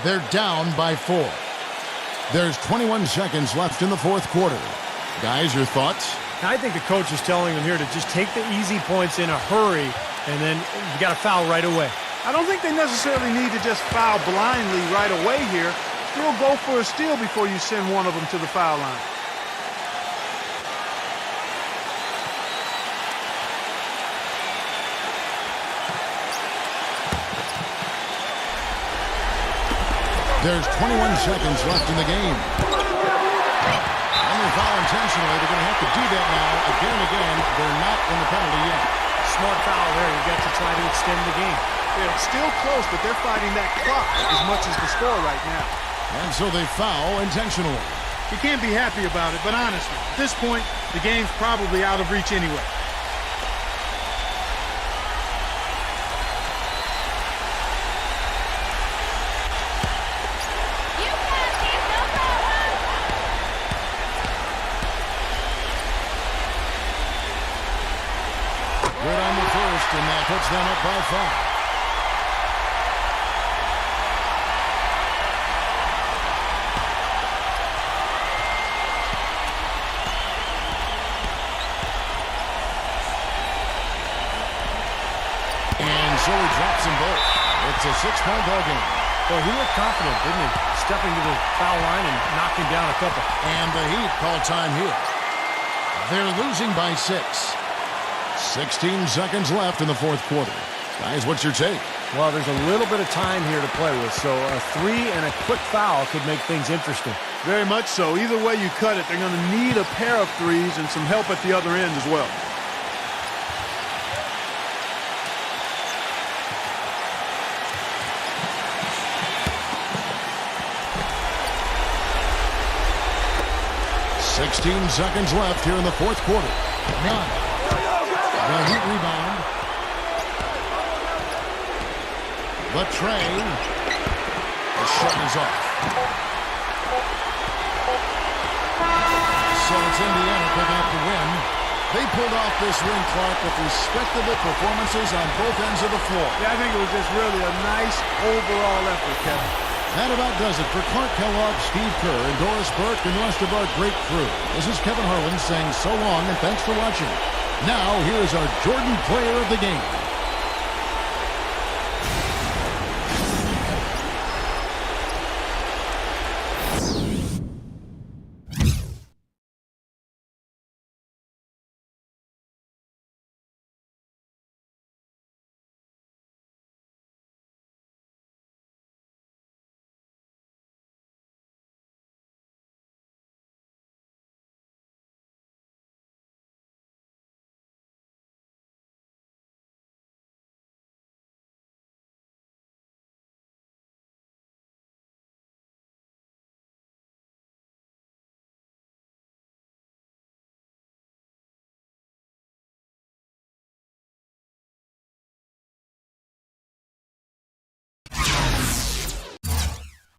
Speaker 2: They're down by 4. There's 21 seconds left in the fourth quarter. Guys, your thoughts?
Speaker 3: I think the coach is telling them here to just take the easy points in a hurry, and then you got to foul right away.
Speaker 4: I don't think they necessarily need to just foul blindly right away here. Still go for a steal before you send one of them to the foul line.
Speaker 2: There's 21 seconds left in the game. And they foul intentionally. They're going to have to do that now again and again. They're not in the penalty yet.
Speaker 3: Smart foul there. You got to try to extend the game.
Speaker 4: Yeah, it's still close, but they're fighting that clock as much as the score right now.
Speaker 2: And so they foul intentionally.
Speaker 4: You can't be happy about it, but honestly, at this point, the game's probably out of reach anyway.
Speaker 7: You got this, no problem.
Speaker 2: Good on the first, and that puts them up by 5. So he drops them both. It's a 6-point ball game.
Speaker 3: Well, he looked confident, didn't he? Stepping to the foul line and knocking down a couple.
Speaker 2: And the Heat call time here. They're losing by 6. 16 seconds left in the fourth quarter. Guys, what's your take?
Speaker 3: Well, there's a little bit of time here to play with, so a 3 and a quick foul could make things interesting.
Speaker 4: Very much so. Either way you cut it, they're going to need a pair of threes and some help at the other end as well.
Speaker 2: $16 seconds left here in the fourth quarter. None. The Heat rebound. The tray. The shot is off. So it's Indiana picking up the win. They pulled off this win, Clark, with respectable performances on both ends of the floor.
Speaker 4: Yeah, I think it was just really a nice overall effort, Kevin.
Speaker 2: That about does it for Clark Kellogg, Steve Kerr, and Doris Burke, and the rest of our great crew. This is Kevin Harlan saying so long and thanks for watching. Now, here is our Jordan Player of the Game.